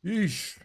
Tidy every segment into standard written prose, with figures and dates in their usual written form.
Yeesh.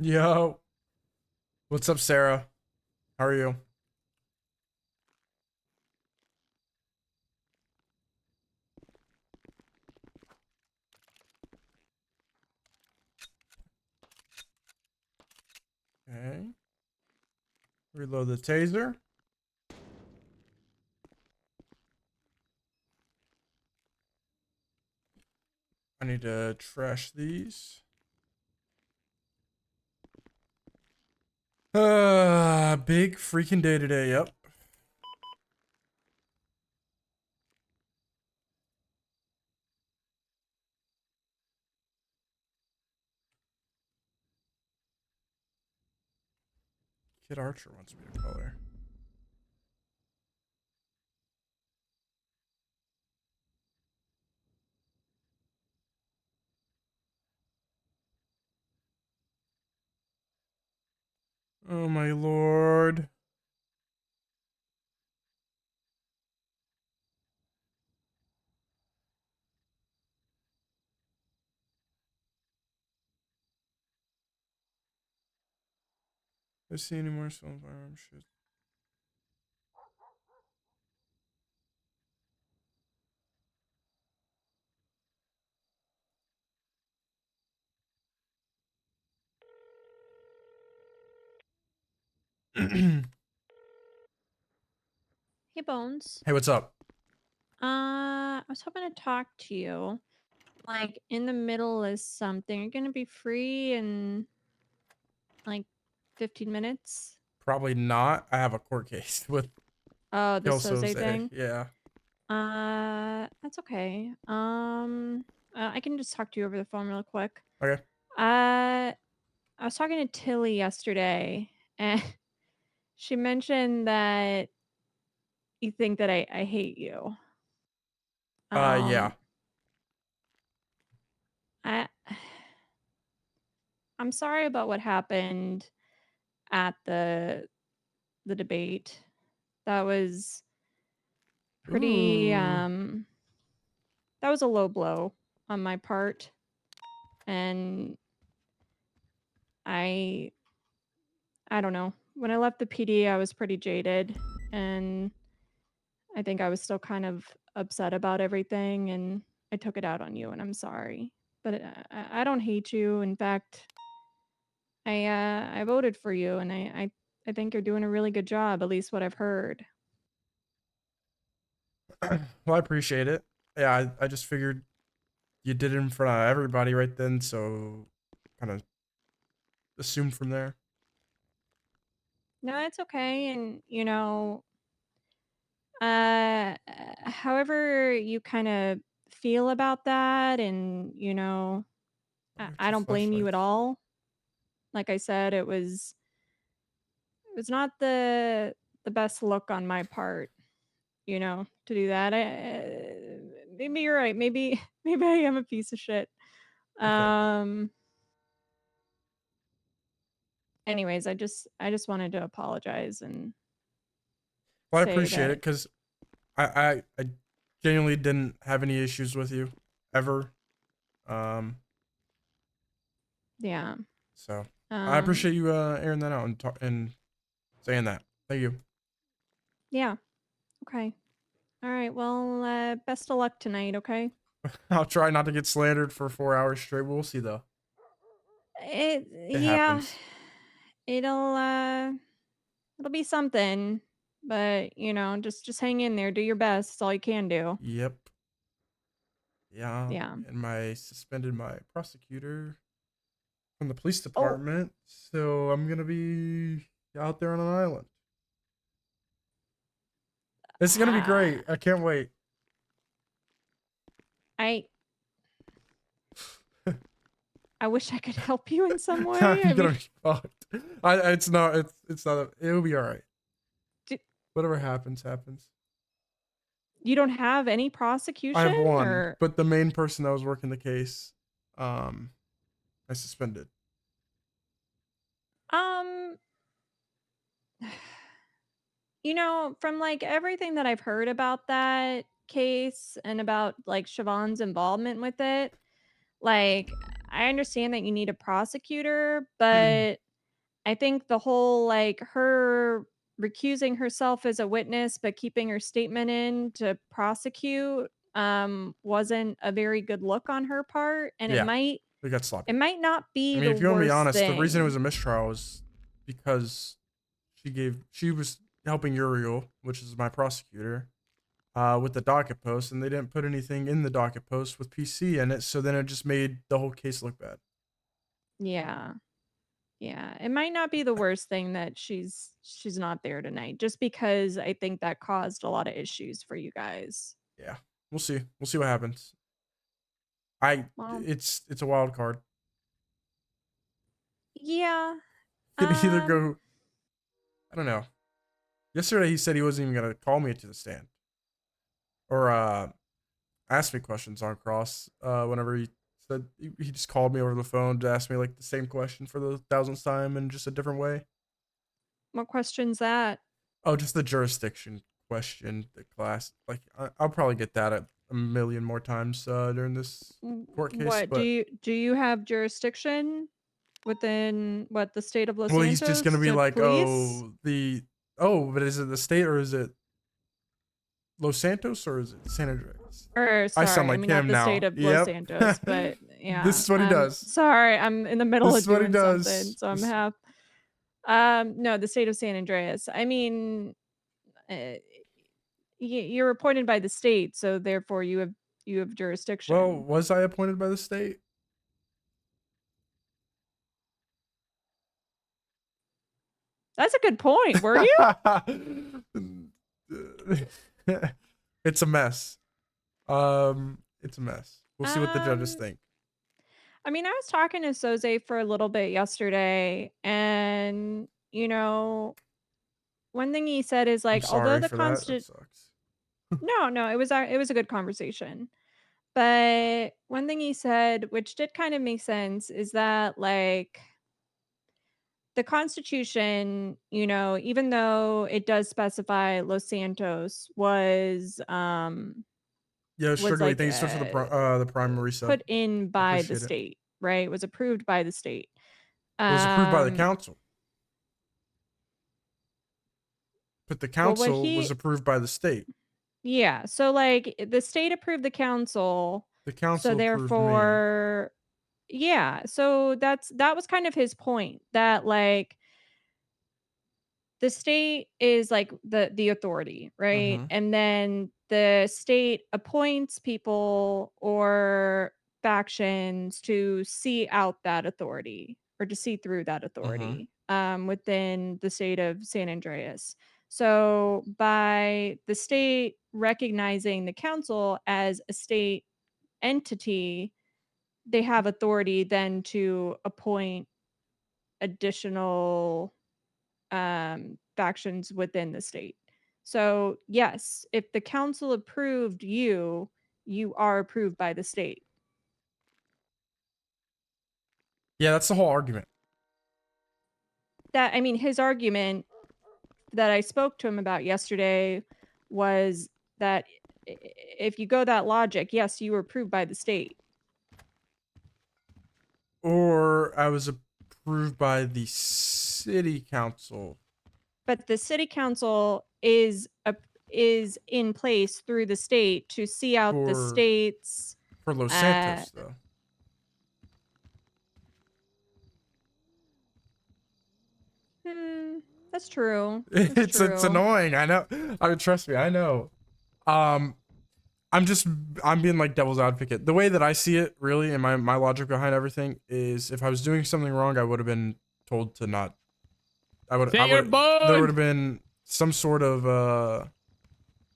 Yo. What's up, Sarah? How are you? Okay. Reload the taser. I need to trash these. Big freaking day today. Yep. Kid Archer wants me to color. Oh my lord. I see any more stolen firearm shit. Hey, Hey Bones. what's up? I was hoping to talk to you. Like in the middle of something. You're gonna be free in like 15 minutes? Probably not. I have a court case with Oh, the Kill Soze Soze. thing? Yeah. That's okay. I can just talk to you over the phone real quick. Okay. I was talking to Tilly yesterday and she mentioned that you think that I hate you. Yeah. Um I I'm sorry about what happened at the debate. That was pretty Ooh. that was a low blow on my part, and I I don't know. When I left the PD, I was pretty jaded, and I think I was still kind of upset about everything, and I took it out on you, and I'm sorry. But I don't hate you. In fact, I voted for you, and I think you're doing a really good job, at least what I've heard. Well, I appreciate it. Yeah, I just figured you did it in front of everybody right then, so kind of assumed from there. No, it's okay, and Uh, however you kind of feel about that, and I got I two don't blame you at flashlights. all. Like I said, it was not the best look on my part, to do that. Maybe you're right. Maybe maybe I am a piece of shit. Okay. Um. Anyways, I just wanted to apologize and Well, I say appreciate it that. because I genuinely didn't have any issues with you ever. Um, Yeah. so I Um. appreciate you airing that out and saying that. Thank you. Yeah. Okay. All right. Well, best of luck tonight. Okay. I'll try not to get slandered for 4 hours straight. We'll see though. It Yeah, happens. it'll it'll be something, but just hang in there, do your best. It's all you can do. Yep. Yeah. Yeah. And my suspended my prosecutor from the police Oh, department, so I'm gonna be out there on an island. It's gonna be great. I can't wait. I I wish I could help you in some way. I'm I gonna mean, be fucked. It's not. It's not. It'll be all right. d Whatever happens, happens. you don't have any I prosecution have one, or but the main person that was working the case, um, I suspended. um you know, from, like, everything that I've heard about that case and about, like, Siobhan's involvement with it, like, I understand that you need a prosecutor, but I think the whole, like, her recusing herself as a witness, but keeping her statement in to prosecute, wasn't a very good look on her part, and Yeah, we got sloppy. it might not I be mean, the if you want to be worst honest, the reason it thing. was a mistrial was because she was helping Uriel, which is my prosecutor, with the docket post, and they didn't put anything in the docket post with PC in it, so then it just made the whole case look bad. Yeah. Yeah, it might not be the worst thing that she's not there tonight, just because I think that caused a lot of issues for you guys. Yeah, we'll see. We'll see what happens. I Well, it's a wild card. yeah. It can either Um, go. I don't know. Yesterday he said he wasn't even gonna call me to the stand or ask me questions on cross. Whenever he said he just called me over the phone to ask me like the same question for the thousandth time in just a different way. what question's that? Oh, just the jurisdiction question, the class. Like I'll probably get that a million more times during this court case, What but do you have jurisdiction within what the state of Los well, he's just gonna Santos be to like, police? but is it the state or is it Los Santos or is it San Andreas? Or I sound sorry, I like mean not him the state now. of Los Yep. Santos, but This yeah. is what he does. Sorry, I'm in the middle This of is what he doing something, does. so I'm This, half. No, the state of San Andreas. I mean, uh, you're appointed by the state, so therefore you have well, jurisdiction. was I appointed by the state? That's a good point. Were you? It's a mess. It's a mess. We'll see what the judges Um, think. I mean, I was talking to Soze for a little bit yesterday, and you know, one thing he said is I'm like, although sorry the for that. That constant sucks. no, it was a good conversation. But one thing he said, which did kind of make sense, is that like the Constitution, you know, even though it does specify Los Santos Yeah, was Sugar Lee, like, thank you so much for the primary sub. put in I by the appreciate it. state, right? Was approved by the state. It was approved by the Um, council, but the well, what council was he approved by the state. yeah, so, like, the state approved the council, The so council approved me. therefore yeah, so that was kind of his point, that, like, the state is like the authority, right? Mm-hmm. And then the state appoints people or factions to see out that authority or to see through that Mm-hmm. authority within the state of San Andreas. So by the state recognizing the council as a state entity, they have authority then to appoint additional factions within the state. So, yes, if the council approved you, you are approved by the state. Yeah, that's the whole argument. That I mean, his argument that I spoke to him about yesterday was that if you go that logic, yes, you were approved by the state, Or I was approved by the city council but the city council is in place through the state to see out the for state's Los uh Santos, though. hmm, that's true. That's It's true. annoying. I know. I mean, trust me. I know. Um, I'm just I'm being like devil's advocate. The way that I see it, really, and my logic behind everything is, if I was doing something wrong, I would have been told to not. I Say your would. There would bone. have been some sort of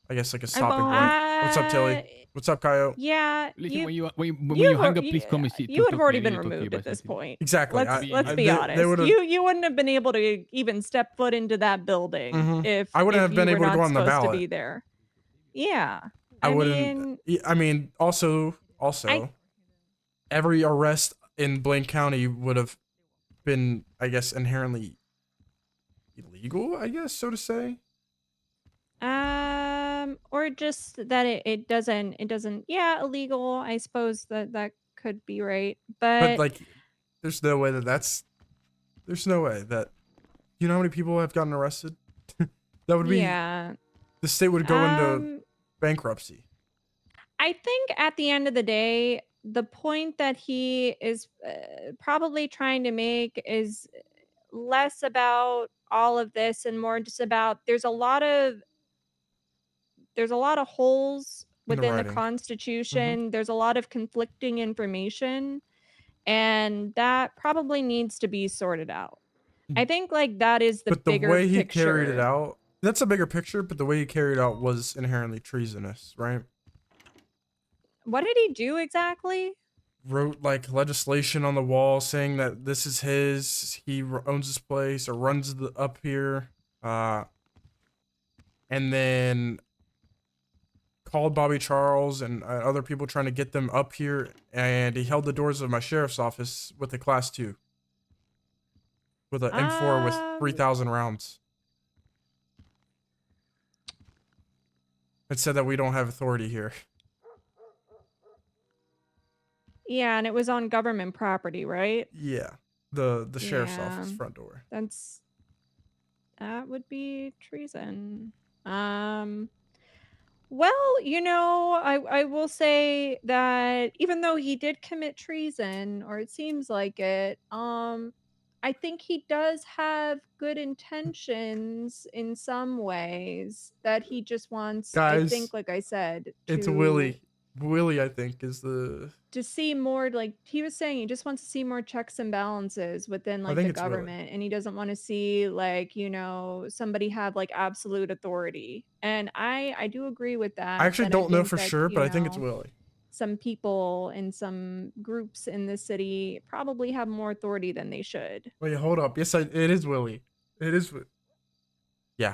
I guess like a I stopping point. What's up, Tilly? What's up, Coyote? yeah, Listen, when you you've hang al up, please come and you to would have talk to me. already I need been to talk to you removed at about this something. point. Exactly. Let's be They honest. would have. You wouldn't have been able to even step foot into that building Mm-hmm. I wouldn't if have been you were able to go not on the supposed to ballot. be there. Yeah. I I wouldn't. mean, I mean, also, I every arrest in Blaine County would have been, I guess, inherently illegal. I guess so to say. or just that it doesn't yeah, illegal. I suppose that could be right. But But like, there's no way that that's. There's no way that. You know how many people have gotten arrested? That would be. yeah. The state would go into Um bankruptcy. I think at the end of the day, the point that he is probably trying to make is less about all of this and more just about there's a lot of holes In the within the writing. Mm-hmm. Constitution. There's a lot of conflicting information, and that probably needs to be sorted out. I think like that is the But the bigger way he carried it picture. out, that's a bigger picture, but the way he carried it out was inherently treasonous, right? What did he do exactly? Wrote like legislation on the wall saying that this is his, he owns this place or runs the up here, uh, and then called Bobby Charles and other people trying to get them up here, and he held the doors of my sheriff's office with a class 2 with an M4 with Um 3,000 rounds. It said that we don't have authority here. yeah, and it was on government property, right? Yeah, the sheriff's Yeah. office front door. That would be treason. Um Well, I will say that even though he did commit treason, or it seems like it, I think he does have good intentions in some ways that he just wants, I think, Guys, like I said, it's to Willie. Willie, I think, is the. see more, like he was saying, he just wants to see more checks and balances within I like think the it's Willie. government, and he doesn't want to see like somebody have like absolute authority. And I do agree with I that, actually I don't know think for that sure, but I think it's Willie. some people and some groups in the city probably have more authority than they should. Wait, hold up. Yes, it is Willie. It is. Yeah.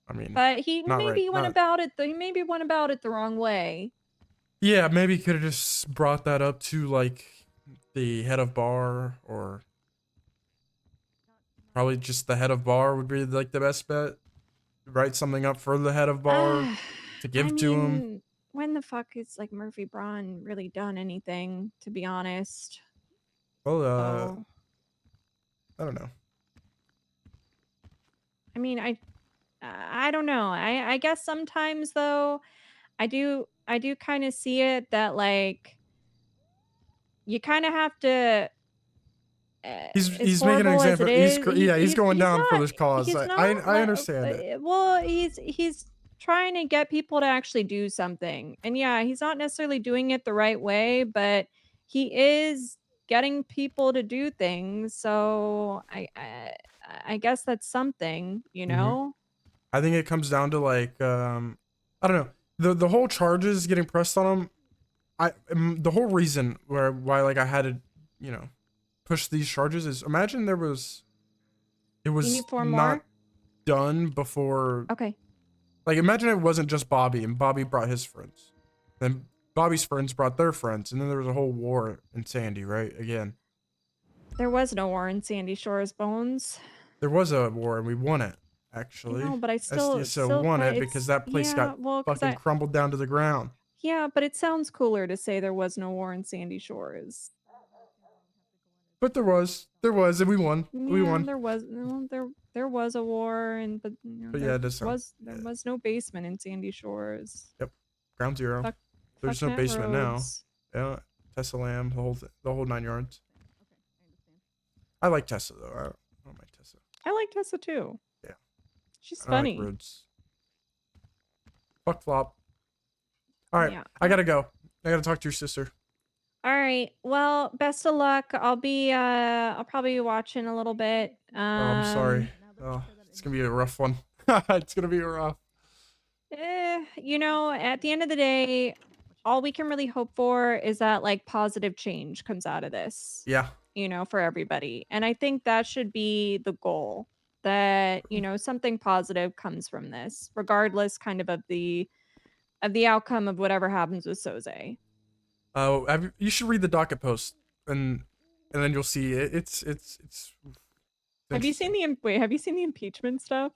I mean, But he not right. maybe went Not. about it the wrong way. Yeah, maybe he could have just brought that up to like the head of bar, or probably just the head of bar would be like the best bet. Write something up for the head of bar Ah, to I give to him. mean, when the fuck is like Murphy Braun really done anything, to be honest? Well, So, I don't know. I mean, I don't know. I guess sometimes though, I do kind of see it that like you kind of have to as He's making an horrible as it example. is, He's going down for this cause. he's I not understand it. well, he's trying to get people to actually do something. And yeah, he's not necessarily doing it the right way, but he is getting people to do things. So I guess that's something, you Hmm. know? I think it comes down to like I don't know, the whole charges getting pressed on him. The whole reason why like I had to, you know, push these charges is, imagine it You was need four not more? done before. Okay. Like, imagine it wasn't just Bobby and Bobby brought his friends, then Bobby's friends brought their friends, and then there was a whole war in Sandy, right? Again, There was no war in Sandy Shores Bones. there was a war and we won it. I Actually, know, but I SDSO still won kind it of because it's that place yeah, got well, cuz fucking I crumbled down to the ground. yeah, but it sounds cooler to say there was no war in Sandy Shores. But there was, and we won. We Yeah, won. there was no, there was a war, and but But yeah, it does sound. there Yeah. was no basement in Sandy Shores. Yep. Ground zero. Fuck There's fuck no Net basement now. Roads. Yeah. Tessa Lamb, the whole 9 yards. I like Tessa though. I don't like Tessa. I like Tessa too. Yeah. She's I don't like funny. Rhodes. Fuck flop. All right. Yeah. I gotta go. I gotta talk to your sister. All right. Well, best of luck. I'll probably be watching a little bit. Oh, I'm sorry. Oh, it's gonna be a rough one. It's gonna be rough. You know, at the end of the day, all we can really hope for is that like positive change comes out of this, Yeah. you know, for everybody. And I think that should be the goal that, you know, something positive comes from this, regardless kind of the outcome of whatever happens with Soze. You should read the docket post and then you'll see it's Have you seen interesting. have you seen the impeachment stuff?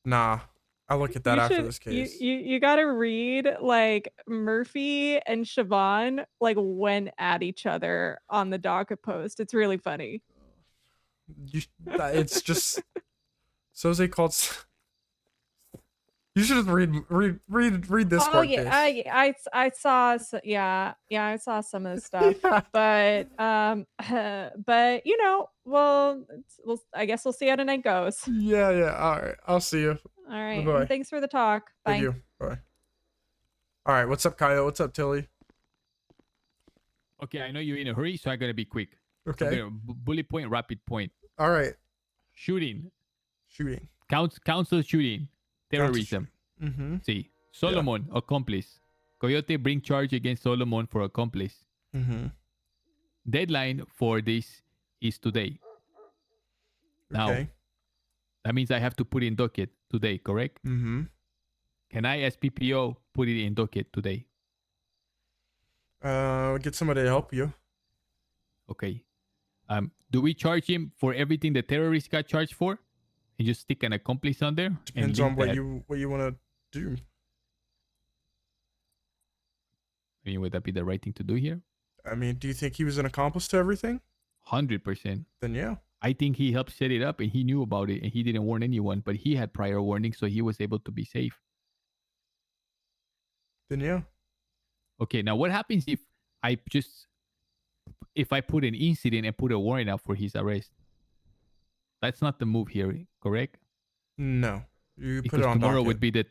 Nah, I'll look at that after this case. You gotta read, like, Murphy and Siobhan, like, went at each other on the docket post. It's really funny. You, it's just Soze called. You should just read this Oh, court yeah, case. I saw yeah, I saw some of the stuff, Yeah. but, you know, I guess we'll see how tonight goes. Yeah. All right. I'll see you. Alright, and Bye. thanks for the talk. Thank Bye. you. Bye. All right. What's up, Kyle? What's up, Tilly? Okay, I know you're in a hurry, so I'm gonna be quick. I'm Okay. gonna bullet point, rapid point. All right. Shooting, Shooting. council shooting, terrorism. Mm-hmm. See, Solomon, accomplice. Coyote bring charge against Solomon for accomplice. Mm-hmm. Deadline for this is today. Now, Okay. that means I have to put in docket today, correct? Mm-hmm. Can I, as PPO, put it in docket today? Get somebody to help you. Okay. Do we charge him for everything the terrorist got charged for? And just stick an accomplice on there? Depends on what you want to do. I mean, would that be the right thing to do here? I mean, do you think he was an accomplice to everything? 100%. Then yeah. I think he helped set it up and he knew about it and he didn't warn anyone, but he had prior warning, so he was able to be safe. Then yeah. Okay, now what happens if I put an incident and put a warrant out for his arrest? That's not the move here, correct? No. You put Because it on tomorrow docket. would be the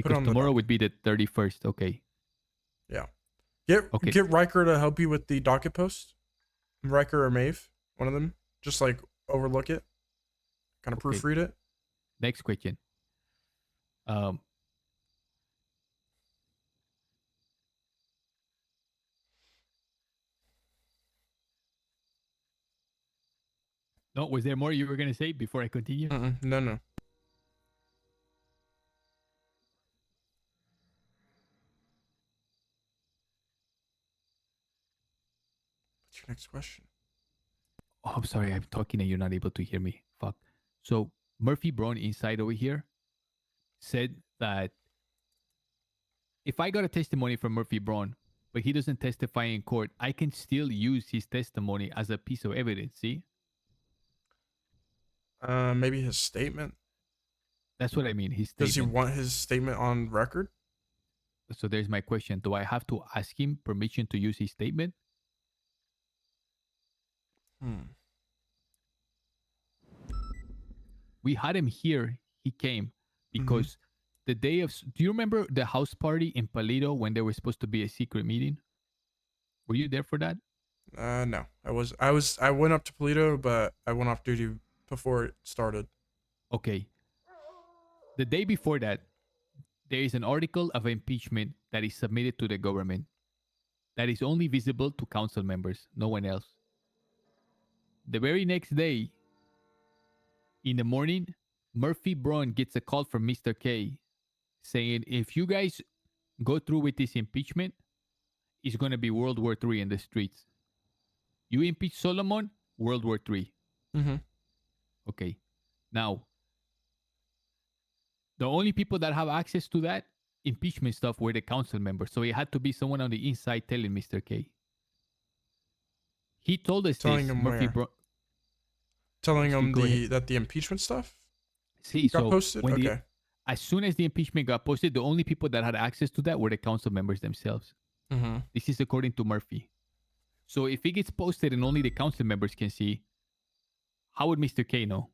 Put it on the tomorrow docket. would be the 31st. Okay. Yeah. Okay. Get Riker to help you with the docket post. Riker or Maeve, one of them. Just like overlook it. Kind of Okay. proofread it. Next question. No, was there more you were gonna say before I continue? No. What's your next question? Oh, I'm sorry, I'm talking and you're not able to hear me. Fuck. So Murphy Braun inside over here said that if I got a testimony from Murphy Braun, but he doesn't testify in court, I can still use his testimony as a piece of evidence. See? Maybe his statement. That's what I mean. His statement. Does he want his statement on record? So there's my question. Do I have to ask him permission to use his statement? We had him here. He came because the day of. Do you remember the house party in Palito when there was supposed to be a secret meeting? Were you there for that? No. I went up to Polito, but I went off duty before it started. Okay. The day before that, there is an article of impeachment that is submitted to the government that is only visible to council members, no one else. The very next day, in the morning, Murphy Braun gets a call from Mr. K saying, if you guys go through with this impeachment, it's going to be World War III in the streets. You impeach Solomon, World War III. Mm-hmm. Okay. Now, the only people that have access to that impeachment stuff were the council members. So it had to be someone on the inside telling Mr. K. He told us Telling this. him where? Telling him that the impeachment stuff got posted? Okay. As soon as the impeachment got posted, the only people that had access to that were the council members themselves. Mm-hmm. This is according to Murphy. So if it gets posted and only the council members can see, how would Mr. K know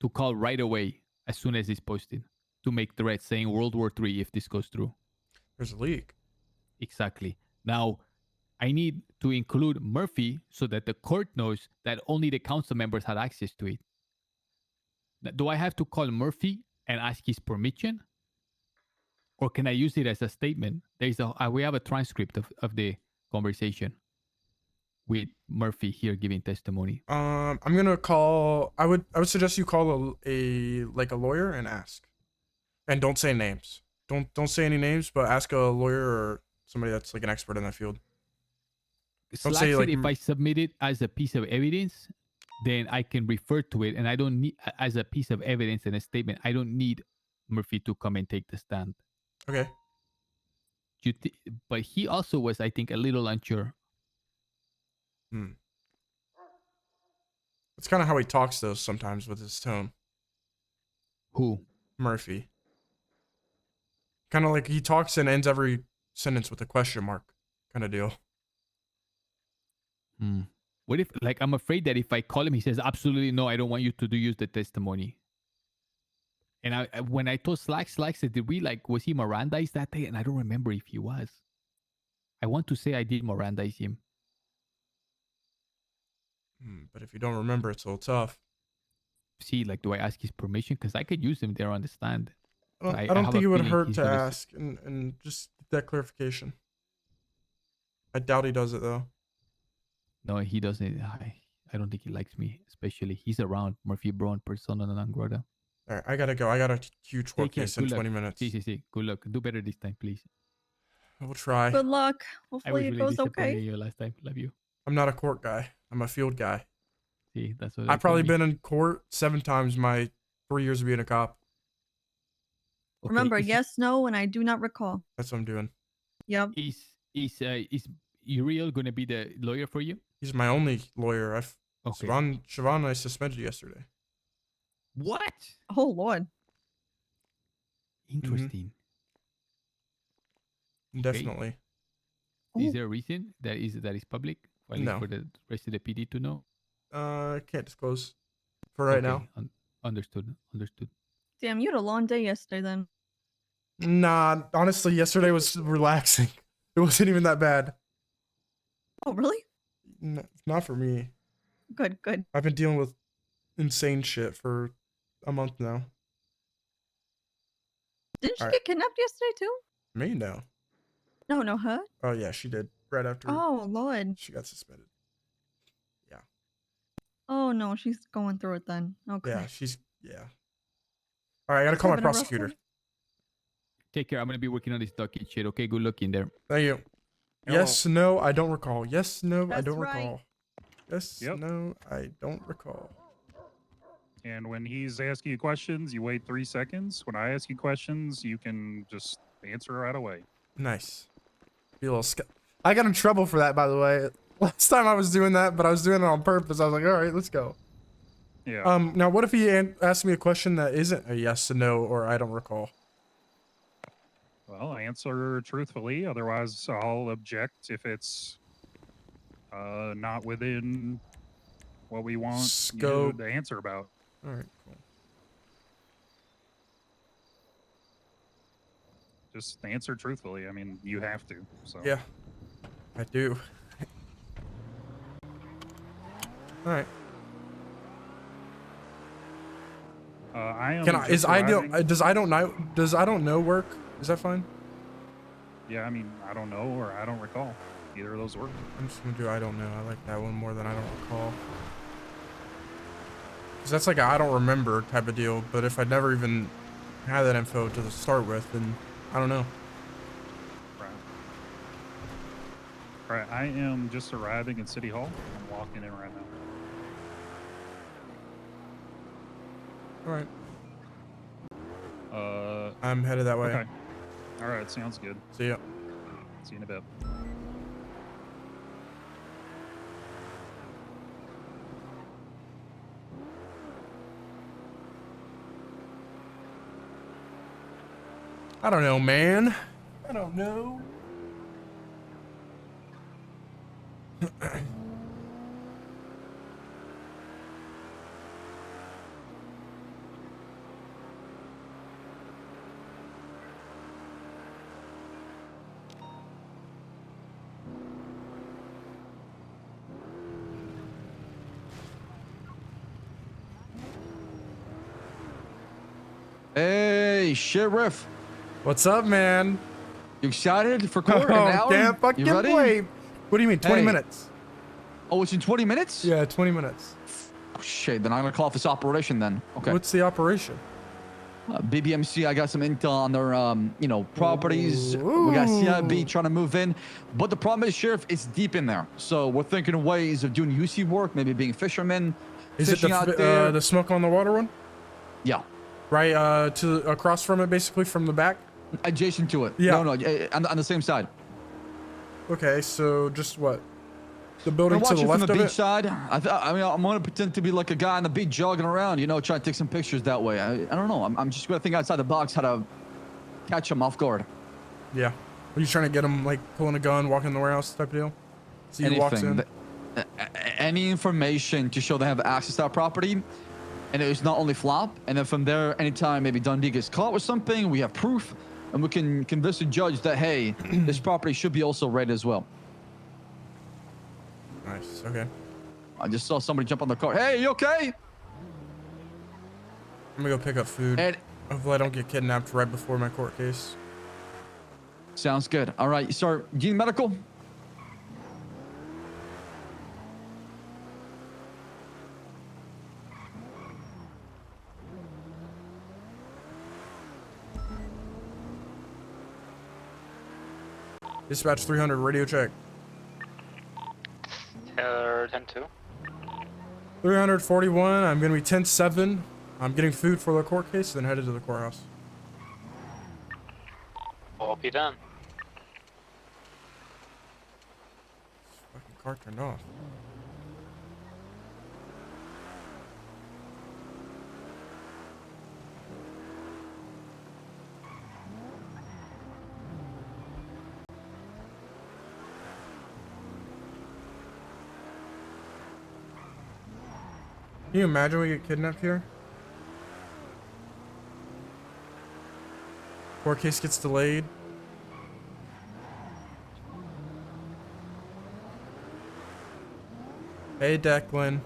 to call right away as soon as it's posted to make threats saying World War III if this goes through? There's a leak. Exactly. Now, I need to include Murphy so that the court knows that only the council members had access to it. Do I have to call Murphy and ask his permission? or can I use it as a statement? We have a transcript of the conversation with Murphy here giving testimony. I'm gonna call. I would suggest you call a lawyer and ask, and don't say names. Don't say any names, but ask a lawyer or somebody that's like an expert in that field. Don't Slack say said like if I submit it as a piece of evidence, then I can refer to it, and I don't need as a piece of evidence and a statement. I don't need Murphy to come and take the stand. okay. But he also was, I think, a little unsure. It's kind of how he talks though sometimes with his tone. Who? Murphy. Kind of like he talks and ends every sentence with a question mark, kind of deal. What if, like, I'm afraid that if I call him, he says, absolutely no, I don't want you to use the testimony. And when I told Slack said, was he Mirandized that day? And I don't remember if he was. I want to say I did Mirandize him. But if you don't remember, it's a little tough. See, like, do I ask his permission? Because I could use him there on the stand. I don't think it would hurt to ask and just get that clarification. I doubt he does it though. No, he doesn't. I don't think he likes me, especially. He's around Murphy Brown, persona non grata. All right, I gotta go. I got a huge court case in 20 minutes. See. Good luck. Do better this time, please. We'll try. Good luck. I was Hopefully it really goes disappointed okay. in you last time. Love you. I'm not a court guy. I'm a field guy. See, that's what I've probably been in court 7 times my 3 years of being a cop. Okay, Remember, yes, no, and I do not recall. That's what I'm doing. Yep. Is Uriel gonna be the lawyer for you? He's my only lawyer. Okay. Siobhan I suspended yesterday. What? Oh Lord. Interesting. Definitely. Is there a reason that is public? At least No. for the rest of the PD to know? Can't disclose for right now. Understood. Damn, you had a long day yesterday then. Nah, honestly, yesterday was relaxing. It wasn't even that bad. Oh really? Not for me. Good. I've been dealing with insane shit for a month now. Didn't she get kidnapped yesterday too? Me? No. No, her? Oh, yeah, she did. Right after Oh Lord. she got suspended. Yeah. Oh no, she's going through it then. Okay. Yeah. All right, I gotta call my having a rough prosecutor. day. Take care. I'm gonna be working on this docket shit. Okay, good luck in there. Thank you. Hello. Yes, no, I don't recall. Yes, no, I That's don't right. recall. Yes, Yep. no, I don't recall. And when he's asking you questions, you wait 3 seconds. When I ask you questions, you can just answer right away. Nice. Be a little I got in trouble for that, by the way. Last time I was doing that, but I was doing it on purpose. I was like, all right, let's go. Yeah. Now what if he asks me a question that isn't a yes, a no, or I don't recall? Well, answer truthfully. Otherwise, I'll object if it's not within what we want you Scope. to answer about. All right, cool. Just answer truthfully. I mean, you have to. So Yeah, I do. All right. I am. Can I? just arriving- Does I don't know work? Is that fine? Yeah, I mean, I don't know or I don't recall. Either of those work. I'm just gonna do I don't know. I like that one more than I don't recall. Cause that's like a I don't remember type of deal. But if I never even had that info to start with, then I don't know. Right. Right. I am just arriving in City Hall. I'm walking in right now. All right. Uh. I'm headed that way. Okay. All right. Sounds good. See ya. See you in a bit. I don't know, man. I don't know. Hey, Sheriff. What's up, man? You excited for court in an hour? Can't fucking You ready? wait. What do you mean, 20 Hey. minutes? Oh, it's in 20 minutes? Yeah, 20 minutes. Oh, shit, then I'm gonna call off this operation then. Okay. What's the operation? BBMC, I got some intel on their, properties. We got CIB Ooh. trying to move in. But the problem is, Sheriff, it's deep in there. So we're thinking of ways of doing UC work, maybe being fishermen, Is it fishing out there. the smoke on the water one? Yeah, Right across from it, basically from the back? adjacent to it. Yeah. No, on the same side. Okay, so just what? The We're building to the watching from left the of beach it? side. I mean, I'm gonna pretend to be like a guy on the beach jogging around, try to take some pictures that way. I don't know. I'm just gonna think outside the box how to catch him off guard. Yeah. Are you trying to get him, like, pulling a gun, walking in the warehouse type deal? See who walks in? Any information to show they have access to our property, and it's not only flop. And then from there, anytime maybe Dundee gets caught with something, we have proof, and we can convince the judge that hey, this property should be also raided as well. Nice, okay. I just saw somebody jump on the car. Hey, you okay? I'm gonna go pick up food. And Hopefully I don't get kidnapped right before my court case. sounds good. All right, sir. Do you need medical? Dispatch 300, radio check. Taylor 10-2. 341, I'm gonna be 10-7. I'm getting food for the court case, then headed to the courthouse. Hope you done. Fucking car turned off. Can you imagine we get kidnapped here? Court case gets delayed. Hey, Declan.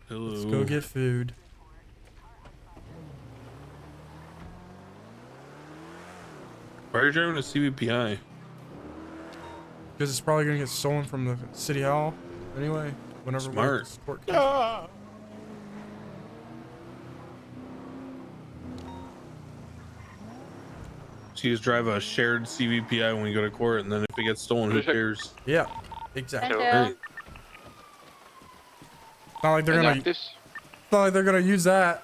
Hello. Let's go get food. Why are you driving a CVPI? Because it's probably gonna get stolen from the city hall anyway. Whenever Smart. we this court case. So you just drive a shared CVPI when you go to court, and then if it gets stolen, who cares? Yeah, exactly. Right. It's not like they're gonna. It's not like they're gonna use that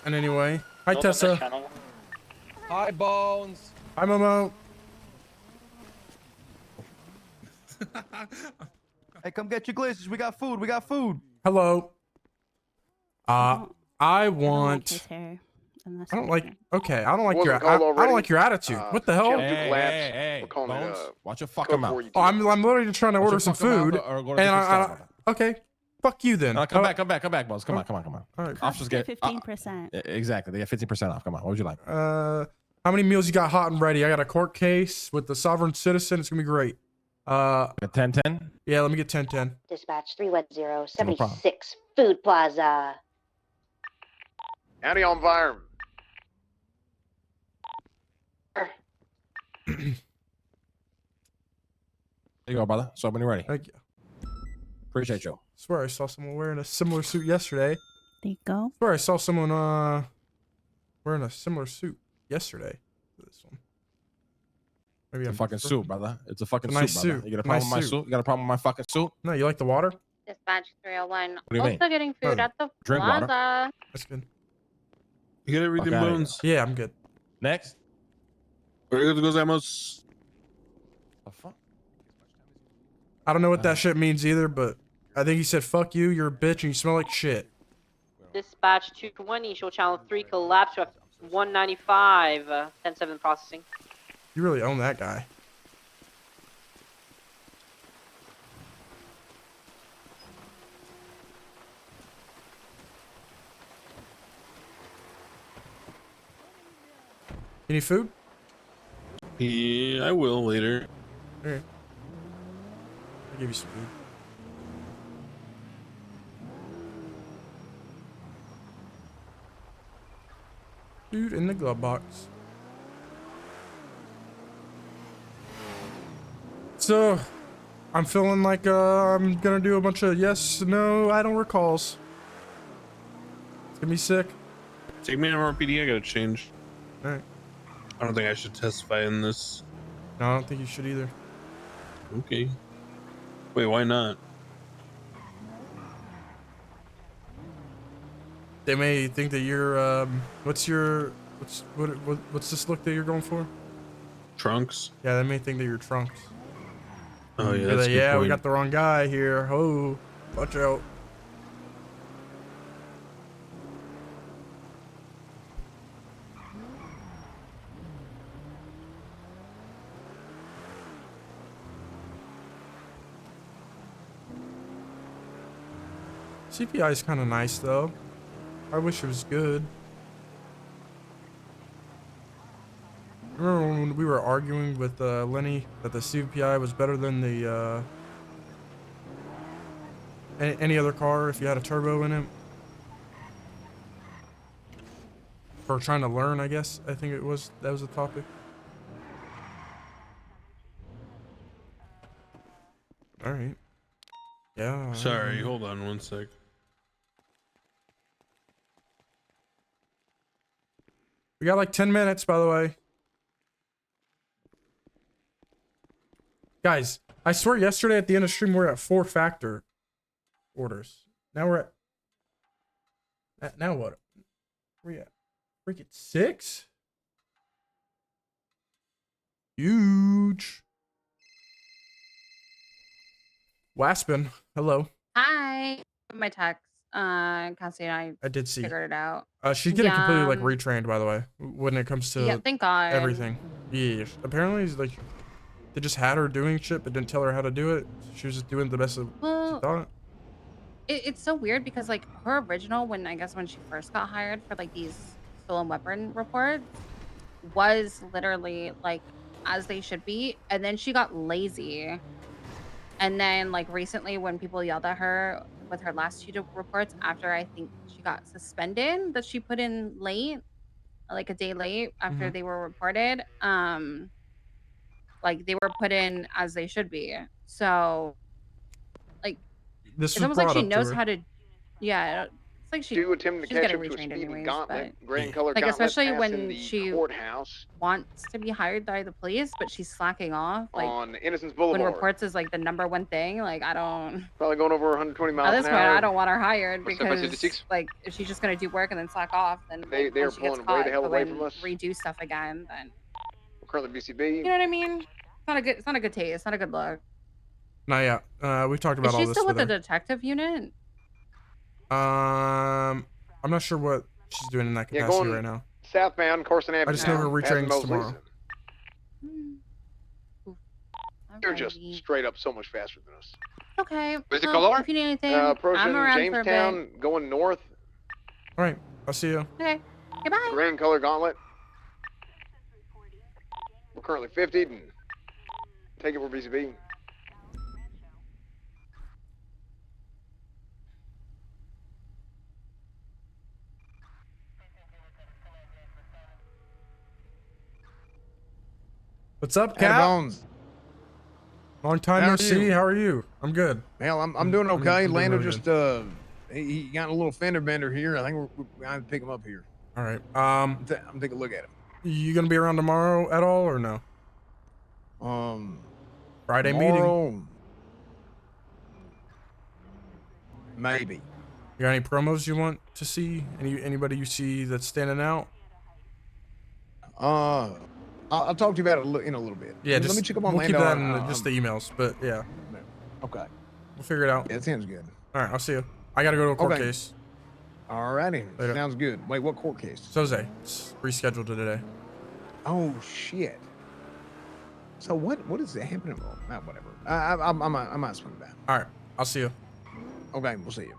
in any way. Hi, Tessa. Hi, Bones. Hi, Momo. Hey, come get your glitches. We got food. We got food. Hello. I I want. hair. I don't like. Okay, I don't like Wasn't your. I called don't like your attitude. already? What the hell? Jim Duke Labs. We're calling it, Bones. Watch your Code fucking mouth. 42. Oh, I'm literally just trying to order some food. And okay, fuck you then. Come back, Bones. Come on. All right. Officers get 15%. exactly. They get 15% off. Come on. What would you like? How many meals you got hot and ready? I got a court case with the sovereign citizen. It's gonna be great. A 10-10. Yeah, let me get 10-10. Dispatch 310 76 Food Plaza. Howdy, environment. There you go, brother. So when you're ready. Thank you. Appreciate you. Swear I saw someone wearing a similar suit yesterday. There you go. Swear I saw someone wearing a similar suit yesterday to this one. Maybe It's a fucking suit, brother. It's a fucking It's a nice suit, brother. suit. You got a problem Nice with my suit. suit? You got a problem with my fucking suit? No, you like the water? Dispatch 301. do you Also mean? getting food Oh, at the drink water. plaza. That's good. You get everything, Fuck outta Bones. Yeah, I'm good. Next. Gozamos. The fuck? I don't know what that shit means either, but I think he said "fuck you, you're a bitch, and you smell like shit." Dispatch 220. Show channel 3 collapse to 195. 10-7 processing. You really own that guy. You need food? Yeah, I will later. Alright. I'll give you some food. Dude in the glove box. So, I'm feeling like I'm gonna do a bunch of yes, no, I don't recalls. It's gonna be sick. Take me to RPD. I gotta change. All right. I don't think I should testify in this. No, I don't think you should either. Okay. Wait, why not? They may think that you're what's this look that you're going for? Trunks. Yeah, they may think that you're Trunks. Oh yeah, You're that's like, a good yeah, we point. got the wrong guy here. Oh, watch out. CPI is kind of nice though. I wish it was good. Remember when we were arguing with Lenny that the CPI was better than the any other car if you had a turbo in it? For trying to learn, I guess. I think that was the topic. All right. Yeah. Sorry, hold on one sec. We got like 10 minutes, by the way. Guys, I swear yesterday at the end of stream, we were at 4 factor orders. Now we're at now what? Where we at? Freaking 6? Huge. Waspin, hello. Hi. My text. Cassie and I did I see. figured it out. She's getting completely like Yeah, retrained, by the way, when it comes to yeah, thank God. everything. Yeah. Apparently, it's like they just had her doing shit, but didn't tell her how to do it. She was just doing the best of she Well, thought. it's so weird because like her original, when she first got hired for like these stolen weapon reports, was literally like as they should be, and then she got lazy. And then like recently when people yelled at her with her last 2 reports after I think she got suspended that she put in late, like a day late after they were reported, like they were put in as they should be. So like This it's was almost like brought she up to knows her. how to, yeah, it's like Two attempting to she's catch getting up to a retrained speeding anyways, gauntlet, but gray and color like gauntlet especially passing when the she courthouse wants to be hired by the police, but she's slacking off. Like on Innocence when Boulevard. reports is like the #1 thing, like I don't. Probably going over 120 miles At this an point, hour. I don't want her hired What's up, because 56? like if she's just gonna do work and then slack off, then They like, are once she gets pulling way caught, the hell go away and from us. redo stuff again, then We're currently BCB. you know what I mean. It's not a good taste. It's not a good look. Not yet. We talked Is about all she this still with with the her. detective unit? I'm not sure what she's doing in that Yeah, capacity going right now. southbound Carson Avenue. I just know her now, retraining's passing tomorrow. They're just Alrighty. straight up so much faster than us. Okay. Where's the Well, color? if you need anything, Approaching I'm around for a bit. Jamestown, going north. All right, I'll see you. Okay. Goodbye. Gray and color gauntlet. We're currently 50. And take it for BCB. What's up, Hey, Cap? Bones. Long time How no are see. you? How are you? I'm good. Hell, I'm doing okay. I'm doing Lando really just he got a little fender bender here. I think we're gonna pick him up here. All right. I'm taking a look at him. You gonna be around tomorrow at all or no? Friday meeting. Tomorrow, maybe. You got any promos you want to see? Anybody you see that's standing out? I'll talk to you about it in a little bit. Yeah, let just me check up on we'll keep Lando. that in just the emails, but yeah. Okay. We'll figure it out. Yeah, that sounds good. All right, I'll see you. I gotta go to a court Okay. case. Alrighty. Later. Sounds good. Wait, what court case? Soze, it's rescheduled to today. Oh shit. So what is happening? Whatever. I might swing back. All right, I'll see you. Okay, we'll see you.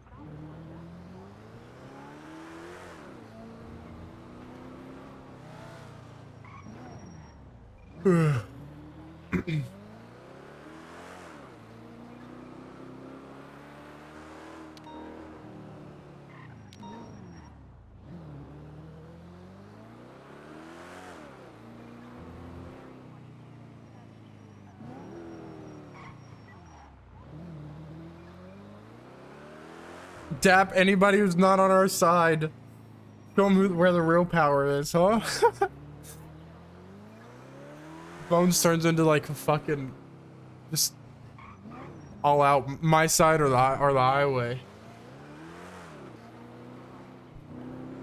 Dap anybody who's not on our side. Show them where the real power is, huh? Bones turns into like a fucking just all out my side or the highway.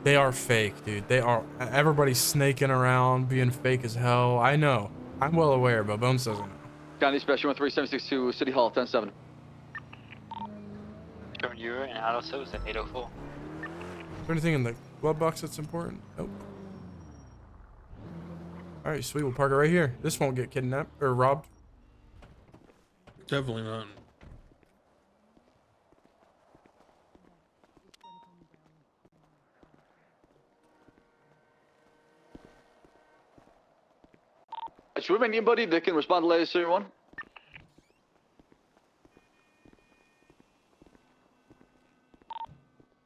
They are fake, dude. They are. Everybody's snaking around, being fake as hell. I know. I'm well aware, but Bones doesn't know. County Special 13762, City Hall, 10-7. From you and out of Soze at 804. Is there anything in the glove box that's important? Nope. Alright, sweet. We'll park it right here. This won't get kidnapped or robbed. Definitely not. Should we have anybody that can respond to latest Series 1?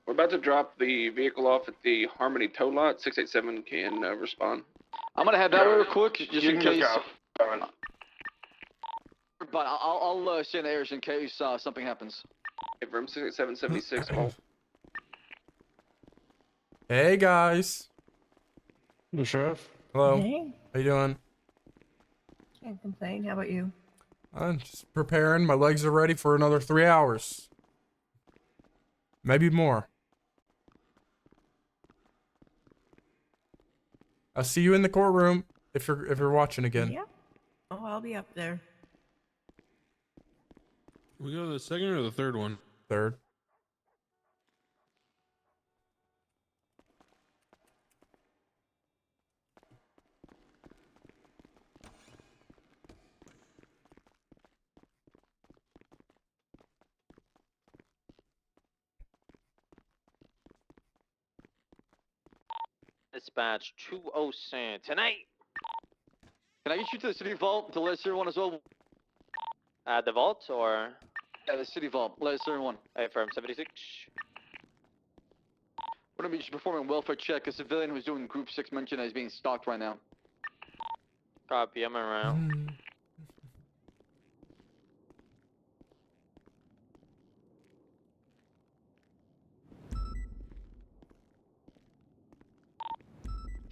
We're about to drop the vehicle off at the Harmony tow lot. 687 can respond. I'm gonna have that real quick, just You in can case. just go. But I'll send airs in case something happens. Room 68776. Call. Hey guys. The sheriff. Hello. Hey, How you doing? can't complain. How about you? I'm just preparing. My legs are ready for another 3 hours. Maybe more. I'll see you in the courtroom if you're watching again. Yeah. Oh, I'll be up there. We go to the second or the third one? Third. Dispatch 207 tonight. Can I get you to the City Vault to latest Series 1 as well? The vault or? Yeah, the City Vault, latest Series 1. Firm 76. We're gonna be just performing a welfare check. A civilian who's doing Group 6 mentioned is being stalked right now. Copy, I'm around.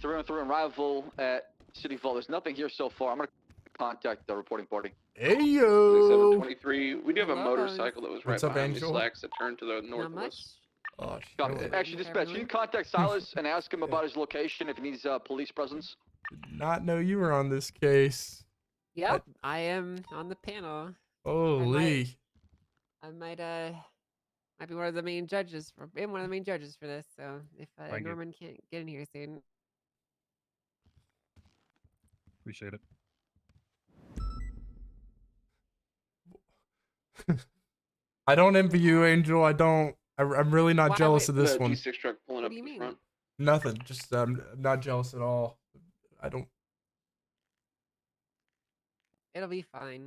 Through and through arrival at City Vault. There's nothing here so far. I'm gonna contact the reporting party. Hey yo. 723. We do have a motorcycle that was right What's up, behind Angel? the slacks that turned to the northwest. Oh, Actually, dispatch, can you contact Silas and ask him about his location if he needs police presence? Did not know you were on this case. Yep, I am on the panel. Holy. I might be one of the main judges for been one of the main judges for this. So if Thank you. Norman can't get in here soon, Appreciate it. I don't envy you, Angel. I don't. I'm really not Why jealous would- of this The one. G6 truck pulling what up do you to the mean? front. Nothing. Just I'm not jealous at all. I don't. it'll be fine.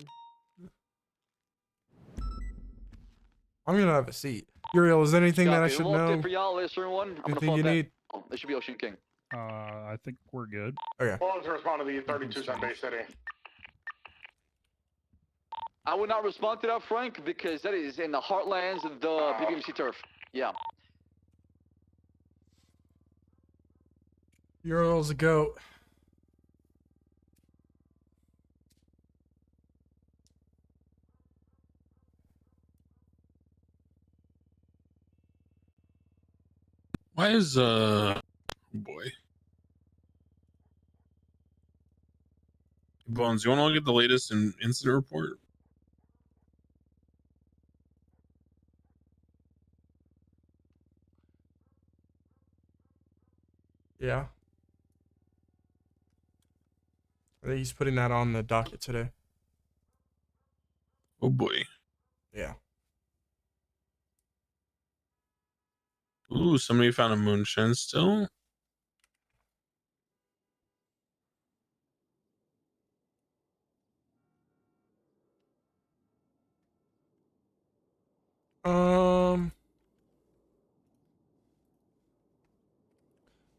I'm gonna have a seat. Uriel, is there anything that I Copy. should Locked in know? for y'all, latest Series 1. I'm gonna Anything follow you that. need? Oh, this should be Ocean King. I think we're good. Okay. Bones respond to the 32 cent Bay City. I would not respond to that, Frank, because that is in the heartlands of the BBMC turf. Yeah. Uriel's a goat. Why is oh boy. Bones, you want to look at the latest incident report? Yeah. I think he's putting that on the docket today. Oh boy. Yeah. Ooh, somebody found a moonshine still.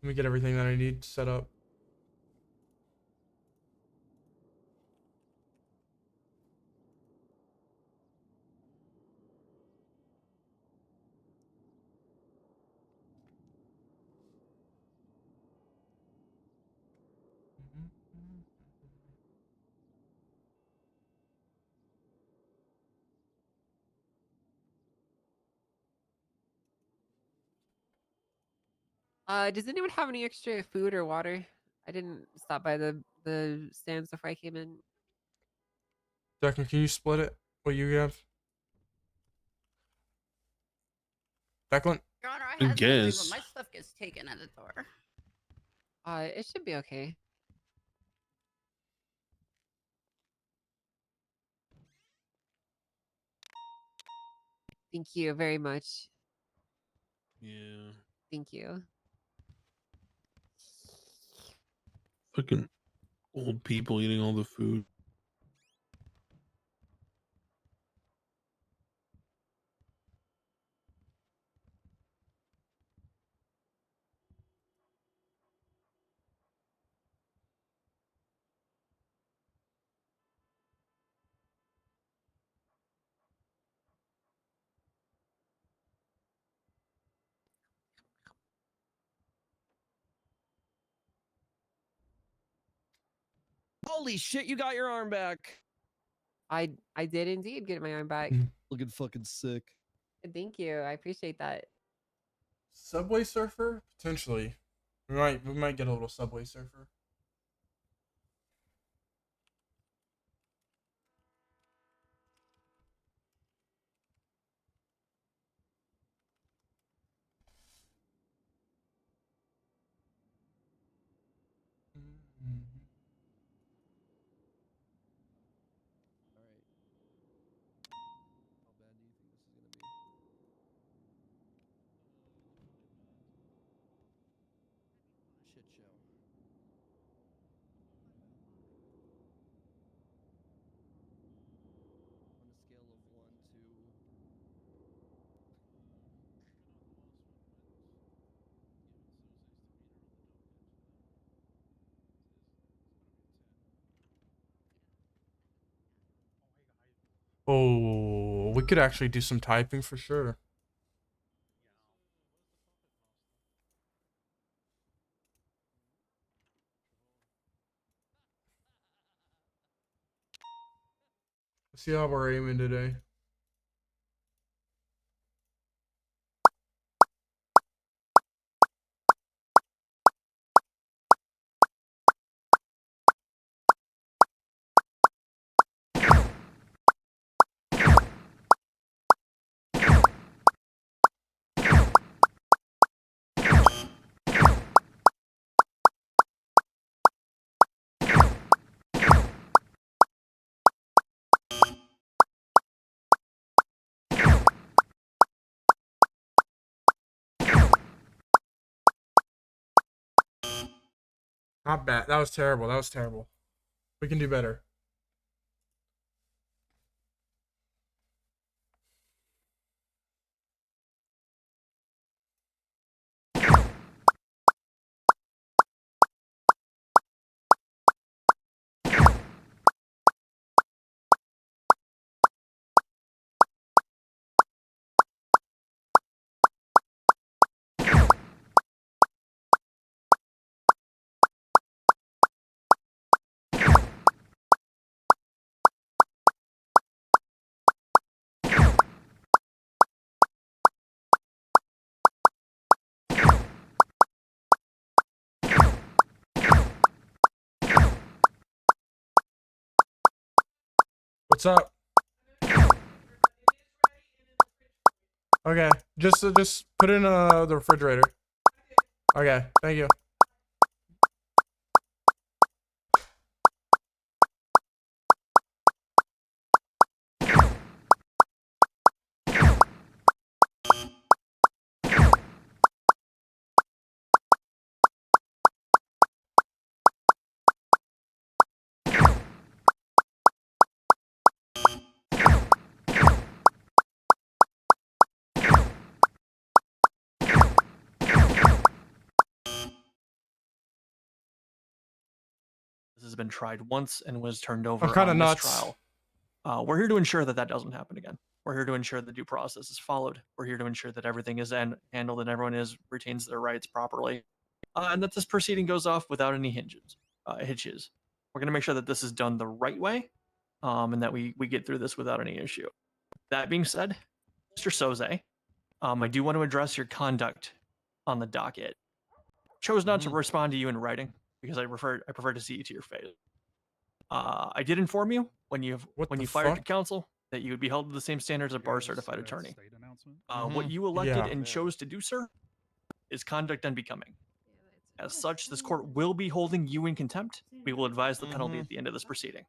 Let me get everything that I need set up. Does anyone have any extra food or water? I didn't stop by the stands before I came in. Declan, can you split it? What you have? Declan? Your Honor, I I have something, but guess. my stuff gets taken at the door. It should be okay. Thank you very much. Yeah. Thank you. Fucking old people eating all the food. Holy shit, you got your arm back. I did indeed get my arm back. Looking fucking sick. Thank you. I appreciate that. Subway Surfer? Potentially. We might get a little Subway Surfer. Shit show. On a scale of 1 to... Oh, we could actually do some typing for sure. Let's see how we're aiming today. Not bad. That was terrible. That was terrible. We can do better. What's up? Okay, just put it in the refrigerator. Okay, thank you. This has been tried once and was turned over I'm kind of on nuts. mistrial. We're here to ensure that that doesn't happen again. We're here to ensure the due process is followed. We're here to ensure that everything is handled and everyone retains their rights properly, and that this proceeding goes off without any hitches. We're going to make sure that this is done the right way, and that we get through this without any issue. That being said, Mr. Soze, I do want to address your conduct on the docket. chose not to respond to you in writing because I prefer to see you to your face. I did inform you when you fired to counsel that you would be held to the same standards as a bar certified attorney. What you elected and chose to do, sir, is conduct unbecoming. As such, this court will be holding you in contempt. We will advise the penalty at the end of this proceeding.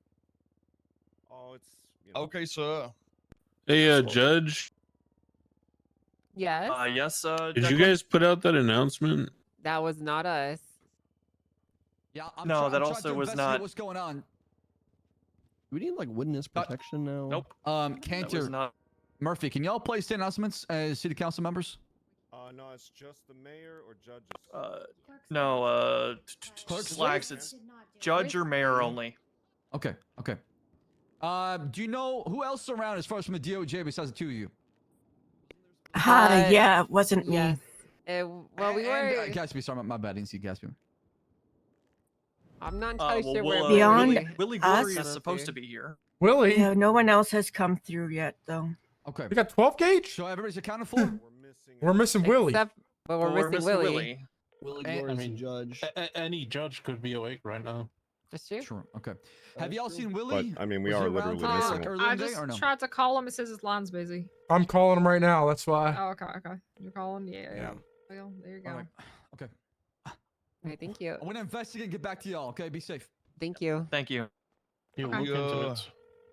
Oh, it's okay, sir. Hey, Judge. Yes. Yes. Did you Declan? guys put out that announcement? That was not us. Yeah, No, that I'm also trying to was investigate not. what's going on. We need like witness protection now. Nope. Cantor, not. Murphy, can y'all play state announcements as city council members? No, it's just the mayor or judges. No. Clerks, Slacks. It's judge or mayor only. Okay. Do you know who else around as far as from the DOJ besides the two of you? Yeah, it wasn't Yes. me. Well, we were. Gatsby, sorry, my bad. I didn't see Gatsby. I'm not entirely sure Beyond where Willie us? Glory is supposed to be here. Willie? Yeah, no one else has come through yet, though. Okay. We got 12 gauge? So everybody's accounted for? We're missing Willie. But we're missing Willie. Willie And- Glory's a judge. Any judge could be awake right now. That's true. Sure. Okay. Have y'all seen Willie? But, I mean, we Was he are around literally today, missing like him. early I in the day, just or no? tried to call him. It says his line's busy. I'm calling him right now. That's why. Oh, okay. You're calling? Yeah. Yeah. Well, there you go. All right. Okay. Okay, thank you. I'm gonna investigate and get back to y'all. Okay. Be safe. Thank you. Thank you. You Okay. look into it.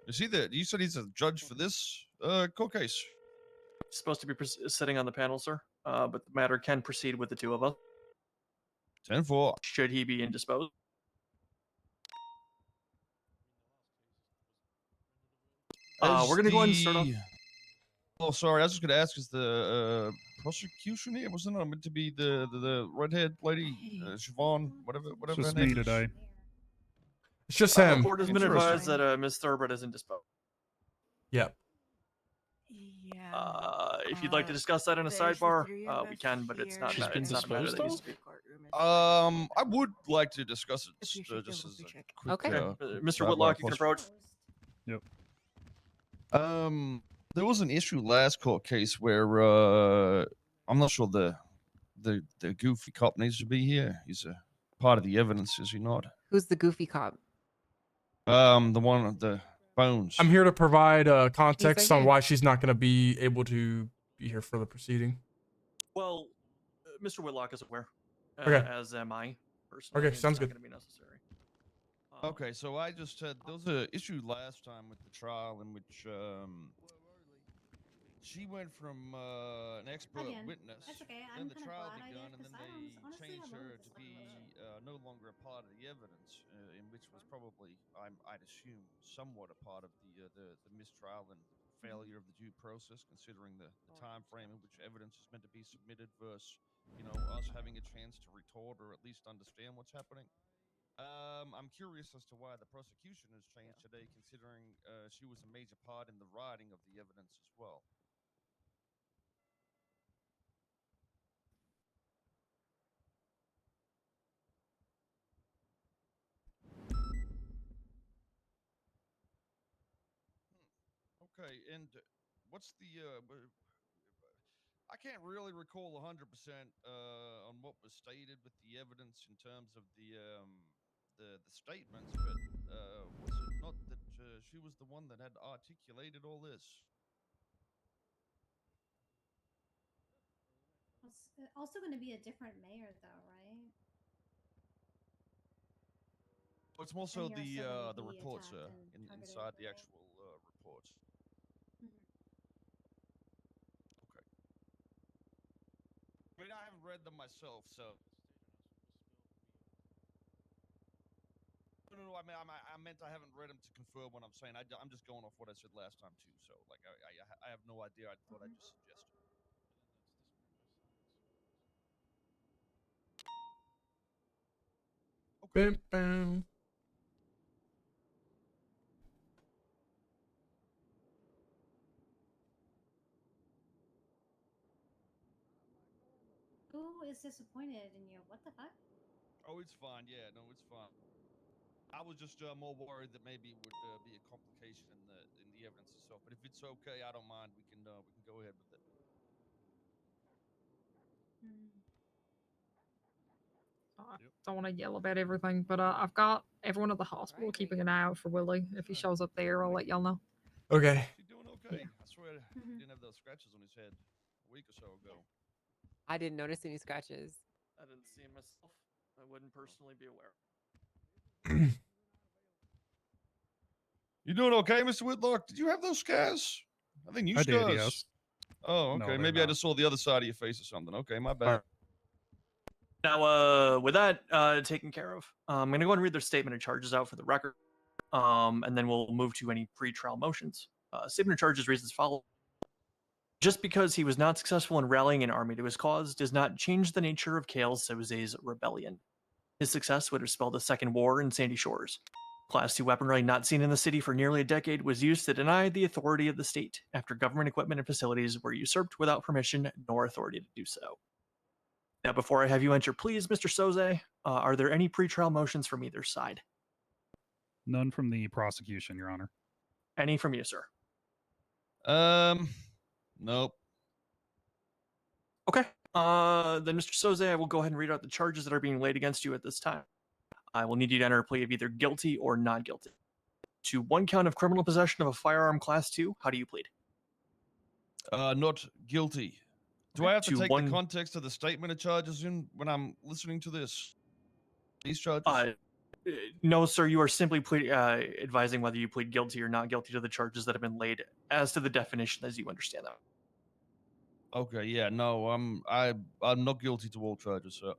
Is he the? You said he's a judge for this court case. He's supposed to be sitting on the panel, sir. But the matter can proceed with the two of us. 10-4. Should he be indisposed? We're gonna go ahead and start off. Oh, sorry. I was just gonna ask: is the prosecution here? Wasn't it meant to be the redhead lady, Siobhan, whatever It's her just name me is? today. It's just The him. court has been Interesting. advised that Ms. Thurber is indisposed. Yep. If you'd like to discuss that in a sidebar, we can, but it's not. She's been It's not a matter that disposed needs to be. I would like to discuss it just as a quick. Okay. Mr. Whitlock, you can approach. Yep. There was an issue last court case where I'm not sure the goofy cop needs to be here. He's a part of the evidence, is he not? Who's the goofy cop? The one with the bones. I'm here to provide context right on here. why she's not going to be able to be here for the proceeding. Well, Mr. Whitlock is aware, Okay. as am I. Personally. Okay, It's sounds not good. gonna be necessary. Okay, so I just had there was an issue last time with the trial in which she went from an expert witness. That's okay. Then I'm the kinda trial glad I began, did, and then 'cause I they honestly changed have her learned to this be no longer a part of the evidence, in which was probably, I'd assume, somewhat a part of the mistrial and failure of the due process, considering the time frame in which evidence is meant to be submitted versus, us having a chance to retort or at least understand what's happening. I'm curious as to why the prosecution has changed today, considering she was a major part in the writing of the evidence as well. Okay, and what's the? I can't really recall 100% on what was stated with the evidence in terms of the statements, but was it not that she was the one that had articulated all this? It's also going to be a different mayor, though, right? Oh, it's more so And you're also the gonna be reports, attacked and targeted, inside the right? actual reports. Okay. I mean, I haven't read them myself, so. No. I mean, I meant I haven't read them to confirm what I'm saying. I'm just going off what I said last time too. So, like, I have no idea. I thought I'd just suggest it. Bam, bam. Who is disappointed in you? What the fuck? Oh, it's fine. Yeah, no, it's fine. I was just more worried that maybe it would be a complication in the evidence itself. But if it's okay, I don't mind. We can go ahead with it. don't want to yell about everything, but I've got everyone at the hospital keeping an eye out for Willie. If he shows up there, I'll let y'all know. Okay. He's doing okay. I swear he didn't have those scratches on his head a week or so ago. I didn't notice any scratches. I didn't see him myself. I wouldn't personally be aware. You doing okay, Mr. Whitlock? Did you have those scars? I think you I scars. did, yes. Oh, No, okay. they're Maybe I not. just saw the other side of your face or something. Okay, my bad. Now, with that taken care of, I'm going to go ahead and read their statement of charges out for the record, and then we'll move to any pre-trial motions. Statement of charges reads as follows. Just because he was not successful in rallying an army to his cause does not change the nature of Kale Soze's rebellion. His success would have spelled a second war in Sandy Shores. Class 2 weaponry not seen in the city for nearly a decade was used to deny the authority of the state after government equipment and facilities were usurped without permission nor authority to do so. Now, before I have you enter, please, Mr. Soze, are there any pretrial motions from either side? None from the prosecution, Your Honor. Any from you, sir? Nope. Okay. Then, Mr. Soze, I will go ahead and read out the charges that are being laid against you at this time. I will need you to enter a plea of either guilty or not guilty. To one count of criminal possession of a firearm class 2, how do you plead? Not guilty. Do I have to To take one- the context of the statement of charges in when I'm listening to these charges? No, sir. You are simply advising whether you plead guilty or not guilty to the charges that have been laid as to the definition as you understand them. Okay, yeah, no, I'm not guilty to all charges, sir.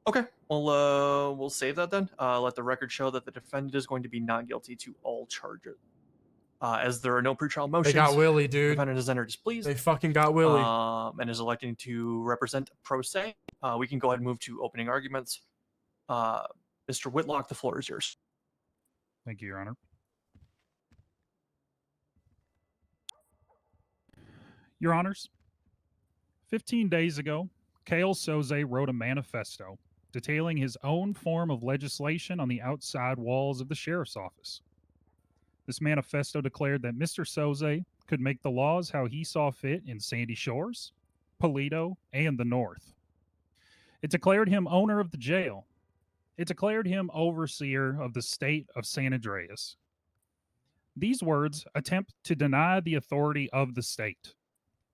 Okay, well, we'll save that then. Let the record show that the defendant is going to be not guilty to all charges. As there are no pretrial motions, They got Willie, the dude. defendant has entered his pleas. They fucking got Willie. And is electing to represent pro se. We can go ahead and move to opening arguments. Mr. Whitlock, the floor is yours. Thank you, Your Honor. Your Honors, 15 days ago, Kale Soze wrote a manifesto detailing his own form of legislation on the outside walls of the sheriff's office. This manifesto declared that Mr. Soze could make the laws how he saw fit in Sandy Shores, Paleto, and the North. It declared him owner of the jail. It declared him overseer of the state of San Andreas. These words attempt to deny the authority of the state.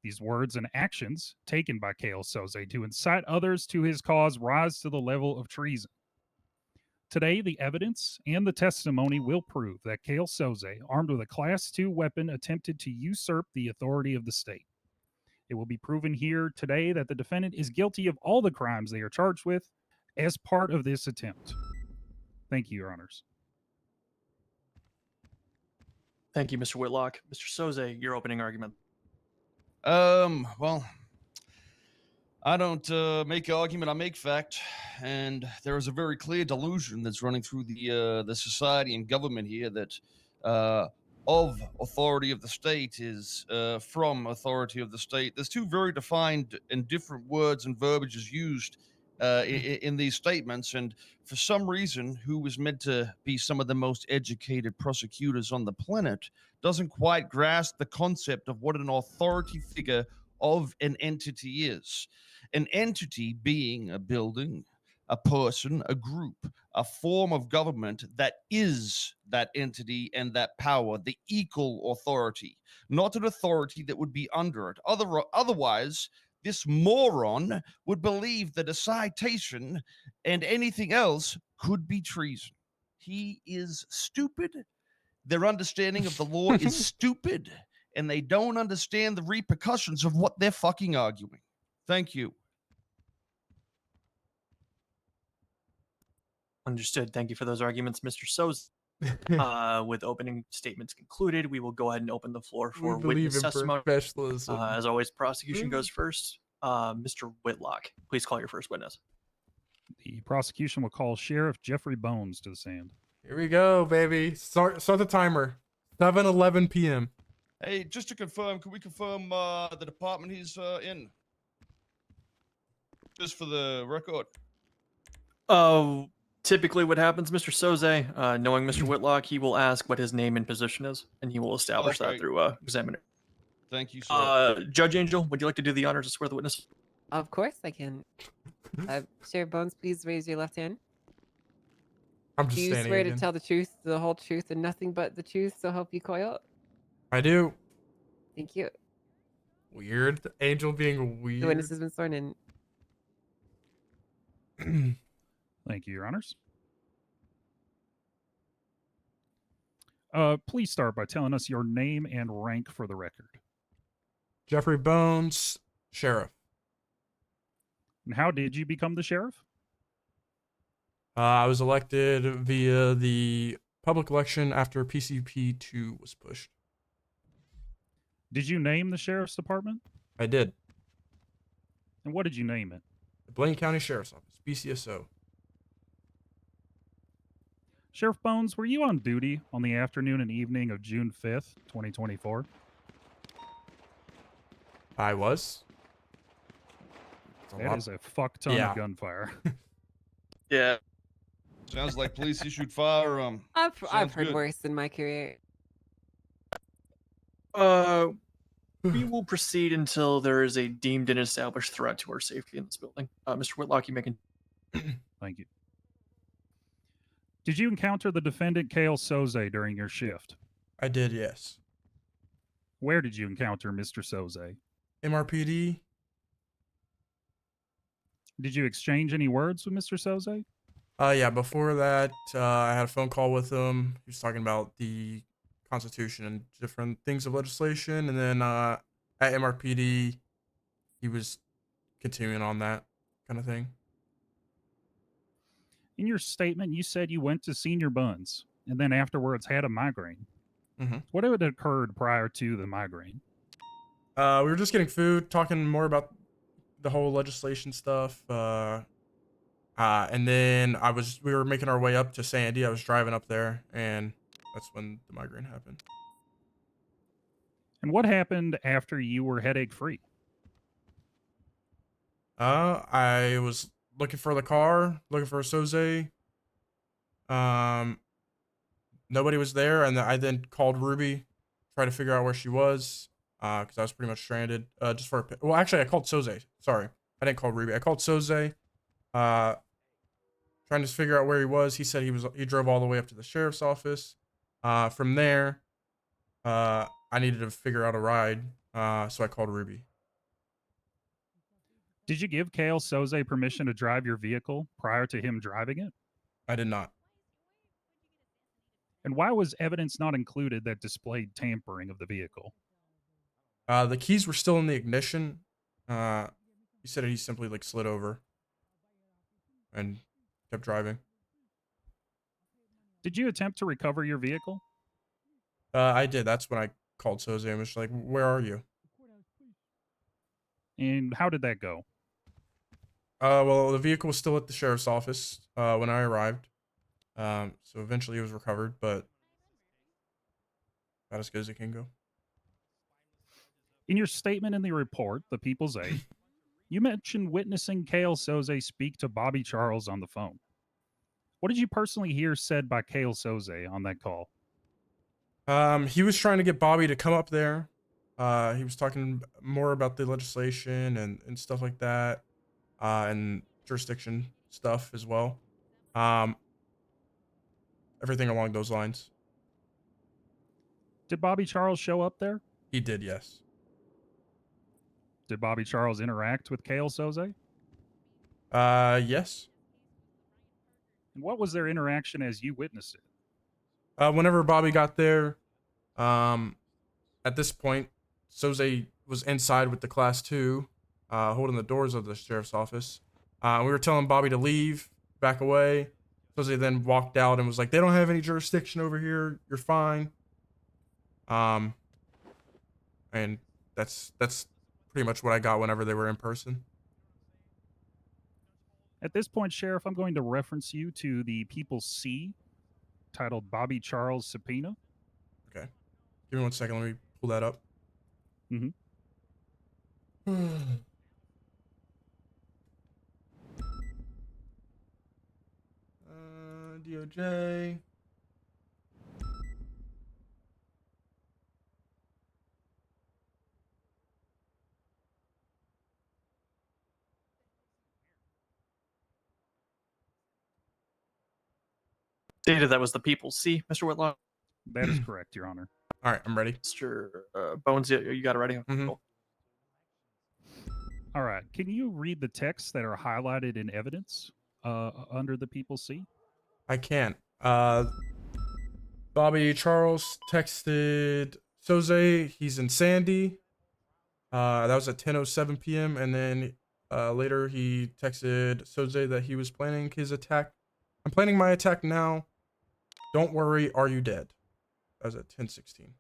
These words and actions taken by Kale Soze to incite others to his cause rise to the level of treason. Today, the evidence and the testimony will prove that Kale Soze, armed with a Class 2 weapon, attempted to usurp the authority of the state. It will be proven here today that the defendant is guilty of all the crimes they are charged with as part of this attempt. Thank you, Your Honors. Thank you, Mr. Whitlock. Mr. Soze, your opening argument. Well, I don't make argument, I make fact, and there is a very clear delusion that's running through the society and government here that of authority of the state is from authority of the state. There's two very defined and different words and verbiages used in these statements, and for some reason, who was meant to be some of the most educated prosecutors on the planet doesn't quite grasp the concept of what an authority figure of an entity is. An entity being a building, a person, a group, a form of government that is that entity and that power, the equal authority, not an authority that would be under it. Otherwise, this moron would believe that a citation and anything else could be treason. He is stupid. Their understanding of the law is stupid, and they don't understand the repercussions of what they're fucking arguing. Thank you. Understood. Thank you for those arguments, Mr. Soze. With opening statements concluded, we will go ahead and open the floor for witness testimony. Professionalism. As always, prosecution goes first. Mr. Whitlock, please call your first witness. The prosecution will call Sheriff Jeffrey Bones to the stand. Here we go, baby. Start the timer. 7:11 p.m. Hey, just to confirm, can we confirm the department he's in? Just for the record. Typically what happens, Mr. Soze, knowing Mr. Whitlock, he will ask what his name and position is, and he will establish that through examiner. Thank you, sir. Judge Angel, would you like to do the honors to swear the witness? Of course I can. Sheriff Bones, please raise your left hand. I'm Do just you standing swear again. to tell the truth, the whole truth, and nothing but the truth, so help you Coil? I do. Thank you. Weird. The angel being The weird. witness has been sworn in. Thank you, Your Honors. Please start by telling us your name and rank for the record. Jeffrey Bones, sheriff. And how did you become the sheriff? I was elected via the public election after PCP2 was pushed. Did you name the sheriff's department? I did. And what did you name it? The Blaine County Sheriff's Office, BCSO. Sheriff Bones, were you on duty on the afternoon and evening of June 5th, 2024? I was. That is a fuck ton of gunfire. Yeah. Sounds like police issued fire. I've Sounds heard good. worse in my career. We will proceed until there is a deemed and established threat to our safety in this building. Mr. Whitlock, you may Thank you. Did you encounter the defendant, Kale Soze, during your shift? I did, yes. Where did you encounter Mr. Soze? MRPD. Did you exchange any words with Mr. Soze? Yeah, before that, I had a phone call with him. He was talking about the Constitution and different things of legislation. And then at MRPD, he was continuing on that kind of thing. In your statement, you said you went to Senior Buns and then afterwards had a migraine. Mm-hmm. What had occurred prior to the migraine? We were just getting food, talking more about the whole legislation stuff. And then we were making our way up to Sandy. I was driving up there, and that's when the migraine happened. And what happened after you were headache free? I was looking for the car, looking for a Soze. Nobody was there, and I then called Ruby, tried to figure out where she was, because I was pretty much stranded. Just for well, actually, I called Soze. Sorry, I didn't call Ruby. I called Soze. Trying to figure out where he was. He said he drove all the way up to the sheriff's office. From there, I needed to figure out a ride, so I called Ruby. Did you give Kale Soze permission to drive your vehicle prior to him driving it? I did not. And why was evidence not included that displayed tampering of the vehicle? The keys were still in the ignition. He said he simply slid over and kept driving. Did you attempt to recover your vehicle? I did. That's when I called Soze and was just like, "Where are you?" And how did that go? Well, the vehicle was still at the sheriff's office when I arrived. So eventually it was recovered, but not as good as it can go. In your statement in the report, the People's Aid, you mentioned witnessing Kale Soze speak to Bobby Charles on the phone. What did you personally hear said by Kale Soze on that call? He was trying to get Bobby to come up there. He was talking more about the legislation and stuff like that, and jurisdiction stuff as well. Everything along those lines. Did Bobby Charles show up there? He did, yes. Did Bobby Charles interact with Kale Soze? Yes. And what was their interaction as you witnessed it? Whenever Bobby got there, at this point, Soze was inside with the class 2, holding the doors of the sheriff's office. We were telling Bobby to leave, back away. Soze then walked out and was like, "They don't have any jurisdiction over here. You're fine." And that's pretty much what I got whenever they were in person. At this point, Sheriff, I'm going to reference you to the People's C titled Bobby Charles Subpoena. Okay. Give me 1 second. Let me pull that up. Mm-hmm. DOJ. Stated that was the people. See, Mr. Whitlock? That is correct, Your Honor. All right, I'm ready. Mr. Bones, you got it ready? Okay, Mhm. cool. All right. Can you read the texts that are highlighted in evidence under the people see? I can. Bobby Charles texted Soze. He's in Sandy. That was at 10:07 p.m. And then later he texted Soze that he was planning his attack. I'm planning my attack now. Don't worry. Are you dead? That was at 10:16.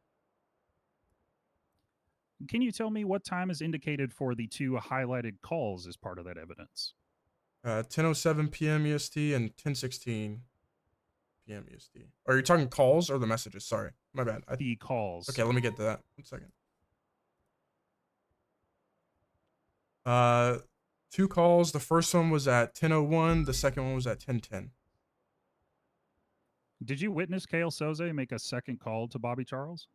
Can you tell me what time is indicated for the two highlighted calls as part of that evidence? 10:07 p.m. EST and 10:16 p.m. EST. Are you talking calls or the messages? Sorry, my bad. The calls. Okay, let me get to that. 1 second. Two calls. The first one was at 10:01. The second one was at 10:10. Did you witness Kale Soze make a second call to Bobby Charles?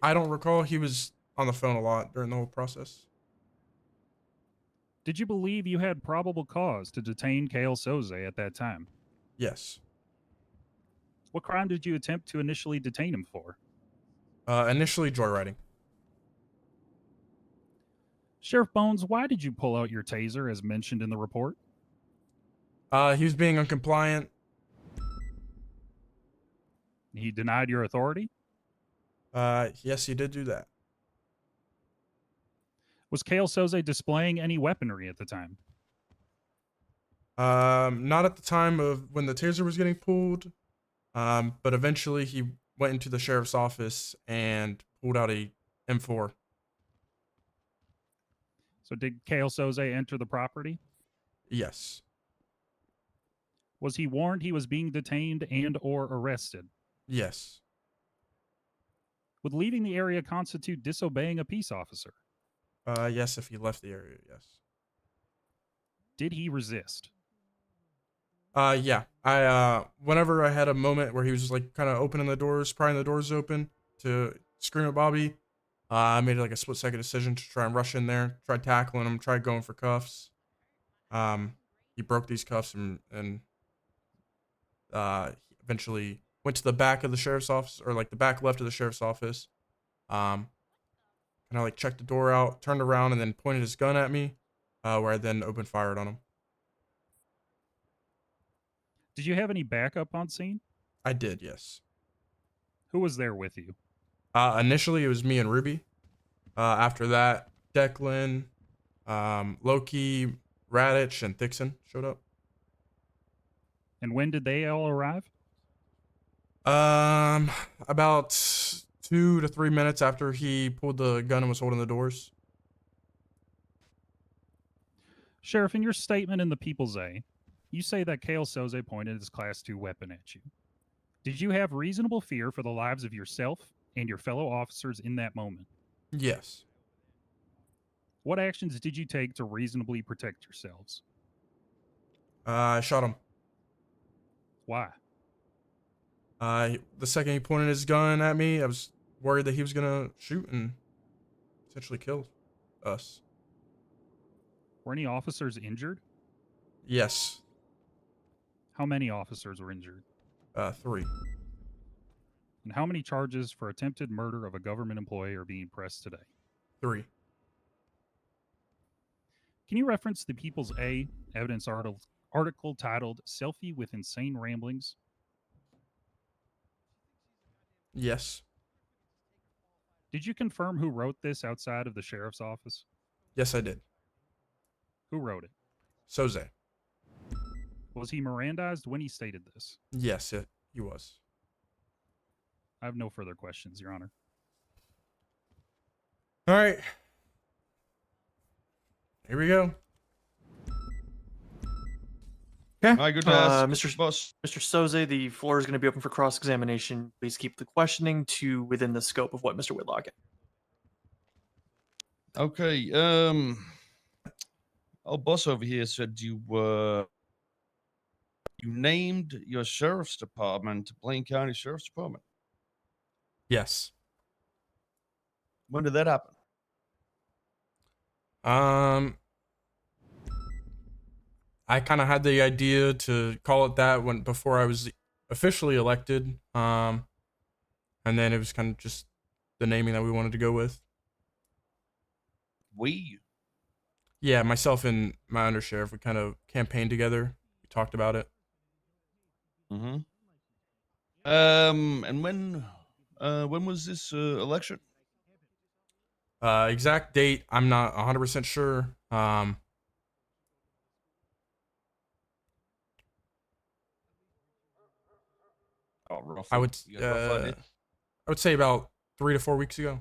I don't recall. He was on the phone a lot during the whole process. Did you believe you had probable cause to detain Kale Soze at that time? Yes. What crime did you attempt to initially detain him for? Initially joyriding. Sheriff Bones, why did you pull out your taser as mentioned in the report? He was being uncompliant. He denied your authority? Yes, he did do that. Was Kale Soze displaying any weaponry at the time? Not at the time of when the taser was getting pulled. But eventually he went into the sheriff's office and pulled out a M4. So did Kale Soze enter the property? Yes. Was he warned he was being detained and or arrested? Yes. Would leaving the area constitute disobeying a peace officer? Yes, if he left the area, yes. Did he resist? Yeah. Whenever I had a moment where he was like kind of opening the doors, prying the doors open to scream at Bobby, I made like a split-second decision to try and rush in there, tried tackling him, tried going for cuffs. He broke these cuffs and he eventually went to the back of the sheriff's office, or like the back left of the sheriff's office. Kind of like checked the door out, turned around, and then pointed his gun at me, where I then opened fired on him. Did you have any backup on scene? I did, yes. Who was there with you? Initially, it was me and Ruby. After that, Declan, Loki, Radich, and Thixon showed up. And when did they all arrive? About 2 to 3 minutes after he pulled the gun and was holding the doors. Sheriff, in your statement in the People's A, you say that Kale Soze pointed his Class 2 weapon at you. Did you have reasonable fear for the lives of yourself and your fellow officers in that moment? Yes. What actions did you take to reasonably protect yourselves? I shot him. Why? The second he pointed his gun at me, I was worried that he was gonna shoot and essentially kill us. Were any officers injured? Yes. How many officers were injured? 3. And how many charges for attempted murder of a government employee are being pressed today? 3. Can you reference the People's A evidence article titled Selfie with Insane Ramblings? Yes. Did you confirm who wrote this outside of the sheriff's office? Yes, I did. Who wrote it? Soze. Was he Mirandized when he stated this? Yes, he was. I have no further questions, Your Honor. All right. Here we go. Okay. Good to ask, Mr. boss. Mr. Soze, the floor is going to be open for cross-examination. Please keep the questioning to within the scope of what Mr. Whitlock asked. Okay. Our boss over here said you named your sheriff's department Blaine County Sheriff's Department. Yes. When did that happen? I kind of had the idea to call it that before I was officially elected. And then it was kind of just the naming that we wanted to go with. We? Yeah, myself and my undersheriff, we kind of campaigned together. We talked about it. Mm-hmm. And when was this election? Exact date, I'm not 100% sure. Oh, roughly. I would You got a rough idea? I would say about 3 to 4 weeks ago.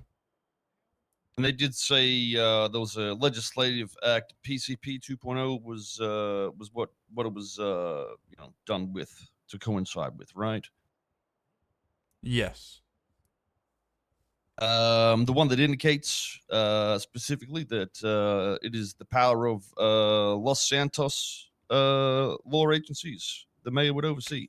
And they did say there was a legislative act, PCP 2.0 was what it was done with to coincide with, right? Yes. The one that indicates specifically that it is the power of Los Santos law agencies the mayor would oversee.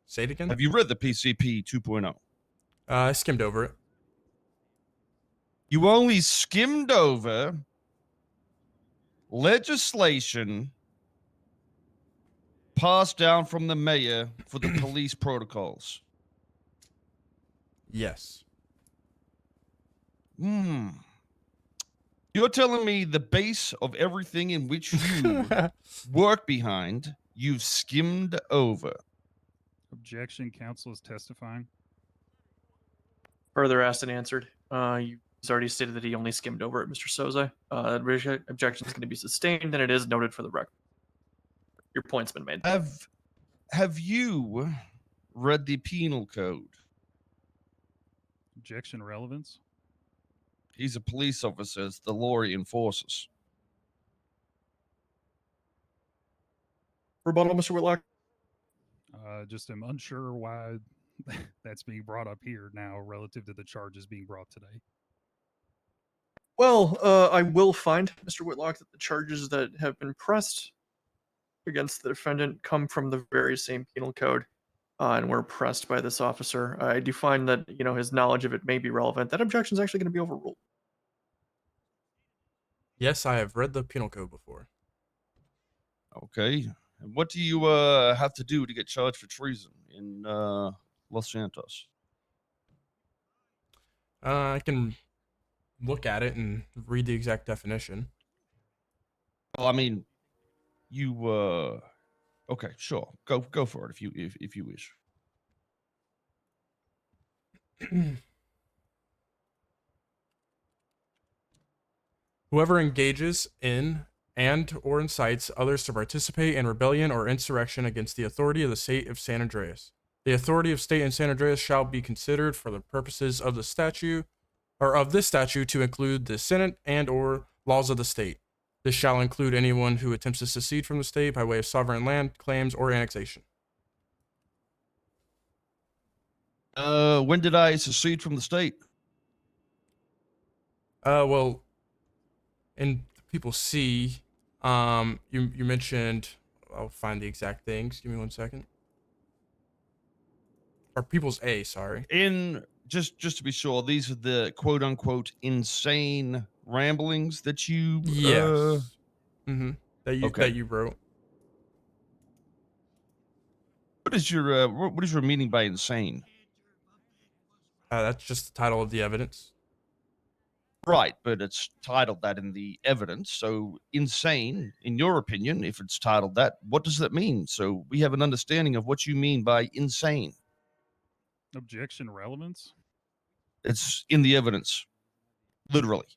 Say it again. Have you read the PCP 2.0? I skimmed over it. You only skimmed over legislation passed down from the mayor for the police protocols. Yes. You're telling me the base of everything in which you work behind, you've skimmed over. Objection. Counsel is testifying. Further asked and answered. He's already stated that he only skimmed over it, Mr. Soze. Objection is going to be sustained, and it is noted for the record. Your point's been made. Have you read the penal code? Objection. Relevance. He's a police officer. It's the law he enforces. Rebuttal, Mr. Whitlock. Just am unsure why that's being brought up here now relative to the charges being brought today. Well, I will find, Mr. Whitlock, that the charges that have been pressed against the defendant come from the very same penal code and were pressed by this officer. I do find that, his knowledge of it may be relevant. That objection is actually going to be overruled. Yes, I have read the penal code before. Okay. And what do you have to do to get charged for treason in Los Santos? I can look at it and read the exact definition. Well, I mean, you okay, sure. Go for it if you wish. Whoever engages in and or incites others to participate in rebellion or insurrection against the authority of the state of San Andreas. The authority of state in San Andreas shall be considered for the purposes of the statute or of this statute to include the Senate and or laws of the state. This shall include anyone who attempts to secede from the state by way of sovereign land claims or annexation. When did I secede from the state? Well, in people C, you mentioned, I'll find the exact things. Give me 1 second. Or people's A, sorry. In just to be sure, these are the quote unquote insane ramblings that you Yes. That you wrote. What is your meaning by insane? That's just the title of the evidence. Right, but it's titled that in the evidence. So insane, in your opinion, if it's titled that, what does that mean? So we have an understanding of what you mean by insane. Objection. Relevance. It's in the evidence, literally.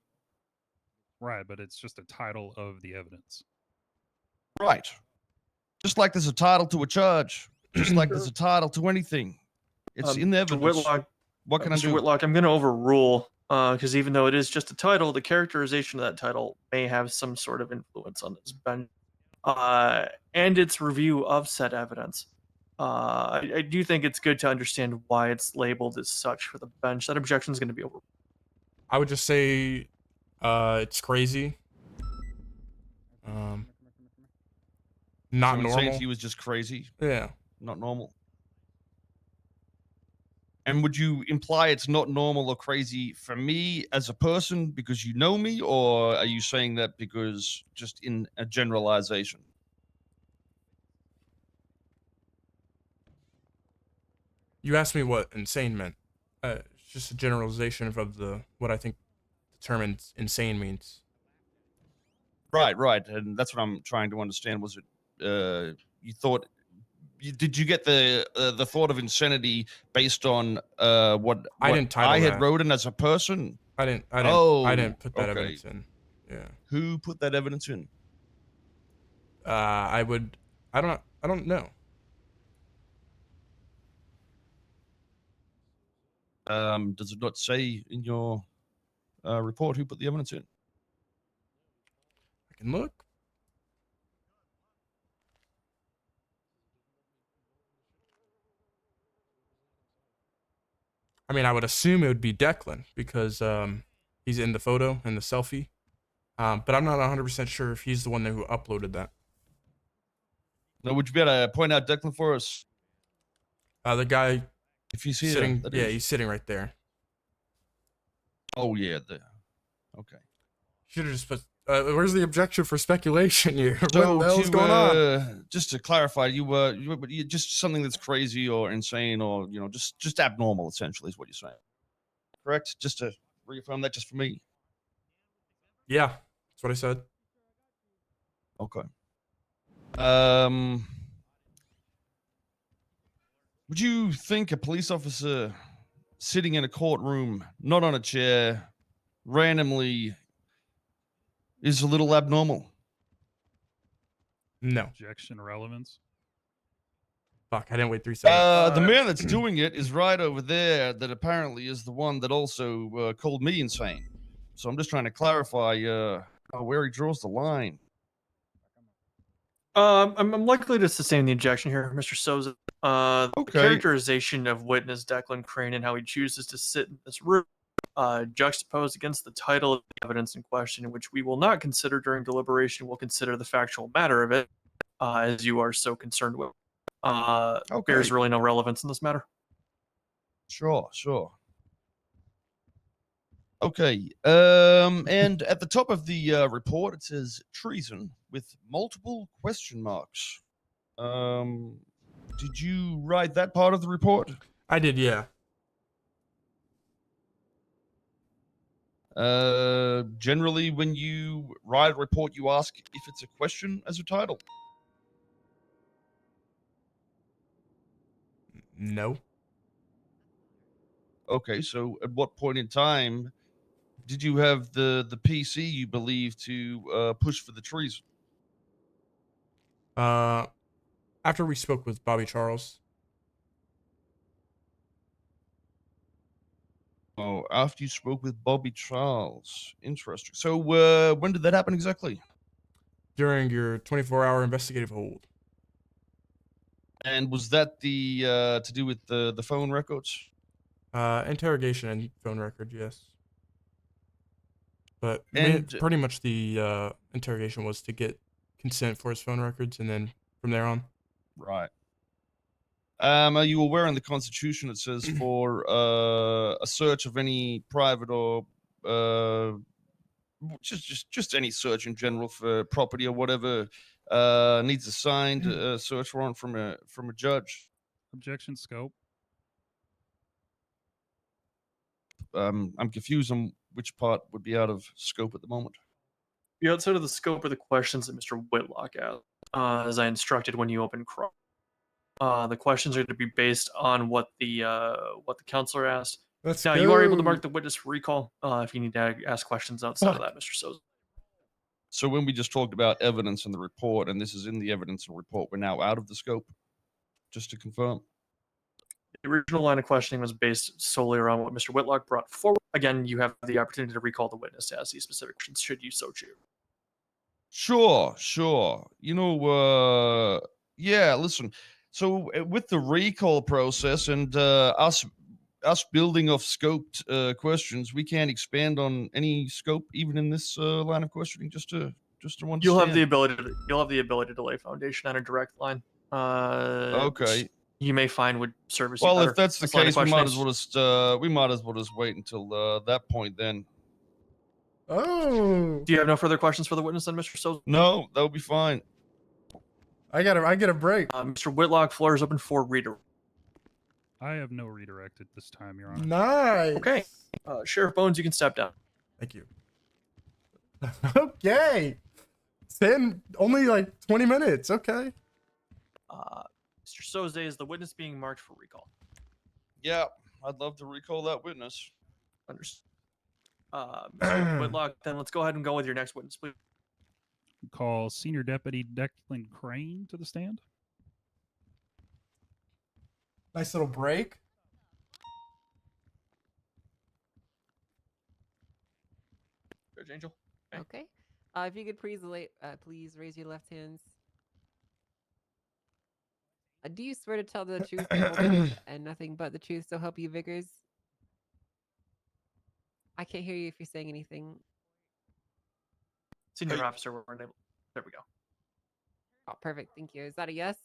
Right, but it's just a title of the evidence. Right. Just like there's a title to a charge, just like there's a title to anything. It's in the evidence. Whitlock, what can I Mr. do? Whitlock, I'm going to overrule because even though it is just a title, the characterization of that title may have some sort of influence on this bench and its review of said evidence. I do think it's good to understand why it's labeled as such for the bench. That objection is going to be overruled. I would just say it's crazy. Not So normal. saying he was just crazy? Yeah. Not normal. And would you imply it's not normal or crazy for me as a person because you know me, or are you saying that because just in a generalization? You asked me what insane meant. It's just a generalization of the what I think the term insane means. Right, and that's what I'm trying to understand. Was it you thought? Did you get the thought of insanity based on what I didn't title I had that. wrote in as a person? I didn't put that okay. evidence in. Yeah. Who put that evidence in? I don't know. Does it not say in your report who put the evidence in? I can look. I mean, I would assume it would be Declan because he's in the photo in the selfie. But I'm not 100% sure if he's the one who uploaded that. Now, would you be able to point out Declan for us? The guy, if he's here, sitting, that yeah, is. he's sitting right there. Oh yeah, okay. Should have just put. Where's the objection for speculation here? So What the hell's going on? Just to clarify, you just something that's crazy or insane or just abnormal essentially is what you're saying, correct? Just to reaffirm that, just for me. Yeah, that's what I said. Okay. Would you think a police officer sitting in a courtroom, not on a chair, randomly, is a little abnormal? No. Objection relevance. Fuck, I didn't wait 3 seconds. The man that's doing it is right over there. That apparently is the one that also called me insane. So I'm just trying to clarify where he draws the line. I'm likely to sustain the objection here, Mr. Soze. The characterization of witness Declan Crane and how he chooses to sit in this room, juxtaposed against the title of the evidence in question, which we will not consider during deliberation. We'll consider the factual matter of it, as you are so concerned with. Bears really no relevance in this matter. Sure. Okay. And at the top of the report, it says treason with multiple question marks. Did you write that part of the report? I did, yeah. Generally, when you write a report, you ask if it's a question as a title. No. Okay, so at what point in time did you have the PC you believe to push for the treason? After we spoke with Bobby Charles. Oh, after you spoke with Bobby Charles. Interesting. So when did that happen exactly? During your 24-hour investigative hold. And was that the to do with the phone records? Interrogation and phone record, yes. But And pretty much the interrogation was to get consent for his phone records, and then from there on. Right. Are you aware in the Constitution it says for a search of any private or just any search in general for property or whatever needs a signed search warrant from a judge? Objection scope. I'm confused on which part would be out of scope at the moment. Be outside of the scope of the questions that Mr. Whitlock asked, as I instructed when you opened Chrome. The questions are to be based on what the counselor asked. Now, you are able to mark the witness for recall if you need to ask questions outside of that, Mr. Soze. So when we just talked about evidence in the report, and this is in the evidence and report, we're now out of the scope, just to confirm. The original line of questioning was based solely around what Mr. Whitlock brought forward. Again, you have the opportunity to recall the witness to ask these specific questions, should you so choose. Sure. Yeah, listen. So with the recall process and us building off scoped questions, we can't expand on any scope even in this line of questioning. Just to understand. You'll have the ability to lay foundation on a direct line. Okay. you may find would service you Well, better. if that's the line of case, we might questioning. as well just wait until that point then. Oh. Do you have no further questions for the witness then, Mr. Soze? No, that would be fine. I get a break. Mr. Whitlock, floor is open for reader. I have no redirect at this time, Your Honor. Nice. Okay. Sheriff Bones, you can step down. Thank you. Okay. 10, only like 20 minutes. Okay. Mr. Soze, is the witness being marked for recall? Yeah, I'd love to recall that witness. Understood. Mr. Whitlock, then let's go ahead and go with your next witness, please. Call Senior Deputy Declan Crane to the stand. Nice little break. Judge Angel. Okay. If you could please raise your left hands. Do you swear to tell the truth, the whole truth, and nothing but the truth, so help you, Vickers? I can't hear you if you're saying anything. Senior officer, we're unable. There we go. Oh, perfect. Thank you. Is that a yes?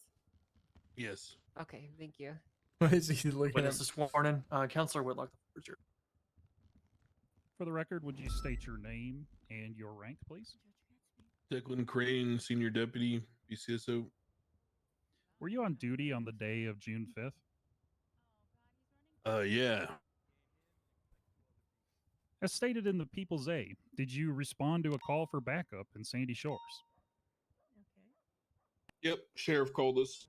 Yes. Okay. Thank you. What is he looking Witness at? is sworn in. Counselor Whitlock, the floor is yours. For the record, would you state your name and your rank, please? Declan Crane, Senior Deputy, BCSO. Were you on duty on the day of June 5th? Yeah. As stated in the People's A, did you respond to a call for backup in Sandy Shores? Yep, Sheriff called us.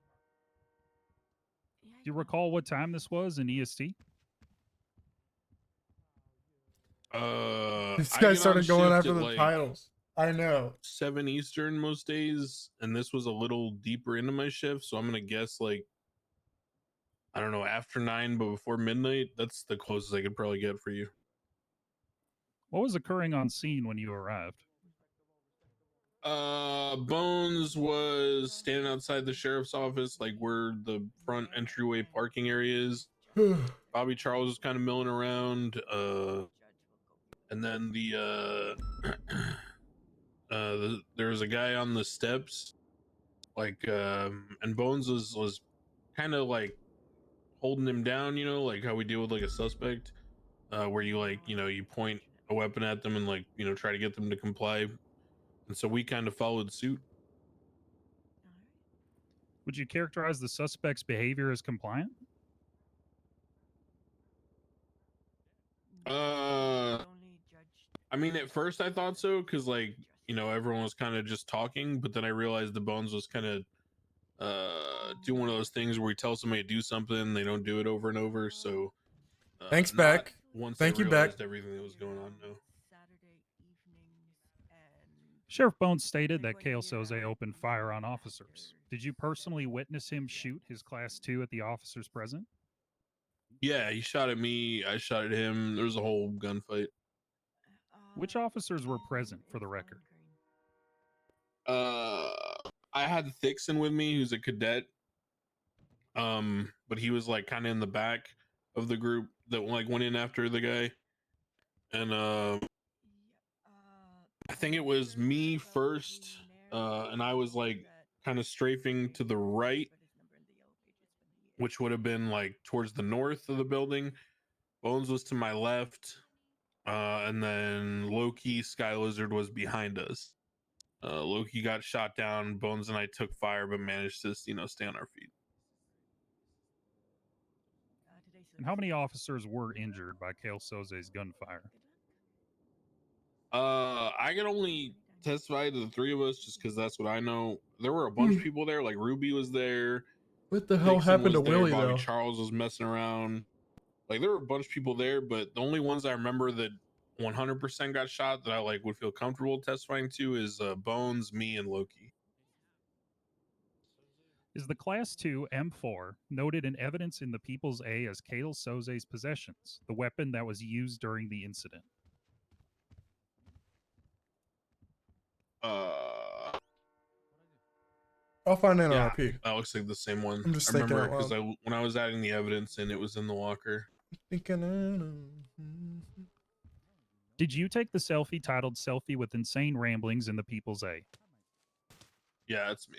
Do you recall what time this was in EST? This I guy get on started going shift after at, the like, titles. I know. 7 Eastern most days, and this was a little deeper into my shift, so I'm gonna guess like, I don't know, after 9 but before midnight. That's the closest I could probably get for you. What was occurring on scene when you arrived? Bones was standing outside the sheriff's office, like where the front entryway parking area is. Bobby Charles was kind of milling around, and then there was a guy on the steps, like, and Bones was kind of like holding him down, you know, like how we deal with like a suspect, where you, like, you know, you point a weapon at them and, like, you know, try to get them to comply. And so we kind of followed suit. Would you characterize the suspect's behavior as compliant? I mean, at first I thought so, because, like, you know, everyone was kind of just talking, but then I realized the Bones was kind of doing one of those things where he tells somebody to do something, they don't do it over and over. So Thanks, not Beck. once Thank I you, Beck. realized everything that was going on. No. Sheriff Bones stated that Kale Soze opened fire on officers. Did you personally witness him shoot his Class 2 at the officers present? Yeah, he shot at me. I shot at him. There was a whole gunfight. Which officers were present, for the record? I had Thixon with me, who's a cadet. But he was like kind of in the back of the group that like went in after the guy. And I think it was me first, and I was like kind of strafing to the right, which would have been like towards the north of the building. Bones was to my left, and then Loki Sky Lizard was behind us. Loki got shot down. Bones and I took fire, but managed to, you know, stay on our feet. And how many officers were injured by Kale Soze's gunfire? I can only testify to the 3 of us just because that's what I know. There were a bunch of people there. Like Ruby was there. What the hell Dixon happened to was there, Willie, Bobby though? Charles was messing around. Like there were a bunch of people there, but the only ones I remember that 100% got shot that I like would feel comfortable testifying to is Bones, me, and Loki. Is the Class 2 M4 noted in evidence in the People's A as Kale Soze's possessions, the weapon that was used during the incident? I'll find an Yeah, RP. that looks like the same one. I'm just I thinking remember out because loud. when I was adding the evidence and it was in the locker. Did you take the selfie titled Selfie with Insane Ramblings in the People's A? Yeah, it's me.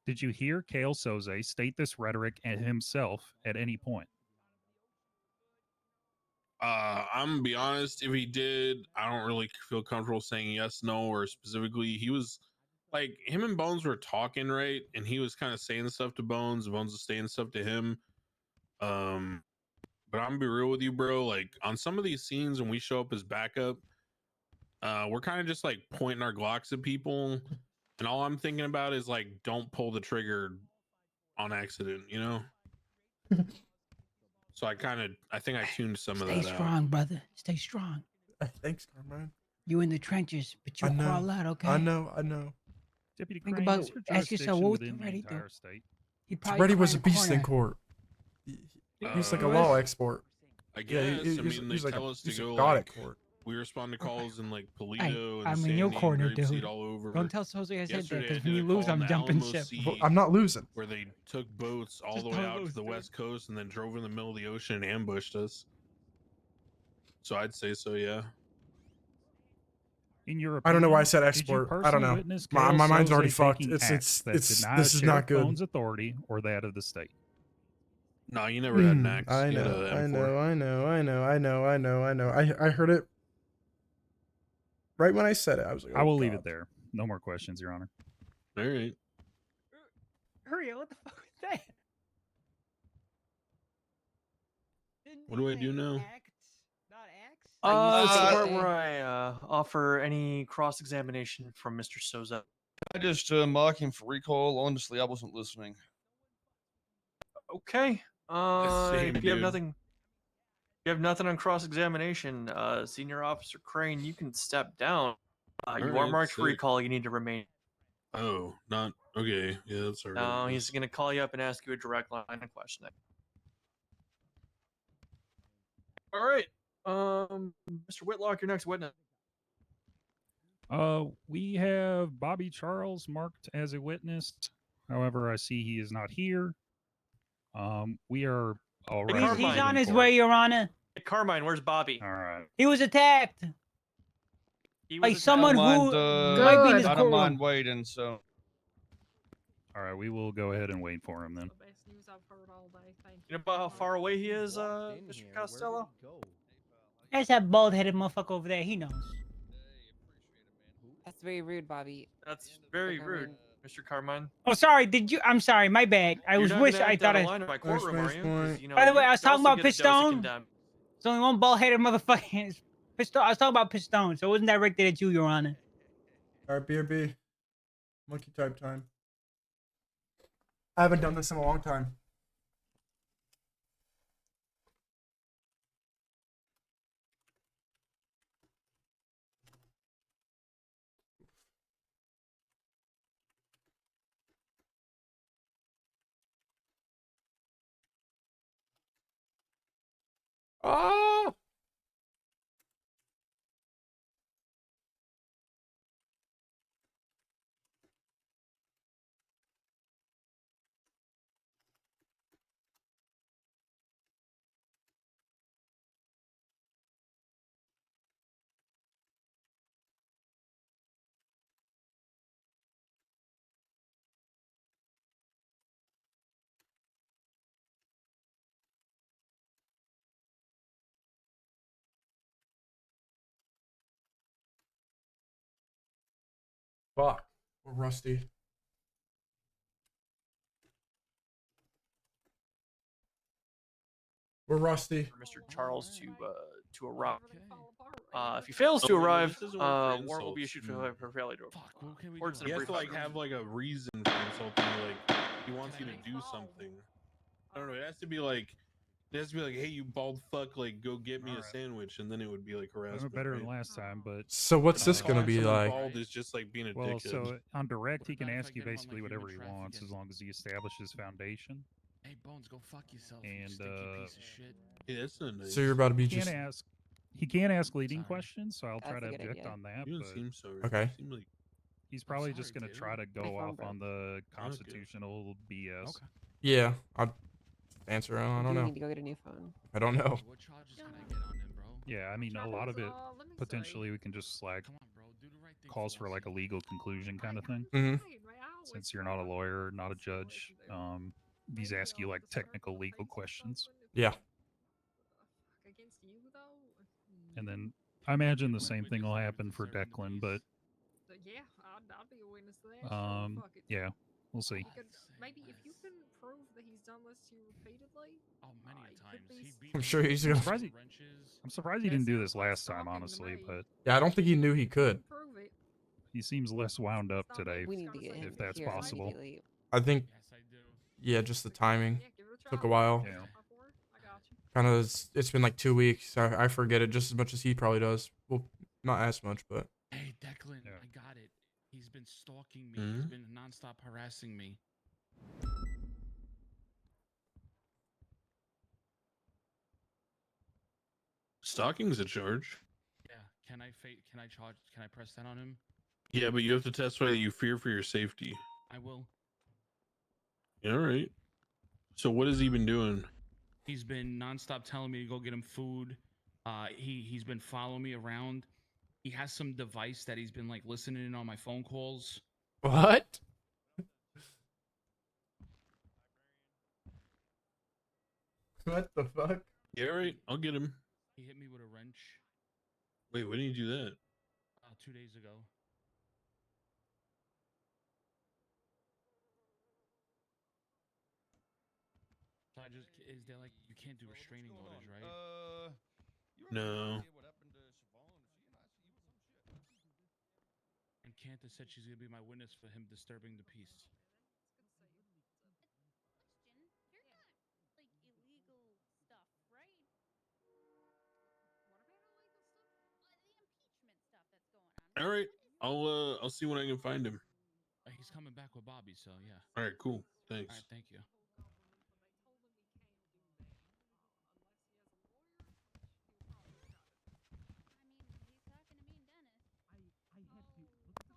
Did you hear Kale Soze state this rhetoric at himself at any point? I'm gonna be honest. If he did, I don't really feel comfortable saying yes, no, or specifically. He was like him and Bones were talking, right? And he was kind of saying stuff to Bones. Bones was saying stuff to him. But I'm gonna be real with you, bro. Like on some of these scenes when we show up as backup, we're kind of just like pointing our Glocks at people, and all I'm thinking about is like, don't pull the trigger on accident, you know? So I think I tuned some of Stay that strong, brother. Stay strong. Thanks, Carmine. You in the trenches, but I you'll know. crawl out, okay? I know. Deputy Think Crane, about is your ask yourself jurisdiction what was within the Toretto do? entire state? He'd probably Toretto cry was in a the beast in corner. court. He's like a He law was? expert. I Yeah, guess. I mean, they he's like tell us to he's a go god like at court. we respond to calls in like Hey, Polito and I'm in Sandy your and corner, Grapeseed dude. all over. Don't tell Soze I said that, Yesterday, I because when did you a lose, call in I'm the jumping Alamo ship. Sea I'm not losing. where they took boats all Just the way don't out lose, to the dude. West Coast and then drove in the middle of the ocean and ambushed us. So I'd say so, yeah. In your I don't know why I opinion, said did you export. I don't personally know. witness My Kale mind's already Soze fucked. taking It's acts that deny this is Sheriff not good. Bones' authority or that of the state? No, you never had an axe. I You had know. a I M4. know. I heard it right when I said it. I was like, I oh, will leave God. it there. No more questions, Your Honor. All right. Hurry up! What the fuck was that? What do I do now? This is the say part it. where I offer any cross-examination from Mr. Soze. I just mark him for recall. Honestly, I wasn't listening. Okay. Same If you have dude. nothing, you have nothing on cross-examination. Senior Officer Crane, you can step down. You are Alright, marked for sick. recall. You need to remain. Oh, not okay. Yeah, that's alright. No, he's gonna call you up and ask you a direct line of questioning. All right. Mr. Whitlock, your next witness. We have Bobby Charles marked as a witness. However, I see he is not here. We are all right. He's on his way, Your Honor. Hey, Carmine, where's Bobby? All right. He was attacked He by was someone I don't who mind, might be in his I don't courtroom. mind waiting. So All right, we will go ahead and wait for him then. The best news I've heard all day. Thank You know about how far away he is, Mr. Costello? There's that bald-headed motherfucker over there. He knows. That's very rude, Bobby. That's very Carmine. rude, Mr. Carmine. Oh, sorry. Did you? I'm sorry. My bad. I You're was not wish gonna I act thought out of I. line in my courtroom, are you? 'Cause, you know, By the way, you I was could talking also about get a dose of Pistone. condemned. There's only one bald-headed motherfucker. Pistone. I was talking about Pistone, so it wasn't directed at you, Your Honor. All right, BRB. Monkey type time. I haven't done this in a long time. Oh! Fuck. We're rusty. We're rusty. For Mr. Charles to arrive. If he fails to arrive, this isn't work for warrant will be insults. issued for failure to. Words in He a has brief to like have like a reason for insulting you. Like he wants you to do something. I don't know. It has to be like, hey, you bald fuck, like go get me a sandwich, and then it would be like harassment. Better than right? last time, but So what's this gonna Calling be someone like? Bald is just like being a well, dickhead. so on direct, he can ask you basically whatever he wants as long as he establishes foundation. Hey, Bones, go fuck yourself. And piece of shit. Yeah, that's not nice. So you're about to be He just. can't ask leading questions, so I'll try That's to a good object idea. on that. You don't But seem so. Okay. You seem like he's probably just gonna try to go My phone off broke. on the constitutional BS. Okay. Yeah, I'll answer. I You don't know. need to go get a new phone. I don't know. What charges can I get on him, bro? Yeah, I mean, a lot of it potentially we can just like Come on, bro. Do the right thing. calls for like a legal conclusion kind of thing. Mm-hmm. since you're not a lawyer, not a judge. These ask you like technical legal questions, Yeah. Against you though? and then I imagine the same thing will happen for Declan. But Yeah, I'd be a witness to that. Sure, fuck it. yeah, we'll see. You could, maybe if you can prove that he's done this to you repeatedly. Oh, many a times. I'm sure he's I'm gonna. surprised he didn't do this last time, honestly. But Yeah, I don't think he knew he could. Prove it. he seems less wound up today, We need to get him if that's here possible. immediately. I think. Yes, I do. Yeah, just the timing Yeah, give it a took try. a while. Yeah. I got you. Kind of. It's been like 2 weeks. I forget it just as much as he probably does. Well, not as much, but. Hey, Declan, Yeah. I got it. He's been stalking me. He's been nonstop harassing me. Stalking's a charge. Yeah. Can I charge? Can I press that on him? Yeah, but you have to testify that you fear for your safety. I will. All right. So what has he been doing? He's been nonstop telling me to go get him food. He's been following me around. He has some device that he's been like listening in on my phone calls. What? What the fuck? Yeah, all right. I'll get him. He hit me with a wrench Wait, when did you do that? 2 days ago. So is there like you can't do restraining orders, right? No. And Kanta said she's gonna be my witness for him disturbing the peace. All right. I'll see when I can find him. He's coming back with Bobby, so yeah. All right, cool. Thanks. All right, thank you.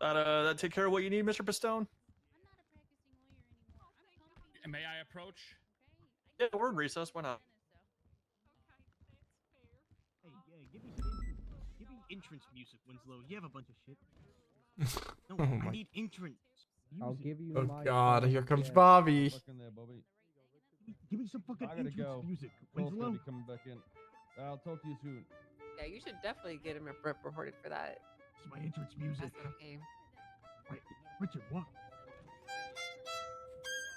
That take care of what you need, Mr. Pistone? May I approach? Yeah, we're in recess. Why not? Hey, yeah, give me some entrance. Give me entrance music, Winslow. You have a bunch of shit. No, Oh I my- need entrance. I'll music. give you Oh my God! phone. Here comes Yeah. Bobby. Fuck in there, Bobby. Give me some fucking I gotta entrance go. music, Cole's gonna Winslow. be coming back in. I'll talk to you soon. Yeah, you should definitely get him reported for that. It's my entrance music. That's not okay. Wait, Richard, what?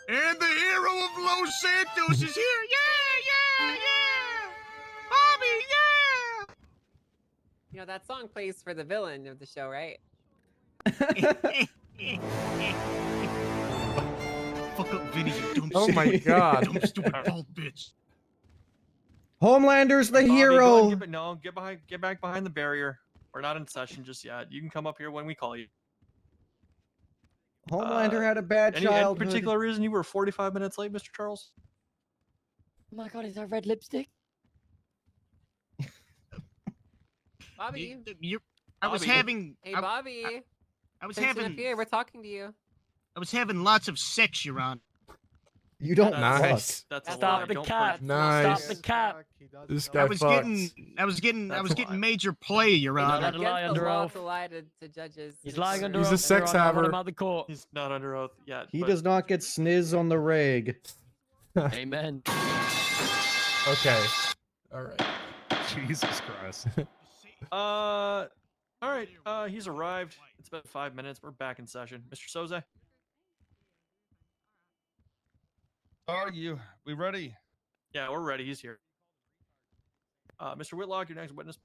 And the hero of Los Santos is here. Yeah. Bobby, yeah. You know that song plays for the villain of the show, right? Fuck up, Vinny, you dumb Oh my stupid- God. dumb stupid bald bitch. Homelander's the Bobby, go ahead hero. and get back behind the barrier. We're not in session just yet. You can come up here when we call you. Homelander had a bad Any childhood. particular reason you were 45 minutes late, Mr. Charles? Oh my God, is that red lipstick? Bobby. I was Bobby. having. Hey, I- Bobby. I was Attention having. up here. We're talking to you. I was having lots of sex, Your Honor. You don't Nice. That's a Stop lie. the Don't cap. put- Nice. Stop the cap. This guy I was fucks. getting That's a lie. major play, Your Honor. Against the law to lie to judges. He's lying under He's oath. a sex Everyone, let him haver. out of the court. He's not under oath yet. He but- does not get sniz on the reg. Amen. Okay. All right. Jesus Christ. All right. He's arrived. It's been 5 minutes. We're back in session. Mr. Soze? Are you? We ready? Yeah, we're ready. He's here. Mr. Whitlock, your next witness.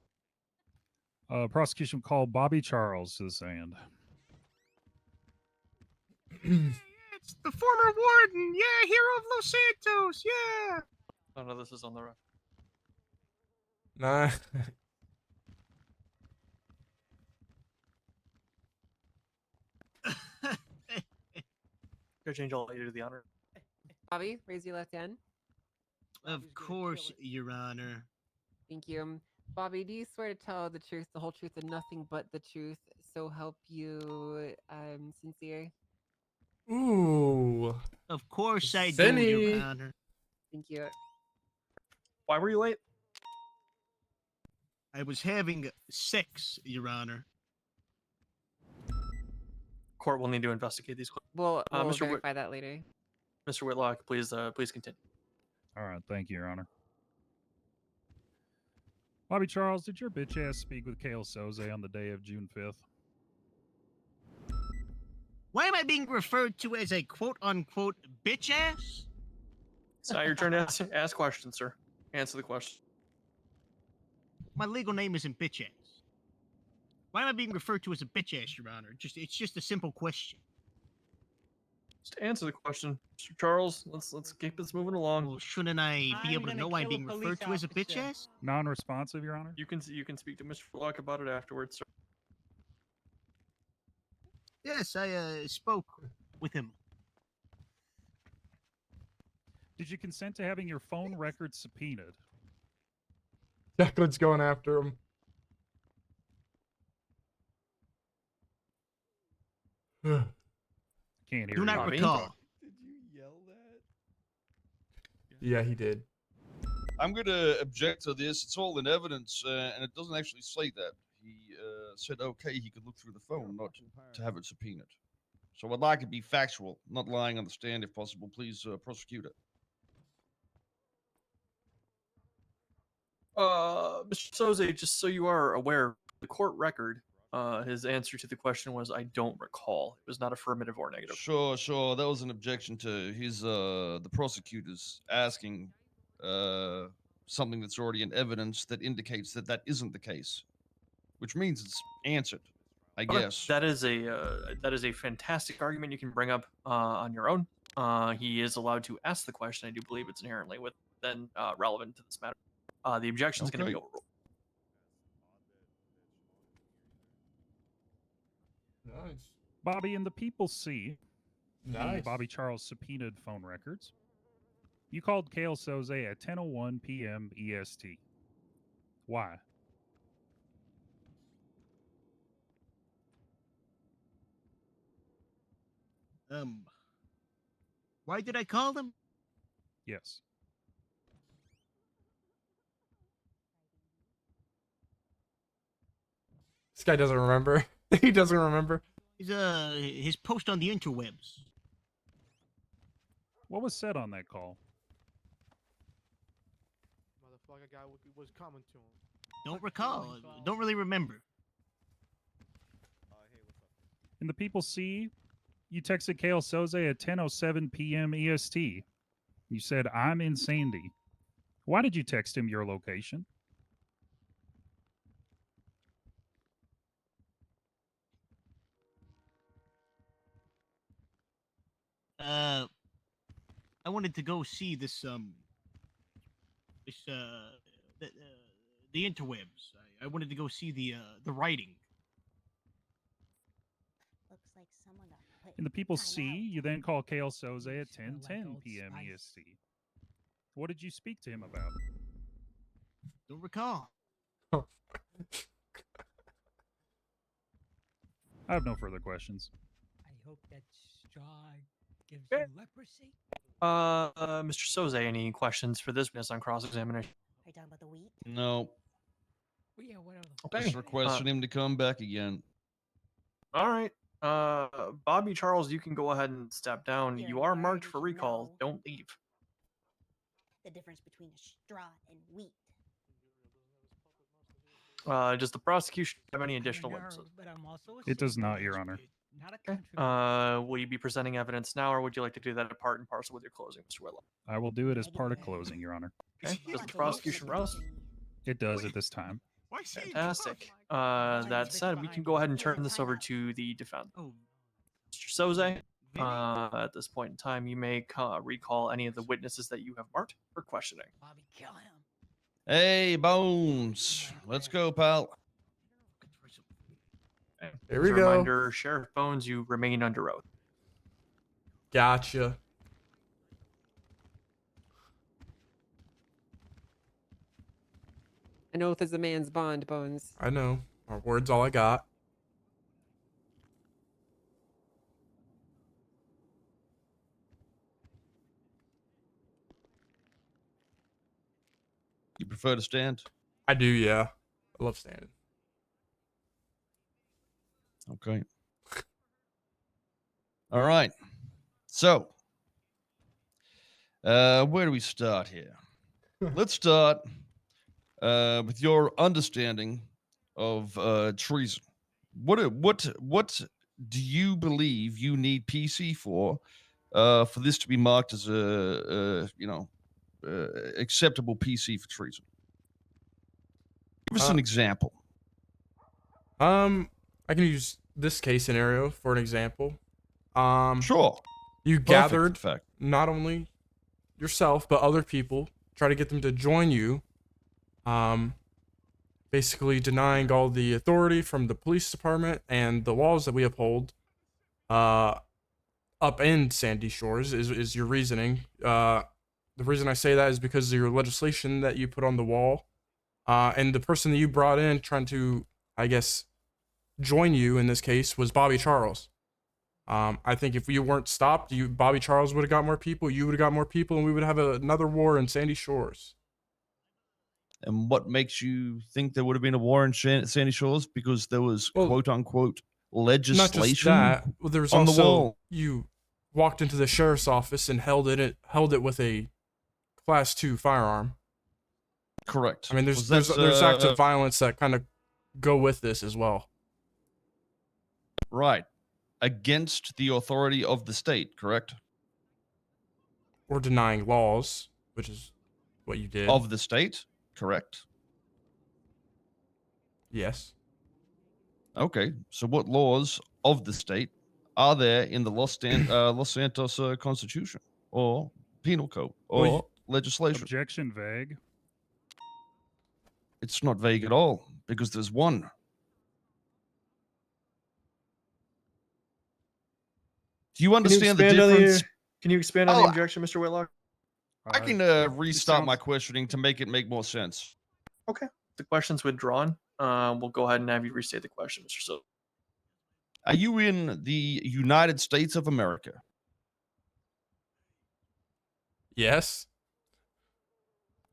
Prosecution called Bobby Charles to the stand. It's the former warden. Yeah, hero of Los Santos. Yeah. Oh no, this is on the road. Nah. Go change all lady to the honor. Bobby, raise your left hand. Of course, Your Honor. Thank you. Bobby, do you swear to tell the truth, the whole truth, and nothing but the truth? So help you, sincere. Ooh. Of course I do, Cindy. Your Honor. Thank you. Why were you late? I was having sex, Your Honor. Of court will need to investigate these. We'll Mr. verify that later. Mr. Whitlock, please continue. All right, thank you, Your Honor. Bobby Charles, did your bitch ass speak with Kale Soze on the day of June 5th? Why am I being referred to as a quote unquote bitch ass? It's not your turn to ask questions, sir. Answer the question. My legal name isn't bitch ass. Why am I being referred to as a bitch ass, Your Honor? It's just a simple question. Just answer the question, Mr. Charles. Let's keep this moving along. Well, shouldn't I be able to know I'm being referred to as a bitch ass? Non-responsive, Your Honor. You can speak to Mr. Whitlock about it afterwards, sir. Yes, I spoke with him. Did you consent to having your phone records subpoenaed? Jacqueline's going after him. Can't hear Do you. not recall. Did you yell that? Yeah, he did. I'm going to object to this. It's all in evidence, and it doesn't actually say that. He said, okay, he could look through the phone, not to have it subpoenaed. So I'd like it to be factual, not lying on the stand if possible. Please prosecute it. Mr. Soze, just so you are aware, the court record, his answer to the question was, I don't recall. It was not affirmative or negative. Sure. That was an objection to his, the prosecutors asking something that's already in evidence that indicates that that isn't the case, which means it's answered, I guess. That is a fantastic argument you can bring up on your own. He is allowed to ask the question. I do believe it's inherently relevant to this matter. The objection is going to be overruled. Nice. Bobby, and the people see the Nice. Bobby Charles subpoenaed phone records. You called Kale Soze at 10:01 p.m. EST. Why? Why did I call them? Yes. This guy doesn't remember. He doesn't remember. His post on the interwebs. What was said on that call? Motherfucker guy was coming to him. Don't recall. Don't really remember. And the people see you texted Kale Soze at 10:07 p.m. EST. You said, I'm in Sandy. Why did you text him your location? I wanted to go see the interwebs. I wanted to go see the writing. Looks like someone got put And the people see you then call Kale Soze at 10:10 p.m. EST. What did you speak to him about? Don't recall. I have no further questions. I hope that straw gives you leprosy. Mr. Soze, any questions for this witness on cross-examination? Are you talking about the wheat? No. Well, yeah, whatever. Okay. Just requesting him to come back again. All right. Bobby Charles, you can go ahead and step down. You are marked for recall. Don't leave. The difference between a straw and wheat. Does the prosecution have any additional witnesses? It does not, Your Honor. Will you be presenting evidence now, or would you like to do that at part and parcel with your closing, Mr. Whitlock? I will do it as part of closing, Your Honor. Okay. Does the prosecution rest? It does at this time. Fantastic. That said, we can go ahead and turn this over to the defense. Mr. Soze, at this point in time, you may recall any of the witnesses that you have marked for questioning. Bobby, kill him. Hey, Bones. Let's go, pal. Here we As a go. reminder, Sheriff Bones, you remain under oath. Gotcha. An oath is a man's bond, Bones. I know. My word's all I got. You prefer to stand? I do, yeah. I love standing. Okay. All right. So, where do we start here? Let's start with your understanding of treason. What do you believe you need PC for this to be marked as a acceptable PC for treason? Give us an example. I can use this case scenario for an example. Sure. You Perfect, gathered in fact. not only yourself but other people, try to get them to join you. Basically denying all the authority from the police department and the laws that we uphold. Up in Sandy Shores is your reasoning. The reason I say that is because of your legislation that you put on the wall, and the person that you brought in trying to, I guess, join you in this case was Bobby Charles. I think if you weren't stopped, Bobby Charles would have got more people, you would have got more people, and we would have another war in Sandy Shores. And what makes you think there would have been a war in Sandy Shores? Because there was quote unquote legislation Not just that, well, there was on also the wall. you walked into the sheriff's office and held it with a Class 2 firearm. Correct. I mean, there's acts of violence that kind of go with this as well. Right. Against the authority of the state, correct? Or denying laws, which is what you did. Of the state, correct? Yes. Okay. So what laws of the state are there in the Los Santos Constitution or Penal Code or legislation? Objection vague. It's not vague at all because there's one. Do you understand the difference? Can you expand on the objection, Mr. Whitlock? I can restart my questioning to make it make more sense. Okay. The question's withdrawn. We'll go ahead and have you restate the question, Mr. Soze. Are you in the United States of America? Yes.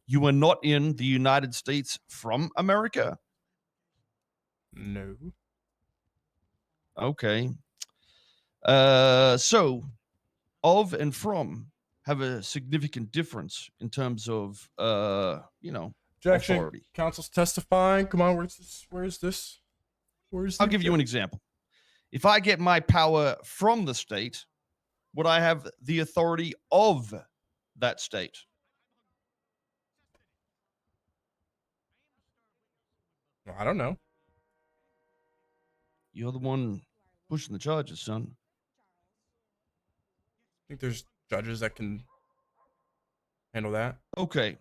You are not in the United States from America? No. Okay. So, of and from have a significant difference in terms of, Objection. authority. Counsel's testifying. Come on, where's this? I'll give you an example. If I get my power from the state, would I have the authority of that state? I don't know. You're the one pushing the charges, son. I think there's judges that can handle that. Okay.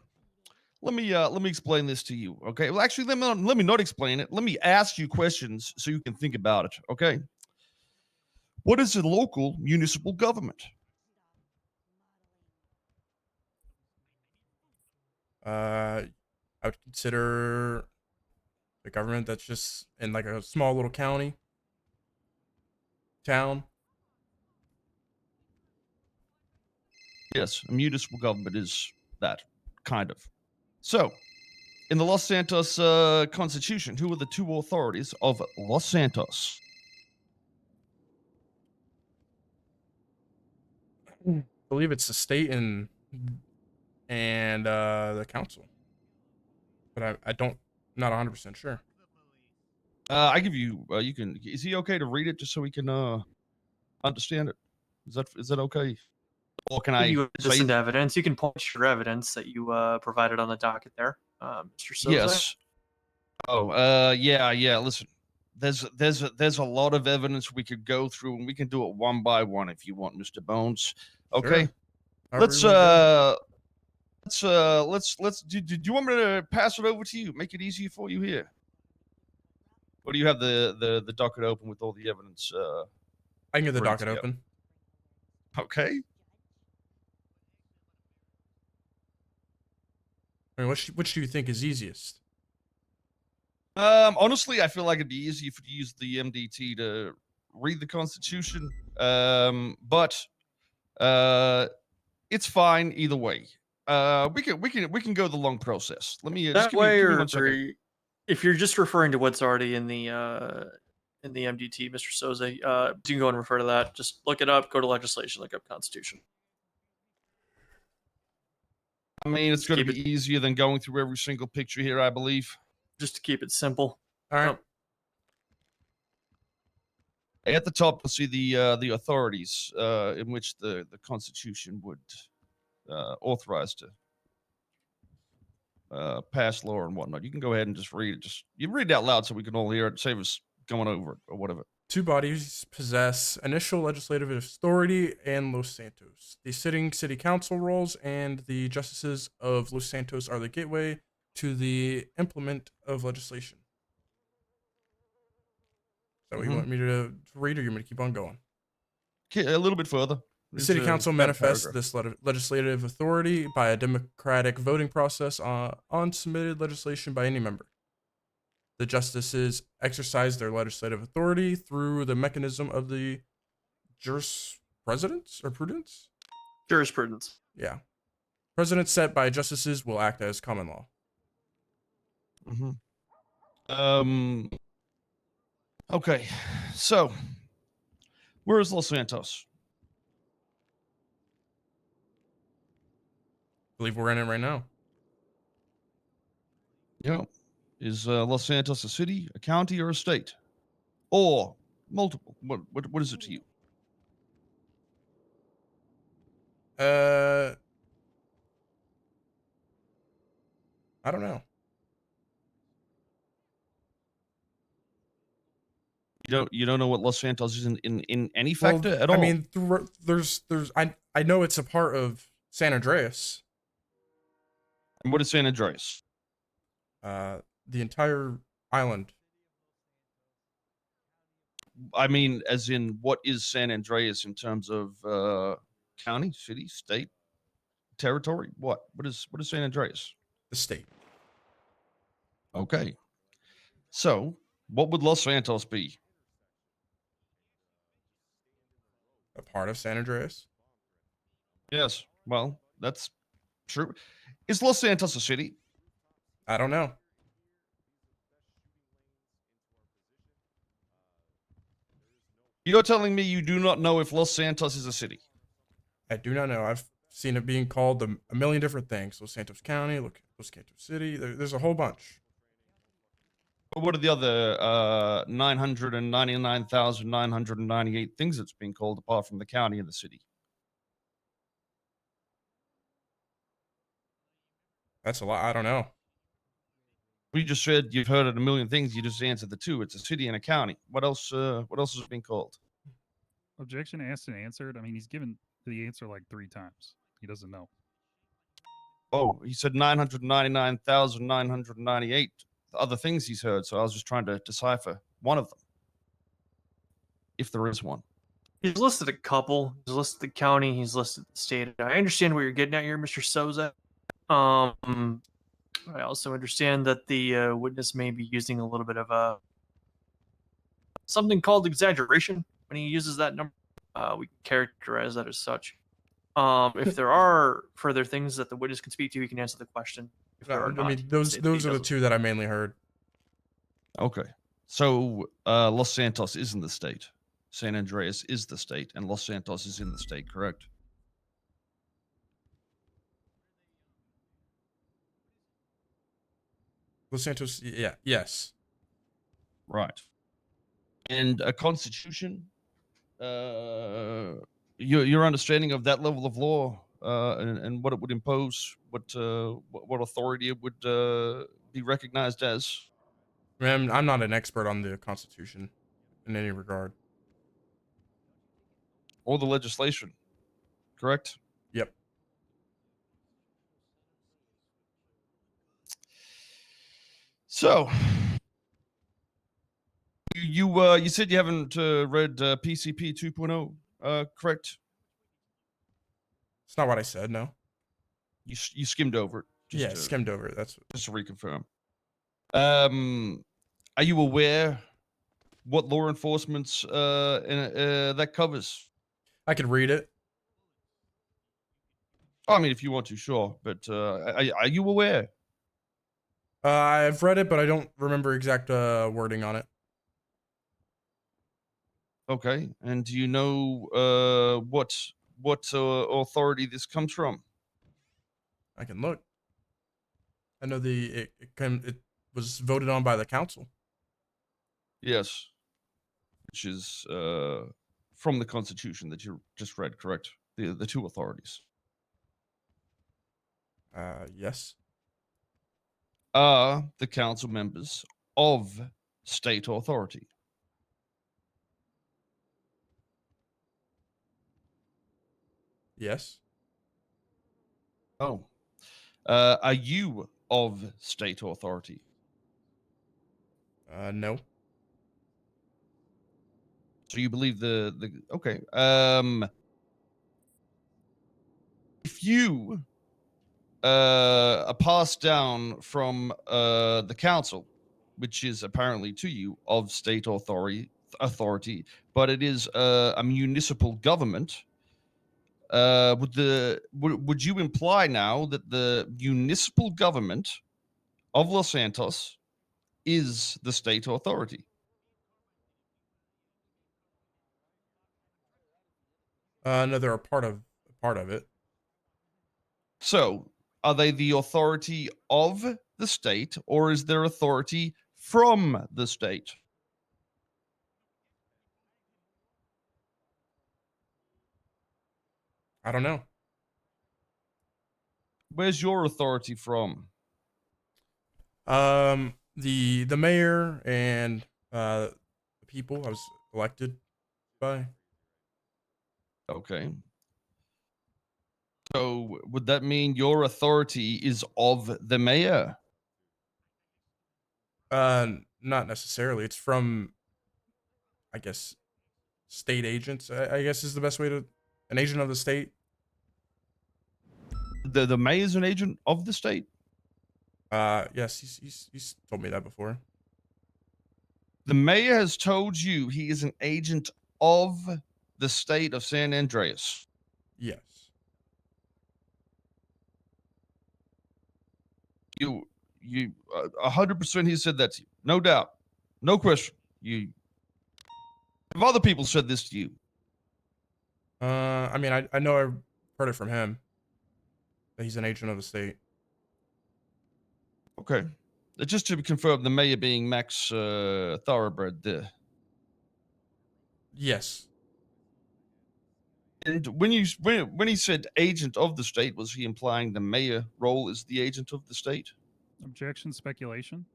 Let me explain this to you. Okay. Well, actually, let me not explain it. Let me ask you questions so you can think about it. Okay. What is a local municipal government? I would consider the government that's just in like a small little town. Yes, a municipal government is that kind of. So, in the Los Santos Constitution, who are the two authorities of Los Santos? I believe it's the state and the council, but I don't, not 100% sure. I give you. You can. Is he okay to read it just so we can understand it? Is that okay? Or can I You say listen to evidence. You can point to your evidence that you provided on the docket there, Mr. Soze. yes? Oh, yeah. Listen, there's a lot of evidence we could go through, and we can do it one by one if you want, Mr. Bones. Okay. Sure. Let's. Do you want me to pass it over to you? Make it easier for you here. Or do you have the docket open with all the evidence? I can get the ready docket to go? open. Okay. I mean, which do you think is easiest? Honestly, I feel like it'd be easy if you use the MDT to read the Constitution. But it's fine either way. We can go the long process. Let me That just way, give me or 1 second. if you're just referring to what's already in the in the MDT, Mr. Soze. You can go and refer to that. Just look it up. Go to legislation. Look up Constitution. I mean, it's going to keep be easier than going through every single picture here, I believe. Just to keep it simple. All right. At the top, you'll see the authorities in which the Constitution would authorize to pass law and whatnot. You can go ahead and just read it. You read it out loud so we can all hear it. Save us going over it or whatever. 2 bodies possess initial legislative authority in Los Santos. The sitting city council roles and the justices of Los Santos are the gateway to the implement of legislation. Is that what you want me to read, or you want me to keep on going? Okay, a little bit further. The city council manifests this legislative authority by a democratic voting process on submitted legislation by any member. The justices exercise their legislative authority through the mechanism of the jurisprudence or prudence? Jurisprudence. Yeah. Precedents set by justices will act as common law. Okay, so where is Los Santos? I believe we're in it right now. Yeah. Is Los Santos a city, a county, or a state? Or multiple? What is it to you? I don't know. You don't know what Los Santos is in any factor at all? I mean, I know it's a part of San Andreas. And what is San Andreas? The entire island. I mean, as in, what is San Andreas in terms of county, city, state, territory? What is San Andreas? The state. Okay. So, what would Los Santos be? A part of San Andreas? Yes. Well, that's true. Is Los Santos a city? I don't know. You're telling me you do not know if Los Santos is a city? I do not know. I've seen it being called a million different things. Los Santos County, Los Santos City. There's a whole bunch. But what are the other 999,998 things it's being called apart from the county and the city? That's a lot. I don't know. We just said you've heard it a million things. You just answered the two. It's a city and a county. What else? What else is it being called? Objection asked and answered. I mean, he's given the answer like 3 times. He doesn't know. Oh, he said 999,998 other things he's heard. So I was just trying to decipher one of them, if there is one. He's listed a couple. He's listed the county. He's listed the state. I understand what you're getting at here, Mr. Soze. I also understand that the witness may be using a little bit of something called exaggeration when he uses that number. We can characterize that as such. If there are further things that the witness can speak to, he can answer the question. If there are not, I mean, those are the 2 that I mainly heard. Okay. So Los Santos is in the state. San Andreas is the state, and Los Santos is in the state, correct? Los Santos, yeah, yes. Right. And a constitution, your understanding of that level of law and what it would impose, what authority it would be recognized as? I'm not an expert on the Constitution in any regard. Or the legislation, correct? Yep. So, you said you haven't read PCP 2.0, correct? It's not what I said. No. You skimmed over it. Skimmed over it. That's just to reconfirm. Are you aware what law enforcement's that covers? I could read it. I mean, if you want to, sure. But are you aware? I've read it, but I don't remember exact wording on it. Okay, and do you know what authority this comes from? I can look. I know it was voted on by the council. Yes, which is from the Constitution that you just read, correct? The two authorities. Yes. Are the council members of state authority? Yes. Oh. Are you of state authority? No. So you believe the okay. If you are passed down from the council, which is apparently to you of state authority, but it is a municipal government. Would you imply now that the municipal government of Los Santos is the state authority? No, they're a part of it. So, are they the authority of the state, or is there authority from the state? I don't know. Where's your authority from? The mayor and the people I was elected by. Okay. So, would that mean your authority is of the mayor? Not necessarily. It's from, I guess, state agents. I guess is the best way to an agent of the state. The mayor is an agent of the state. Yes, he's told me that before. The mayor has told you he is an agent of the state of San Andreas. Yes. You 100% he said that to you. No doubt. No question. Have other people said this to you? I mean, I know I've heard it from him that he's an agent of the state. Okay. Just to confirm, the mayor being Max Thoroughbred there. Yes. And when he said agent of the state, was he implying the mayor role is the agent of the state? Objection, speculation.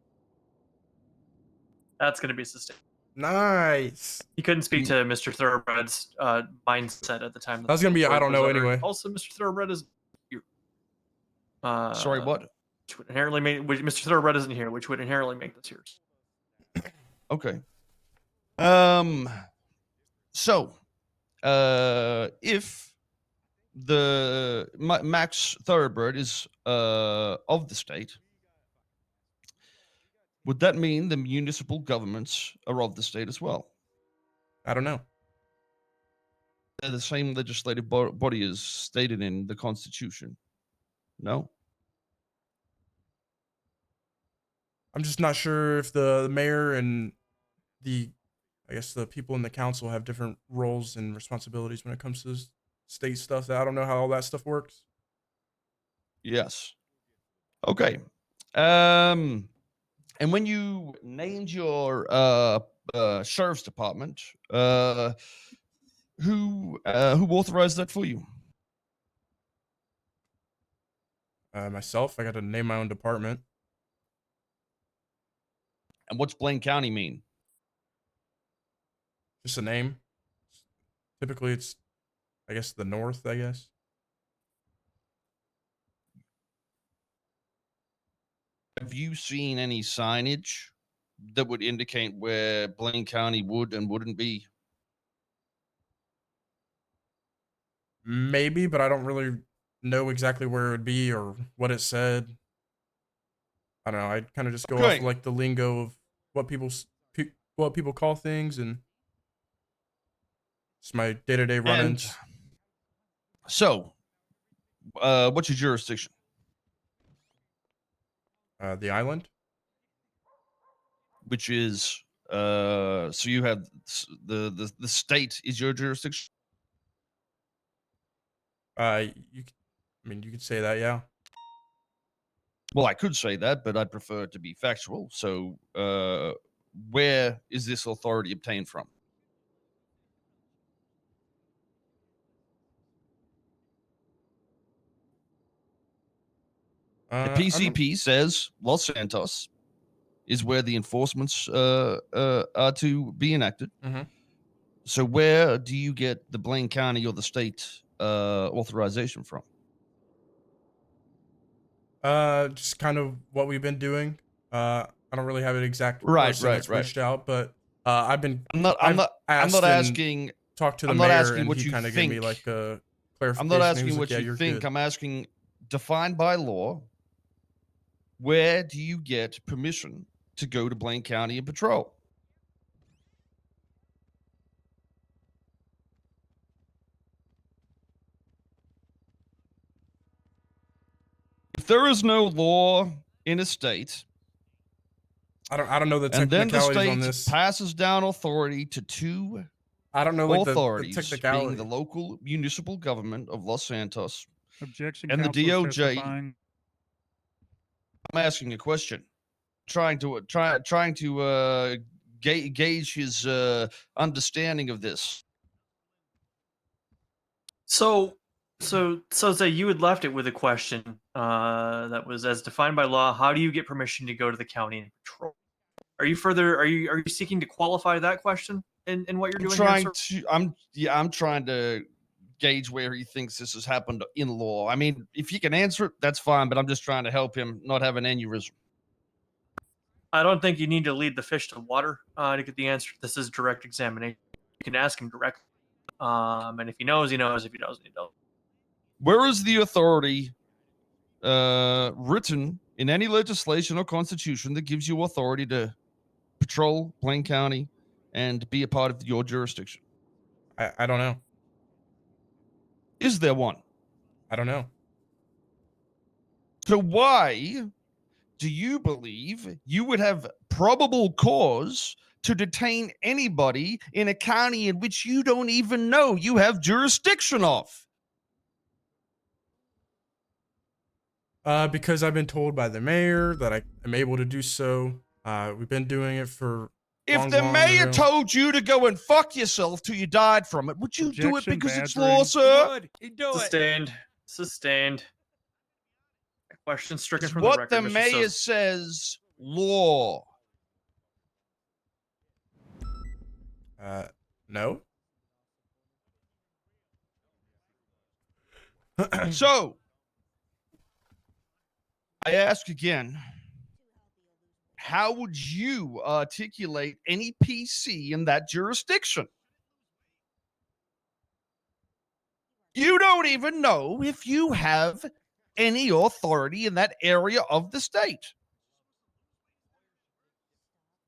That's going to be sustained. Nice. He couldn't speak to Mr. Thoroughbred's mindset at the time. That was gonna be I don't know anyway. Also, Mr. Thoroughbred is. Sorry, what? Which would inherently make Mr. Thoroughbred isn't here, which would inherently make this yours. Okay. So, if the Max Thoroughbred is of the state, would that mean the municipal governments are of the state as well? I don't know. They're the same legislative body as stated in the Constitution. No? I'm just not sure if the mayor and I guess the people in the council have different roles and responsibilities when it comes to state stuff. I don't know how all that stuff works. Yes. Okay. And when you named your sheriff's department, who authorized that for you? Myself, I got to name my own department. And what's Blaine County mean? Just a name. Typically, it's, I guess, the north, I guess. Have you seen any signage that would indicate where Blaine County would and wouldn't be? Maybe, but I don't really know exactly where it would be or what it said. I don't know. I kind of just go off of, like the lingo of what people call things, and it's my day-to-day run-ins. So, what's your jurisdiction? The island, which is So you have the state is your jurisdiction. You could say that, yeah. Well, I could say that, but I'd prefer it to be factual. So, where is this authority obtained from? The I don't- PCP says Los Santos is where the enforcements are to be enacted. Mhm. So, where do you get the Blaine County or the state authorization from? Just kind of what we've been doing. I don't really have an exact Right, person that's right. reached out, but I'm I'm not asked and asking. talked to the I'm not mayor, asking and what he you kind of gave think. me like a I'm clarification. not He asking was like, what "Yeah, you you're think. good." I'm asking, defined by law, where do you get permission to go to Blaine County and patrol? If there is no law in a state, I don't know the and then the technicalities on state this. passes down authority to two I don't know like the authorities, being technicality. the local municipal government of Los Santos Objection, and the counsel is DOJ. testifying. I'm asking a question, trying to gauge his understanding of this. So Soze, you had left it with a question that was, as defined by law, how do you get permission to go to the county and patrol? Are you seeking to qualify that question in what you're doing here, sir? I'm trying to gauge where he thinks this has happened in law. I mean, if you can answer it, that's fine, but I'm just trying to help him not have an aneurysm. I don't think you need to lead the fish to water to get the answer. This is direct examination. You can ask him directly, and if he knows, he knows. If he doesn't, he doesn't. Where is the authority written in any legislation or constitution that gives you authority to patrol Blaine County and be a part of your jurisdiction? I don't know. Is there one? I don't know. So why do you believe you would have probable cause to detain anybody in a county in which you don't even know you have jurisdiction of? Because I've been told by the mayor that I am able to do so. We've been doing it for If long, the long mayor ago. told you to go and fuck yourself till you died from it, would you do it Objection, because it's badgering. law, sir? He'd do it. Sustained. Question stricken It's from the what record, the Mr. mayor Soze. says, law. No. So, I ask again, how would you articulate any PC in that jurisdiction? You don't even know if you have any authority in that area of the state.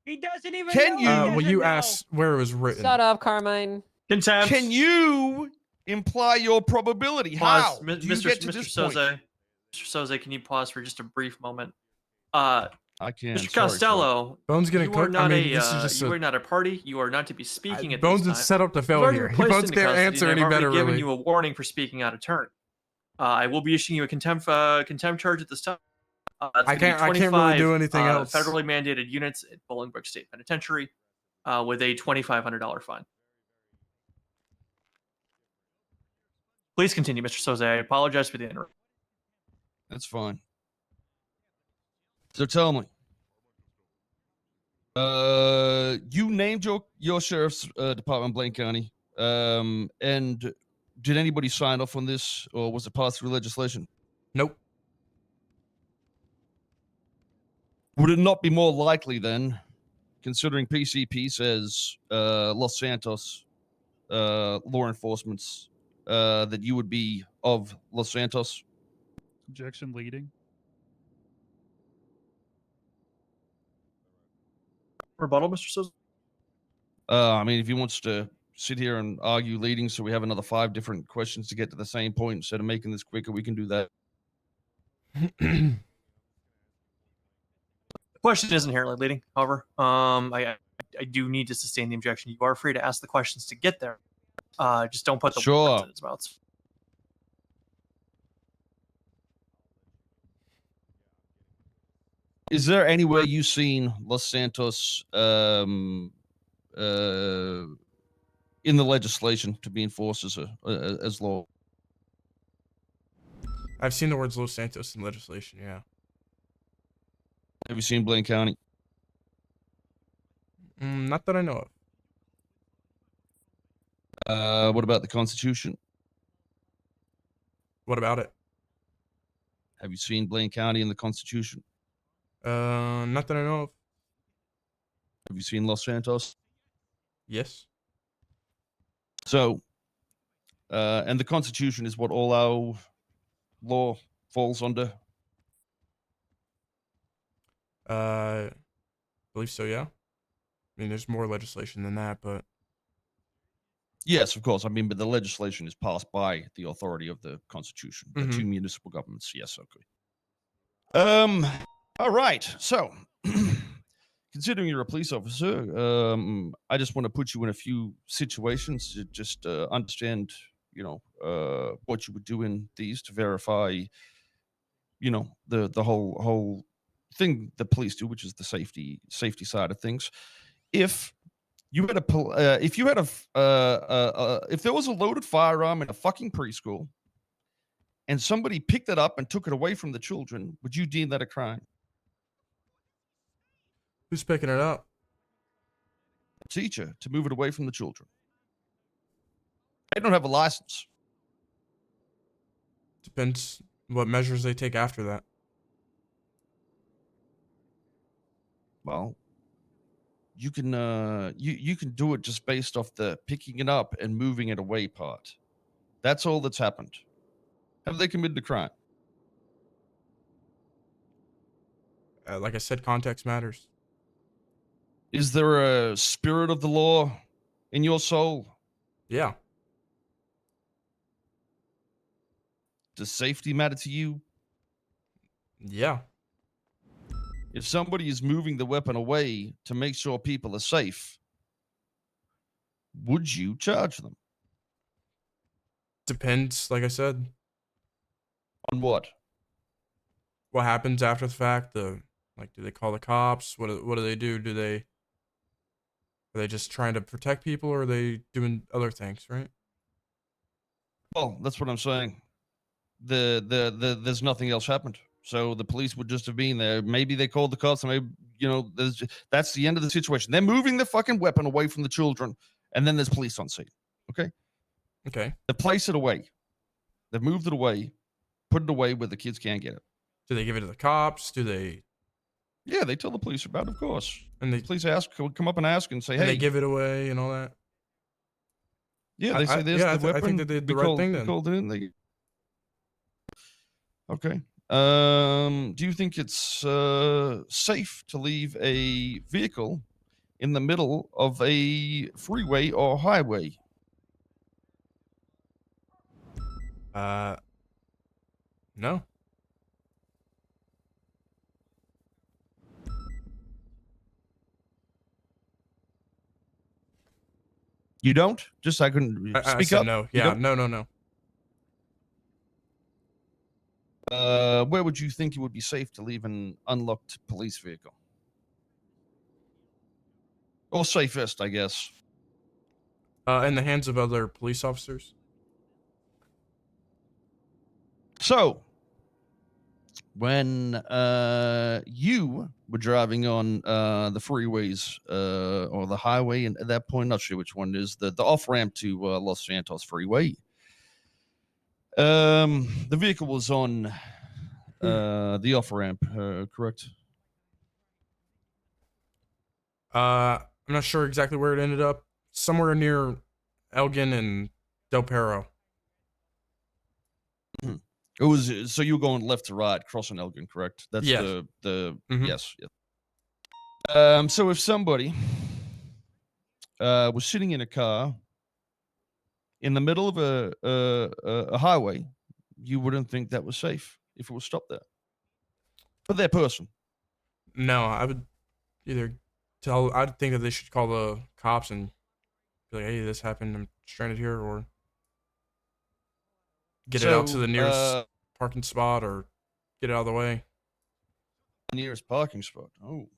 He doesn't even Can know. you- He Well, doesn't you know. asked where it was written. Shut up, Carmine. Contempt. Can you imply your probability? Pause. How do you get to Mr. this point? Soze. Mr. Soze, can you pause for just a brief moment? I can. Mr. Costello, Bones getting you are cooked. not this is a just you are not a party. You are not to be speaking at Bones this is time. set up to You've fail already here. been placed Bones into can't custody, answer and any I've already better, given really. you a warning for speaking out of turn. I will be issuing you a contempt charge at this time. I can't really do anything else. Federally mandated units at Bolingbrook State Penitentiary with a $2,500 fine. Please continue, Mr. Soze. I apologize for the interruption. That's fine. So tell me. You named your sheriff's department, Blaine County. And did anybody sign off on this, or was it passed through legislation? Nope. Would it not be more likely then, considering PCP says Los Santos law enforcement's that you would be of Los Santos? Objection, leading. Rebuttal, Mr. Soze? I mean, if he wants to sit here and argue leading, so we have another 5 different questions to get to the same point instead of making this quicker, we can do that. The question is inherently leading. However, I I do need to sustain the objection. You are free to ask the questions to get there. Just don't put the Sure. words in his mouth. Is there any way you've seen Los Santos in the legislation to be enforced as law? I've seen the words Los Santos in legislation. Yeah. Have you seen Blaine County? Not that I know of. What about the Constitution? What about it? Have you seen Blaine County in the Constitution? Not that I know of. Have you seen Los Santos? Yes. So, and the Constitution is what all our law falls under. I believe so. Yeah. I mean, there's more legislation than that, but Yes, of course. I mean, but the legislation is passed by the authority of the Constitution. The two municipal governments. Yes, okay. All right. So, considering you're a police officer, I just want to put you in a few situations to just understand, what you would do in these to verify, the whole thing the police do, which is the safety side of things. If you had if there was a loaded firearm in a fucking preschool, and somebody picked it up and took it away from the children, would you deem that a crime? Who's picking it up? A teacher to move it away from the children. They don't have a license. Depends what measures they take after that. Well, you can you can do it just based off the picking it up and moving it away part. That's all that's happened. Have they committed a crime? Like I said, context matters. Is there a spirit of the law in your soul? Yeah. Does safety matter to you? Yeah. If somebody is moving the weapon away to make sure people are safe, would you charge them? Depends, like I said. On what? What happens after the fact? Do they call the cops? What do they do? Are they just trying to protect people, or are they doing other things, right? Well, that's what I'm saying. There's nothing else happened. So the police would just have been there. Maybe they called the cops, and maybe, that's the end of the situation. They're moving the fucking weapon away from the children, and then there's police on scene. Okay? Okay. They place it away. They've moved it away, put it away where the kids can't get it. Do they give it to the cops? Do they? Yeah, they tell the police about it, of course. And the police come up and ask and say, and hey. they give it away and all that? Yeah, they say there's the weapon. I think they did the right thing then. Called it in. Okay. Do you think it's safe to leave a vehicle in the middle of a freeway or highway? No. You don't? Just I couldn't speak I said up. no. You Yeah. don't? No. Where would you think it would be safe to leave an unlocked police vehicle? Or safest, I guess. In the hands of other police officers. So, when you were driving on the freeways or the highway, and at that point, not sure which one it is, the off ramp to Los Santos Freeway, the vehicle was on the off ramp, correct? I'm not sure exactly where it ended up. Somewhere near Elgin and Del Perro. It was so you were going left to right, crossing Elgin, correct? That's Yes. Yes. So if somebody was sitting in a car in the middle of a highway, you wouldn't think that was safe if it was stopped there. For their person. No, I would either I think that they should call the cops and be like, "Hey, this happened. I'm stranded here," or get it out to the nearest parking spot, or get it out of the way. Nearest parking spot. Oh.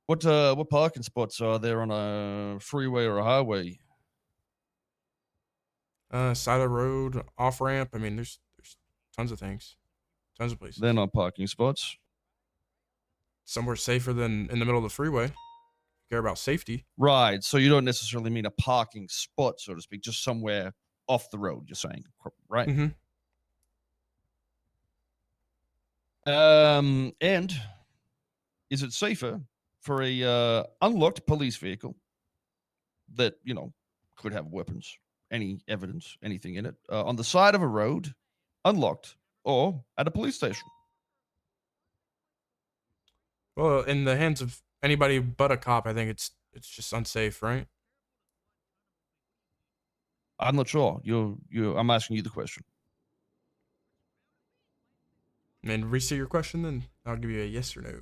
What parking spots are there on a freeway or a highway? Side of the road, off ramp. I mean, there's tons of things, tons of places. They're not parking spots. Somewhere safer than in the middle of the freeway. Care about safety. Right. So you don't necessarily mean a parking spot, so to speak, just somewhere off the road. You're saying, right? Mm-hmm. And is it safer for a unlocked police vehicle that could have weapons, any evidence, anything in it, on the side of a road, unlocked, or at a police station? Well, in the hands of anybody but a cop, I think it's just unsafe, right? I'm not sure. I'm asking you the question. And restate your question, then I'll give you a yes or no.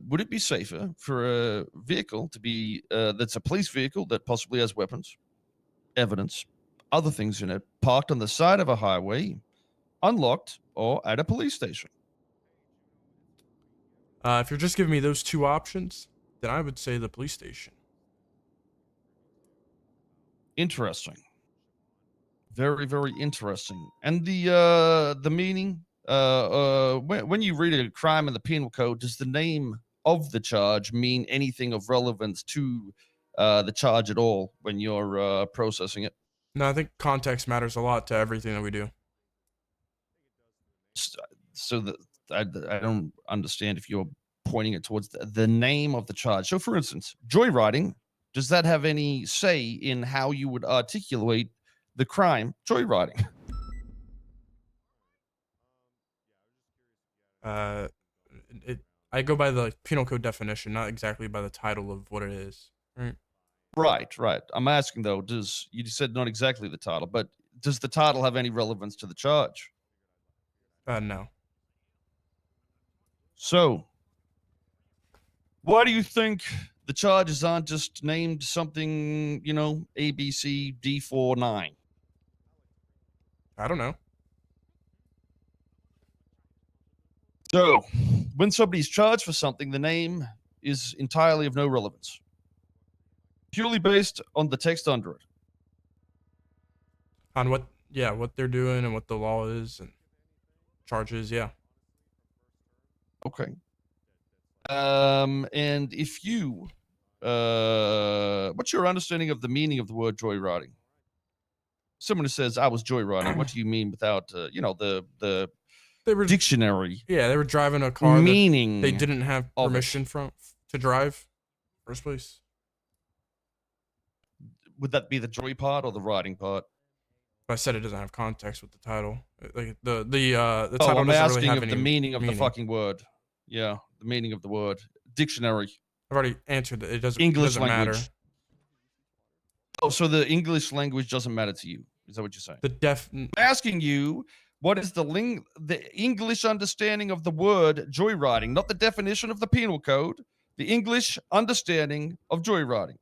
Would it be safer for a vehicle to be that's a police vehicle that possibly has weapons, evidence, other things in it, parked on the side of a highway, unlocked, or at a police station? If you're just giving me those two options, then I would say the police station. Interesting. Very, very interesting. And the meaning, when you read a crime in the penal code, does the name of the charge mean anything of relevance to the charge at all when you're processing it? No, I think context matters a lot to everything that we do. So I don't understand if you're pointing it towards the name of the charge. So, for instance, joyriding, does that have any say in how you would articulate the crime joyriding? I go by the penal code definition, not exactly by the title of what it is. Right. Right. I'm asking though, you said not exactly the title, but does the title have any relevance to the charge? No. So, why do you think the charges aren't just named something, ABC D49? I don't know. So, when somebody's charged for something, the name is entirely of no relevance, purely based on the text under it. On what they're doing and what the law is and charges, yeah. Okay. And if you, what's your understanding of the meaning of the word joyriding? Someone who says, I was joyriding, what do you mean without, the dictionary? Yeah, they were driving a car meaning that they didn't have permission to drive first place. Would that be the joy part or the riding part? I said it doesn't have context with the title. Like the title I'm doesn't asking really have of any the meaning of the fucking word. Yeah, the meaning of the word. Dictionary. I've already answered it. It doesn't English doesn't language. matter. Oh, so the English language doesn't matter to you? Is that what you're saying? I'm asking you, what is the English understanding of the word joyriding, not the definition of the penal code, the English understanding of joyriding?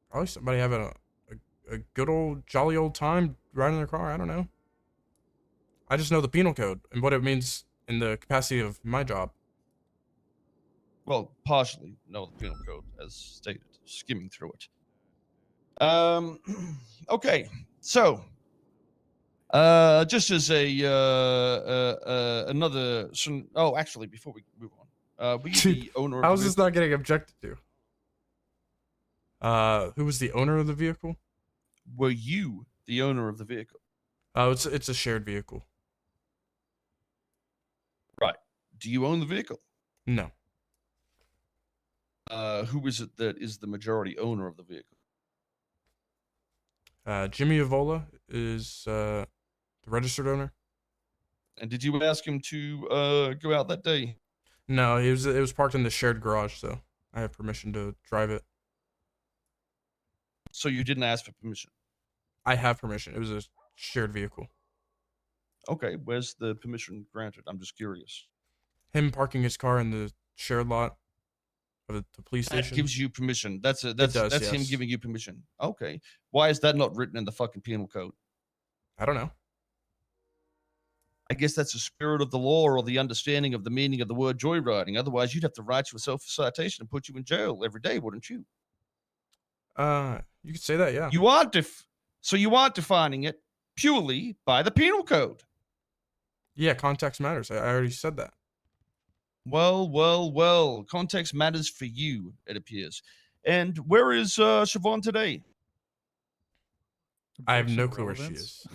Probably somebody having a good old jolly old time riding their car. I don't know. I just know the penal code and what it means in the capacity of my job. Well, partially know the penal code as stated, skimming through it. Okay, so just as another. Oh, actually, before we move on, were you the owner of How the is this vehicle? not getting objected to? Who was the owner of the vehicle? Were you the owner of the vehicle? It's a shared vehicle. Right. Do you own the vehicle? No. Who is it that is the majority owner of the vehicle? Jimmy Avola is the registered owner. And did you ask him to go out that day? No, it was parked in the shared garage, so I have permission to drive it. So you didn't ask for permission? I have permission. It was a shared vehicle. Okay, where's the permission granted? I'm just curious. him parking his car in the shared lot of the police That station. gives you permission. That's does, that's him yes. giving you permission. Okay. Why is that not written in the fucking penal code? I don't know. I guess that's the spirit of the law or the understanding of the meaning of the word joyriding. Otherwise, you'd have to write yourself a citation and put you in jail every day, wouldn't you? You could say that, yeah. So you aren't defining it purely by the penal code. Yeah, context matters. I already said that. Well. Context matters for you, it appears. And where is Siobhan today? I have no Objection clue where she relevance. is.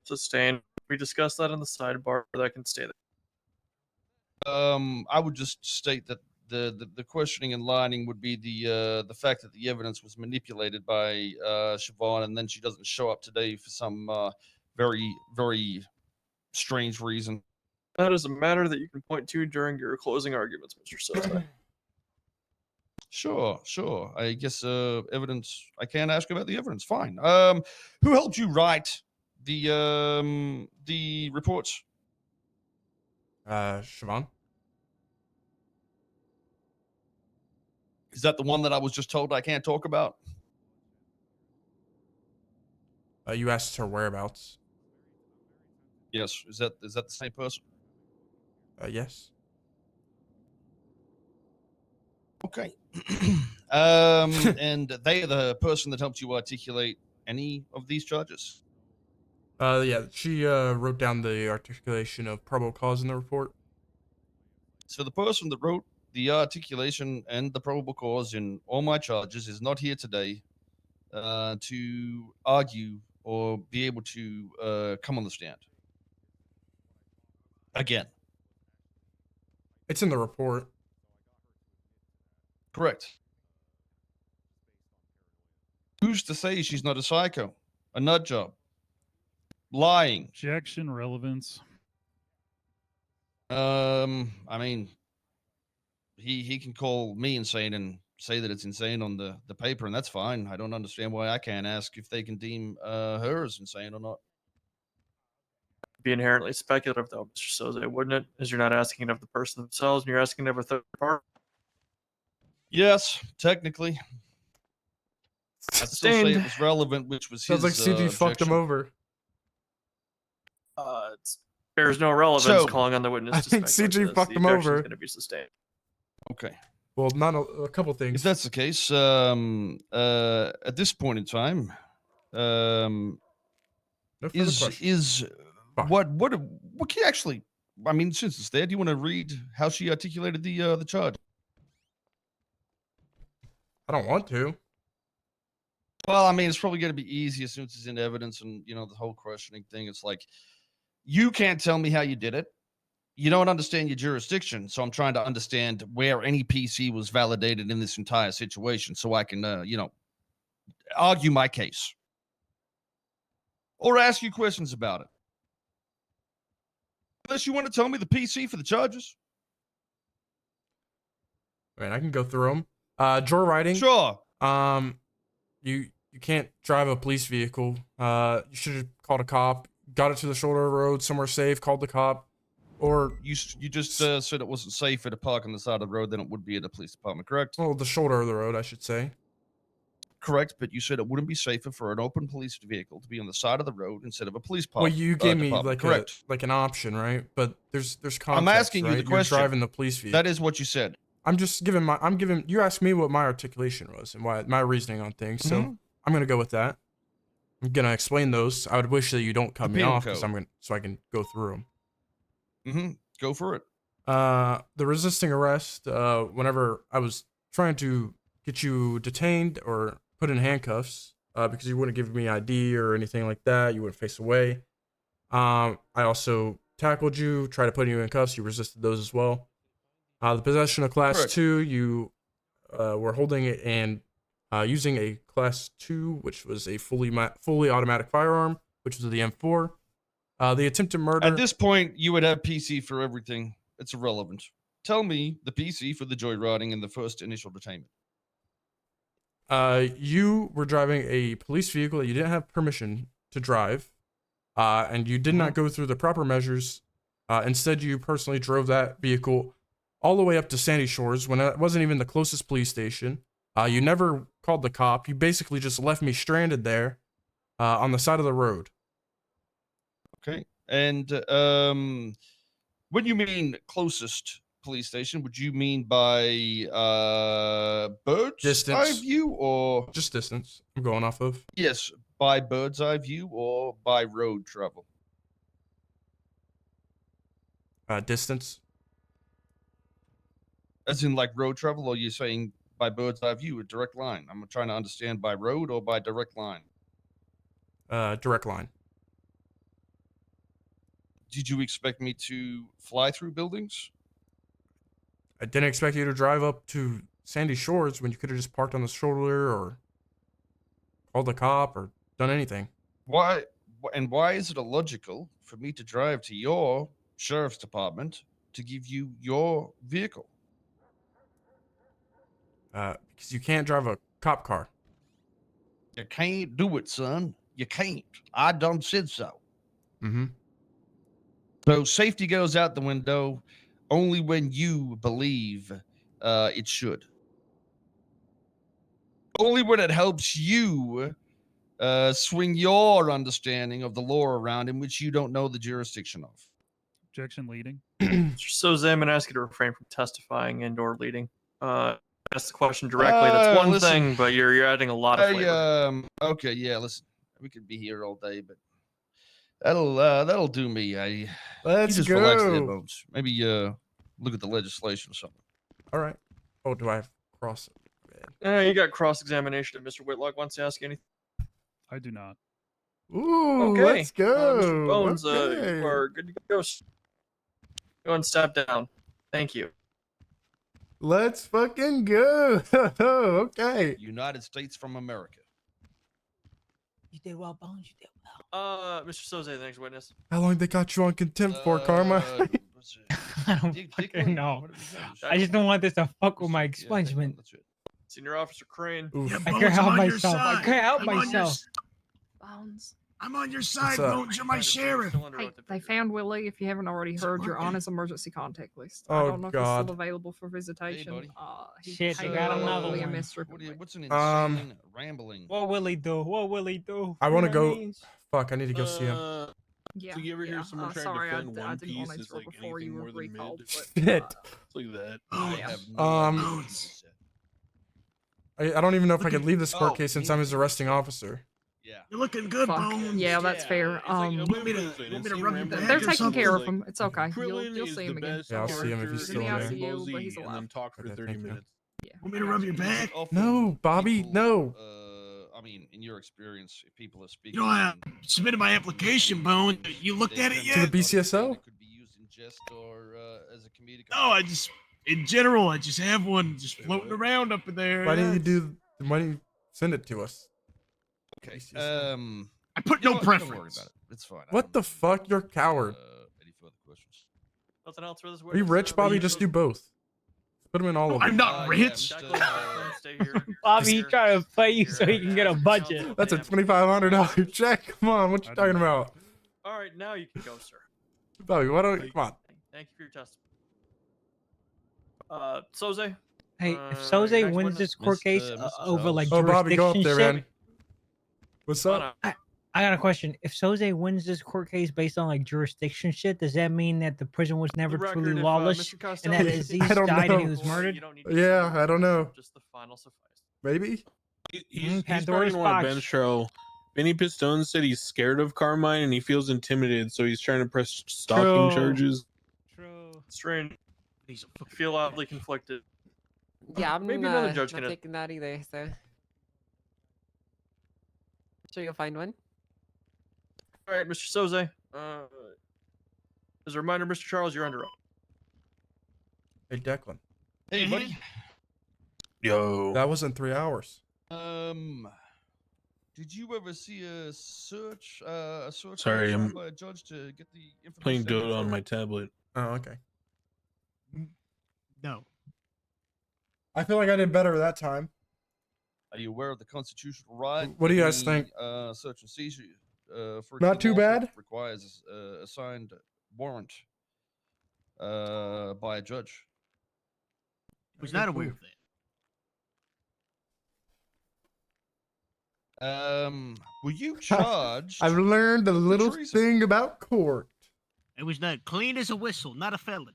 Sustained. We discussed that in the sidebar. That can stay there. I would just state that the questioning and lining would be the fact that the evidence was manipulated by Siobhan, and then she doesn't show up today for some very strange reason. That is a matter that you can point to during your closing arguments, Mr. Soze. Sure. I guess evidence. I can't ask about the evidence. Fine. Who helped you write the reports? Siobhan? Is that the one that I was just told I can't talk about? You asked her whereabouts. Yes. Is that the same person? Yes. Okay. And they are the person that helped you articulate any of these charges? Yeah, she wrote down the articulation of probable cause in the report. So the person that wrote the articulation and the probable cause in all my charges is not here today to argue or be able to come on the stand. Again. It's in the report. Correct. Who's to say she's not a psycho, a nut job, lying? Objection relevance. I mean, he can call me insane and say that it's insane on the paper, and that's fine. I don't understand why I can't ask if they can deem her as insane or not. Be inherently speculative, though, Mr. Soze, wouldn't it? As you're not asking it of the person themselves, and you're asking it of a third party. Yes, technically. I'd still say it Sustained. was relevant, which was Sounds his like CG fucked him objection. over. It bears no relevance So, calling on the witness I to think speculate CG this. fucked The him objection is over. going to be sustained. Okay. Well, not a couple things. If that's the case, at this point in time, No further questions. is Fine. what can you actually? I mean, since it's there, do you want to read how she articulated the charge? I don't want to. Well, I mean, it's probably going to be easier since it's in evidence, and the whole questioning thing. It's like you can't tell me how you did it. You don't understand your jurisdiction, so I'm trying to understand where any PC was validated in this entire situation, so I can, argue my case or ask you questions about it. Unless you want to tell me the PC for the charges. I mean, I can go through them. Joyriding. Sure. You can't drive a police vehicle. You should have called a cop, got it to the shoulder of the road somewhere safe, called the cop, or you just said it wasn't safer to park on the side of the road than it would be at a police department, correct? Well, the shoulder of the road, I should say. Correct, but you said it wouldn't be safer for an open police vehicle to be on the side of the road instead of a police Well, department. you gave me department. like correct. an option, right? But there's context. I'm asking right? you the question. You're driving the police vehicle. That is what you said. You asked me what my articulation was and why my reasoning on things. So Mhm. I'm gonna go with that. I'm gonna explain those. I would wish that you don't cut The me penal off because code. so I can go through them. Go for it. The resisting arrest. Whenever I was trying to get you detained or put in handcuffs, because you wouldn't give me ID or anything like that, you wouldn't face away. I also tackled you, tried to put you in cuffs. You resisted those as well. The possession of Class Correct. 2, you were holding it and using a Class 2, which was a fully automatic firearm, which was the M4. The attempted murder. At this point, you would have PC for everything. It's irrelevant. Tell me the PC for the joyriding and the first initial detainment. You were driving a police vehicle that you didn't have permission to drive, and you did not go through the proper measures Instead, you personally drove that vehicle all the way up to Sandy Shores when it wasn't even the closest police station. You never called the cop. You basically just left me stranded there on the side of the road. Okay. And when you mean closest police station, would you mean by bird's eye Distance. view or Just distance I'm going off of. yes, by bird's eye view or by road travel? Distance. As in like road travel, or you're saying by bird's eye view, a direct line? I'm trying to understand by road or by direct line. Direct line. Did you expect me to fly through buildings? I didn't expect you to drive up to Sandy Shores when you could have just parked on the shoulder or called the cop or done anything. Why? And why is it illogical for me to drive to your sheriff's department to give you your vehicle? Because you can't drive a cop car. You can't do it, son. You can't. I done said so. Mm-hmm. So safety goes out the window only when you believe it should. Only when it helps you swing your understanding of the law around in which you don't know the jurisdiction of. Objection leading. So I'm going to ask you to refrain from testifying and/or leading. Ask the question directly. That's one listen, thing, but you're adding a lot of flavor. Okay, yeah. Listen, we could be here all day, but that'll do me. Let's you just relax there, go. Bones. Maybe look at the legislation or something. All right. Oh, do I have cross? You got cross-examination if Mr. Whitlock wants to ask anything. I do not. Ooh, Okay. let's go. Mr. Bones, Okay. you are good to go. Go and step down. Thank you. Let's fucking go. Okay. United States from America. You did well, Bones. You did well. Mr. Soze, the next witness. How long they got you on contempt for, Karma? I don't fucking know. I just don't want this to fuck with my expungement. Senior Officer Crane. I can't help myself. I can't help myself. Bones. I'm on your side, up? Bones. You're my sheriff. Hey, they found Willie. If you haven't already heard, you're on his emergency contact list. I Oh, don't know if he's God. still available for visitation. buddy. Shit, he I got had another locally one. missed What's an Um, insane rambling? What will he do? What will he do? I want to You know what go. mean? Fuck, I need to go see him. Yeah. So you ever hear yeah. someone trying Sorry, to defend I One didn't want to Piece as interrupt like before anything you were more than recalled, mid? but Shit. It's like that. I yeah. have no idea what you Bones. said. I don't even know if I could leave this court Oh, case since I'm his arresting officer. Yeah. You're looking good, Fuck. Bones. Yeah, that's fair. It's like, You want me to rub your back They're or taking something? care of Like, him. It's okay. Krillin You'll is see the him again. best Yeah, I'll see him if he's character still in the in there. ICU, but he's and then alive. talk for Okay, 30 thank you. minutes. Yeah. Want me to rub your back? No, Bobby, no. I mean, in your experience, if people are speaking. You know, I submitted my application, Bones. You looked at it To yet? the BCSO? It could be used in jest or as a comedic. No, I just, in general, I just have one just floating around up in there. Why didn't you do? Why didn't you send it to us? Okay. I put you no know what? Don't worry preference. about it. It's fine. What the fuck? You're a coward. Any further questions? Nothing else for this Are you witness? rich, Bobby? Just do both. Put them in all of I'm them. not rich. Stay here. Bobby, he's trying to play you so he can get a budget. That's a $2,500 check. Come on, what you talking about? All right, now you can go, sir. Bobby, why don't come on? Thank you for your testimony. Soze. Hey, if your Soze next wins witness? this court case Mr. over like Oh, Bobby, go up jurisdiction there, shit, man. What's up? I got a question. If Soze wins this court case based on like jurisdiction shit, does that mean that the prison was never record, truly if, lawless Mr. and that Costello- Aziz I don't died and he know. was murdered? Yeah, I don't know. Just the final suffice. Maybe. He's probably Pandora's gonna want box. to bench trial. Benny Pistone said he's scared of Carmine and he feels intimidated, so he's trying to press stalking True. charges. True. Strange. I feel oddly conflicted. Yeah, I'm Maybe another judge not can. taking that either. So, sure you'll find one. All right, Mr. Soze. As a reminder, Mr. Charles, you're under oath. Hey, Declan. Hey, buddy. Yo. That wasn't 3 hours. Did you ever see a search? Sorry, I'm by a judge to get the information. playing they need Dota on for- my tablet. Oh, okay. No. I feel like I did better that time. Are you aware of the constitutional right? What do you guys Any, think? Search and seizure. For Not too example, bad? Requires a signed warrant by a judge. Was Okay, not aware cool. of that. Were you charged? I've learned a with little treason? thing about court. It was not clean as a whistle, not a felon.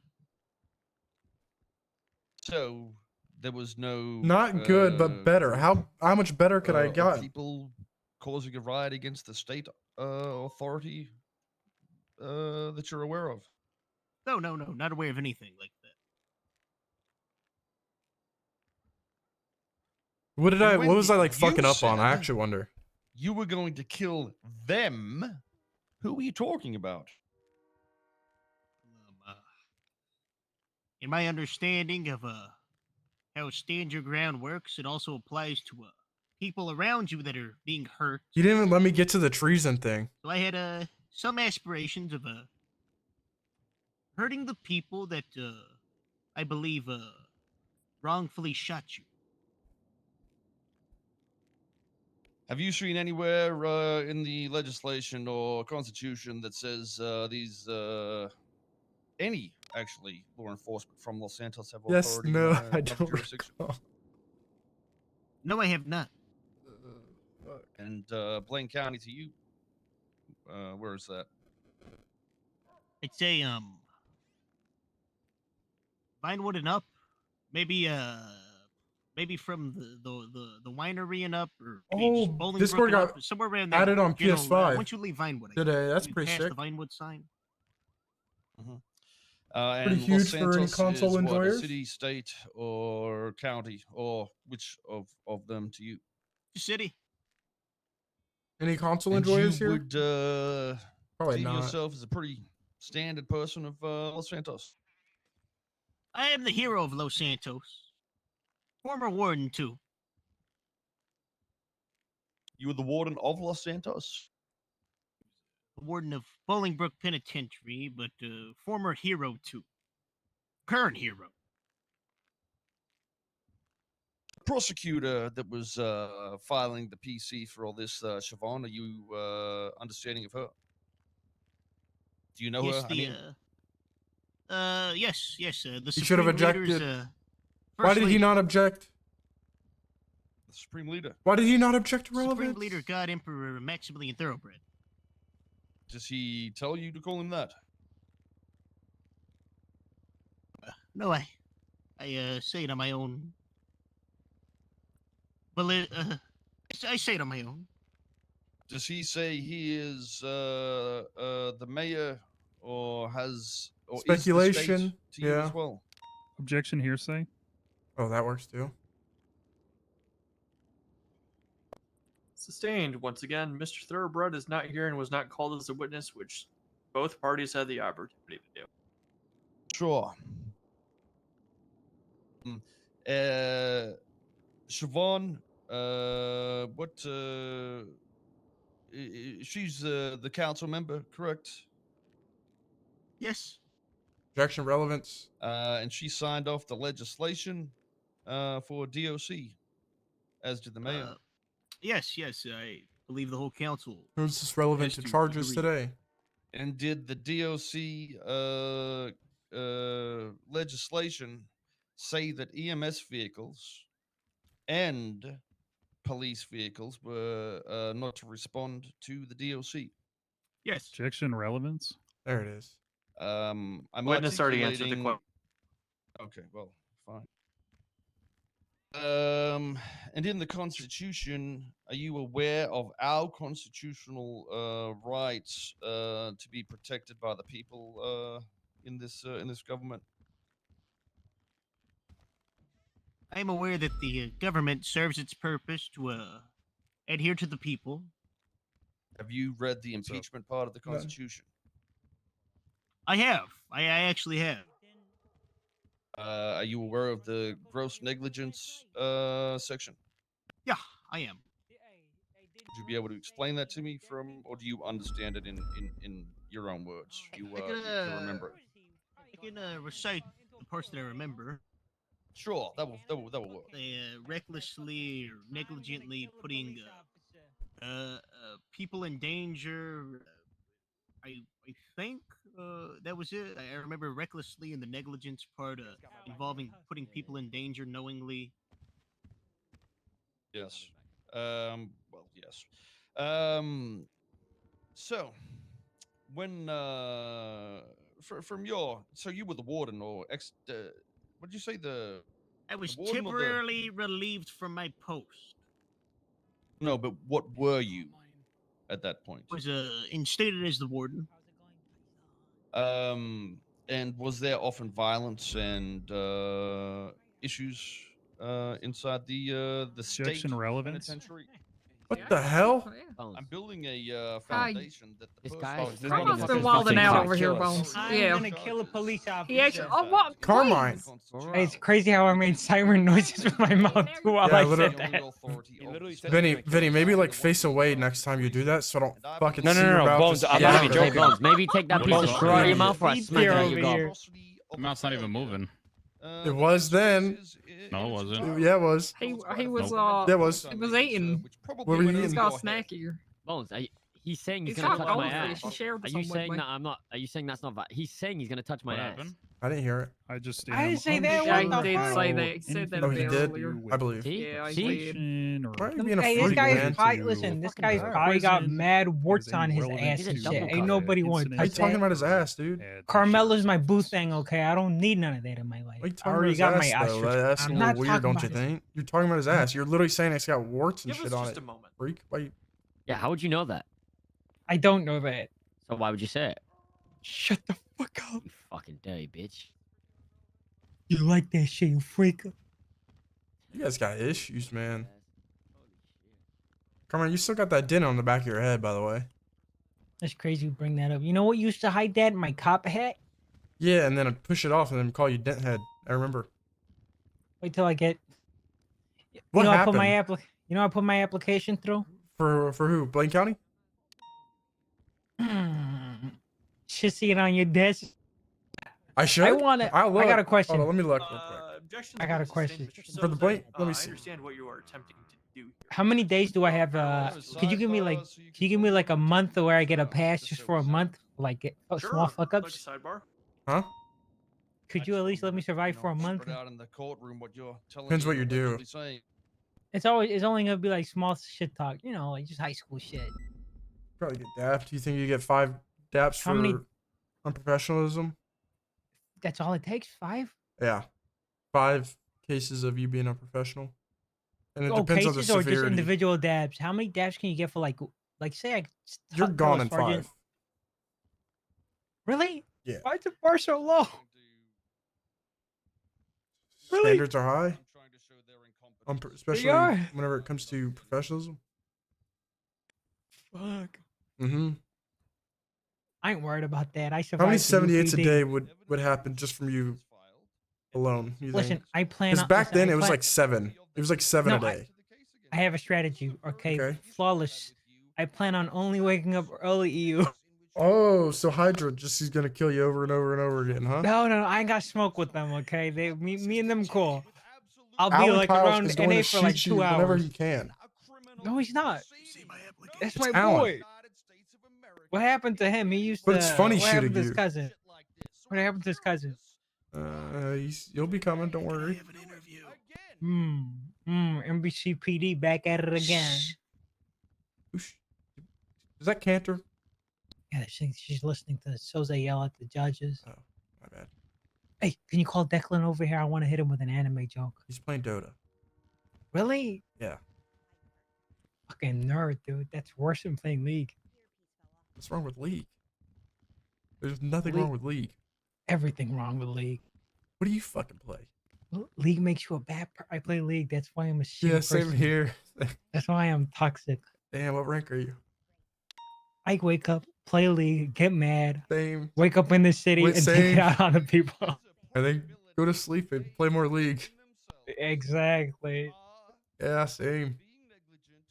So there was no Not good, but better. group, How much better could I of get? people causing a riot against the state authority that you're aware of? No, not aware of anything like that. What did And I? when What was I like you fucking up on? I said actually wonder. You were going to kill them. Who are you talking about? In my understanding of how stand your ground works, it also applies to people around you that are being hurt. You didn't even let me get to the treason thing. So I had some aspirations of hurting the people that I believe wrongfully shot you. Have you seen anywhere in the legislation or constitution that says any actually law enforcement from Los Santos have Yes, authority no, in I another don't jurisdiction? recall. No, I have not. And Blaine County to you, where is that? I'd say Vinewood and up, maybe from the winery and up, or Oh, Bolingbrook Discord and got up, somewhere around there. added on PS5 once you leave Vinewood, today. That's you pretty pass sick. the Vinewood sign. Pretty And huge Los for any Santos console is what, a enjoyers. city, state, or county, or which of them to you? City. Any console And you enjoyers here? would Probably deem not. yourself as a pretty standard person of Los Santos. I am the hero of Los Santos. Former warden, too. You were the warden of Los Santos? The warden of Bolingbrook Penitentiary, but former hero, too. Current hero. Prosecutor that was filing the PC for all this, Siobhan, are you understanding of her? Do you know Yes, her? yes. The He should have Supreme Leader's, objected. First Why did he Lady. not object? The Supreme Leader. Why did he not object to relevance? Supreme Leader God Emperor Maximilian Thoroughbred. Does he tell you to call him that? No, I say it on my own. Well, I say it on my own. Does he say he is the mayor or has or Speculation, is the state to you yeah. as well? Objection hearsay. Oh, that works too. Sustained. Once again, Mr. Thoroughbred is not here and was not called as a witness, which both parties had the opportunity to do. Sure. Siobhan, she's the council member, correct? Yes. Objection relevance. And she signed off the legislation for DOC, as did the mayor. Yes. I believe the whole council. Who's this relevant has to to charges agree. today? And did the DOC legislation say that EMS vehicles and police vehicles were not to respond to the DOC? Yes. Objection relevance. There it is. I'm Witness already answered the articulating- question. Okay, well, fine. And in the Constitution, are you aware of our constitutional rights to be protected by the people in this government? I am aware that the government serves its purpose to adhere to the people. Have you read the impeachment part of the Constitution? I have. I actually have. Are you aware of the gross negligence section? Yeah, I am. Would you be able to explain that to me or do you understand it in your own words? You can remember it. I can recite the parts that I remember. Sure, that will work. Recklessly or negligently putting people in danger. I think that was it. I remember recklessly and the negligence part involving putting people in danger knowingly. Yes. Well, yes. Um. So, when from your so you were the warden or what did you say I was warden or the temporarily relieved from my post. no? But what were you at that point? Was instated as the warden. And was there often violence and issues inside the state Objection relevance. penitentiary? What the hell? I'm building a foundation that the This post guy office is I'm running off the up wilding his out fucking over here, kill us. Bones. I'm Yeah. gonna kill a police officer. He actually. Oh, what? Carmine. Please. It's crazy how I made siren noises with my mouth too while Yeah, I literally- said that. Vinny, maybe like face away next time you do that, so I don't fucking No, see no, your no, mouth. Bones, just I'm get not out even of joking. it. Bones, maybe take that piece of straw out of your mouth or I smack it out your gum. My mouth's not even moving. It was then. No, it wasn't. Yeah, it was. He was Yeah, it was. he was eating. What were you He's eating? got snacky. Bones, he's saying he's He's gonna got touch my goldfish. ass. He shared Are some you with saying me. that I'm not? Are you saying that's not? He's saying he's gonna touch my ass. I didn't hear it. I just I didn't say that. Yeah, What he the did fuck? say that. He said that Oh, a he bit did? earlier. I believe. See? Yeah, I See? did. Why are you being a Hey, this freak, guy's man? probably listen. This guy's probably got mad warts on his ass and shit. Ain't nobody want to Why you touch talking that. about his ass, dude? Carmelo's my boo thing, okay? I don't need none of that in my life. Why are you I talking already about got his my ass, though? ostrich. That's a I'm little not weird, talking don't about you his- think? You're talking about his ass. You're literally saying it's got warts and Give shit us on just it. a moment. Freak. Why you... Yeah, how would you know that? I don't know that. So why would you say it? Shut the fuck up. You fucking dirty bitch. You like that shit, you freak. You guys got issues, man. Come on, you still got that dent on the back of your head, by the way. That's crazy you bring that up. You know what used to hide that? My cop hat? Yeah, and then I'd push it off and then call you dent head. I remember. Wait till I get. What you know, happened? I put my application through. For who? Blaine County? Should see it on your desk. I should. I want to. I'll look. I got a question. Hold on, let me look real quick. I got a question. For the Blaine, let me I see. understand what you are attempting to do. How many days do I have? Could you give me like? Can you give me like a month where I get a pass just for a month? Like small fuck ups. Sidebar. Huh? Could you at least let me survive for a month? Spread out in the courtroom what you're telling Depends me what you do. allegedly saying. It's only gonna be like small shit talk. You know, like just high school shit. Probably get dapped. Do you think you get 5 daps How for many- unprofessionalism? That's all it takes. 5. Yeah. 5 cases of you being unprofessional. And it Oh, depends on the cases or just severity. individual dabs? How many dabs can you get for like say I You're tell gone a in sergeant- 5. Really? Yeah. Why is the bar so low? Really? Standards are high. Especially are. whenever it comes to professionalism. Fuck. Mm-hmm. I ain't worried about that. I survived. How many the 78s a UPD. day would happen just from you alone? You Listen, think? I plan. Because on- back listen, then I it was plan- like 7. It was like 7 No, a day. I have a strategy. Okay, Okay. flawless. I plan on only waking up early. EU. Oh, so Hydra just is gonna kill you over and over and over again, huh? No, I ain't got smoke with them. Okay, me and them cool. I'll be Alan like Kyle's around is going NA to for like shoot 2 you whenever hours. he can. No, he's not. That's It's my Alan. boy. What happened to him? He used But to. it's funny what happened shooting to his you. cousin? What happened to his cousin? You'll be coming. Don't worry. NBC PD back at it again. Is that Cantor? Yeah, she's listening to Soze yell at the judges. Oh, my bad. Hey, can you call Declan over here? I want to hit him with an anime joke. He's playing Dota. Really? Yeah. Fucking nerd, dude. That's worse than playing League. What's wrong with League? There's nothing League- wrong with League. Everything wrong with League. What do you fucking play? League makes you a bad. I play League. That's why I'm a shitty Yeah, same person. here. That's why I'm toxic. Damn, what rank are you? I wake up, play League, get mad, Same. wake up in the city, Wait, and take same. it out on the people. And then go to sleep and play more League. Exactly. Yeah, same.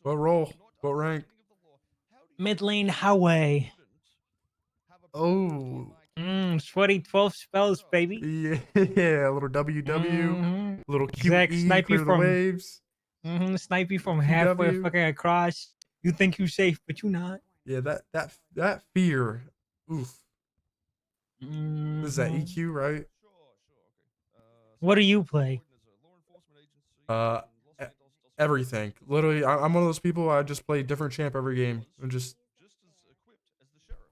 What role? What rank? Mid lane highway. Oh. Sweaty 12 spells, baby. Yeah, a little WW, a little Exact QE, snipe you clear the from waves. snipe you from halfway QW. fucking across. You think you safe, but you not. Yeah, that fear Oof. This is that EQ, right? What do you play? Uh, e- everything. Literally, I'm one of those people. I just play different champ every game. And just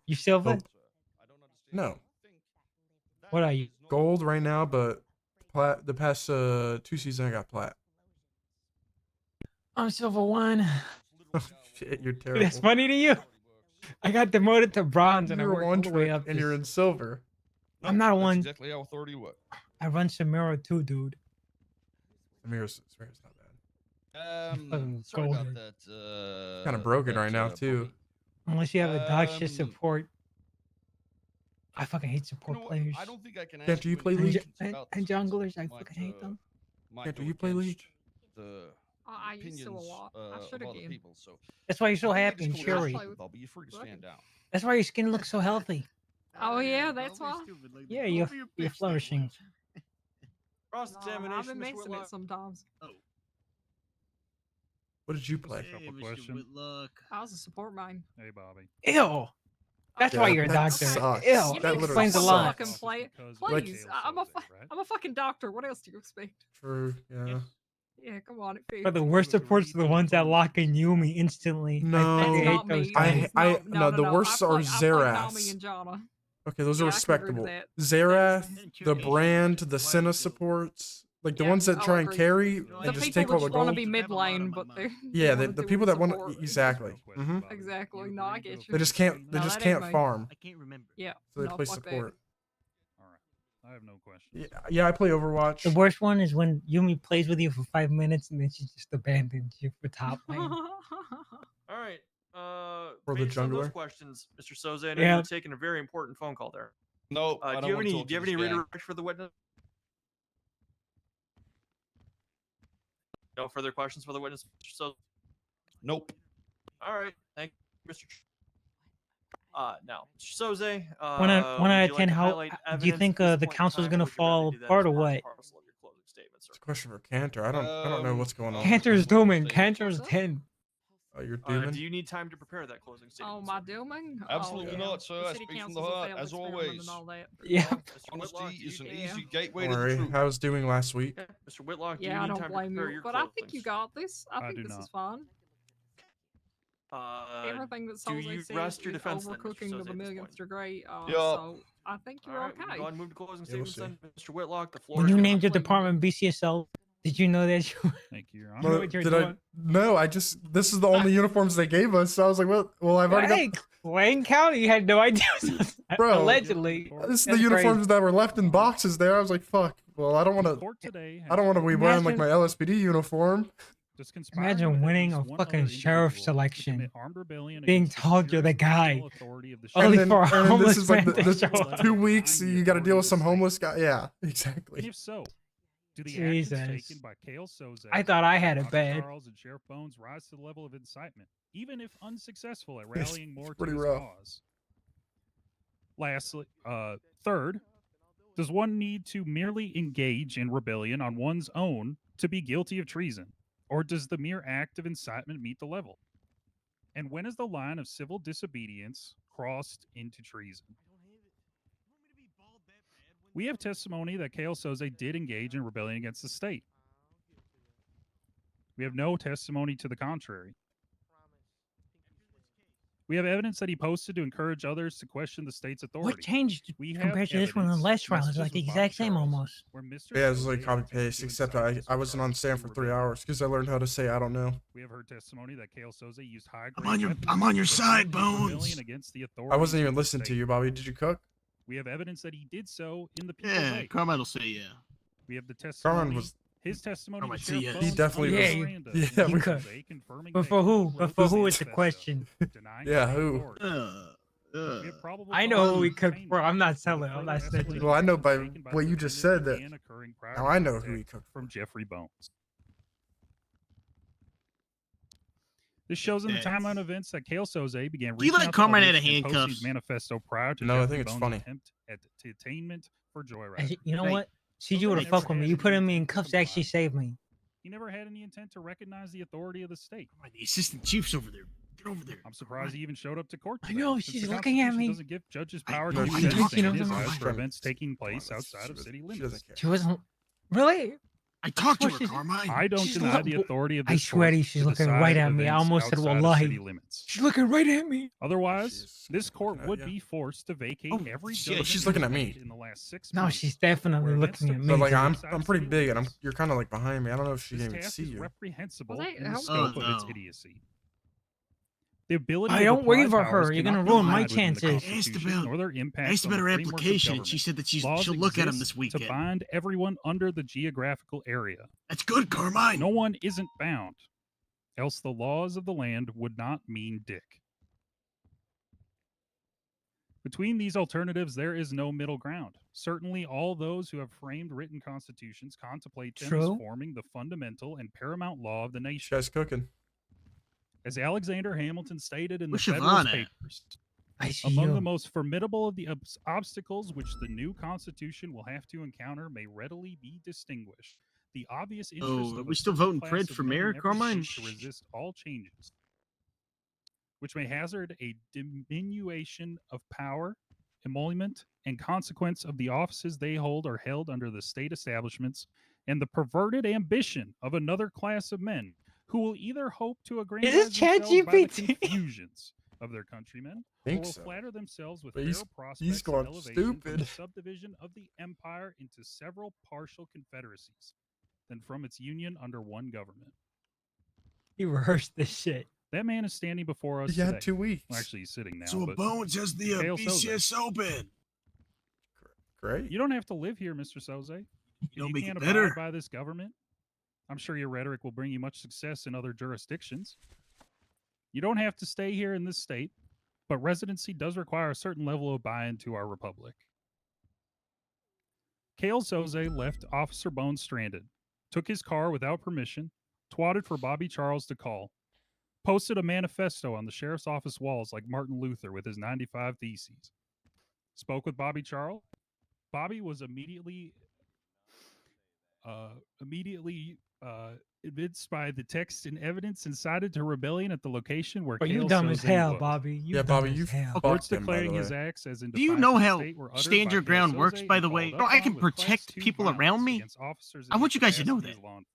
You silver? hope. No. What are you? Gold right now, but plat. The past 2 seasons I got plat. I'm silver 1. Shit, you're terrible. That's funny to you. I got demoted to bronze and I You're worked all one the way trick up. and you're in silver. I'm not a That's one. exactly how authority works. I run Samira too, dude. Samir's not bad. Fucking Sorry about golden. that. Kind of broken right now too. Unless you have a dog shit support. I fucking hate support players. I don't think I can Can't ask you play League? And junglers, I fucking hate them. Can't you play League? The I used to a lot. I should of have other again. people. So That's why you're so I think happy and it's cool. cheery. Bobby, you're free to stand down. That's why your skin looks so healthy. Oh yeah, that's why. Yeah, you're flourishing. Cross I've examination, been mixing it sometimes. What did you play? I was a support main. Hey, Bobby. Ew. That's why you're a that doctor. sucks. Ew. That That literally explains a sucks. lot. Fucking play. Like- Please, I'm a fucking doctor. What else do you expect? True. Yeah. Yeah, come on. It fits. But the worst supports are the ones that lock in Yumi instantly. No. I That's hate not those me. guys. No, the worst are I play Nami Zeras. and Jana. Okay, those are Yeah, I can agree respectable. with that. Zerath, the brand, the Senna supports, like the ones that I'll try and agree. carry The and just people take all the that want to gold. be mid lane, but they're Yeah, they the wanna people do that want support. exactly. hmm Exactly. No, I get you. They just can't. They No, just that ain't can't me. farm. I can't remember. Yeah. So they no, play fuck that. support. All right. I have no questions. Yeah, yeah, I play Overwatch. The worst one is when Yumi plays with you for 5 minutes and then she just abandons you for top lane. All right. For the Based on those jungler? questions, Mr. Soze, I know Yeah. you're taking a very important phone call there. No, I Do don't you have want to any? talk Do you have to any this guy. redirect for the witness? No further questions for the witness, Mr. Soze. Nope. All right. Thank you, Mr. Now, Mr. Soze. 1 out would of you 10, like to how highlight do you evidence think at this the point in council's time, gonna or would you rather fall do that as apart or part and what? parcel of your closing statement, sir? It's a question for Cantor. I don't know what's going on. Cantor's dooming. Cantor's 10. Oh, you're Do dooming. you need time to prepare that closing statement? Oh, my dooming? Absolutely oh, not, sir. The I city speak from the council's a heart, failed as experiment always. And all that. Yeah. Mr. Whitlock, Honesty do is an you- easy gateway Don't to the worry. truth. How I was doing last week. Mr. Whitlock, do you Yeah, I need don't time to blame prepare you, your but I think you closings? got this. I think do this not. is fine. Everything that do Soze you said rest your is defense then, Mr. overcooking Soze, to at the this millionth point? degree. Yeah. So I think you're All right, we can okay. go ahead and move to closing Yeah, we'll statements see. then. Mr. Whitlock, the floor When is you yours. named your department BCSL, did you know that you Thank you, Your know Honor. Well, what you're did I? doing? No, I just. This is the only uniforms they gave us. So I was like, well, I've already Hey, Wayne County, you had no idea. Bro, Allegedly. got. This is the That's uniforms crazy. that were left in boxes there. I was like, fuck. Well, I don't want to. Court today I don't want to be wearing like Imagine- my LSPD uniform. Just conspiring Imagine with at winning least a one fucking other sheriff individual to selection, commit armed rebellion being against the told you're the guy, jurisdictional authority of the only sheriff. for a and then homeless this is like man to show the up. 2 weeks you got to deal with some authority homeless guy. Yeah, And exactly. if so, do the Jesus. actions taken by Kale Soze, I thought I had it Dr. bad. Charles, and Sheriff Bones rise to the level of incitement, even if unsuccessful at It's rallying more to pretty his rough. cause? Lastly, third, does one need to merely engage in rebellion on one's own to be guilty of treason? Or does the mere act of incitement meet the level? And when is the line of civil disobedience crossed into treason? We have testimony that Kale Soze did engage in rebellion against the state. We have no testimony to the contrary. We have evidence that he posted to encourage others to question the state's authority. What changed We have compared to this one in the evidence, last trial? It's messages like the with exact Bob same Charles, almost. where Mr. Yeah, it was Soze like copy attempted paste, to except incite I Mr. wasn't on Charles stand to for 3 rebellion. hours because I learned how to say I don't know. We have heard testimony that Kale Soze used high-grade I'm on your weapons side, to prevent Bones. rebellion against the I authorities wasn't even of the listening to state. you, Bobby. Did you cook? We have evidence that he did so in the People's Yeah, Way. Carmine will say yeah. We have the Carmen testimony. was. His testimony. Oh, to I Sheriff see, yes. Bones He definitely under was- Miranda yeah, in we- People's Way, confirming But that for he who? wrote But for the who is the manifesto, question? denying Yeah, state who? authority. We have probable I know cause who to we cooked detain for. him. I'm not The telling. I'm further not snitching. escalated Well, I know actions by taken what the you just defendant said that. began occurring prior Now to I know contact who he cooked from for. Jeffrey Bones. This shows in the Yes. timeline of events that Kale Soze began Do you reaching like out to Carmine out others of and posting his handcuffs? manifesto prior to No, I Jeffrey think it's Bones' funny. attempt at detainment for And joyride. you know Hey. what? CG Soze would have never fucked with me. had You any putting me in intent to cuffs actually comply. saved me. He never had any intent to recognize the authority of the state. The assistant chief's over there Get over there. I'm surprised he even showed up to court I today, know, since she's the looking at Constitution me. doesn't give judges power No, to she do doesn't. anything in She's his looking eyes at for me. events taking Come on, place let's- outside of she city doesn't limits. care. She wasn't really. I talked to swear her, she's- Carmine. I don't She's deny look- the authority of I this swear court to you, she's to looking right decide at me. I events almost said outside of wallahi. city limits. She's looking right at me. Otherwise, She's this court looking at would you. be forced to vacate Oh, every shit, judgment she's looking at me. made in the last 6 No, months. she's definitely where looking at events me. But like took place I'm outside pretty city big, and limits. you're kind of like behind me. I don't know if she This can even task see is you. reprehensible Well, they- in the how- scope Oh, of its no. idiocy. The ability I of don't applied waver powers her. You're cannot gonna be ruin my applied within the chances. I asked Constitution, about- nor their I impacts asked on about the her framework of application, and she government. said that Laws she'll look at them exist this to weekend. bind everyone under the geographical area. That's good, Carmine. No one isn't bound, else the laws of the land would not mean dick. Between these alternatives, there is no middle ground. Certainly, all those who have framed written constitutions contemplate them True. as forming the fundamental and paramount law of the This nation. guy's cooking. As Alexander Hamilton stated in the Where's Federalist Siobhan at? Papers, I see among you. the most formidable of the obstacles which the new Constitution will have to encounter may readily be distinguished. The obvious interest Oh, are of we a still certain voting class Fred of for men in mayor, every Carmine? state to resist all changes, which may hazard a diminution of power, emolument, and consequence of the offices they hold or held under the state establishments, and the perverted ambition of another class of men who will either hope to aggrandize this themselves by the ChatGPT? confusions of their countrymen, or Think will so. flatter themselves with But fair he's prospects of going elevation from the stupid. subdivision of the empire into several partial confederacies, than from its union under one government. He rehearsed this shit. That man is standing before us He had today. 2 weeks. Well, actually, he's sitting now. So but Bones has the Mikhail Soze. BCS Open. Great. You don't have to live here, Mr. Soze. If don't you make can't it abide better. by this government, I'm sure your rhetoric will bring you much success in other jurisdictions. You don't have to stay here in this state, but residency does require a certain level of buy-in to our republic. Cale Soze left Officer Bones stranded, took his car without permission, twatted for Bobby Charles to call, posted a manifesto on the sheriff's office walls like Martin Luther with his 95 Theses, spoke with Bobby Charles. Bobby was immediately evinced by the text and evidence incited to rebellion at the location where But you Cale dumb as Soze hell, was. Bobby. You Yeah, dumb Bobby, as you hell. fucked Courts him, by the declaring his way. acts as in Do you defiance know of the how state were uttered stand by your Cale ground Soze works, by and the way? followed No, up I on can with Class protect 2 people around violence me. against officers I in want their you guys to know capacity that. as law enforcement.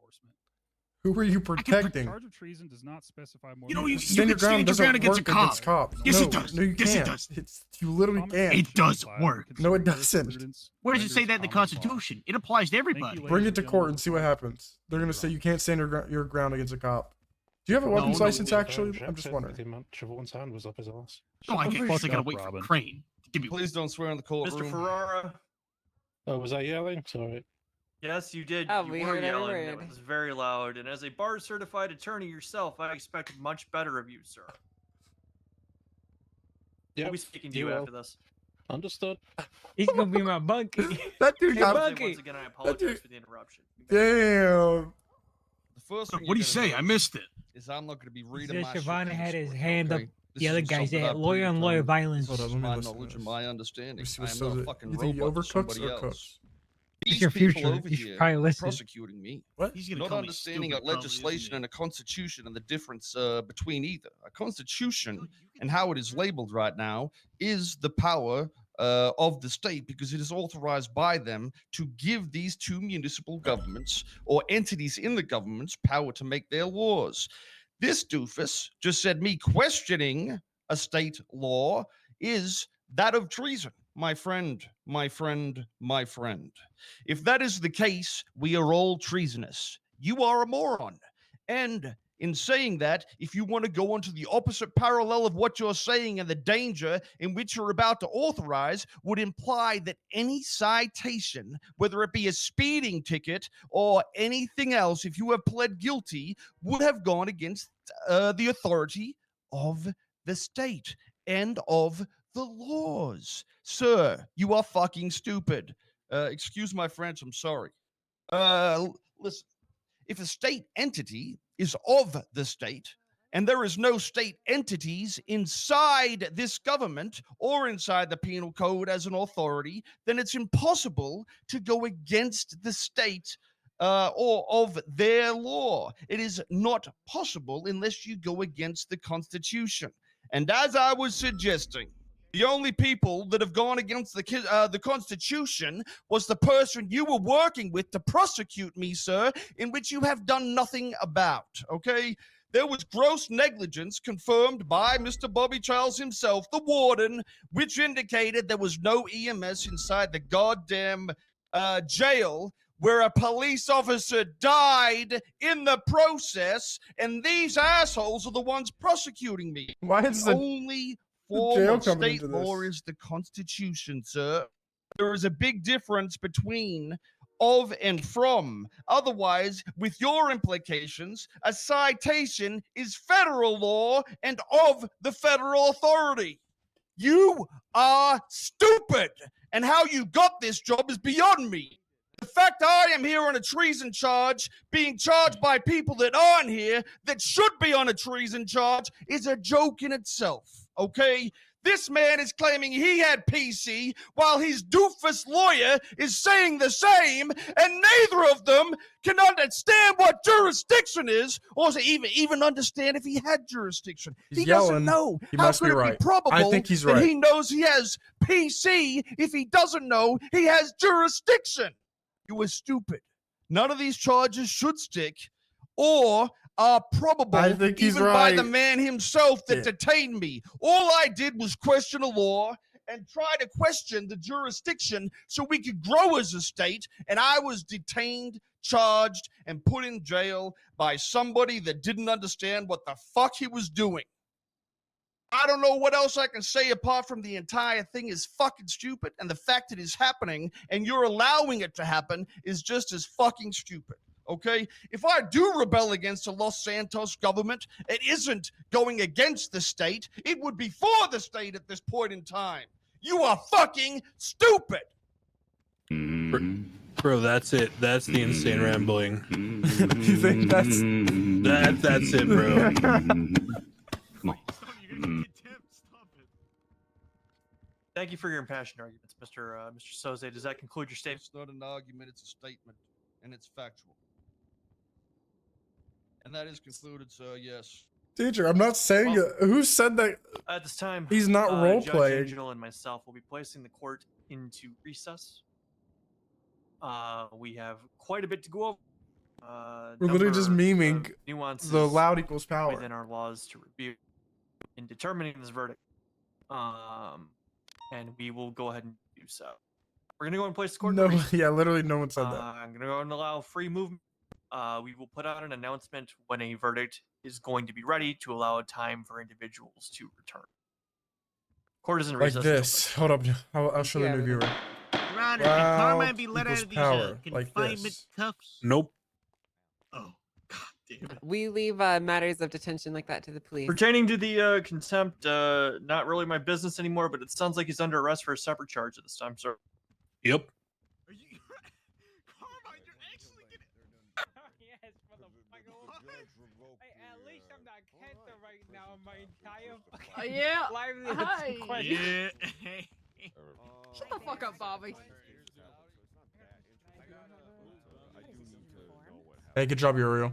Who were you can protecting? Charge of treason does not specify more You know, than you one Stand your can ground stand your doesn't ground against a work against cop. cops. Yes, no, it does. No, you Yes, it can't. does. You literally Common can't. It sense does applies when work. No, it considering first doesn't. prudence Where does it say renders that in the common law. Constitution? It applies to Thank everybody. you, Bring ladies it to and court gentlemen, and see what happens. They're gonna say you can't stand your ground against a cop. Do you have a No, weapons no, license? yeah, Actually, I'm just wondering. The man shovel one's hand was up his ass. No, I Shut the can't. fuck I gotta up, wait for Robin. Crane to give me. Please don't swear in the courtroom. Mr. Ferrara. Oh, was I yelling? Sorry. Yes, you did. Oh, You we were heard every yelling. It word. was very loud. And as a bar certified attorney yourself, I expected much better of you, sir. Yeah. We'll be speaking to you after this. Understood. He's gonna be my bunkie. That dude Hey, got. Bucky. Once again, I apologize for the interruption. Damn. The first thing What do you you're say? gonna I know missed it. is I'm not going to be He reading said my Shavana shit had to his this hand court, up. okay? This The other is guy something said I lawyer on lawyer predetermined. violence. Hold on, This let is me my listen to knowledge and this. my Let understanding. me see I what am says not a it. fucking You think he robot or overcooks somebody or else. cooks? It's These your people future. over You should here probably are listen. prosecuting me. What? He's gonna Not call me understanding stupid, a legislation probably, and a constitution and the difference between either. A constitution and how it is labeled right now is the power of the state because it is authorized by them to give these two municipal governments or entities in the governments power to make their laws. This doofus just said me questioning a state law is that of treason. My friend, my friend, my friend. If that is the case, we are all treasonous. You are a moron. And in saying that, if you want to go onto the opposite parallel of what you're saying and the danger in which you're about to authorize would imply that any citation, whether it be a speeding ticket or anything else, if you have pled guilty, would have gone against the authority of the state and of the laws. Sir, you are fucking stupid. Excuse my French, I'm sorry. Listen, if a state entity is of the state, and there is no state entities inside this government or inside the penal code as an authority, then it's impossible to go against the state or of their law. It is not possible unless you go against the Constitution. And as I was suggesting, the only people that have gone against the Constitution was the person you were working with to prosecute me, sir, in which you have done nothing about, okay? There was gross negligence confirmed by Mr. Bobby Charles himself, the warden, which indicated there was no EMS inside the goddamn jail, where a police officer died in the process, and these assholes are the ones prosecuting me. Why is the the only form jail of coming state into law this? is the Constitution, sir. There is a big difference between of and from. Otherwise, with your implications, a citation is federal law and of the federal authority. You are stupid, and how you got this job is beyond me. The fact I am here on a treason charge, being charged by people that aren't here, that should be on a treason charge, is a joke in itself, okay? This man is claiming he had PC while his doofus lawyer is saying the same, and neither of them can understand what jurisdiction is, or even understand if he had jurisdiction. He's He yelling. doesn't know. He How must could be it right. be probable I think he's that right. he knows he has PC if he doesn't know he has jurisdiction? You were stupid. None of these charges should stick or are probable I think he's even by the right. man himself that Yeah. detained me. All I did was question a law and try to question the jurisdiction so we could grow as a state, and I was detained, charged, and put in jail by somebody that didn't understand what the fuck he was doing. I don't know what else I can say apart from the entire thing is fucking stupid, and the fact it is happening and you're allowing it to happen is just as fucking stupid, okay? If I do rebel against the Los Santos government, it isn't going against the state, it would be for the state at this point in time. You are fucking stupid! Bro, that's it. That's the insane rambling. You think That's it, bro. Thank you for your impassioned arguments, Mr. Soze. Does that conclude your statement? It's not an argument, it's a statement, and it's factual. And that is concluded, sir, yes. Teacher, I'm not saying it. Who said that? At this time, He's not role Judge playing. Angel and myself will be placing the court into recess. We have quite a bit to go over. We're literally just number of memeing nuances the loud equals power. within our laws to review in determining this verdict. And we will go ahead and do so. We're gonna go and place the court. No, yeah, literally no one said that. I'm gonna go and allow free movement. We will put out an announcement when a verdict is going to be ready to allow time for individuals to return. Court is in Like recess. this. Hold up. I'll show the new viewer. Your Honor, can Carmine be let out equals of these power, like confinement this. cuffs? Nope. Oh, god damn it. We leave matters of detention like that to the police. Pertaining to the contempt, not really my business anymore, but it sounds like he's under arrest for a separate charge at this time, sir. Yep. Carmine, you're actually getting... Yes, motherfucker. Hey, at least I'm not cancer right now. My entire Yeah. livelihood's Hi. in question. Yeah. Shut the fuck up, Bobby. Hey, good job, Uriel.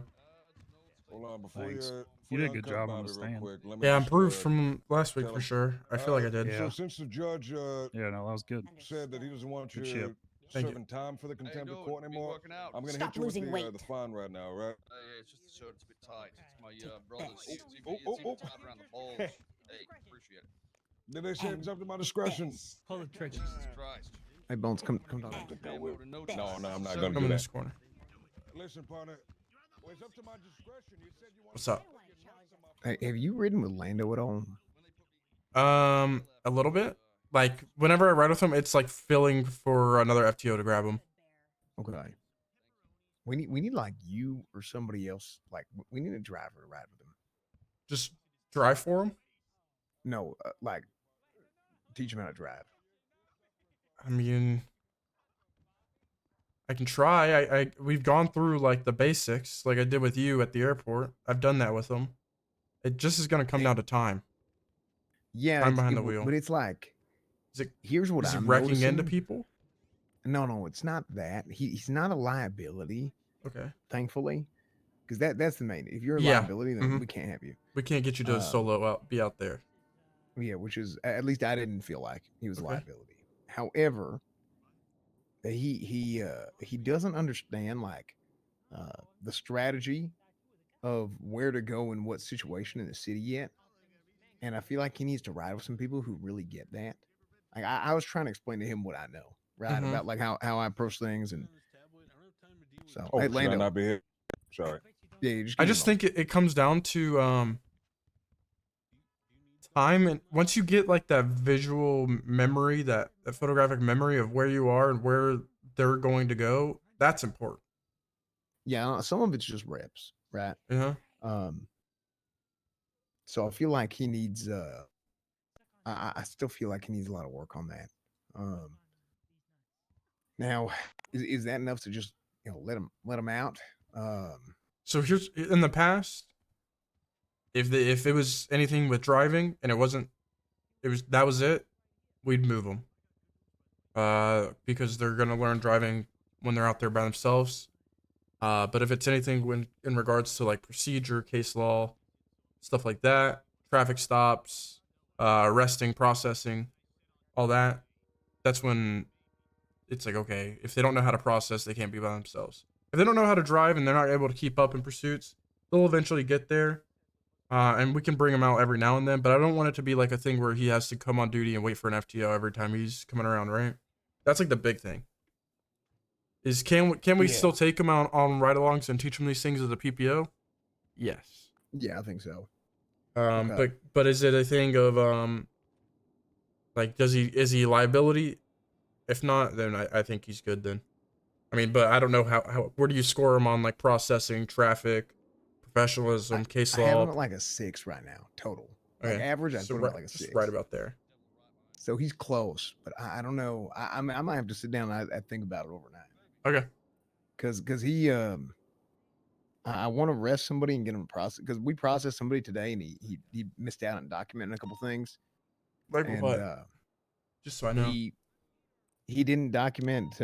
Hold on, before Thanks. you You did a good job on the stand. Yeah, improved from last week for sure. I feel like I did. So since the judge Yeah, no, that was good. said that he doesn't want Good you shit. Thank you. serving time for the contempt of dude, court be anymore, working out. I'm gonna Stop hit you with losing weight. the fine right now, right? Yeah, it's just the shirt, it's a bit tight. It's my brother's. It's even, oh, it's even oh. tight around the balls. Hey, appreciate it. Then they say it's up to my discretion. Pull the trigger. Jesus Christ. Hey, Bones, come down. No, I'm not Come gonna in do this that. corner. Listen, partner. Well, it's up to my discretion. You said you want What's up? Hey, have you ridden with Lando at all? A little bit. Like whenever I ride with him, it's like filling for another FTO to grab him. Okay. We need like you or somebody else. Like we need a driver to ride with him. Just drive for him. No, like teach him how to drive. I mean, I can try. We've gone through like the basics, like I did with you at the airport. I've done that with him. It just is gonna come down to time. Yeah, Time behind the wheel. But it's like, Is it? here's what Is he I'm wrecking into noticing. people? No, it's not that. He's not a liability. Okay. Thankfully, because that's the main. If you're a Yeah. liability, then Mhm. we can't have you. We can't get you to be out there. Yeah, which is at least I didn't feel like he was a Okay. liability. However, he doesn't understand like the strategy of where to go in what situation in the city yet. And I feel like he needs to ride with some people who really get that. Like I was trying to explain to him what I know, right? Mhm. About like how I approach things and so Oh, hey should I Lando. not be here? Sorry. Yeah, you just I give me a just moment. think it comes down to time, and once you get like that visual memory, that photographic memory of where you are and where they're going to go, that's important. Yeah, some of it's just reps, right? Yeah. So I feel like he needs I still feel like he needs a lot of work on that. Now is that enough to just let him out? So here's in the past, if it was anything with driving and that was it, we'd move them. Because they're gonna learn driving when they're out there by themselves. But if it's anything in regards to like procedure, case law, stuff like that, traffic stops, arresting, processing, all that, that's when it's like, okay, if they don't know how to process, they can't be by themselves. If they don't know how to drive and they're not able to keep up in pursuits, they'll eventually get there. And we can bring him out every now and then, but I don't want it to be like a thing where he has to come on duty and wait for an FTO every time he's coming around, right? That's like the big thing. Is can we still take him out on ride-alongs and teach him these things as a PPO? Yes. Yeah, I think so. But is it a thing of like is he a liability? If not, then I think he's good then. I mean, but I don't know how where do you score him on like processing, traffic, professionalism, case I have him law? at like a 6 right now total. Like Okay. average, I'd So put him at like a 6. just right about there. So he's close, but I don't know. I might have to sit down and I think about it overnight. Okay. Because he I want to arrest somebody and get him a process because we processed somebody today and he missed out on documenting a couple things. Like And what? Just so I know. He didn't document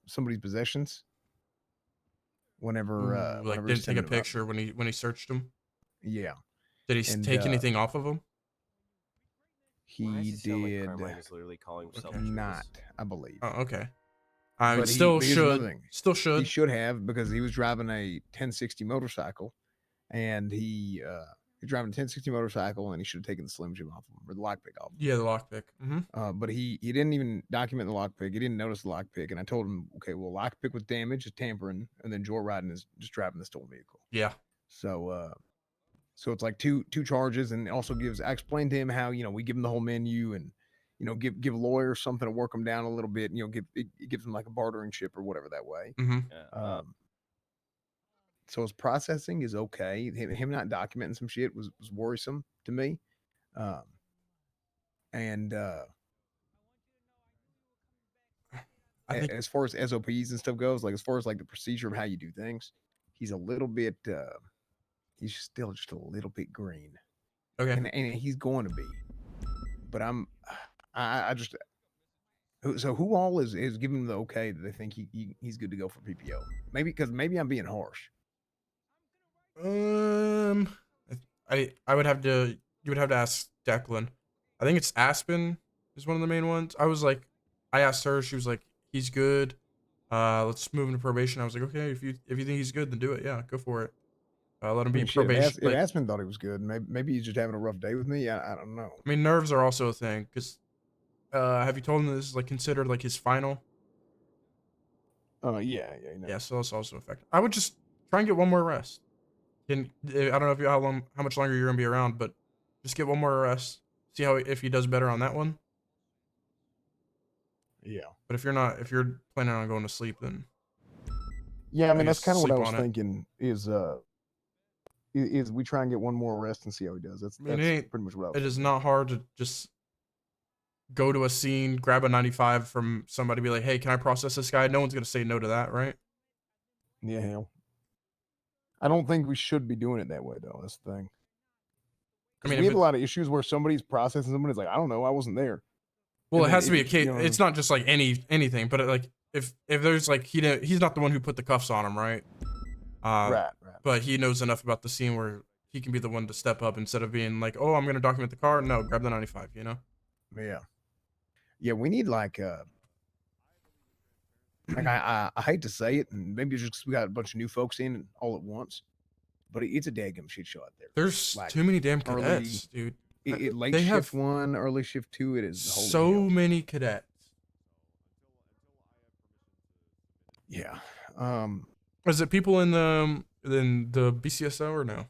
somebody's possessions whenever Ooh, like whenever didn't take a sending them up. picture when he searched him. Yeah. Did he And, take anything off of him? He did literally calling himself not, I believe. Oh, okay. But Still but here's another should. thing. Still should. He should have because he was driving a 1060 motorcycle, and he's driving a 1060 motorcycle, and he should have taken the Slim Jim off him or the lockpick off him. Yeah, the lockpick. Mm-hmm. But he didn't even document the lockpick. He didn't notice the lockpick, and I told him, okay, well, lockpick with damage is tampering, and then joyriding is just driving the stolen vehicle. Yeah. So so it's like two charges, and it also I explained to him how we give him the whole menu and give lawyers something to work them down a little bit. It gives them like a bartering chip or whatever that way. Mm-hmm. So his processing is okay. Him not documenting some shit was worrisome to me. And I think as far as SOPs and stuff goes, like as far as like the procedure of how you do things, he's a little bit he's still just a little bit green. Okay. And he's going to be. But I just so who all is giving him the okay that they think he's good to go for PPO? Maybe I'm being harsh. I would have to. You would have to ask Declan. I think it's Aspen is one of the main ones. I asked her. She was like, he's good. Let's move him to probation. I was like, okay, if you think he's good, then do it. Yeah, go for it. Let him be in probation. If Aspen thought he was good, maybe he's just having a rough day with me. I don't know. I mean, nerves are also a thing. Because have you told him this is like considered like his final? Yeah. Yeah, so that's also a factor. I would just try and get one more arrest. I don't know how much longer you're gonna be around, but just get one more arrest. See if he does better on that one. Yeah. But if you're planning on going to sleep, then yeah, I mean that's kind of what I was sleep on it. thinking. Is we try and get one more arrest and see how he does. That's pretty much what I was. It is not hard to just go to a scene, grab a 95 from somebody, be like, "Hey, can I process this guy?" No one's gonna say no to that, right? Yeah. I don't think we should be doing it that way, though. That's the thing. I mean, we have a lot of issues where somebody's processing somebody's like, I don't know, I wasn't there. Well, it has to be a case. It's not just like anything, but like if there's like he's not the one who put the cuffs on him, right? Right. But he knows enough about the scene where he can be the one to step up instead of being like, "Oh, I'm gonna document the car." No, grab the 95. You know. Yeah. Yeah, we need I hate to say it, and maybe it's just 'cause we got a bunch of new folks in all at once, but it's a daggum shit show out there. There's too many damn cadets, dude. Late They have shift 1, early shift 2. It is holy so hell. many cadets. Yeah. Is it people in the BCSO or no?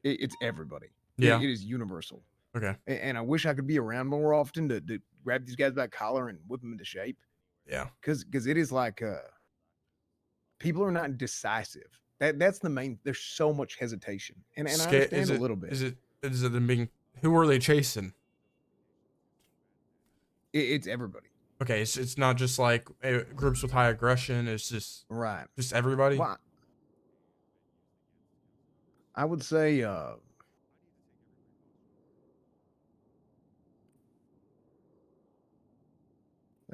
It's everybody. Yeah. It is universal. Okay. And I wish I could be around more often to grab these guys by the collar and whip them into shape. Yeah. Because it is people are not decisive. That's the main. There's so much hesitation, and I understand a little bit. Is it them being? Who are they chasing? It's everybody. Okay, it's not just like groups with high aggression. It's just just everybody. Well, I would say you're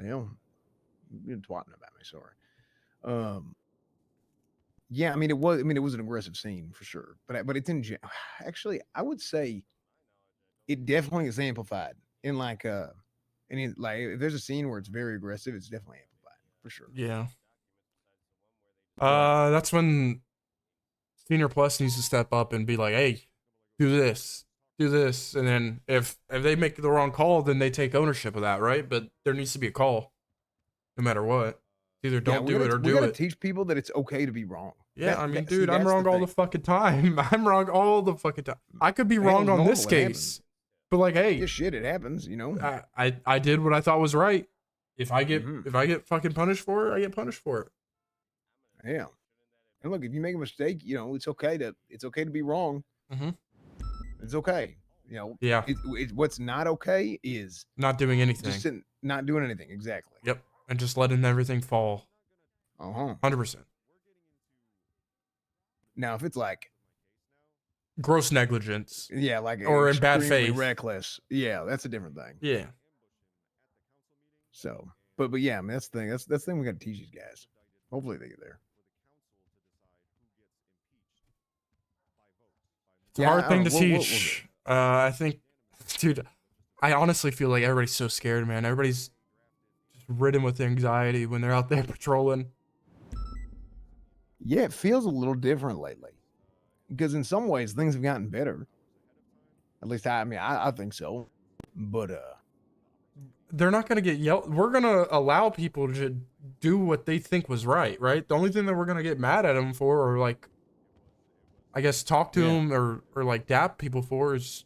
twatting about me. Sorry. Yeah, I mean it was an aggressive scene for sure, but it's actually I would say it definitely is amplified in if there's a scene where it's very aggressive, it's definitely amplified for sure. Yeah. That's when Senior Plus needs to step up and be like, "Hey, do this, and then if they make the wrong call, then they take ownership of that, right? But there needs to be a call, no matter what. Either don't do it or do we gotta it. teach people that it's okay to be wrong. Yeah, I mean, dude, I'm wrong all the fucking time. I'm wrong all the fucking time. I could be wrong on this case, but like, hey, shit, it happens, you know. I did what I thought was right. If I get fucking punished for it, I get punished for it. Yeah. And look, if you make a mistake, it's okay to be wrong. Mm-hmm. It's okay. Yeah. What's not okay is not doing anything. Just not doing anything. Exactly. Yep. And just letting everything fall. 100%. Now, if it's like gross negligence, yeah, like or in bad extremely faith, reckless, yeah, that's a different thing. Yeah. So, but yeah, I mean, that's the thing. That's the thing we got to teach these guys. Hopefully, they get there. It's a hard thing to teach. I think, dude, I honestly feel like everybody's so scared, man. Everybody's just ridden with anxiety when they're out there patrolling. Yeah, it feels a little different lately, because in some ways things have gotten better. At least I think so. But they're not gonna get yelled. We're gonna allow people to do what they think was right. The only thing that we're gonna get mad at them for, or like, I guess talk to them or like dap people for, is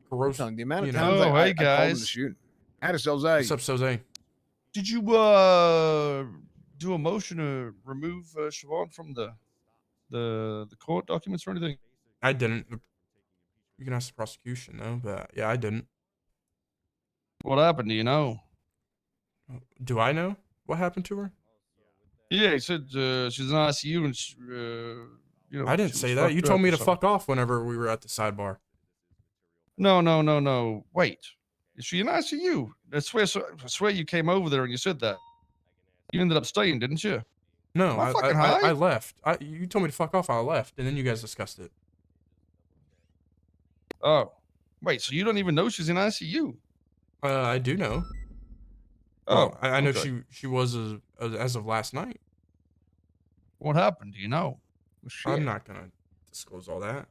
gross. The amount of times times hey guys, shoot. How does Soze? What's up, Soze? Did you do a motion to remove Siobhan from the court documents or anything? I didn't. You can ask the prosecution though, but yeah, I didn't. What happened? Do you know? Do I know what happened to her? Yeah, he said she's in ICU and I didn't say that. You told me to fuck off whenever we were at the sidebar. No. Wait, is she in ICU? I swear you came over there and you said that. You ended up staying, didn't you? No, Am I fucking high? I left. You told me to fuck off. I left, and then you guys discussed it. Oh, wait. So you don't even know she's in ICU? I do know. Oh, I know okay. she was as of last night. What happened? Do you know? Well, I'm not gonna disclose all that.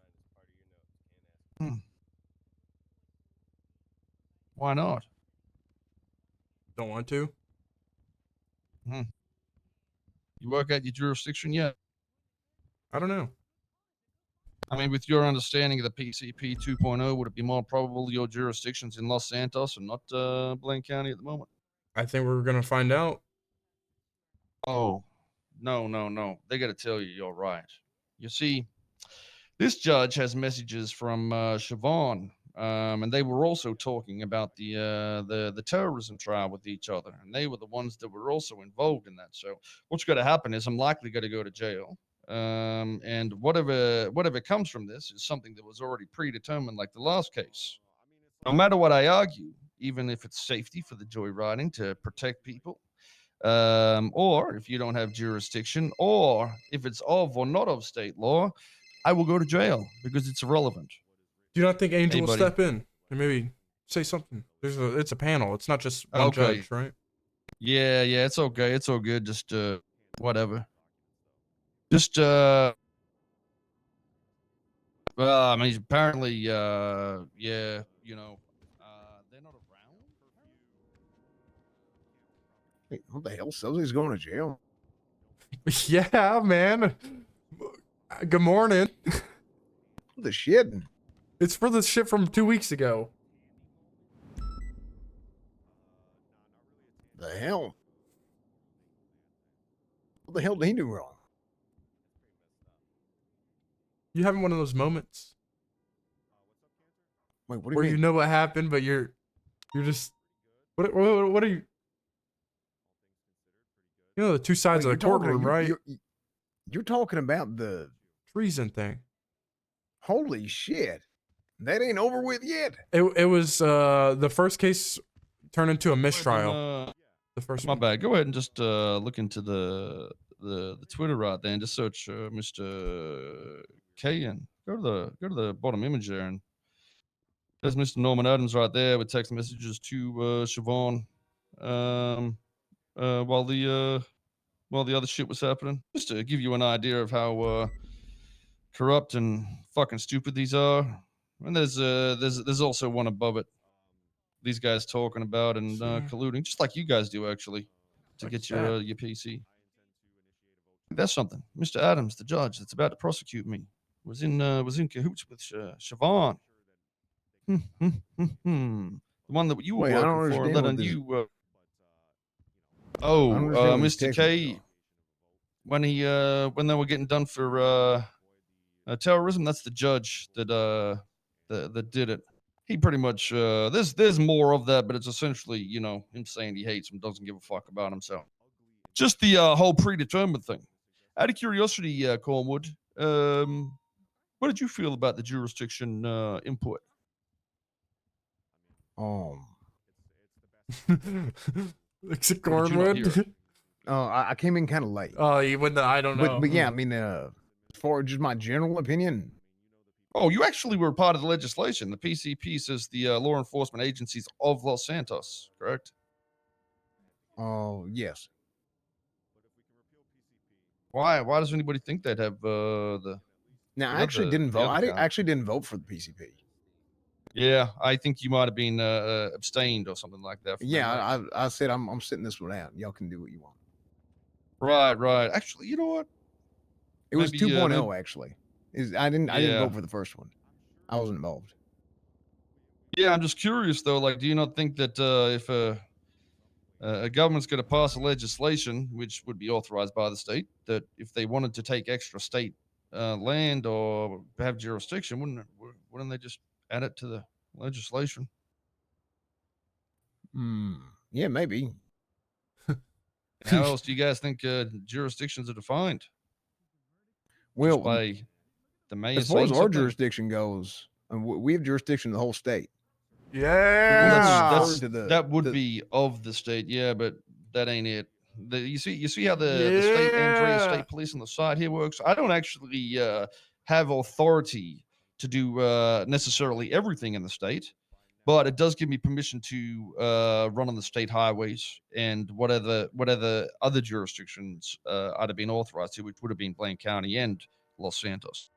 Why not? Don't want to. You work out your jurisdiction yet? I don't know. I mean, with your understanding of the PCP 2.0, would it be more probable your jurisdiction's in Los Santos and not Blaine County at the moment? I think we're gonna find out. Oh, no. They got to tell you're right. You see, this judge has messages from Siobhan, and they were also talking about the terrorism trial with each other, and they were the ones that were also involved in that. So what's going to happen is I'm likely going to go to jail. And whatever comes from this is something that was already predetermined, like the last case. No matter what I argue, even if it's safety for the joyriding to protect people, Or if you don't have jurisdiction, or if it's of or not of state law, I will go to jail because it's irrelevant. Do you not think Angel Hey, will buddy. step in and maybe say something? It's a panel. It's not just one Okay. judge, right? Yeah, it's okay. It's all good. Just whatever. Just well, I mean, apparently, yeah, you know, they're not around. Hey, what the hell? Soze's going to jail. Yeah, man. Good morning. What the shit? It's for the shit from 2 weeks ago. The hell? What the hell did he do wrong? You having one of those moments Wait, what do you where mean? you know what happened, but you're just what are you? You know the two sides Wait, of the courtroom, right? You're talking about the Treason thing. Holy shit. That ain't over with yet. It was the first case turned into a mistrial. The first My one. bad. Go ahead and just look into the Twitter right there and just search Mr. K and go to the bottom image there, and there's Mr. Norman Adams right there with text messages to Siobhan while the other shit was happening. Just to give you an idea of how corrupt and fucking stupid these are. And there's also one above it. These guys talking about and colluding, just like you guys do actually, to Like get that. your PC. That's something. Mr. Adams, the judge that's about to prosecute me, was in cahoots with Siobhan. The one that you were Wait, I don't working for, understand let what on this- you. I don't understand what this Mr. text K, is. when they were getting done for terrorism, that's the judge that did it. He pretty much there's more of that, but it's essentially, you know, him saying he hates him, doesn't give a fuck about himself. Just the whole predetermined thing. Out of curiosity, Cornwood, what did you feel about the jurisdiction input? It's a Or did you not hear Cornwood. it? I came in kind of late. Oh, you wouldn't. I don't know. But yeah, I mean, as far as just my general opinion, Oh, you actually were part of the legislation. The PCP says the law enforcement agencies of Los Santos, correct? oh yes. Why does anybody think they'd have the? Now the I actually other- didn't the vote. other guy? Actually didn't vote for the PCP. Yeah, I think you might have been abstained or something like that. from that Yeah, election. I said I'm sitting this one out. Y'all can do what you want. Right. Actually, you know what? It was Maybe, 2.0 actually. I didn't Yeah. vote for the first one. I wasn't involved. Yeah, I'm just curious though. Like, do you not think that if a government's going to pass a legislation, which would be authorized by the state, that if they wanted to take extra state land or have jurisdiction, wouldn't they just add it to the legislation? Yeah, maybe. How else do you guys think jurisdictions are defined? Well, Just by the mayor as far as saying our something? jurisdiction goes, we have jurisdiction in the whole state. Yeah. That would be of the state, yeah, but that ain't it. You see how the state Andreas Yeah. State Police on the side here works. I don't actually have authority to do necessarily everything in the state, but it does give me permission to run on the state highways and whatever other jurisdictions I'd have been authorized to, which would have been Blaine County and Los Santos.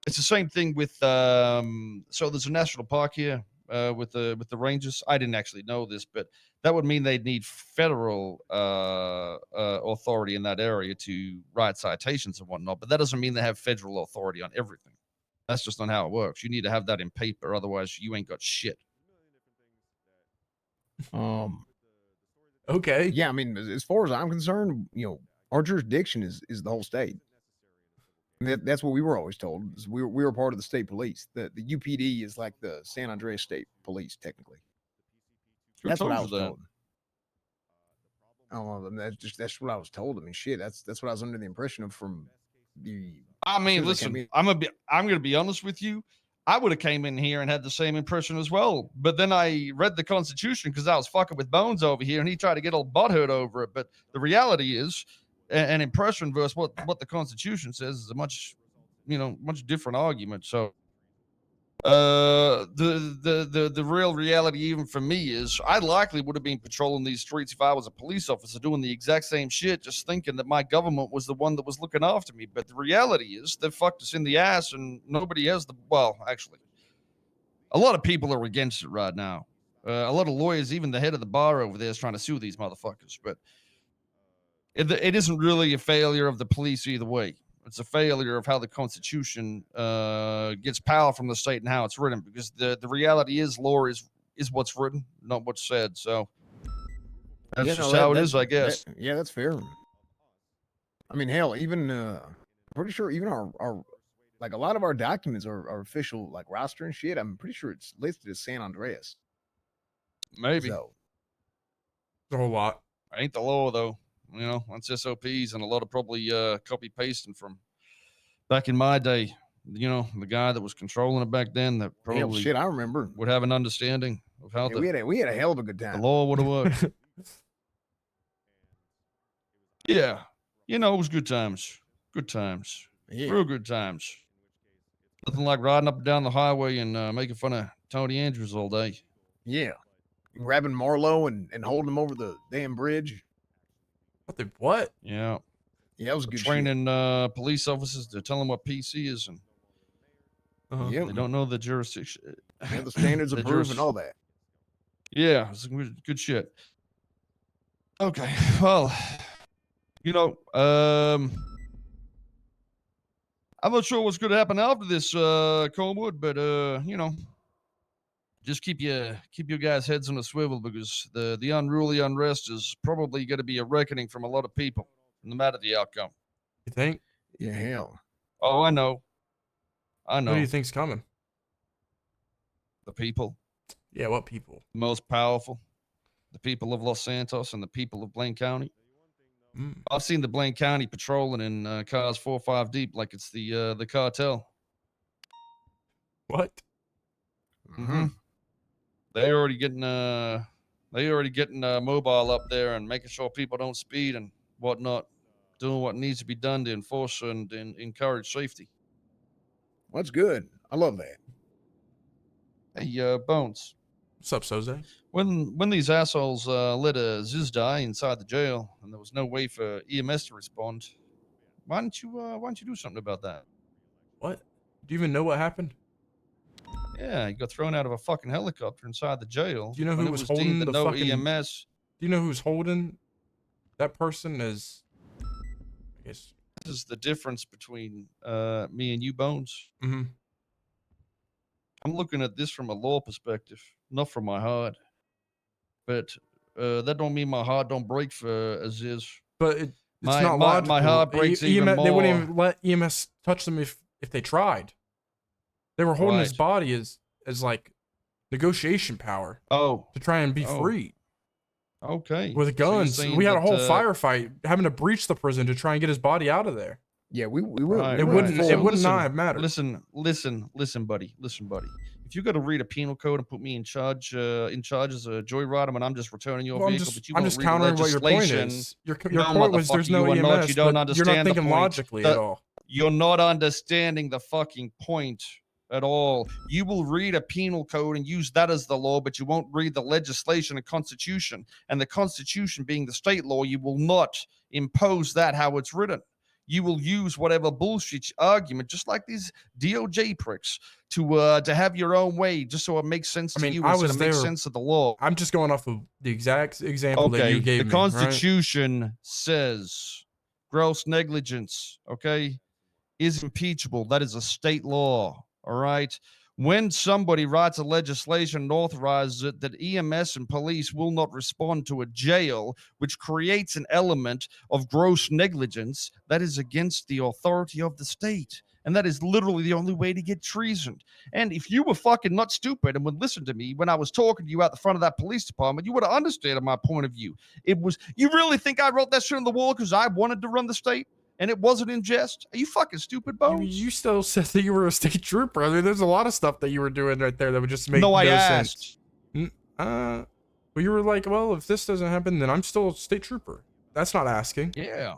It's the same thing with so there's a national park here with the rangers. I didn't actually know this, but that would mean they'd need federal authority in that area to write citations and whatnot. But that doesn't mean they have federal authority on everything. That's just not how it works. You need to have that in paper, otherwise you ain't got shit. Okay. Yeah, I mean, as far as I'm concerned, our jurisdiction is the whole state. That's what we were always told. We were part of the state police. The UPD is like the San Andreas State Police, technically. Who That's what told I you was that? told. Oh, that's what I was told. I mean, shit, that's what I was under the impression of from the. I mean, as soon as I came listen, in. I'm gonna be honest with you. I would have came in here and had the same impression as well. But then I read the Constitution because I was fucking with Bones over here, and he tried to get all butthurt over it. But the reality is, an impression versus what the Constitution says is a much different argument. So the real reality even for me is I likely would have been patrolling these streets if I was a police officer doing the exact same shit, just thinking that my government was the one that was looking after me. But the reality is they fucked us in the ass, and nobody has actually a lot of people are against it right now. A lot of lawyers, even the head of the bar over there, is trying to sue these motherfuckers. But it isn't really a failure of the police either way. It's a failure of how the Constitution gets power from the state and how it's written. Because the reality is, law is what's written, not what's said. So that's just how it is, I guess. Yeah, that's fair. I mean, hell, even pretty sure even our like a lot of our documents are official, like roster and shit. I'm pretty sure it's listed as San Andreas. Maybe. So a whole lot. Ain't the law though. That's SOPs and a lot of probably copy pasting from back in my day. The guy that was controlling it back then that probably shit, I remember would have an understanding of how we had a hell of a good time. The law would have worked. Yeah, it was good times. Good times. Yeah. Real good times. Nothing like riding up and down the highway and making fun of Tony Andrews all day. Yeah, grabbing Marlowe and holding him over the damn bridge. What? Yeah. Yeah, that was good. Training police officers to tell them what PC is, and they don't know the jurisdiction. Yeah, the standards of proof and all that. Yeah, it's good shit. Okay, well, I'm not sure what's going to happen after this, Colewood, but just keep your guys' heads on a swivel because the unruly unrest is probably going to be a reckoning from a lot of people, no matter the outcome. You think? Yeah, hell. Oh, I know. Who do you think's coming? The people. Yeah, what people? The most powerful. The people of Los Santos and the people of Blaine County. I've seen the Blaine County patrolling in cars 4 or 5 deep like it's the cartel. What? Mm-hmm. They're already getting mobile up there and making sure people don't speed and whatnot, doing what needs to be done to enforce and encourage safety. That's good. I love that. Hey, Bones. What's up, Soze? When these assholes let a Ziz die inside the jail and there was no way for EMS to respond, why don't you do something about that? What? Do you even know what happened? Yeah, he got thrown out of a fucking helicopter inside the jail. Do you know who was holding the no fucking EMS? Do you know who's holding that person? As I guess this is the difference between me and you, Bones. Mm-hmm. I'm looking at this from a law perspective, not from my heart. But that don't mean my heart don't break for Aziz. But it's not logical. My heart breaks even more. They wouldn't even let EMS touch them if they tried. They were holding his body as like negotiation power. Oh, to try and be free. Okay. With guns, So we had a whole firefight having to breach the prison to try and get his body out of there. Yeah, we were. It would not have mattered. Listen, buddy. If you got to read a penal code and put me in charge as a joyrider when I'm just returning your vehicle, but you I'm won't just read countering what your point legislation. is. Your point was there's no you are EMS, not. You don't but understand you're not thinking the point. logically at all. You're not understanding the fucking point at all. You will read a penal code and use that as the law, but you won't read the legislation and constitution. And the constitution being the state law, you will not impose that how it's written. You will use whatever bullshit argument, just like these DOJ pricks, to have your own way, just so it makes sense to you instead of make sense of the law. I'm just going off of the exact example that you gave me. The Constitution says gross negligence, is impeachable. That is a state law, all right? When somebody writes a legislation and authorizes it that EMS and police will not respond to a jail, which creates an element of gross negligence, that is against the authority of the state. And that is literally the only way to get treasoned. And if you were fucking not stupid and would listen to me when I was talking to you out the front of that police department, you would have understood my point of view. It was, you really think I wrote that shit on the wall because I wanted to run the state? and it wasn't in jest? Are you fucking stupid, Bones? You still said that you were a state trooper. I mean, there's a lot of stuff that you were doing right there that would just make No, I sense. asked. Well, you were like, well, if this doesn't happen, then I'm still a state trooper. That's not asking. Yeah,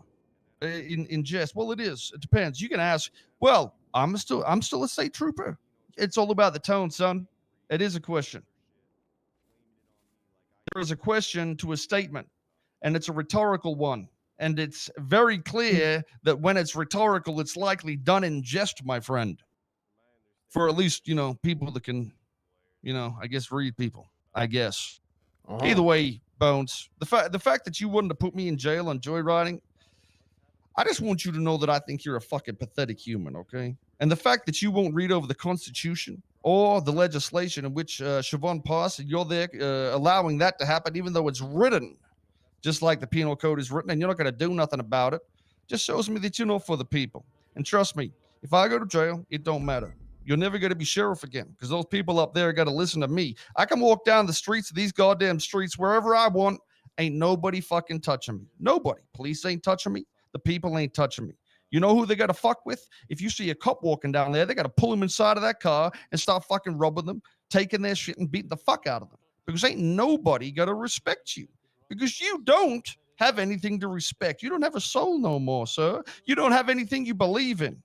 in jest. Well, it is. It depends. You can ask. Well, I'm still a state trooper. It's all about the tone, son. It is a question. There is a question to a statement, and it's a rhetorical one. And it's very clear that when it's rhetorical, it's likely done in jest, my friend. For at least, people that can, I guess read people, I guess. Either way, Bones, the fact that you wouldn't have put me in jail on joyriding, I just want you to know that I think you're a fucking pathetic human, okay? And the fact that you won't read over the Constitution or the legislation in which Siobhan passed, and you're there allowing that to happen, even though it's written just like the penal code is written, and you're not going to do nothing about it, just shows me that you're not for the people. And trust me, if I go to jail, it don't matter. You're never going to be sheriff again, because those people up there got to listen to me. I can walk down the streets of these goddamn streets wherever I want. Ain't nobody fucking touching me. Nobody. Police ain't touching me. The people ain't touching me. You know who they got to fuck with? If you see a cop walking down there, they got to pull him inside of that car and start fucking rubbing them, taking their shit and beating the fuck out of them. Because ain't nobody got to respect you. Because you don't have anything to respect. You don't have a soul no more, sir. You don't have anything you believe in.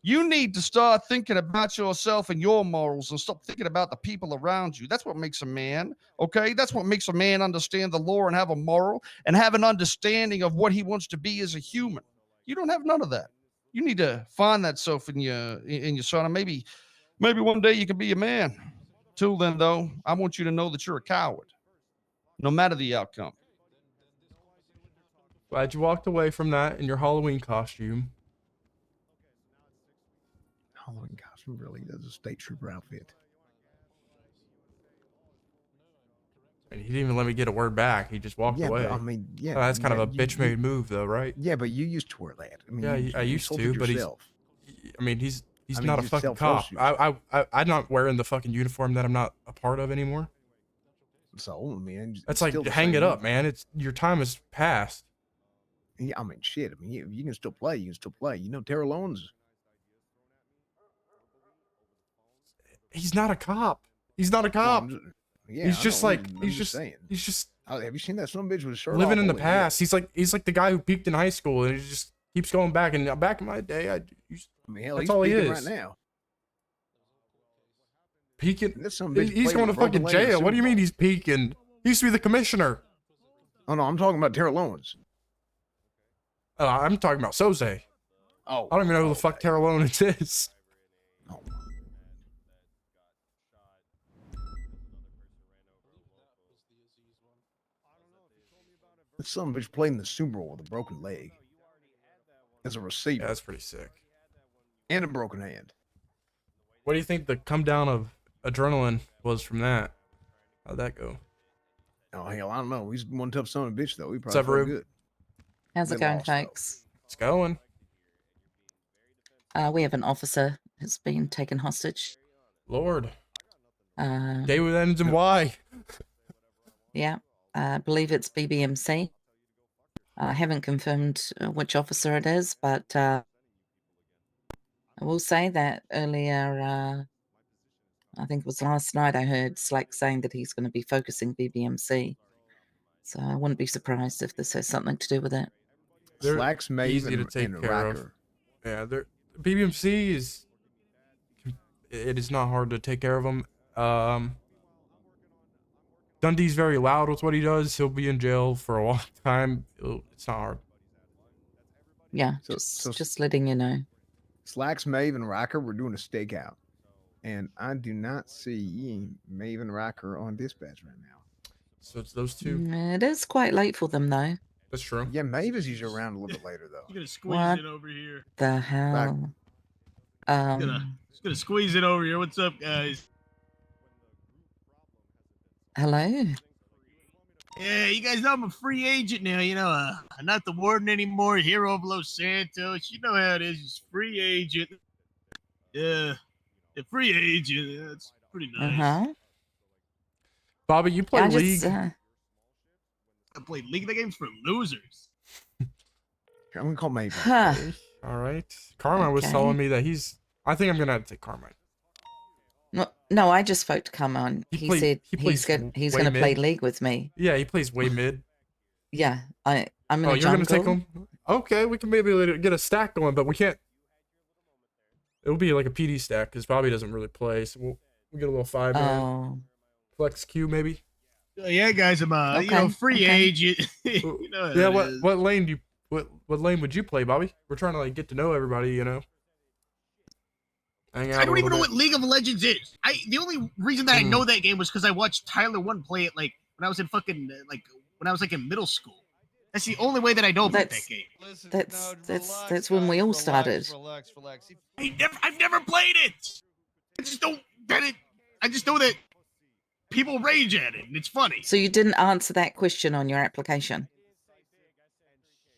You need to start thinking about yourself and your morals and stop thinking about the people around you. That's what makes a man, okay? That's what makes a man understand the law and have a moral and have an understanding of what he wants to be as a human. You don't have none of that. You need to find that self in your son, and maybe one day you can be a man. Till then, though, I want you to know that you're a coward, no matter the outcome. Glad you walked away from that in your Halloween costume. Halloween costume, really? That's a state trooper outfit. And he didn't even let me get a word back. He just walked away. But, I mean, yeah. Oh, that's kind of a you- bitch-made move, though, right? Yeah, but you used to wear that. I mean, Yeah, I used to, but he's not a just fucking cop. I'm not wearing the fucking uniform that I'm not a part of anymore. So, man, That's like, hang it up, man. It's your time has passed. Yeah, I mean, shit. I mean, you can still play. You can still play. You know, Terrell Owens. He's not a cop. He's not a cop. Yeah, he's I just know, like I'm he's just just saying. he's just Have you seen that son of a bitch with his shirt living off? in the Holy past. shit. He's like the guy who peaked in high school and he just keeps going back. And back in my day, I mean, hell, that's he's all he peaking is. right now. Peaking. This son of a bitch He's played going to with a broken fucking leg in the jail. What do you Super mean he's peaking? He used to be the commissioner. Oh no, I'm talking about Terrell Owens. I'm talking about Soze. Oh, I don't even know who the fuck Terrell Owens is. This son of a bitch played in the Super Bowl with a broken leg as a receiver. Yeah, that's pretty sick. And a broken hand. What do you think the come down of adrenaline was from that? How'd that go? Oh hell, I don't know. He's one tough son of a bitch though. He What's up, probably felt Rube? good. How's They it going, lost, though. folks? It's going. We have an officer who's been taken hostage. Lord. Uh, Day with ends and why? yeah, I believe it's BBMC. I haven't confirmed which officer it is, but I will say that earlier, I think it was last night, I heard Slack saying that he's going to be focusing BBMC. So I wouldn't be surprised if this has something to do with it. They're Slacks, Maeve, easy to and- take and care of. Riker. Yeah, they're BBMC is. It is not hard to take care of them. Dundee's very loud with what he does. He'll be in jail for a long time. It's not hard. Yeah, So- just letting you know. Slacks, Maeve, and Riker were doing a stakeout. And I do not see Maeve and Riker on dispatch right now. So it's those two. It is quite late for them, though. That's true. Yeah, Maeve is usually around a little bit later, though. You're gonna squeeze What it over here. the hell? Just gonna squeeze it over here. What's up, guys? Hello? Yeah, you guys know I'm a free agent now. You know, I'm not the warden anymore. Hero of Los Santos. You know how it is. Just free agent. Yeah, the free agent. That's pretty nice. Uh-huh. Bobby, you play I League. just, I play League of the Games for losers. I'm gonna call maybe. Huh. All right. Carmine was Okay. telling me that I think I'm gonna have to take Carmine. No, I just spoke to Carmine. He said plays he's way going to play mid. League with me. Yeah, he plays way mid. Yeah, I'm in Oh, a you're gonna take jungle. him? Okay, we can maybe get a stack going, but we can't. It'll be like a PD stack because Bobby doesn't really play, so we'll get a little 5-man Oh. flex Q maybe. Yeah, guys, I'm free agent. You know how Yeah, it is. what lane do you what lane would you play, Bobby? We're trying to like get to know everybody, you know. Hang out I don't a even know little what League of Legends is. The only reason that I know that game was because I watched Tyler One play it like when I was in fucking when I was like in middle school. That's the only way that I know about that game. That's when we all started. Relax. I've never played it. I just don't get it. I just know that people rage at it and it's funny. So you didn't answer that question on your application.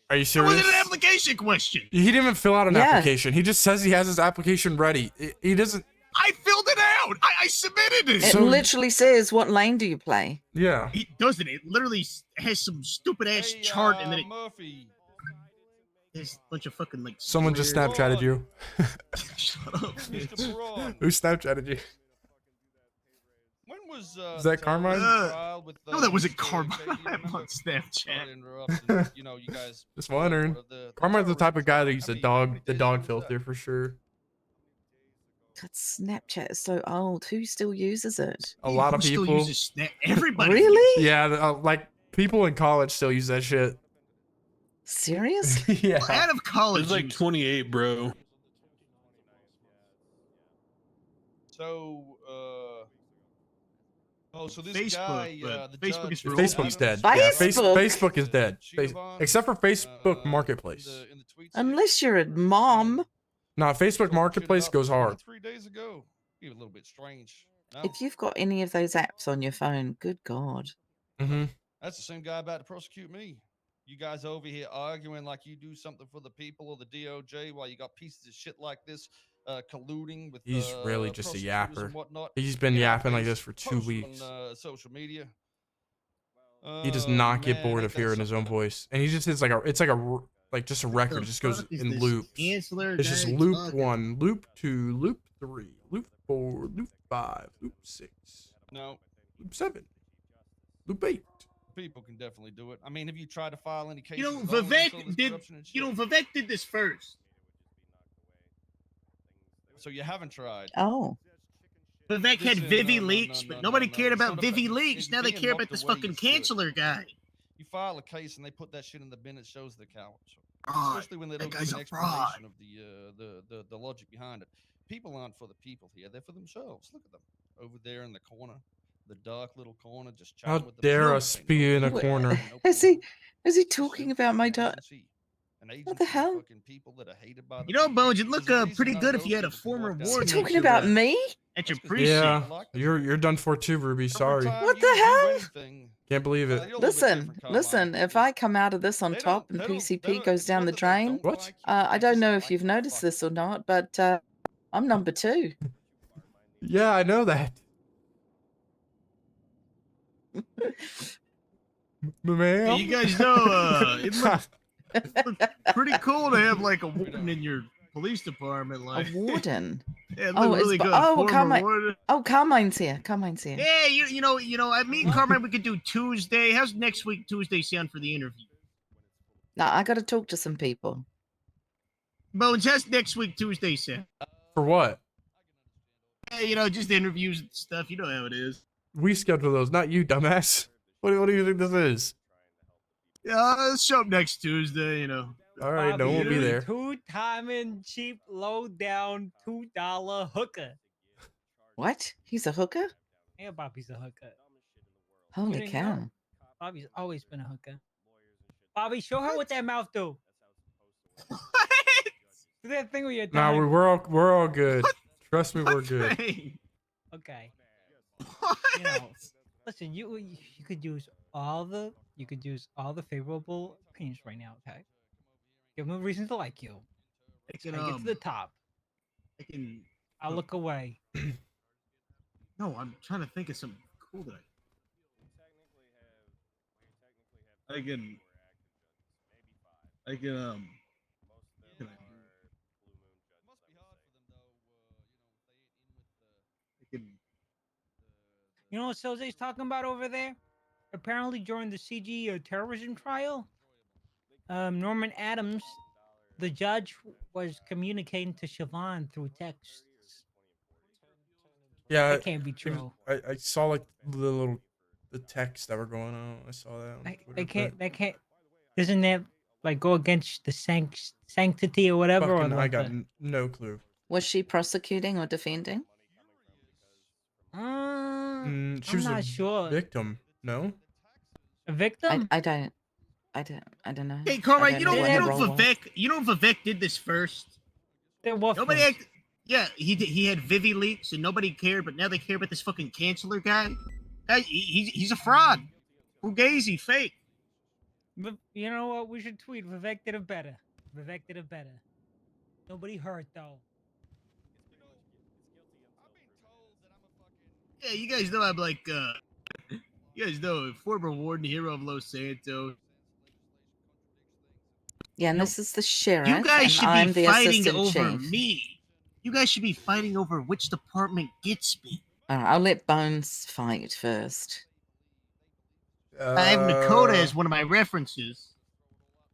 Are you It serious? wasn't an application question. He didn't even fill out an Yeah. application. He just says he has his application ready. He doesn't. I filled it out. I submitted it. It literally says, what lane do you play? Yeah. It doesn't. It literally has some stupid ass chart and then it. Murphy. There's a bunch of fucking like. Someone just squares. Snapchatted you. Shut up, bitch. Who Snapchatted you? When was Is that Carmine? No, that wasn't Carmine. I'm on Snapchat. You know, you guys. Just wondering. Carmine's the type of guy that uses the dog filter for sure. God, Snapchat is so old. Who still uses it? A lot of Who still people. uses Snap? Everybody. Really? Yeah, like people in college still use that shit. Serious? Yeah. Out of college. There's like 28, bro. So, so this Facebook, guy, but the Facebook judge, is for old Facebook's people. dead. Yeah, Facebook? Facebook is dead. Except for Facebook Marketplace. Unless you're a mom. Nah, Facebook Marketplace goes hard. 3 days ago. Even a little bit strange. No, If you've got any of those apps on your phone, good God. Mm-hmm. that's the same guy about to prosecute me. You guys over here arguing like you do something for the people or the DOJ while you got pieces of shit like this colluding with. He's really just a prosecutors yapper. and whatnot. He's been Get our yapping like face, this for 2 post it weeks. on social media. He does not get Man, bored ain't of that hearing his own something? voice, and he just is like just a record. It just goes in loops. It's just loop 1, loop 2, loop 3, loop 4, loop 5, loop 6, No, loop 7, loop 8. people can definitely do it. I mean, have you tried to file any cases? You know, of all this Vivek did. corruption and You know, shit? Vivek did this first. So you haven't tried. Oh. Vivek had Listen, Vivi no, leaks, no, but no, nobody no, cared it's about not Vivi about- leaks. it's Now they being care not about the this way fucking you should. canceller guy. You file a case and they put that shit in the bin. It shows the cowards. Fraud. Especially when they That don't give guy's an a fraud. explanation of the logic behind it. People aren't for the people here; they're for themselves. Look at them over there in the corner, the dark little corner, just How chatting with dare themselves. us be in a corner? Is he talking about my dog? An What agent the for hell? fucking people that are hated by the You know, people. Bones, you'd look There's a pretty reason good I if know you had a people can former walk down ward. Is he the next talking to about you, me? at your That's 'cause precinct. Yeah, like you're done for too, Ruby. Sorry, What the hell? can't believe it. Listen, if I come out of this on top and PCP goes down the drain, What? I don't know if you've noticed this or not, but I'm number 2. Yeah, I know that. Man, Yeah, you guys know, it looks pretty cool to have like a warden in your police department. Like A warden. yeah, it Oh, looked really good. oh, Former Carmine. warden. Oh, Carmine's here. Carmine's here. Yeah, you know. I mean, Carmine, we could do Tuesday. How's next week Tuesday sound for the interview? Now I got to talk to some people. Bones, how's next week Tuesday sound? For what? Yeah, you know, just interviews and stuff. You know how it is. We schedule those, not you, dumbass. What do you think this is? Yeah, let's show up next Tuesday. You know. All right, no one will be there. 2-timing cheap low down $2 hooker. What? He's a hooker? Yeah, Bobby's a hooker. Holy didn't cow. know? Bobby's always been a hooker. Bobby, show her what that mouth do. What? Do that thing with your Nah, tongue. we're all good. Trust me, we're good. Okay. You know, listen, you could use all the favorable opinions right now. Okay. Give them a reason to like you. I can, Get to the top. I can. I'll look away. No, I'm trying to think of something cool that I can You know what Soze's talking about over there? Apparently, during the CG terrorism trial, Norman Adams, the judge, was communicating to Siobhan through texts. Yeah, That can't be it was- true. I saw like the texts that were going on. I saw that on Twitter. That can't. Doesn't that like go against the sanctity or whatever? Or Fucking, I like got no clue. Was she prosecuting or defending? She I'm was not a sure. victim. No. A victim? I don't know. Hey, I Carmine, don't you know know what her you know role was. Vivek. You know Vivek did this first. What Nobody first? yeah, he had Vivi leaks and nobody cared, but now they care about this fucking canceller guy. He's a fraud. Fugazi, fake. You know what? We should tweet. Vivek did it better. Vivek did it better. Nobody hurt though. Yeah, you guys know I'm like you guys know former warden hero of Los Santos. Yeah, and You- this is the You sheriff, guys and should I'm be the fighting assistant over chief. me. You guys should be fighting over which department gets me. All right, I'll let Bones fight first. I have Nakota as one of my references.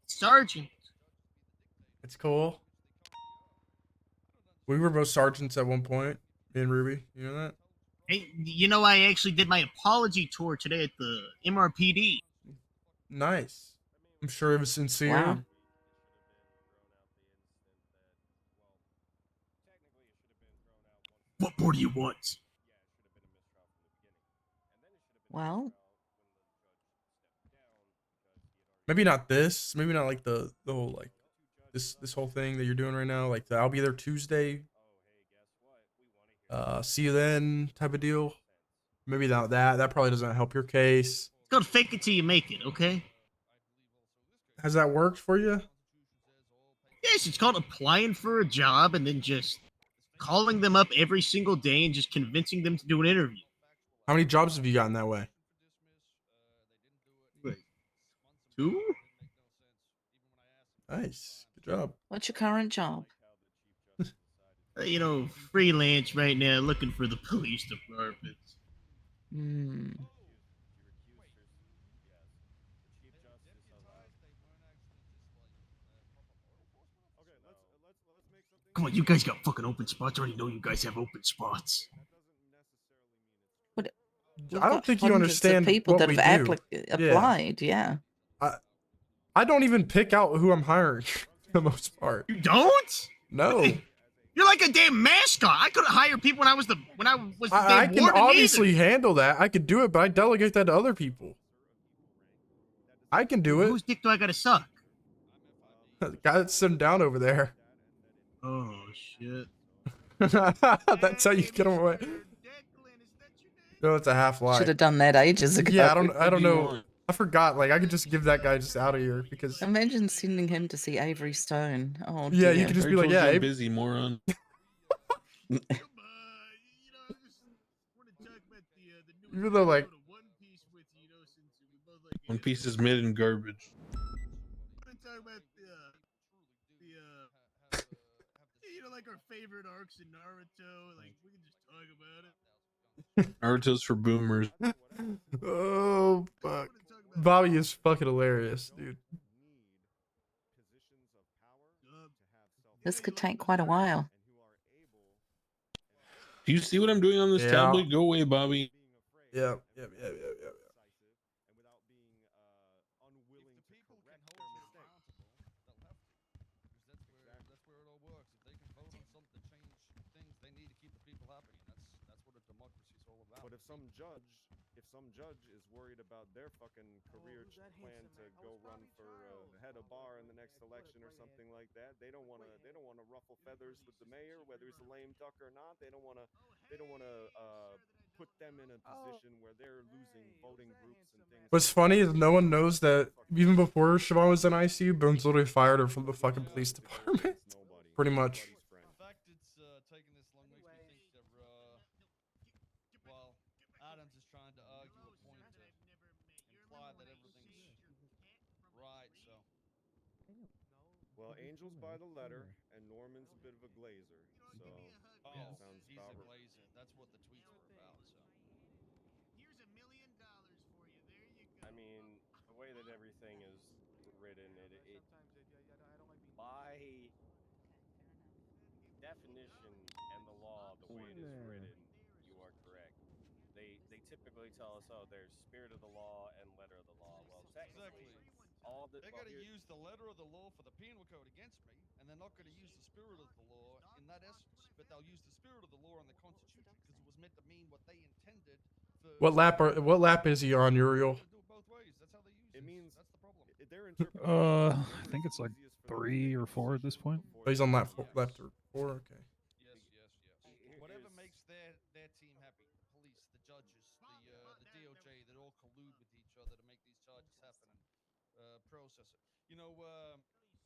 Sergeant. It's cool. We were both sergeants at one point. Me and Ruby. You know that? Hey, you know, I actually did my apology tour today at the MRPD. Nice. I'm sure it was sincere. Wow. What more do you want? Well, Maybe not this. Maybe not like the whole like this whole thing that you're doing right now. Like I'll be there Tuesday. See you then type of deal. Maybe not that. That probably doesn't help your case. It's called fake it till you make it, okay? Has that worked for you? Yes, it's called applying for a job and then just calling them up every single day and just convincing them to do an interview. How many jobs have you gotten that way? Wait, 2? Nice. Good job. what's your current job? You know, freelance right now, looking for the police department. Hmm. Come on, you guys got fucking open spots. I already know you guys have open spots. We've I don't got think you hundreds of understand people what that we have do. applied. Yeah. I don't even pick out who I'm hiring for the most part. You don't? No. You're like a damn mascot. I couldn't hire people when I was the I damn can warden obviously either. handle that. I could do it, but I delegate that to other people. I can do it. Whose dick do I gotta suck? The guy that's sitting down over there. Oh shit. That's how you get him away. No, it's a half lie. Should have done that ages ago. Yeah, I don't know. I forgot. Like I could just give that guy just out of here because. Imagine sending him to see Avery Stone. Oh, Yeah, you dear. could just be like, yeah, I'm Abe- busy, moron. even though like One Piece is mid and garbage. You know, like our favorite arcs in Naruto. Like we can just talk about it. Naruto's for boomers. oh fuck, Bobby is fucking hilarious, dude. This could take quite a while. Do you see what I'm doing on this Yeah. tablet? Go away, Bobby. Yeah. That's where it all works. If they can vote on something to change things, they need to keep the people happy, and that's what a democracy is all about. But if some judge is worried about their fucking career plan to go run for head of bar in the next election or something like that, they don't want to ruffle feathers with the mayor, whether he's a lame duck or not. They don't want to put them in a position where they're losing voting groups and things. What's funny is no one knows that even before Siobhan was in ICU, Bones literally fired her from the fucking police department. Pretty much. The fact it's taking this long makes me think that, well, Adams is trying to argue a point to imply that everything's right, so. Well, Angel's by the letter, and Norman's a bit of a glazer, so Oh, sounds he's about a glazer. That's what the tweets were about, so. thing is written, it by definition and the law, the way it is written, you are correct. They typically tell us, oh, there's spirit of the law and letter of the law. Well, technically, all the They're going to use the letter of the law for the penal code against me, and they're not going to use the spirit of the law in that essence. But they'll use the spirit of the law in the Constitution because it was meant to mean what they intended. What lap is he on, Uriel? Both ways. That's how they use it. Means that's the problem. Their I think it's like 3 or 4 at this point. Oh, he's on lap 4. Okay. Yes. Whatever makes their team happy. The police, the judges, the DOJ, that all collude with each other to make these charges happen and process it. You know,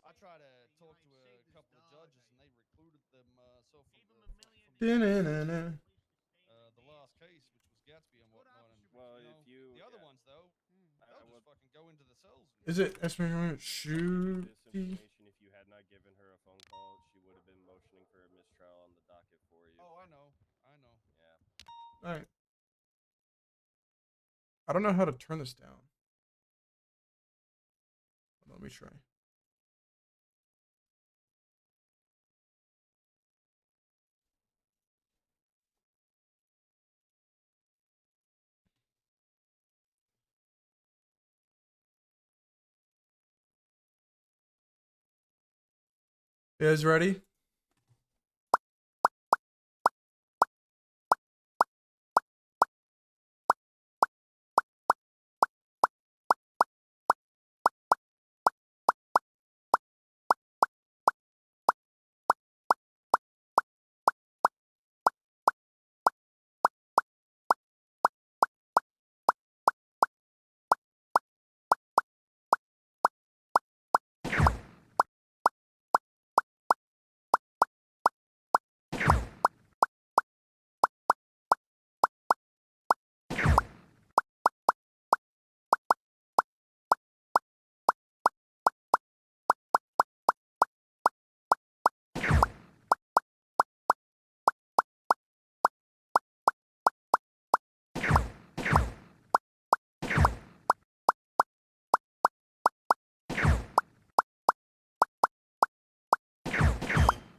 I try to talk to a couple of judges, and they recluded them. The last case, which was Gatsby and whatnot. And well, the other ones though, they'll just fucking go into the cells. Is it shoot? This information, if you had not given her a phone call, she would have been motioning for a mistrial on the docket for you. Oh, I know. Yeah. All right. I don't know how to turn this down. Let me try. You guys ready?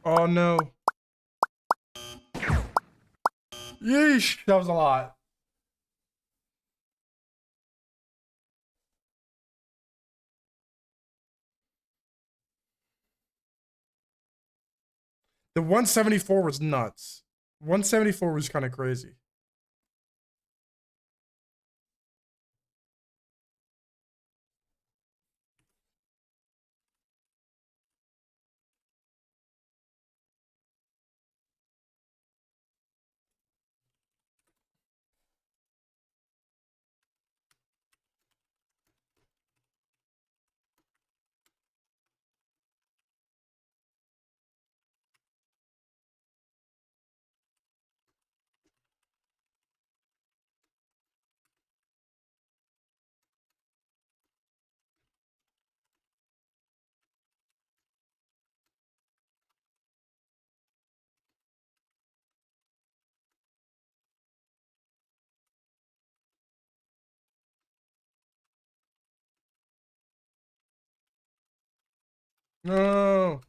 Oh no. Yeesh, that was a lot. The 174 was nuts. 174 was kind of crazy. No.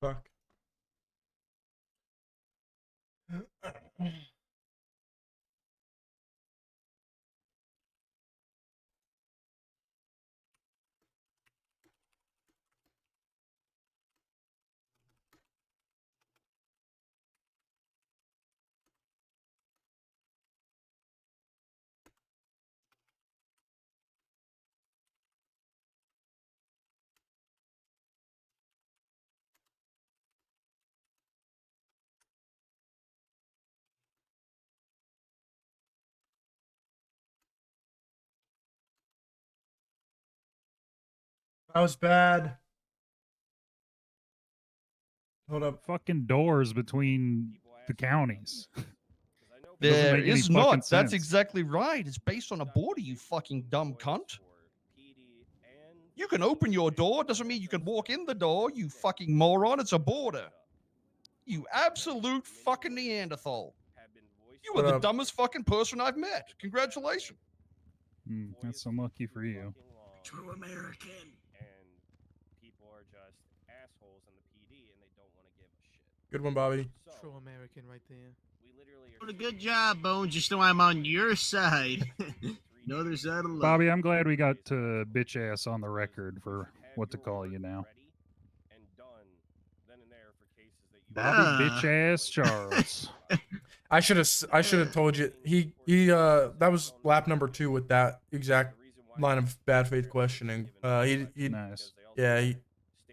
Fuck. That was bad. Hold up. Fucking doors between the counties. It doesn't There make any is fucking not. That's sense. exactly right. It's based on a border, you fucking dumb cunt. You can open your door, doesn't mean you can walk in the door, you fucking moron. It's a border. You absolute fucking Neanderthal. You are What the up? dumbest fucking person I've met. Congratulations. That's so lucky for you. True American. Good one, Bobby. True American right there. Doing a good job, Bones. Just know I'm on your side. No other side of love. Bobby, I'm glad we got bitch ass on the record for what to call you now. Bobby bitch ass Charles. I should have told you. He that was lap number 2 with that exact line of bad faith questioning. He Nice. Yeah,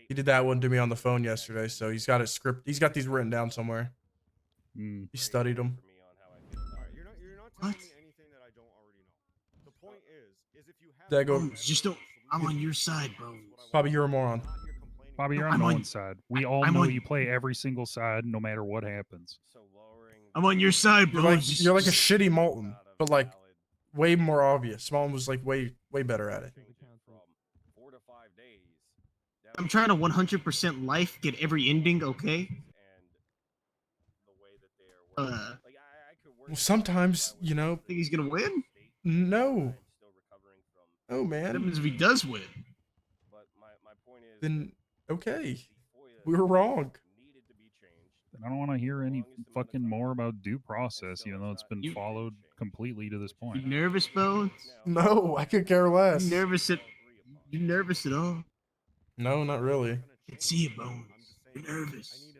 he did that one to me on the phone yesterday, so he's got it script. He's got these written down somewhere. He studied them. What? Dago, Bones, just don't. I'm on your side, Bones. Bobby, you're a moron. Bobby, you're on no one's side. We all know you play every single side, no matter what happens. I'm on your side, You're Bones. like, you're like a shitty Molten, but like way more obvious. Molten was like way better at it. I'm trying to 100% life, get every ending, okay? Well, sometimes, you know. Think he's gonna win? No. Oh man. That means if he does win. Then okay, we were wrong. I don't want to hear any fucking more about due process, even though it's been followed completely to this point. You nervous, Bones? No, I could care less. You nervous at all? No, not really. Can see you, Bones. You're nervous.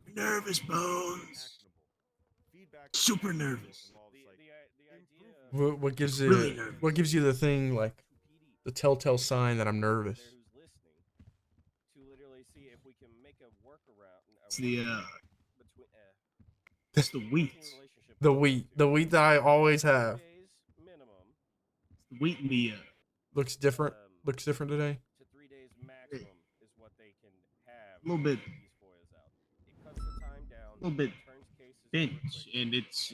You're nervous, Bones. Super nervous. What gives Really it? nervous. What gives you the thing like the telltale sign that I'm nervous? It's it's the wheat. The wheat that I always have. The wheat in the looks different. Looks different today. A little bit bent, and it's.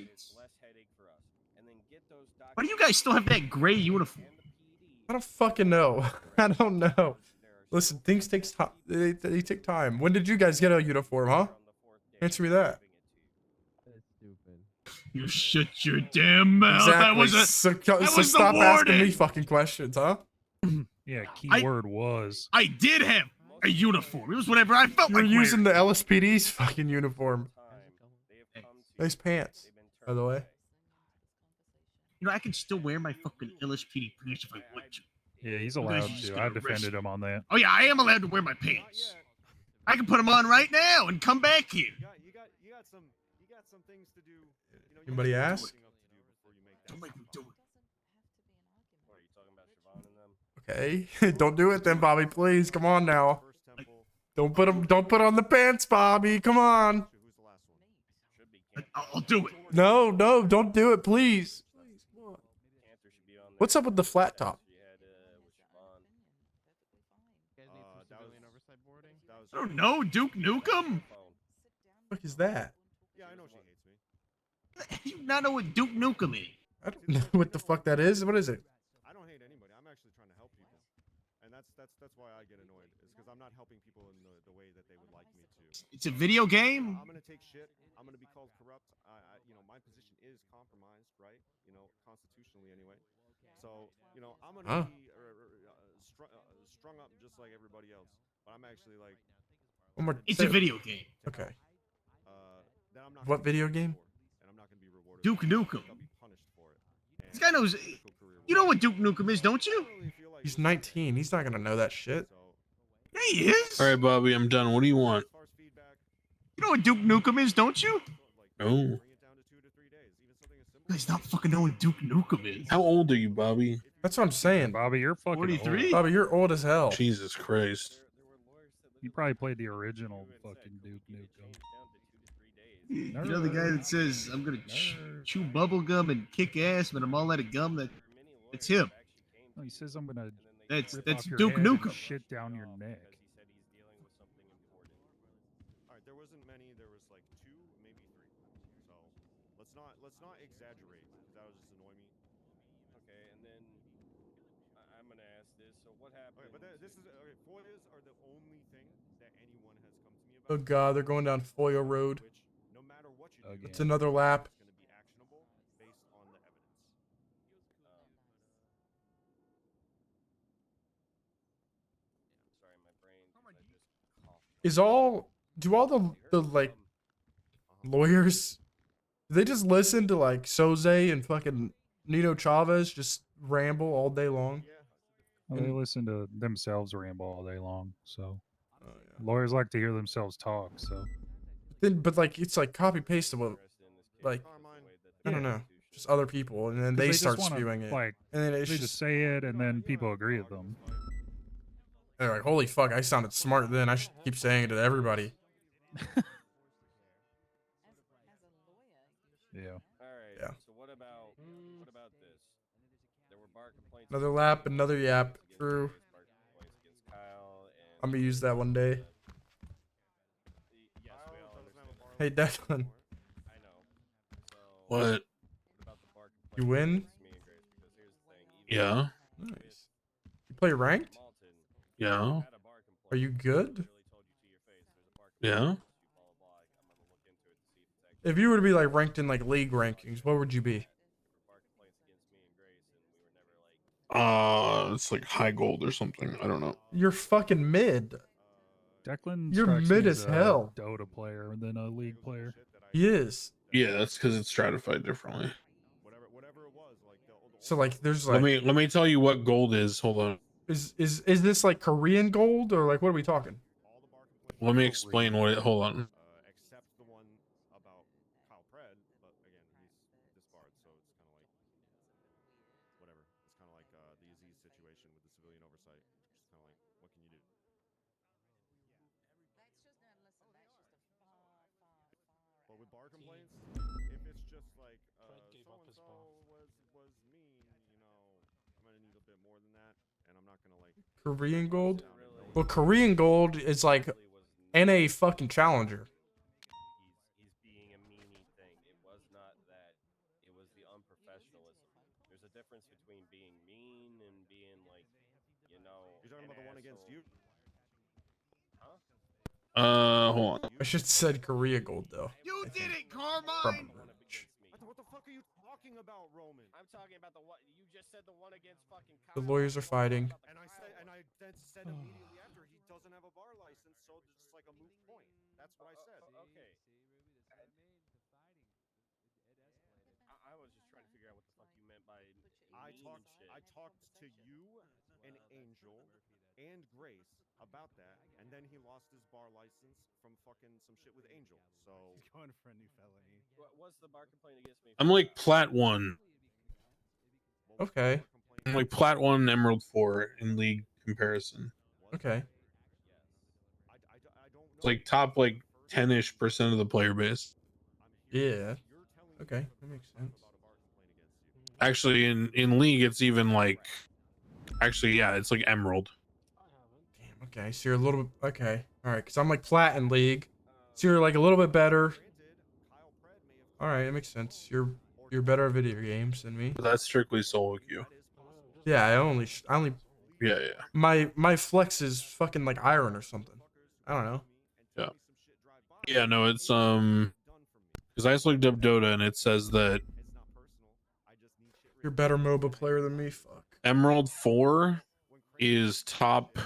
Why do you guys still have that gray uniform? I don't fucking know. I don't know. Listen, things take time. They take time. When did you guys get a uniform, huh? Answer me that. You shut your damn mouth. Exactly. That was a. So stop asking me fucking questions, huh? Yeah, key word was. I did have a uniform. It was whatever I felt You're like using wearing. the LSPD's fucking uniform. Nice pants, by the way. You know, I can still wear my fucking LSPD pants if I want to. Yeah, he's You guys allowed are just to. gonna I've defended arrest him on that. Oh yeah, I am allowed to wear my pants. I can put them on right now and come back here. You got some things to do. You know, Anybody ask? Don't make me do it. Okay, don't do it then, Bobby. Please, come on now. Don't put on the pants, Bobby. Come on. I'll do it. No, don't do it, please. What's up with the flat top? I don't know, Duke Nukem. What is that? Yeah, I know she hates me. You not know what Duke Nukem is? I don't know what the fuck that is. What is it? I don't hate anybody. I'm actually trying to help people, and that's why I get annoyed. Is because I'm not helping people in the way that they would like me to. It's a video game. I'm gonna take shit. I'm gonna be called corrupt. You know, my position is compromised, right? You know, constitutionally anyway. So, you know, I'm gonna be strung up just like everybody else. But I'm actually like One more. It's say a it. video game. Okay. What video game? Duke Nukem. This guy knows. You know what Duke Nukem is, don't you? He's 19. He's not gonna know that shit. Yeah, he is. All right, Bobby, I'm done. What do you want? You know what Duke Nukem is, don't you? Oh. He's not fucking knowing Duke Nukem is. How old are you, Bobby? That's what I'm saying. Bobby, you're fucking 43? old. Bobby, you're old as hell. Jesus Christ. You probably played the original fucking Duke Nukem. You know the guy that says, I'm gonna chew bubble gum and kick ass, but I'm all out of gum? It's him. No, he says I'm gonna. That's rip that's off your Duke head and Nukem. Shit down your neck. All right, there wasn't many. There was like 2, maybe 3. So let's not exaggerate, because that would just annoy me. Okay, and then I'm gonna ask this. So what happened? Okay, but this is okay. FOIAs are the only thing that anyone has come to me Oh about. god, they're going down FOIA road. Which, no matter what you do, It's another lap. it's going to be actionable based on the evidence. Sorry, my brain. 'Cause I just coughed. Is all do all the like lawyers? Do they just listen to like Soze and fucking Nino Chavez just ramble all day long? Well, they listen to themselves ramble all day long. So lawyers like to hear themselves talk. So But like it's like copy paste of what, like I don't know, just other people, and then 'cause they just start wanna, spewing it, Like and then it's they just say it, and then people agree with them. they're like, holy fuck, I sounded smart then. I should keep saying it to everybody. Yeah. All right. Yeah. So what about this? There were bar complaints. Another lap, another yap. True. Bar complaints against Kyle and I'm gonna use that one day. yes, we all understand. Hey Declan, I know. So What? about the bar complaints you win? against me and Grace? Because here's the thing. Even Yeah. Nice. You play ranked? Malton Yeah. had a bar complaint. Are you good? Really told you to your face. There's a bar Yeah. complaint against you, blah, blah, blah. I'm gonna look into it to see if it's actually If you were to be like ranked in like league rankings, what would you be? bar complaints against me and Grace, and we were never like. It's like high gold or something. I don't know. You're fucking mid. Declan You're strikes mid me as a hell. Dota player than a league player. He is. Yeah, that's because it's stratified differently. Whatever it was, like the So like there's like Let me tell you what gold is. Hold on. is this like Korean gold or like what are we talking? Let me explain what it. Hold on. except the one about Kyle Pred, but again, he's disbarred, so it's kind of like whatever. It's kind of like the Aziz situation with the civilian oversight. It's kind of like, what can you do? But with bar complaints, if it's just like so and so was mean, you know, I'm gonna need a bit more than that, and I'm not gonna like Korean gold? Well, Korean gold is like NA fucking challenger. He's being a meanie thing. It was not that. It was the unprofessionalism. There's a difference between being mean and being like, you know. You're talking about the one against you? Huh? Hold on. I should have said Korea gold though. You did it, Carmine. Probably. What the fuck are you talking about, Roman? I'm talking about the one you just said. The one against fucking. The lawyers are fighting. And I then said immediately after he doesn't have a bar license, so it's just like a moot point. That's what I said. Okay. I was just trying to figure out what the fuck you meant by I mean shit. talked to you and Angel and Grace about that, and then he lost his bar license from fucking some shit with Angel. So he's going for a new felony. What's the bar complaint against me? I'm like plat 1. Okay. I'm like plat 1, emerald 4 in league comparison. Okay. It's like top like 10-ish% of the player base. Yeah. Okay, that makes sense. Actually, in league, it's even like. Actually, yeah, it's like emerald. Damn. Okay, so you're a little bit okay. All right, because I'm like plat in league, so you're like a little bit better. All right, that makes sense. You're better at video games than me. But that's strictly solo queue. Yeah, I only Yeah. my flex is fucking like iron or something. I don't know. Yeah. Yeah, no, it's because I just looked up Dota and it says that You're a better MOBA player than me. Fuck. Emerald 4 is top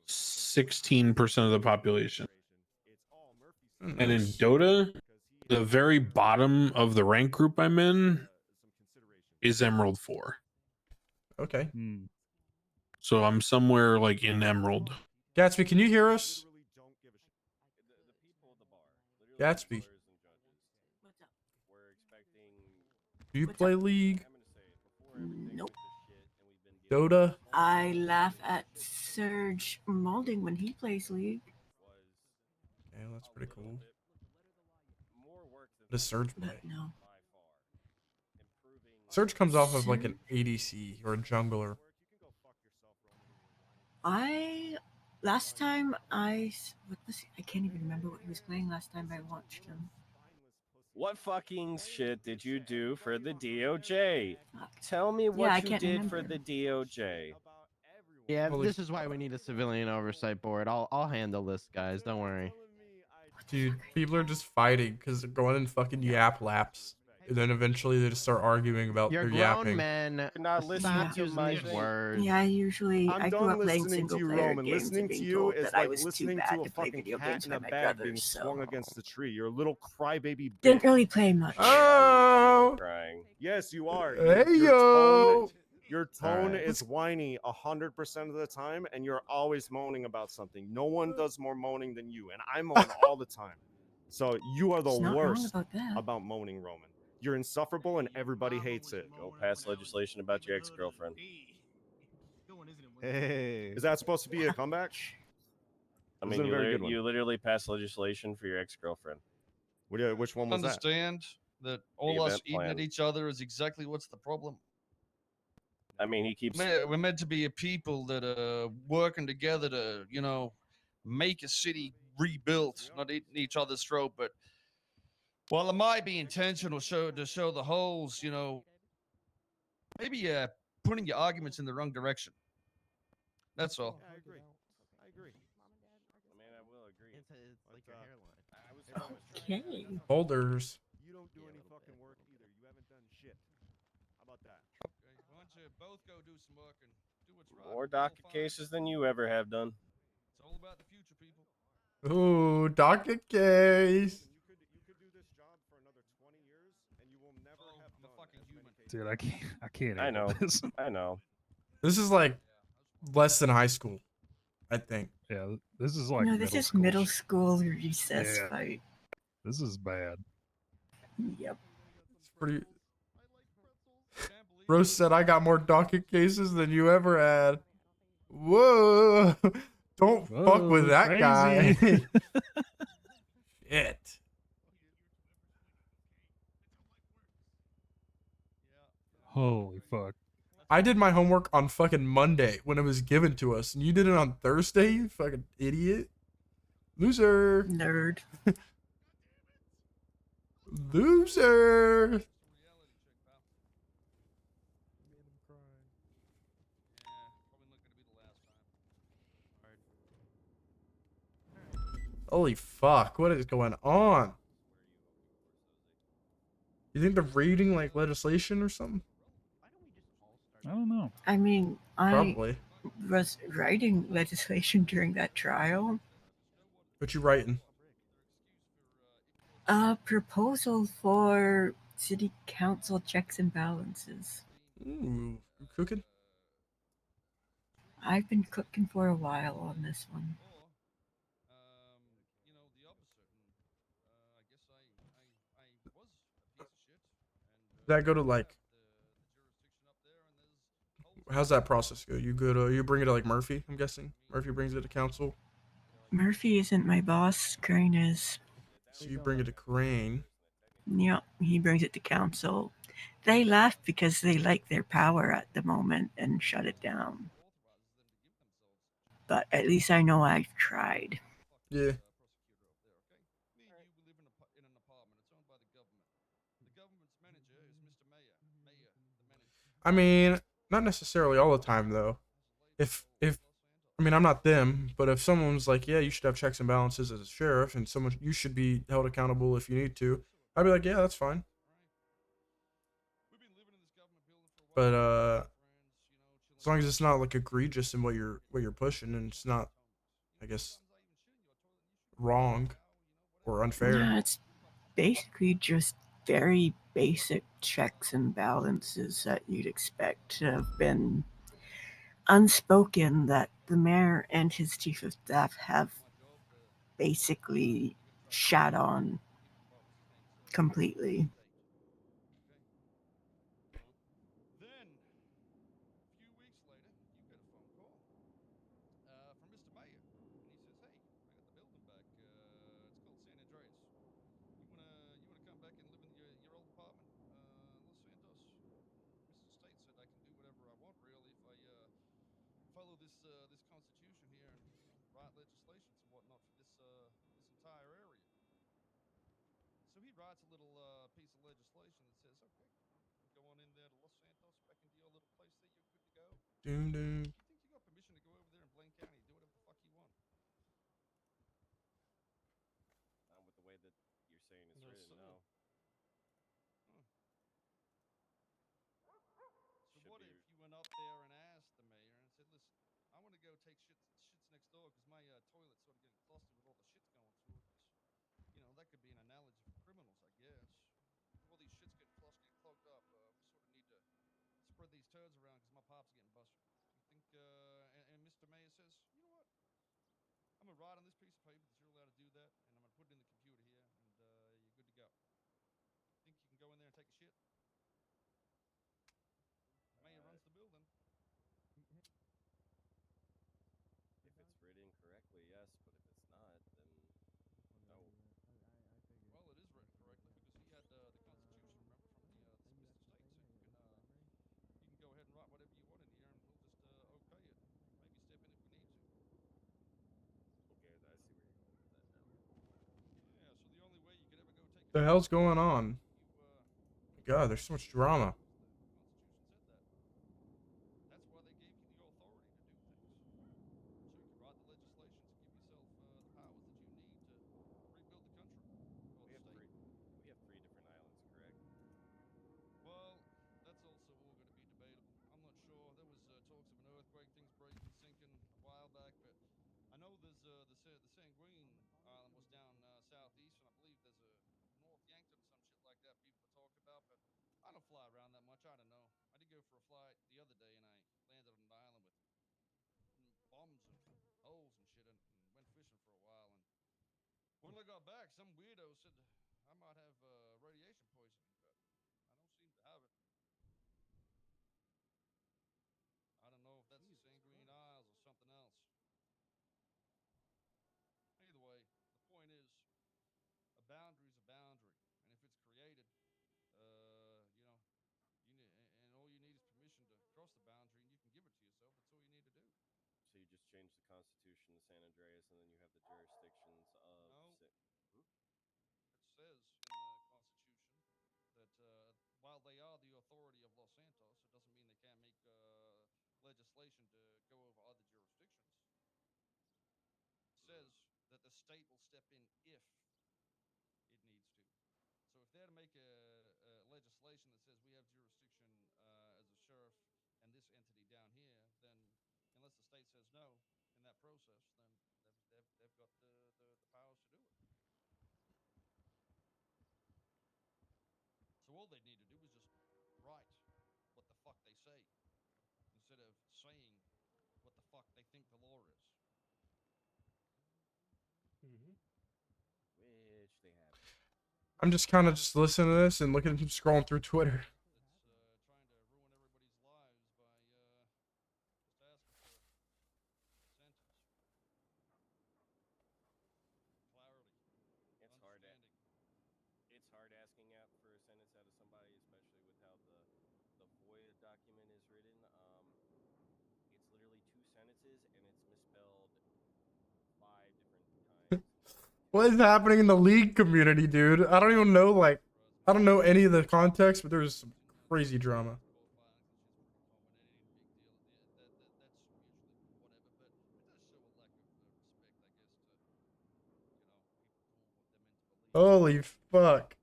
16% of the population. And in Nice. Dota, the very bottom of the rank group I'm in is Emerald 4. Okay. So I'm somewhere like in Emerald. Gatsby, can you hear us? Gatsby. Do you play League? Nope. Dota? I laugh at Serge Malding when he plays League. Yeah, that's pretty cool. What does Surge play? No. Surge comes off of like an ADC or a jungler. Last time I can't even remember what he was playing last time I watched him. What fucking shit did you do for the DOJ? Tell me Yeah, what I you can't did for remember. the DOJ. Yeah, Holy this is why we need a civilian oversight board. I'll handle this, guys. Don't worry. Dude, people are just fighting because they're going in fucking yap laps. And then eventually they just start arguing about You're their grown yapping. men. Not listening Stop to using my these thing. words. Yeah, I'm I grew done up playing listening to single you, player Roman. games Listening and to being you told is that I like was too listening bad to a to play fucking video cat games in by a my bag being brothers. swung So against the tree. You're a little crybaby bitch. didn't really play much. Oh! Crying. Yes, you are. Hey, Your tone is whiny 100% of the time, and you're always moaning about something. No one does more moaning than you, and I moan all the time. So you are the He's not wrong worst about that. about moaning, Roman. You're insufferable, and everybody hates it. Go pass legislation about your ex-girlfriend. Hey. Is that supposed to be a comeback? I It mean, wasn't a very good one. you literally passed legislation for your ex-girlfriend. Which one was that? Understand that all The us event eating at plan. each other is exactly what's the problem. I mean, he keeps. We're meant to be a people that are working together to, make a city rebuilt, not eating each other's throat. But while it might be intentional to show the holes, maybe putting your arguments in the wrong direction. That's all. I agree. I mean, I will agree. It's like your hairline. Okay. Holders. You don't do any fucking work either. You haven't done shit. How about that? Okay, why don't you both go do some work and do what's right? More docket cases than you ever have done. It's all about the future, people. Ooh, docket case. You could do this job for another 20 years, and you will never have done fucking human. Dude, I can't. I know. handle this. I know. This is like less than high school, I think. Yeah, this is like No, this is middle school recess Yeah. fight. This is bad. Yep. It's pretty. Rose said, I got more docket cases than you ever had. Whoa. Don't fuck with Whoa, that guy. crazy. Shit. Holy fuck. I did my homework on fucking Monday when it was given to us, and you did it on Thursday, you fucking idiot. Loser. Nerd. Loser. Holy fuck, what is going on? You think they're reading like legislation or something? I don't know. I mean, I Probably. was writing legislation during that trial. What you writing? A proposal for city council checks and balances. Ooh, you cooking? I've been cooking for a while on this one. Does that go to like? How's that process go? You go to, you bring it to like Murphy, I'm guessing. Murphy brings it to council. Murphy isn't my boss. Crane is. So you bring it to Crane. Yep, he brings it to council. They left because they like their power at the moment and shut it down. But at least I know I've tried. Yeah. I mean, not necessarily all the time though. If I mean, I'm not them, but if someone's like, yeah, you should have checks and balances as a sheriff, and someone you should be held accountable if you need to, I'd be like, yeah, that's fine. But as long as it's not like egregious in what you're pushing, and it's not I guess, wrong or unfair. No, it's basically just very basic checks and balances that you'd expect to have been unspoken that the mayor and his chief of staff have basically shat on completely. Then, a few weeks later, you get a phone call from Mr. Mayor, and he says, "Hey, I got the building back. It's called San Andreas. You wanna come back and live in your old apartment, Los Santos?" And Mr. State said, "I can do whatever I want, really, if I follow this constitution here and write legislations and whatnot for this entire area." So he writes a little piece of legislation that says, "Okay, you can go on in there to Los Santos, back into your little place there. You're good to go. Doom doom. You think you got permission to go over there in Blaine County and do whatever the fuck you want?" Not with the way that you're saying it's No, written, sir. no. Huh. So Should what be if you went up there and asked the mayor and said, "Listen, I want to go take shits next door because my toilet's sort of getting clustered with all the shits going through it." Because that could be an analogy for criminals, I guess. All these shits getting flushed, getting clogged up. We sort of need to spread these turds around because my pop's getting busted. You think? And Mr. Mayor says, "You know what? I'm gonna write on this piece of paper that you're allowed to do that, and I'm gonna put it in the computer here, and you're good to go." Think you can go in there and take a shit? Mayor runs the building. If it's written correctly, yes, but if it's not, then no. Well, it is written correctly because he had the Constitution, remember, from the Mr. State said you can go ahead and write whatever you want in here, and we'll just okay it. Maybe step in if we need to. Okay, I see where you're going with that now. Yeah. So the only way you could ever go take a The shit hell's is going on? God, there's so much drama. the Constitution said that. That's why they gave you the authority to do things, so you could write the legislations and give yourself the powers that you need to rebuild the country or We the have state. three different islands, correct? Well, that's also all going to be debatable. I'm not sure. There was talks of an earthquake, things breaking, sinking a while back, but I know there's the Sanguine Island was down southeast, and I believe there's a North Yankton or some shit like that people were talking about. But I don't fly around that much. I don't know. I did go for a flight the other day, and I landed on an island with bombs and holes and shit, and went fishing for a while. And when I got back, some weirdo said I might have radiation poisoning, but I don't seem to have it. I don't know if that's the Sanguine Isles or something else. Either way, the point is, a boundary is a boundary, and if it's created, and all you need is permission to cross the boundary, and you can give it to yourself. That's all you need to do. So you just change the Constitution to San Andreas, and then you have the jurisdictions of. No, Hmm? it says in the Constitution that while they are the authority of Los Santos, it doesn't mean they can't make legislation to go over other jurisdictions. It says that the state will step in if it needs to. So if they're to make a legislation that says we have jurisdiction as a sheriff and this entity down here, then unless the state says no in that process, then they've got the powers to do it. So all they need to do is just write what the fuck they say instead of saying what the fuck they think the law is. Which they have. I'm just kind of just listening to this and looking at him scrolling through Twitter. That's trying to ruin everybody's lives by just asking for a sentence. Clarity. It's hard. Understanding. It's hard asking out for a sentence out of somebody, especially with how the FOIA document is written. It's literally two sentences, and it's misspelled 5 different times. What is happening in the league community, dude? I don't even know, like, I don't know any of the context, but there's some crazy drama. That's usually whatever, but it does show a lack of respect, I guess, to people for what they're meant to believe. Holy fuck.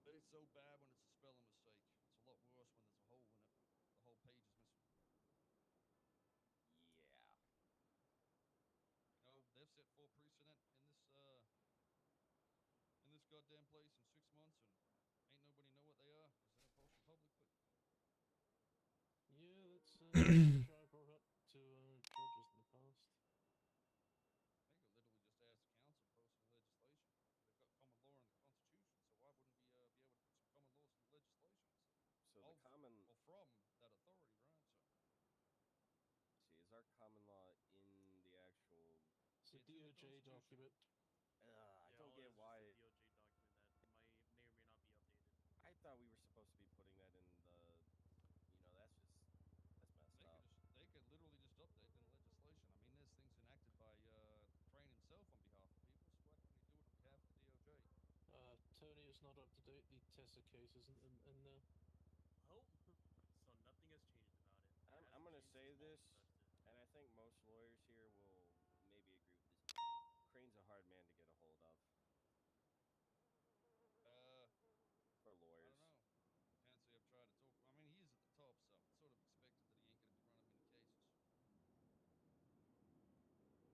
But it's so bad when it's a spelling mistake. It's a lot worse when there's a hole in it. The whole page is missing. goddamn place in 6 months and ain't nobody know what they are because they don't post them publicly. Yeah, that's an issue I brought up to judges in the past. They could literally just ask the council posting legislation. They've got common law in the Constitution, so why wouldn't we be able to put some common laws in the legislation? So the common or from that authority, right? So see, is our common law in the actual? It's a DOJ document. I don't get why. DOJ document that may or may not be updated. I thought we were supposed to be putting that in the. That's messed up. They could literally just update in legislation. I mean, this thing's enacted by Crane himself on behalf of people, so why couldn't he do it on behalf of the DOJ? Tony is not up to date. The Tessa case isn't in there. Oh, so nothing has changed about it. I'm going to say this, and I think most lawyers here will maybe agree with this. Crane's a hard man to get a hold of. For lawyers. I don't know. Can't say I've tried to talk. I mean, he is at the top, so it's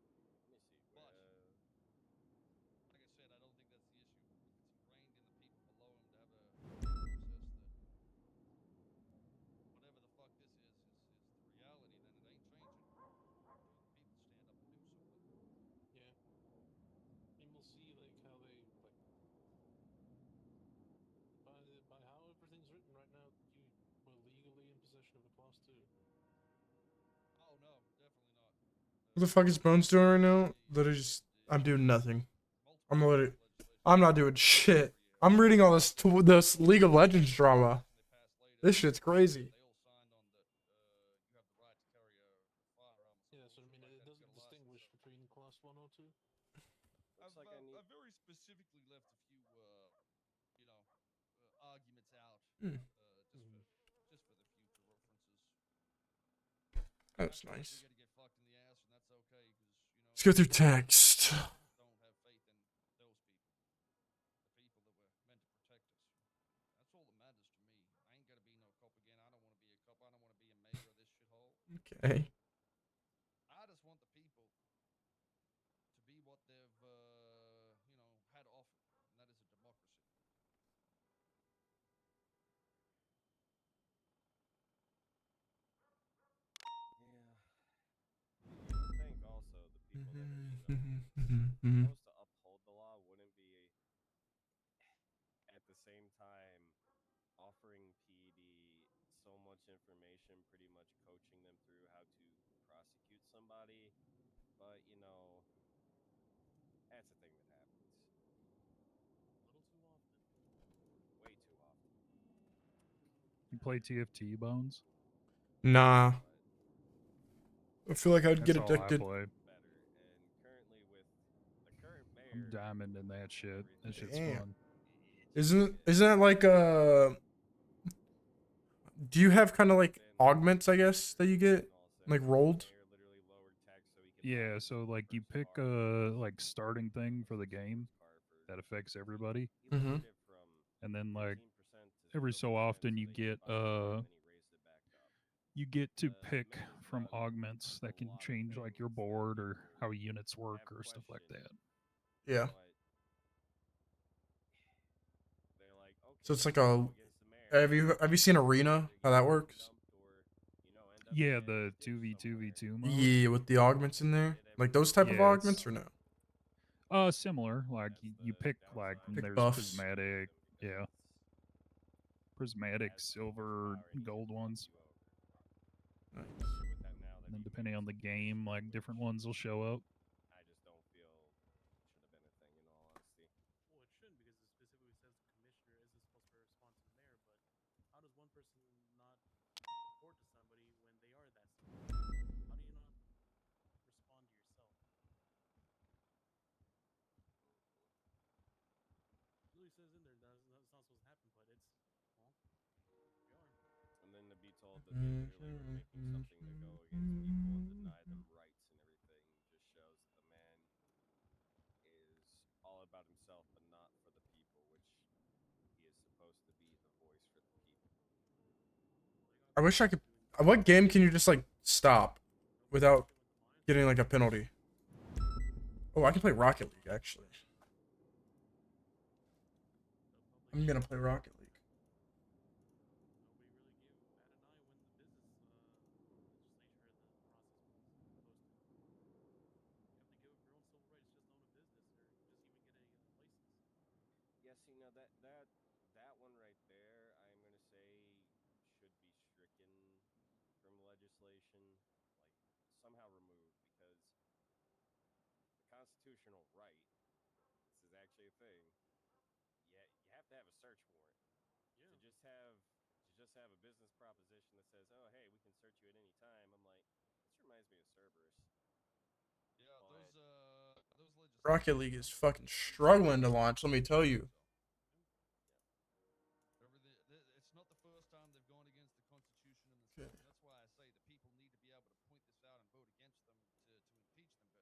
sort of expected that he ain't going to be running many cases. Let me see. But like I said, I don't think that's the issue. It's ingrained in the people below him to have a process that whatever the fuck this is the reality. Then it ain't changing. The people stand up and do something. Yeah. And we'll see how they by how everything's written right now, you were legally in possession of a Class 2. Oh no, definitely not. What the fuck is Bones doing right now? Literally just, I'm doing nothing. I'm not doing shit. I'm reading all this League of Legends drama. This shit's crazy. Yeah, so I mean, it doesn't distinguish between Class 1 or 2. I've very specifically left a few, arguments out, just for the future references. That's nice. You gotta get fucked in the ass, and that's okay, because Let's go through text. don't have faith in those people, the people that were meant to protect us. That's all that matters to me. I ain't gonna be no cop again. I don't want to be a cop. I don't want to be a mayor of this shithole. Okay. I just want the people to be what they've, had offered, and that is a democracy. Yeah. You would think also the people that are supposed to uphold the law wouldn't be at the same time offering PED so much information, pretty much coaching them through how to prosecute somebody. But that's a thing that happens. A little too often. Way too often. You play TFT, Bones? Nah. I feel like I'd get That's all I addicted. play. Better. And currently with the current mayor, I'm diamond in that shit. That shit's Damn. fun. Isn't that like do you have kind of like augments, I guess, that you get like rolled? Yeah, so like you pick a like starting thing for the game that affects everybody. Mm-hmm. And then like every so often you get to pick from augments that can change like your board or how units work or stuff like that. Yeah. So it's like a. Have you seen Arena? How that works? Yeah, the 2v2v2 mode. Yeah, with the augments in there, like those type of augments, or no? Similar. Like you pick like there's buffs. prismatic, yeah, prismatic, silver, gold ones. Nice. And then depending on the game, like different ones will show up. I just don't feel it should have been a thing, in all honesty. Well, it shouldn't, because it specifically says the commissioner isn't supposed to respond to the mayor. But how does one person not report to somebody when they are that somebody? How do you not respond to yourself? It really says in there that's not supposed to happen, but it's, well, we are. And then to be told that they literally were making something to go against people and deny them rights and everything just shows that the man is all about himself but not for the people, which he is supposed to be the voice for the people. I wish I could. What game can you just like stop without getting like a penalty? Oh, I can play Rocket League actually. I'm gonna play Rocket League. Yeah, see, now that one right there, I'm gonna say should be stricken from legislation, like somehow removed, because the constitutional right, this is actually a thing. Yeah, you have to have a search warrant to just have a business proposition that says, "Oh, hey, we can search you at any time." I'm like, this reminds me of Cerberus. Yeah, those legislations. Rocket League is fucking struggling to launch, let me tell you. It's not the first time they've gone against the Constitution and the stuff, and that's why I say the people need to be able to point this out and vote against them to impeach them.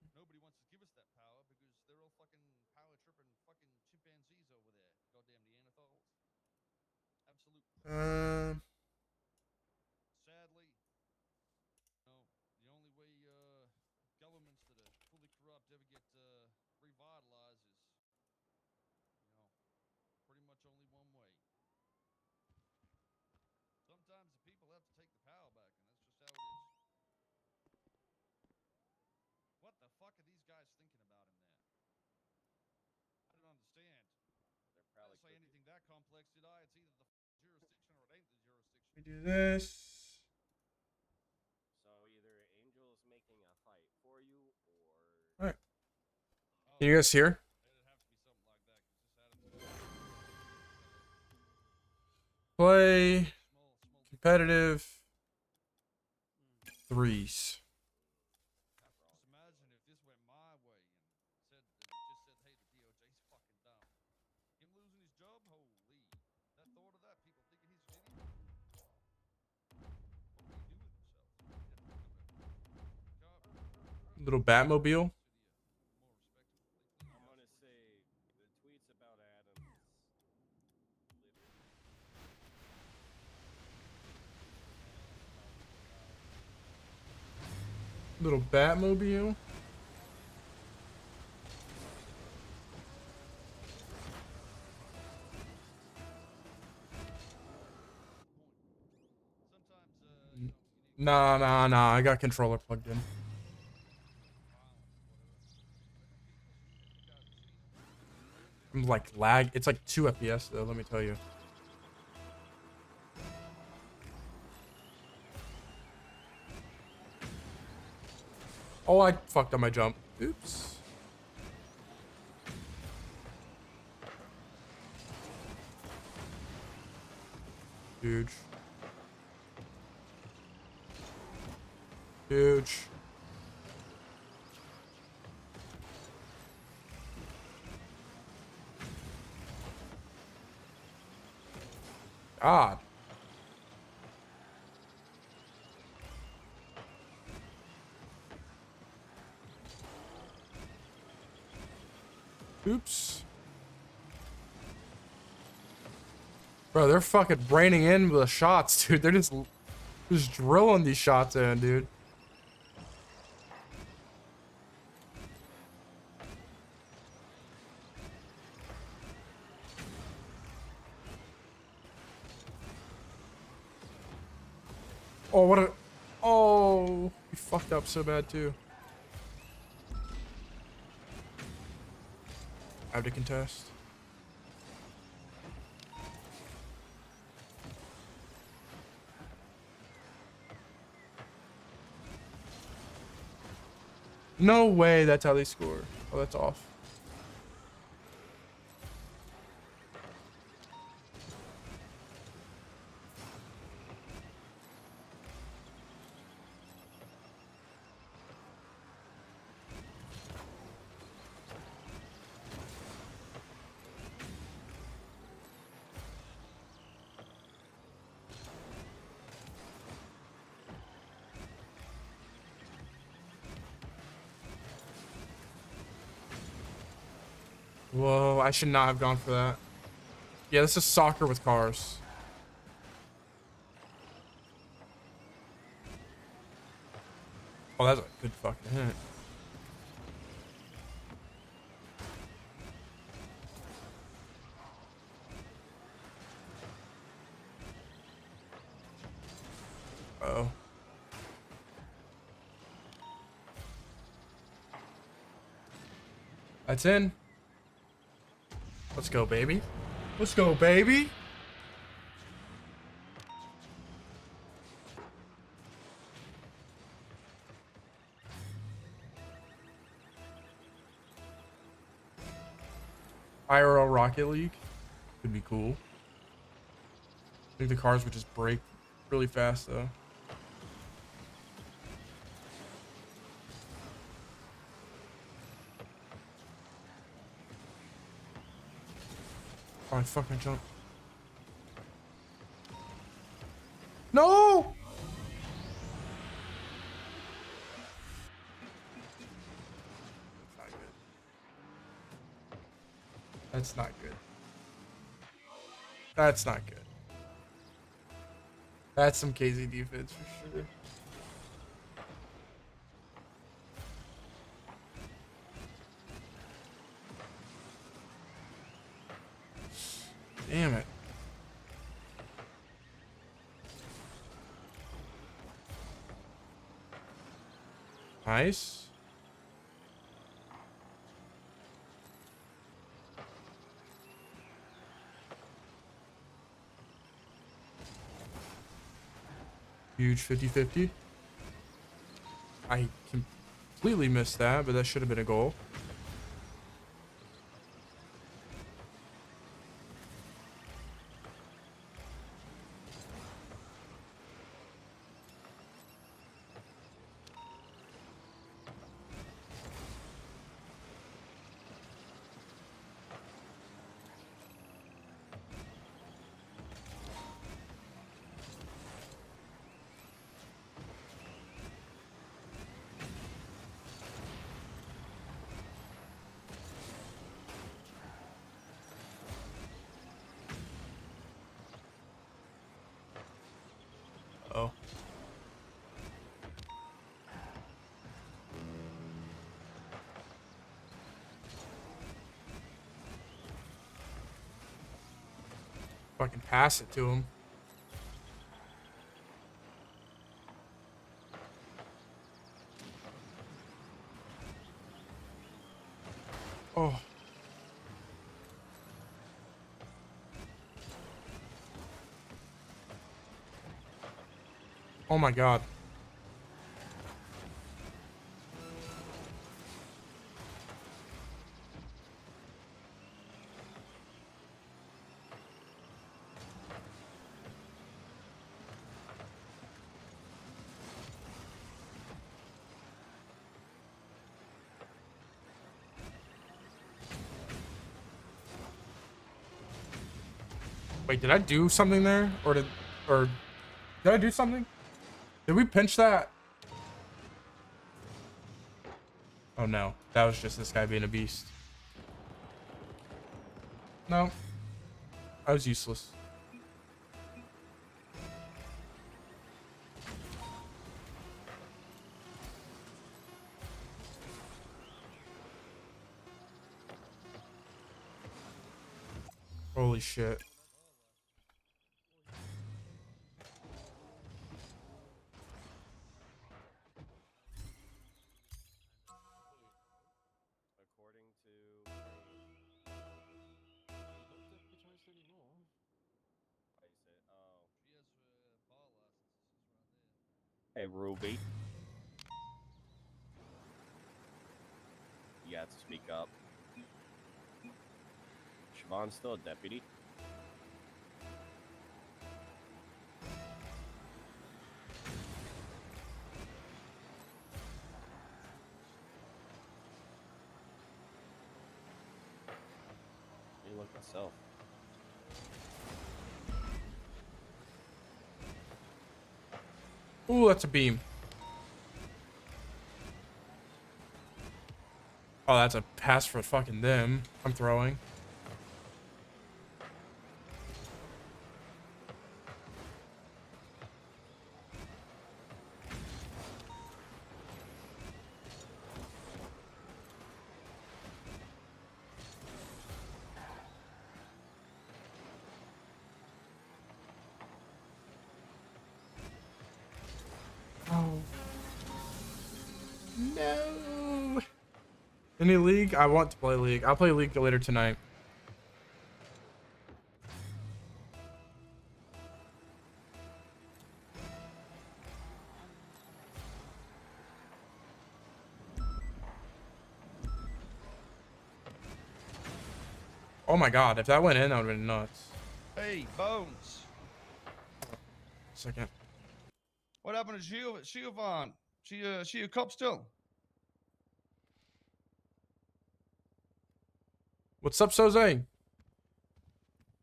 But nobody wants to give us that power because they're all fucking power tripping fucking chimpanzees over there. Goddamn Neanderthals. Absolute. Sadly, the only way governments that are fully corrupt ever get revitalized is, pretty much only one way. Sometimes the people have to take the power back, and that's just how it is. What the fuck are these guys thinking about in there? I don't understand. They're probably I didn't say anything that complex, did I? It's either the jurisdiction or it ain't the jurisdiction. We do this. So either Angel is making a fight for you, or Alright. Can you guys hear? It'd have to be something like that, because this attitude. Play competitive threes. Just imagine if this went my way and just said, hey, the DOJ's fucking dumb. Him losing his job? Holy. That thought of that, people thinking he's an idiot. What would he do with himself? Little Batmobile. I'm gonna say the tweets about Adams. Little Batmobile. Nah. I got controller plugged in. I'm like lag. It's like 2 FPS though, let me tell you. Oh, I fucked up my jump. Oops. Huge. Huge. God. Oops. Bro, they're fucking raining in with the shots, dude. They're just drilling these shots in, dude. Oh, what a... Oh, he fucked up so bad, too. I have to contest. No way that's how they score. Oh, that's off. Whoa, I should not have gone for that. Yeah, this is soccer with cars. Oh, that's a good fucking hit. That's in. Let's go, baby. Let's go, baby. IRL Rocket League could be cool. I think the cars would just break really fast, though. Oh, I fucking jumped. No! That's not good. That's not good. That's some KZ defense for sure. Damn it. Nice. Huge 50-50. I completely missed that, but that should have been a goal. Oh. Fucking pass it to him. Oh. Oh my god. Wait, did I do something there? Or did I do something? Did we pinch that? Oh no, that was just this guy being a beast. No. I was useless. Holy shit. According to Hey, Ruby. You have to speak up. Siobhan's still a deputy? You look myself. Ooh, that's a beam. Oh, that's a pass for fucking them. I'm throwing. Oh. No. Any League? I want to play League. I'll play League later tonight. Oh my god, if that went in, that would have been nuts. Hey, Bones. Second. What happened to Siobhan? She a cop still? What's up, Soze?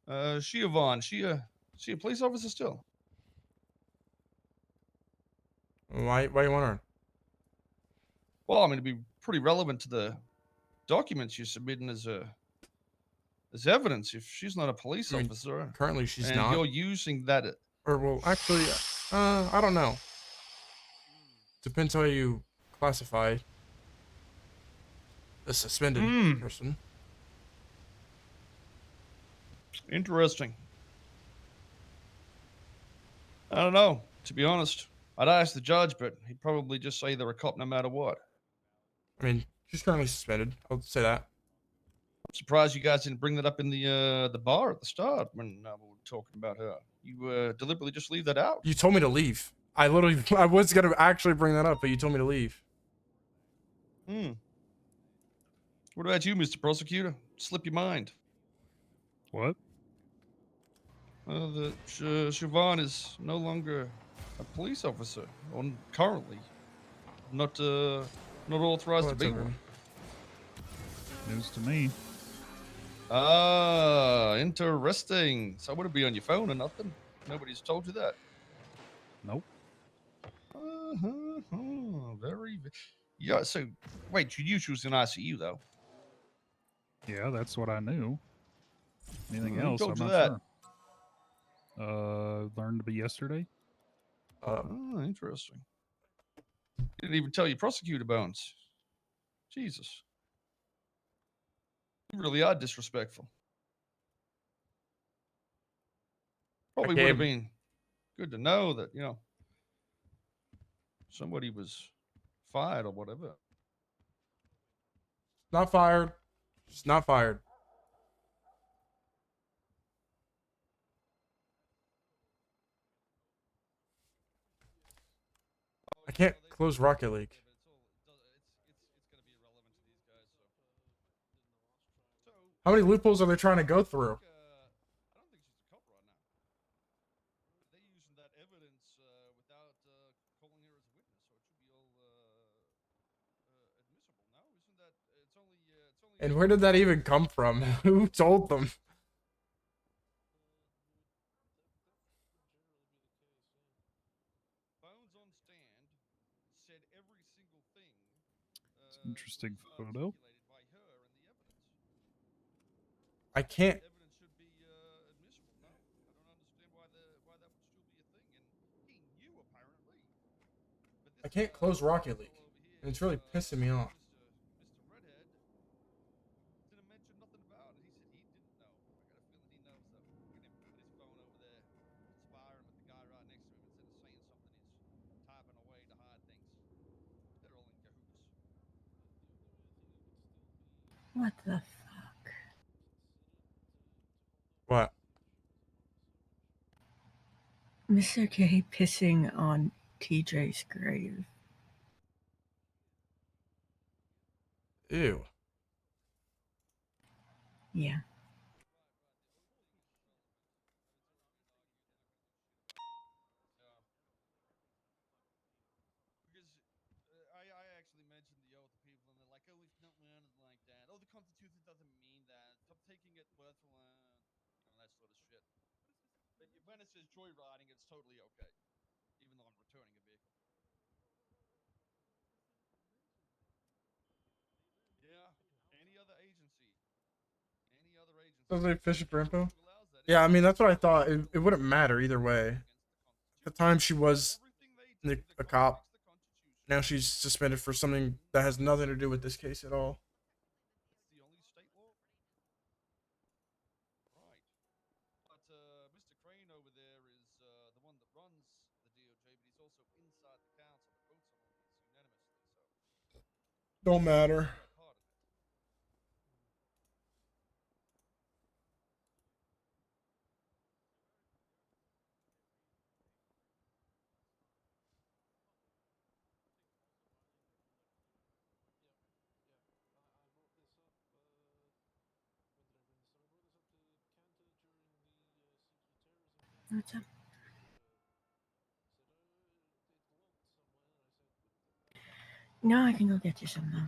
Siobhan, she a police officer still? Why you want her? Well, I mean, it'd be pretty relevant to the documents you're submitting as evidence if she's not a police officer. Currently, she's and not. you're using that. Or well, actually, I don't know. Depends how you classify a suspended person. Interesting. I don't know. To be honest, I'd ask the judge, but he'd probably just say they're a cop no matter what. I mean, she's currently suspended. I'll say that. I'm surprised you guys didn't bring that up in the bar at the start when we were talking about her. You deliberately just leave that out. You told me to leave. I was gonna actually bring that up, but you told me to leave. What about you, Mr. Prosecutor? Slip your mind. What? That Siobhan is no longer a police officer, or currently not authorized to be one. News to me. Ah, interesting. So would it be on your phone or nothing? Nobody's told you that. Nope. Very. Yeah. So wait, you knew she was in ICU though. Yeah, that's what I knew. Anything Who else, told I'm you not that? sure. Learned to be yesterday. Oh, interesting. You didn't even tell your prosecutor, Bones. Jesus. You really are disrespectful. Probably would have been good to know that, somebody was fired or whatever. Not fired. She's not fired. I can't close Rocket League. How many loopholes are they trying to go through? And where did that even come from? Who told them? Bones on stand said every single thing. It's an interesting photo. By her and the evidence. I can't. Evidence should be admissible. No, I don't understand why that would still be a thing. And he knew apparently. But this, I can't close Rocket League. And it's really pissing me off. Mr. Redhead didn't mention nothing about it. He said he didn't know. I got a feeling he knows though. Look at him with his phone over there, conspiring with the guy right next to him instead of saying something. He's typing away to hide things. They're all in cahoots. What the fuck? What? Mr. K pissing on TJ's grave. Ew. Yeah. Because I actually mentioned the oath to people, and they're like, "Oh, it's not worded like that. Oh, the Constitution doesn't mean that. Stop taking it word for word." That sort of shit. But when it says joyriding, it's totally okay, even though I'm returning a vehicle. Yeah, any other agency. Sounds like fishing for info. Yeah, I mean that's what I thought. It wouldn't matter either way. At the time she was a cop. Now she's suspended for something that has nothing to do with this case at all. It's the only state law. Right. But Mr. Crane over there is the one that runs the DOJ, but he's also inside the council that votes on all these unanimously. So Don't matter. What's up? No, I can go get you some though.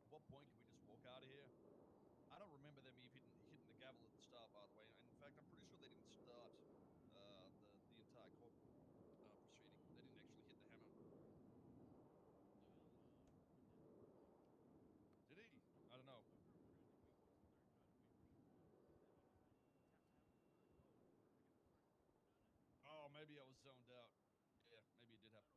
At what point can we just walk out of here? I don't remember them even hitting the gavel at the start, by the way. And in fact, I'm pretty sure they didn't start the entire court proceeding. They didn't actually hit the hammer. Did he? I don't know. Oh, maybe I was zoned out. Yeah, maybe it did happen.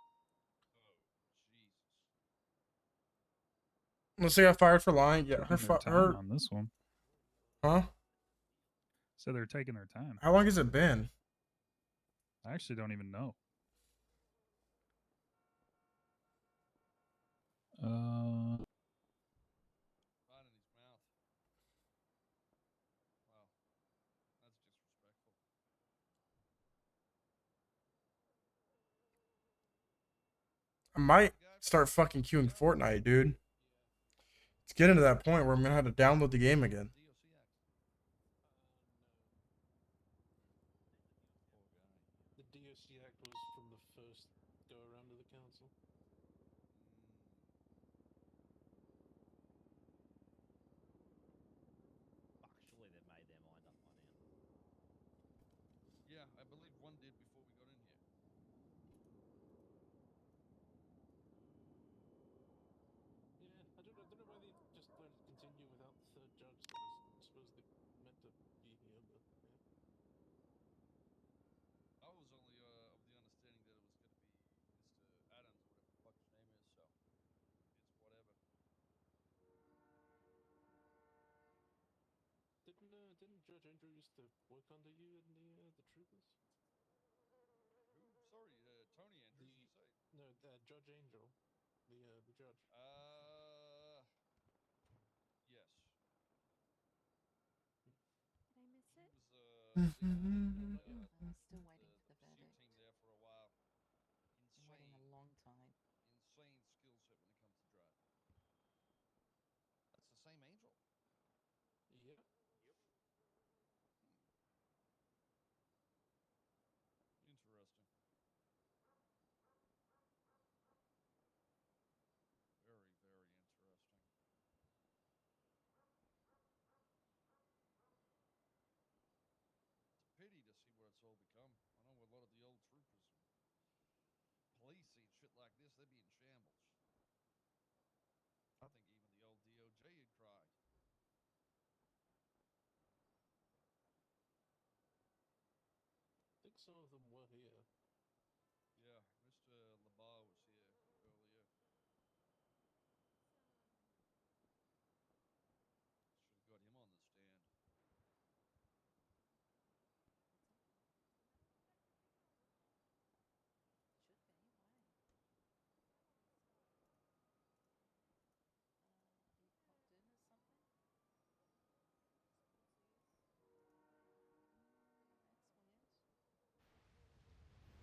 Oh, Jesus. Unless they got fired for lying. Yeah, Taking their time her. on this one. Huh? So they're taking their time. How long has it been? I actually don't even know. Right in his mouth. Wow. That's disrespectful. I might start fucking queuing Fortnite, dude. It's getting to that point where I'm gonna have to download the game again. The DOC Act was from the first go around of the council. Surely they've made their mind up by now. Yeah, I believe one did before we got in here. Yeah, I don't know why they just let it continue without the third judge that was supposedly meant to be here, but yeah. I was only of the understanding that it was going to be Mr. Adams or whatever the fuck his name is, so it's whatever. Didn't Judge Andrew used to work under you and the troopers? Who? Sorry, Tony Andrews, you say? No, Judge Angel, the judge. Yes. Did I miss it? He was Still waiting for the pursuit verdict. team there for a while. I'm waiting a long time. Insane skill set when it comes to driving. That's the same Angel. Yep. Interesting. Very, very interesting. It's a pity to see what it's all become. I know a lot of the old troopers and police see shit like this, they'd be in shambles. I think even the old DOJ had cried. I think some of them were here. Yeah, Mr. Labar was here earlier. Should have got him on the stand. Should be. Why? You popped in or something? That's weird.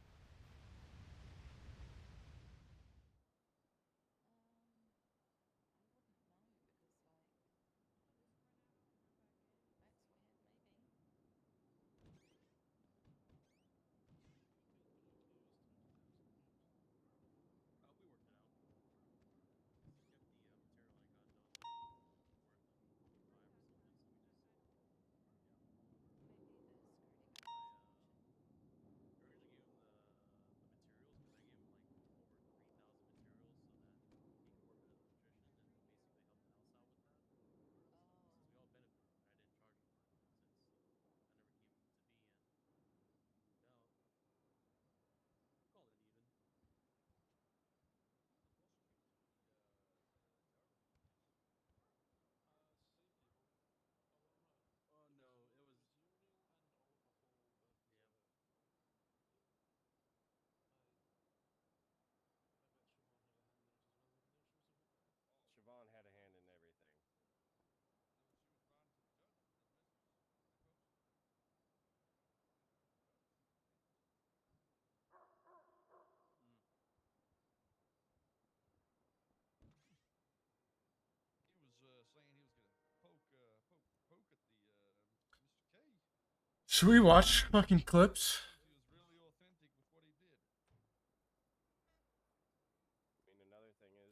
Should we watch fucking clips?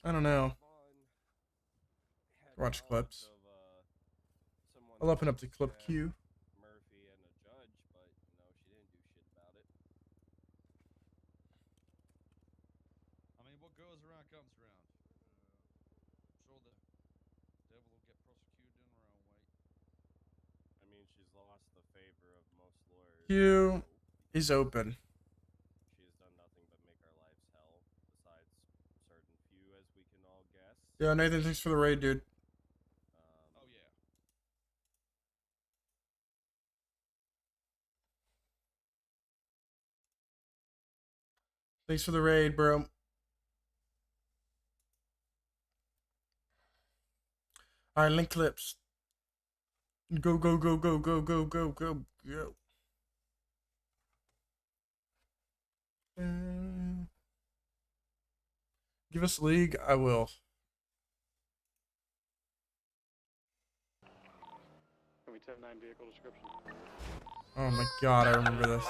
I don't know. Watch clips. I'll open up the clip queue. Murphy and a judge, but she didn't do shit about it. I mean, what goes around comes around. I'm sure the devil will get prosecuted in her own way. I mean, she's lost the favor of most lawyers. Queue is open. She has done nothing but make our lives hell, besides certain few, as we can all guess. Yeah, Nathan, thanks for the raid, dude. Oh yeah. Thanks for the raid, bro. Alright, link clips. Go, go, go, go, go, go, go, go, go. Give us league, I will. We 10-9 vehicle description. Oh my god, I remember this.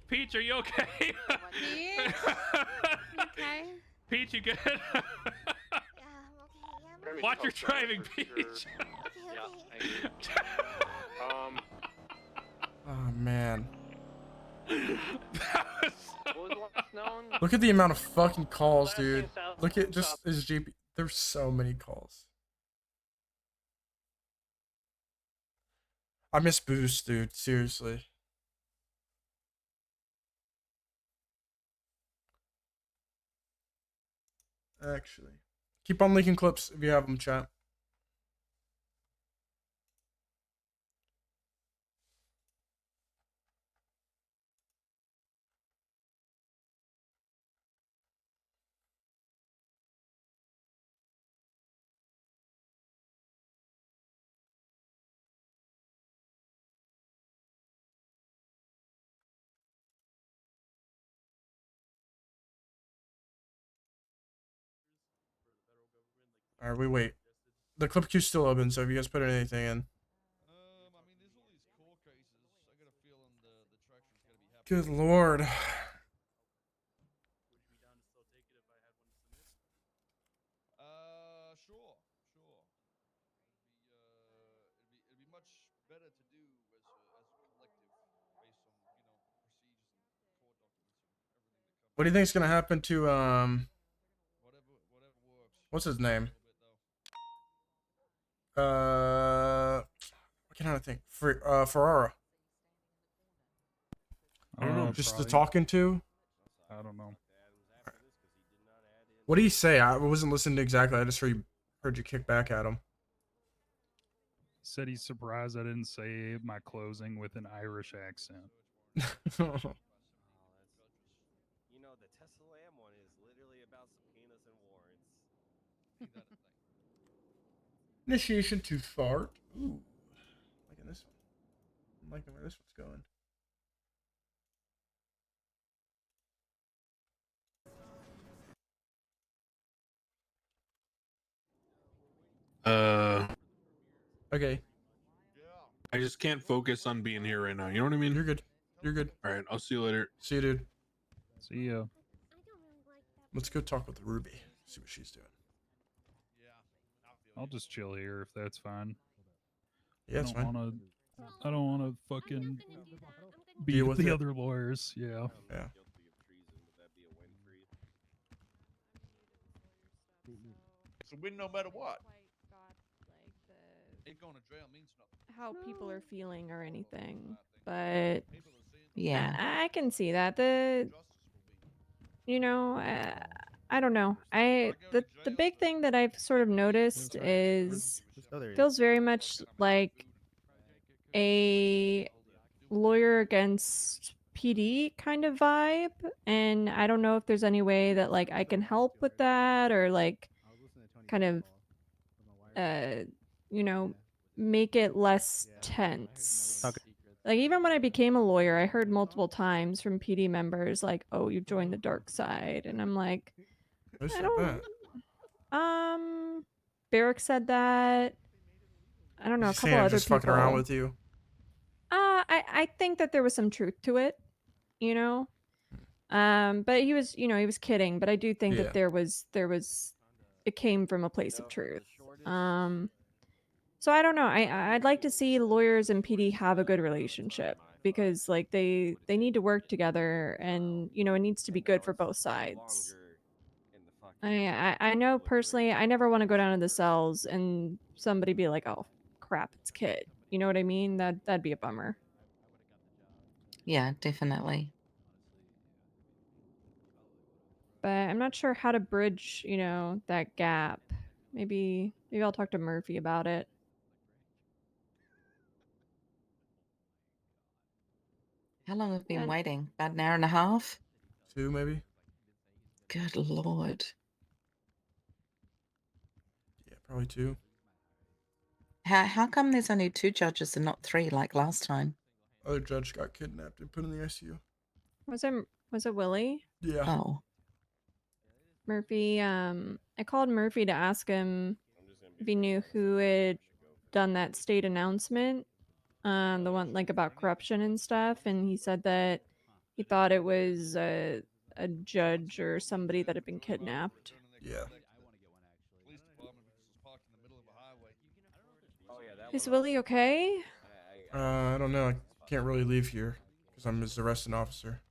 Peach, are you okay? Peach? Okay. Peach, you good? Watch your driving, Peach. Oh man. What was the last known? Look at the amount of fucking calls, dude. Look at just his GP. There's so many calls. I miss Boost, dude. Seriously. Actually. Keep on linking clips if you have them, chat. Alright, we wait. The clip queue's still open, so if you guys put anything in. I mean, there's all these court cases. I got a feeling the traction's gonna be happening. Good lord. Would you be down to still take it if I had one to submit? Sure. It'd be much better to do as a collective, based on procedures and court documents and everything that comes. What do you think's gonna happen to Whatever works. what's his name? What can I think? Ferrara. I don't know. Just the probably. talking to. I don't know. What do you say? I wasn't listening exactly. I just heard you kick back at him. He said he's surprised I didn't say my closing with an Irish accent. The Tesla Lamb one is literally about subpoenas and warrants. Initiation to fart. Ooh, liking this one. I'm liking where this one's going. Okay. I just can't focus on being here right now. You know what I mean? You're good. You're good. All right, I'll see you later. See you, dude. See ya. Let's go talk with Ruby. See what she's doing. I'll just chill here if that's fine. Yeah, it's fine. I don't want to fucking be Deal with with the it. other lawyers. Yeah. Yeah. It's a win no matter what. Ain't going to jail means nothing. How people are feeling or anything, but Yeah. I can see that. I don't know. The big thing that I've sort of noticed is feels very much like a lawyer against PD kind of vibe, and I don't know if there's any way that like I can help with that or like kind of make it less tense. Like even when I became a lawyer, I heard multiple times from PD members like, "Oh, you joined the dark side," and I'm like, Who said I don't. Barrick said that. I don't know, a He's couple saying other just fucking around people. with you. I think that there was some truth to it, you know. But he was, he was kidding. But I do think Yeah. that it came from a place of truth. So I don't know. I'd like to see lawyers and PD have a good relationship because like they need to work together, and it needs to be good for both sides. I know personally, I never want to go down to the cells and somebody be like, "Oh crap, it's Kit." You know what I mean? That'd be a bummer. Yeah, definitely. But I'm not sure how to bridge, that gap. Maybe I'll talk to Murphy about it. How long have you been And waiting? About an hour and a half? 2 maybe. Good lord. Yeah, probably 2. How come there's only 2 judges and not 3 like last time? Other judge got kidnapped and put in the ICU. was it Willie? Yeah. Oh. Murphy, I called Murphy to ask him if he knew who had done that state announcement, the one like about corruption and stuff, and he said that he thought it was a judge or somebody that had been kidnapped. Yeah. Is Willie okay? I don't know. I can't really leave here because I'm his arresting officer.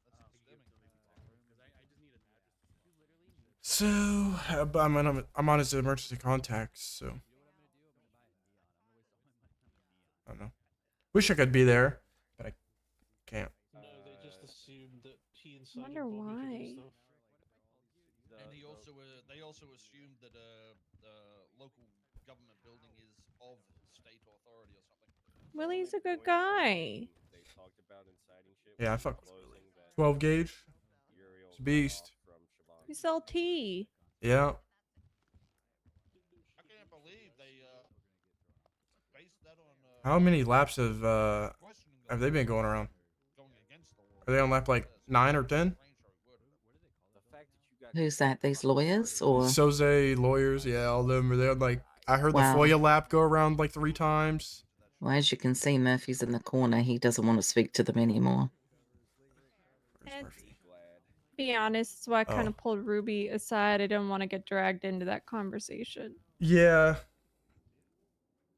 So I'm on his emergency contacts. So I don't know. Wish I could be there, but I can't. No, they just assumed that he and I wonder Sergeant Bobby could do why. stuff. And they also assumed that local government building is of state authority or something. Willie's a good guy. Yeah, I fuck with Billy. 12 gauge. It's a beast. He's LT. Yeah. I can't believe they based that on. How many laps have they been going around? Are they on lap like 9 or 10? Who's that? These lawyers or Soze, lawyers, yeah, all of them are there. Like I heard Wow. the FOIA lap go around like 3 times. Well, as you can see, Murphy's in the corner. He doesn't want to speak to them anymore. Be honest, so I kind Oh. of pulled Ruby aside. I didn't want to get dragged into that conversation. Yeah.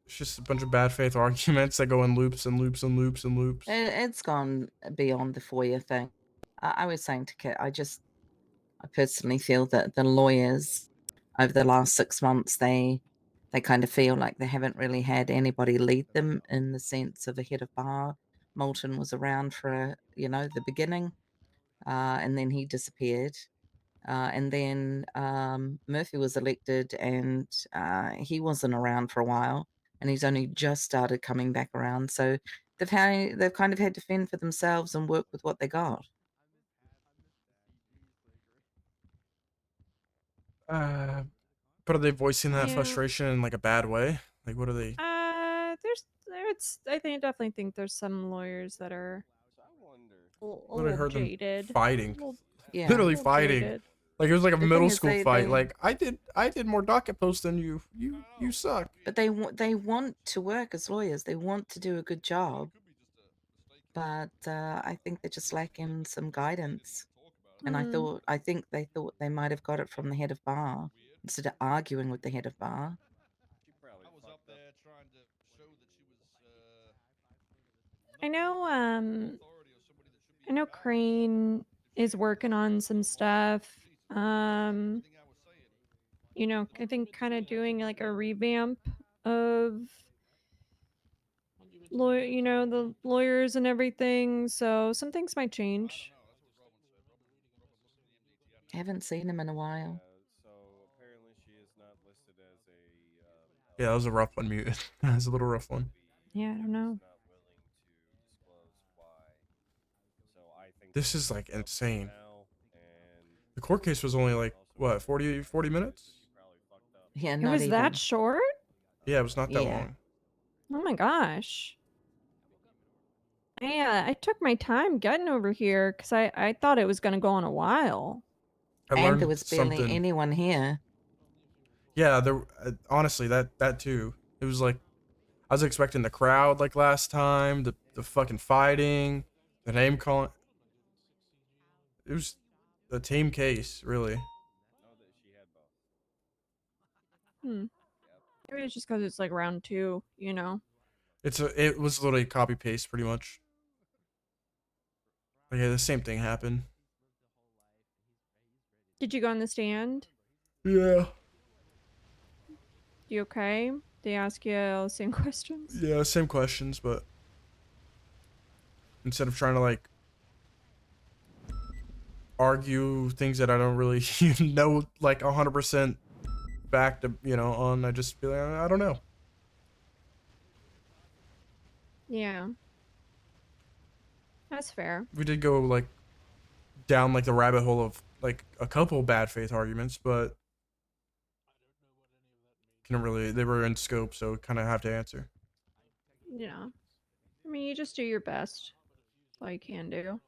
It's just a bunch of bad faith arguments that go in loops and loops and loops and loops. It's gone beyond the FOIA thing. I was saying to Kit, I personally feel that the lawyers over the last 6 months, they kind of feel like they haven't really had anybody lead them in the sense of a head of bar. Moulton was around for, the beginning, and then he disappeared. And then Murphy was elected, and he wasn't around for a while, and he's only just started coming back around. So they've kind of had to fend for themselves and work with what they got. But are they voicing that Yeah. frustration in like a bad way? Like what are they? I definitely think there's some lawyers that are a Literally little heard them jaded. fighting. Yeah. Literally A little fighting. jaded. Like it was like a The middle thing is, school fight. Like I did more docket posts than you. You suck. But they want to work as lawyers. They want to do a good job. But I think they're just lacking some guidance. And I think they thought they might have got it from the head of bar instead of arguing with the head of bar. I was up there trying to show that she was. I know Crane is working on some stuff. I think kind of doing like a revamp of the lawyers and everything. So some things might change. Haven't seen him in a while. Yeah, that was a rough one, Mute. That was a little rough one. Yeah, I don't know. This is like insane. The court case was only like what 40 minutes? Yeah, It not was even. that short? Yeah, it was not that Yeah. long. Oh my gosh. Yeah, I took my time getting over here because I thought it was going to go on a while. I And learned there was barely something. anyone here. Yeah, there honestly that too. It was like I was expecting the crowd like last time, the fucking fighting, the name calling. It was a team case, really. Hmm. Maybe it's just because it's like round 2, you know? It was literally copy paste pretty much. Okay, the same thing happened. Did you go on the stand? Yeah. You okay? They ask you all the same questions? Yeah, same questions, but instead of trying to like argue things that I don't really know like 100% fact, on, I just be like, I don't know. Yeah. That's fair. We did go like down like the rabbit hole of like a couple bad faith arguments, but they were in scope, so kind of have to answer. Yeah. I mean, you just do your best. That's all you can do.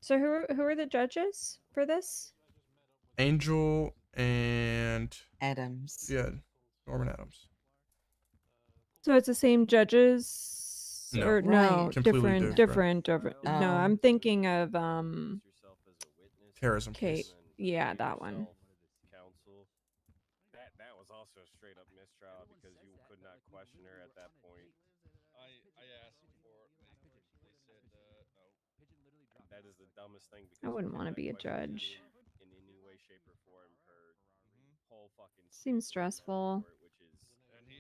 So who are the judges for this? Angel and Adams. Yeah, Norman Adams. So it's the same judges No. or Right. no, Completely different. No, Oh. I'm thinking of terrorism Kate. case. Yeah, that one. Counsel. That was also a straight up mistrial because you could not question her at that point. I asked them for it. They said no. That is the dumbest thing because I wouldn't you want to cannot be a question judge. in any way, shape, or form her whole fucking Seems stressful.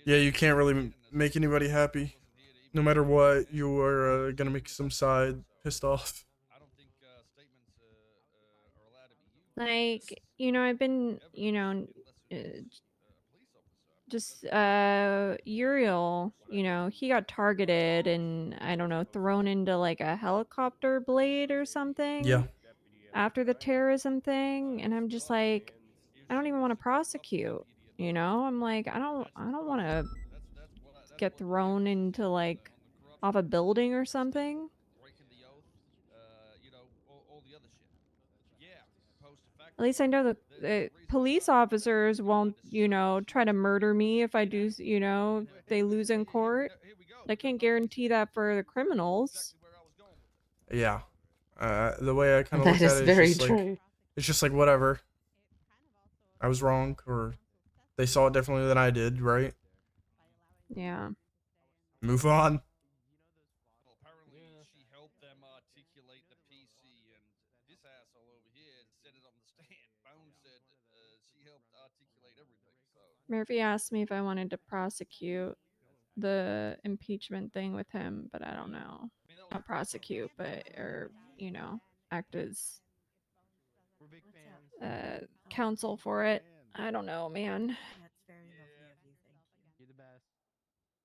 Yeah, you can't really make anybody happy. No matter what, you are gonna make some side pissed off. I don't think statements are allowed to be used. Like, I've been, just Uriel, he got targeted and I don't know, thrown into like a helicopter blade or something. Yeah. After the terrorism thing, and I'm just like, I don't even want to prosecute. I'm like, I don't want to get thrown into like off a building or something. Breaking the oath, all the other shit. Yeah, post At least I know the police officers won't, try to murder me if I do, they lose in court. I can't guarantee that for the criminals. Yeah. The way I kind of That look at is it is very just like, true. it's just like whatever. I was wrong, or they saw it differently than I did, right? Yeah. Move on. Well, apparently she helped them articulate the PC, and this asshole over here said it on the stand. Bone said she helped articulate everything. So Murphy asked me if I wanted to prosecute the impeachment thing with him, but I don't know. Not prosecute, but act as counsel for it. I don't know, man. That's very lovely of you. Thank you. You're the best.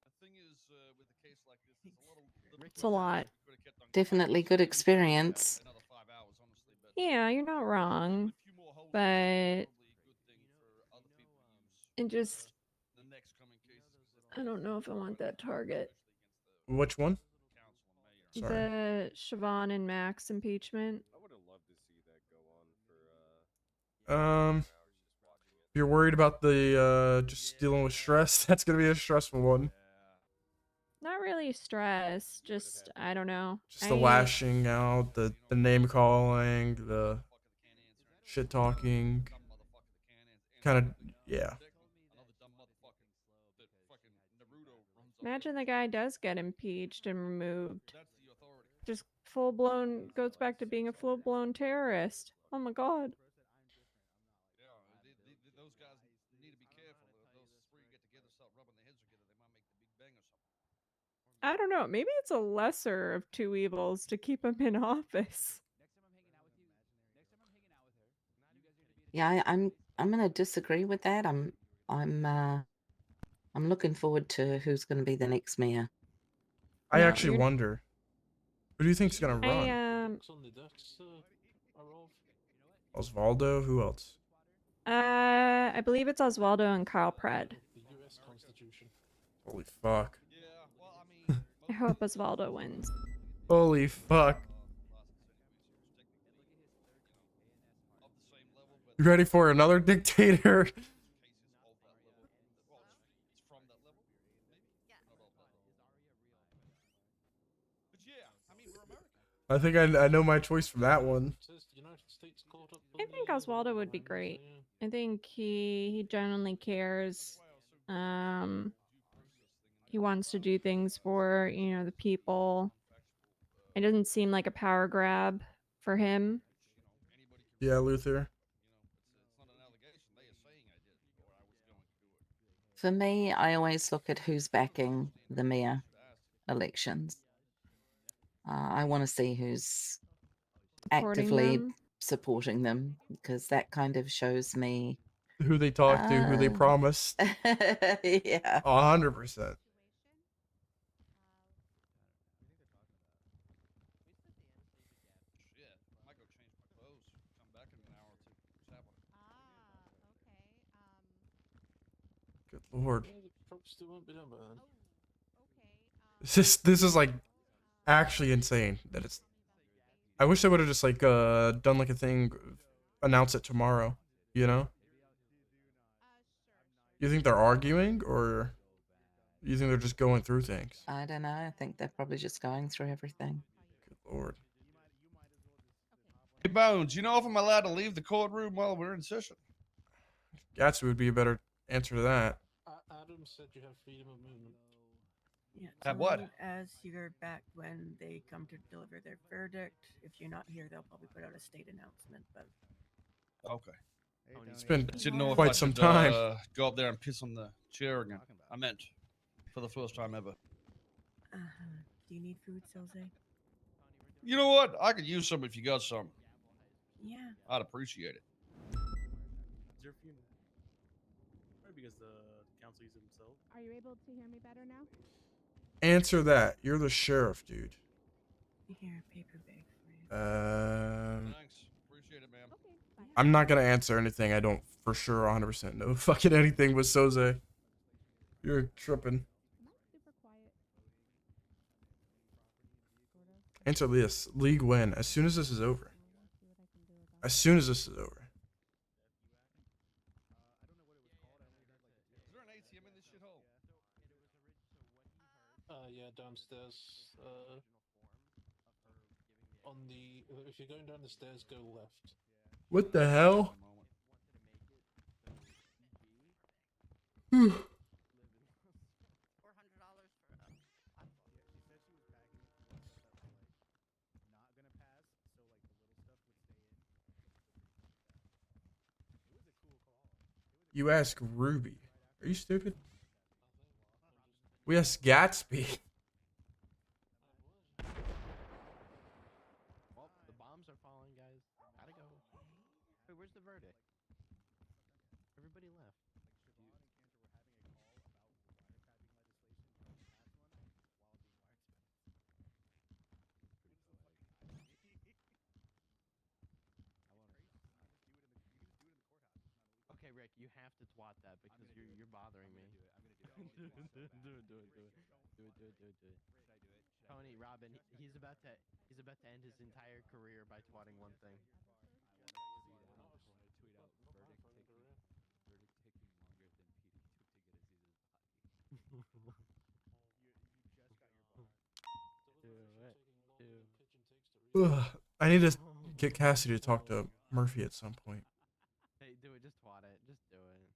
the thing is, with a case like this, there's a lot of It's a lot. Definitely good experience. another 5 hours, honestly. But Yeah, you're not wrong, but it just, the next coming cases, I don't know if I want that target. Which one? Sorry. The Siobhan and Max impeachment. I would have loved to see that go on for If you're worried about the just dealing with stress, that's gonna be a stressful one. Not really stress, just I don't know. Just the lashing out, the name calling, the shit talking. Kind of, yeah. Imagine the guy does get impeached and removed. Just full blown goes back to being a full blown terrorist. Oh my god. those guys need to be careful. Those three get together, start rubbing their heads together, they might make the Big Bang or something. I don't know. Maybe it's a lesser of two evils to keep him in office. Yeah, I'm gonna disagree with that. I'm looking forward to who's gonna be the next mayor. I No, actually you're- wonder, who do you think's gonna run? Osvaldo? Who else? I believe it's Osvaldo and Kyle Pratt. The U.S. Constitution. Holy fuck. I hope Osvaldo wins. Holy fuck. You ready for another dictator? I think I know my choice from that one. Says the United States caught up I think Oswaldo would be great. I think he genuinely cares. He wants to do things for, you know, the people. It doesn't seem like a power grab for him. Yeah, Luther. For me, I always look at who's backing the mayor elections. I want to see who's Supporting actively them. supporting them because that kind of shows me Who they talked to, who they promised. Yeah. 100%. Shit, I might go change my clothes. Come back in an hour or two. What's happening? Good lord. Yeah, the props still won't be done by then. This is like actually insane that it's. I wish they would have just like done like a thing, announce it tomorrow. You know. You think they're arguing, or you think they're just going through things? I don't know. I think they're probably just going through everything. Good lord. Hey Bones, you know if I'm allowed to leave the courtroom while we're in session? Gatsby would be a better answer to that. Adam said you have freedom of movement. Yeah, Have so what? long as you're back when they come to deliver their verdict. If you're not here, they'll probably put out a state announcement. But Okay. It's been I didn't know if quite I some should time. go up there and piss on the chair again. I meant for the first time ever. do you need food, Soze? You know what? I could use some if you got some. Yeah. I'd appreciate it. Is there a few? Probably because the council uses himself. Are you able to hear me better now? Answer that. You're the sheriff, dude. Here, paper bag for you. Thanks. Appreciate it, ma'am. I'm not gonna answer anything. I don't for sure 100% know fucking anything with Soze. You're tripping. Answer this. League win. As soon as this is over. As soon as this is over. Is there an ATM in this shithole? Yeah, downstairs. On the if you're going down the stairs, go left. What the hell? You ask Ruby. Are you stupid? We asked Gatsby. Well, the bombs are falling, guys. Gotta go. Wait, where's the verdict? Everybody left. Okay, Rick, you have to twat that because you're bothering me. Do it. Tony, Robin, he's about to end his entire career by twatting one thing. Ugh, I need to get Cassidy to talk to Murphy at some point. Hey, do it. Just twat it. Just do it.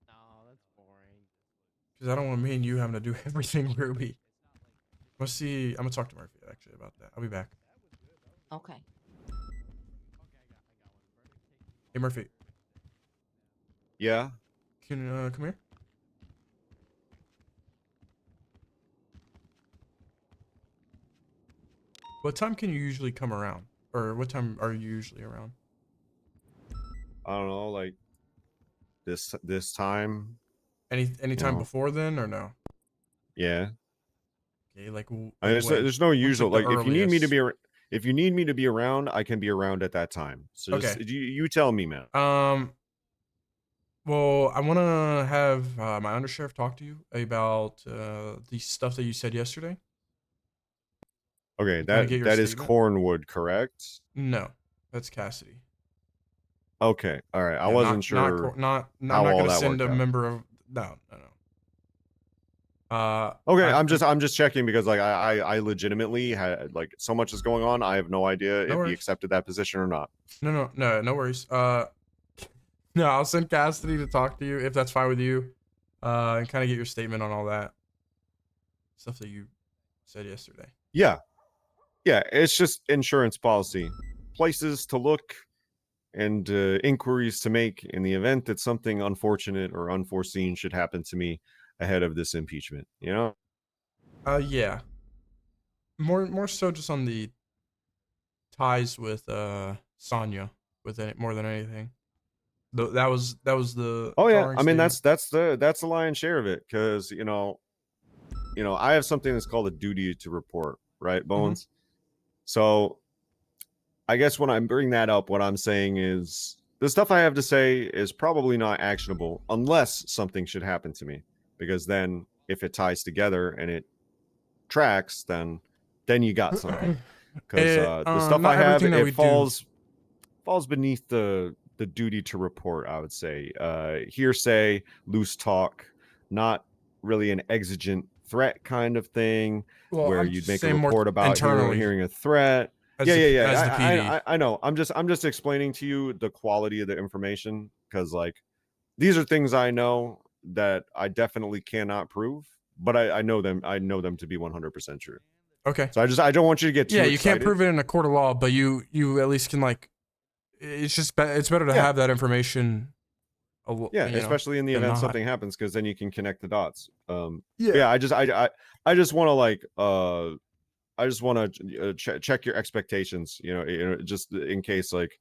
No, that's boring. Because I don't want me and you having to do everything, Ruby. Let's see. I'm going to talk to Murphy, actually, about that. I'll be back. Okay. Hey, Murphy. Yeah? Can you come here? What time can you usually come around? Or what time are you usually around? I don't know, like this time. Any time No. before then or no? Yeah. Okay, like I mean, there's no usual like if you need me to earliest? if you need me to be around, I can be around at that time. So just, Okay. you tell me, man. Well, I want to have my undersheriff talk to you about the stuff that you said yesterday. Okay, Kinda get your that is statement. Cornwood, correct? No, That's Cassidy. Okay, all right. I Yeah, wasn't not sure I'm not how all gonna that send worked a out. member of no. Okay, I'm just checking because like I legitimately had like so much is going on. I have no idea if he worries. accepted that position or not. No worries. No, I'll send Cassidy to talk to you if that's fine with you, and kind of get your statement on all that stuff that you said yesterday. Yeah, it's just insurance policy, places to look, and inquiries to make in the event that something unfortunate or unforeseen should happen to me ahead of this impeachment. You know? Yeah. More so just on the ties with Sonya with it more than anything. That was the Oh yeah, drawing I mean statement. that's the lion's share of it because you know I have something that's called a duty to report, right, Bones? So I guess when I bring that up, what I'm saying is the stuff I have to say is probably not actionable unless something should happen to me, because then if it ties together and it tracks, then you got something. Because the stuff I not have, everything that we it do. falls beneath the duty to report. I would say hearsay, loose talk, not really an exigent threat kind of thing, Well, where I'm you'd just make a saying more report about internally hearing a threat. as Yeah. as the PD. I know. I'm just explaining to you the quality of the information because like these are things I know that I definitely cannot prove, but I know them. I know them to be 100% true. Okay. So I don't want you to get too Yeah, you excited. can't prove it in a court of law, but you at least can like. It's just it's better to Yeah. have that information. Yeah, You know, especially in the than event not. something happens, because then you can connect the dots. Yeah. I just want to like I just want to check your expectations. You know, just in case like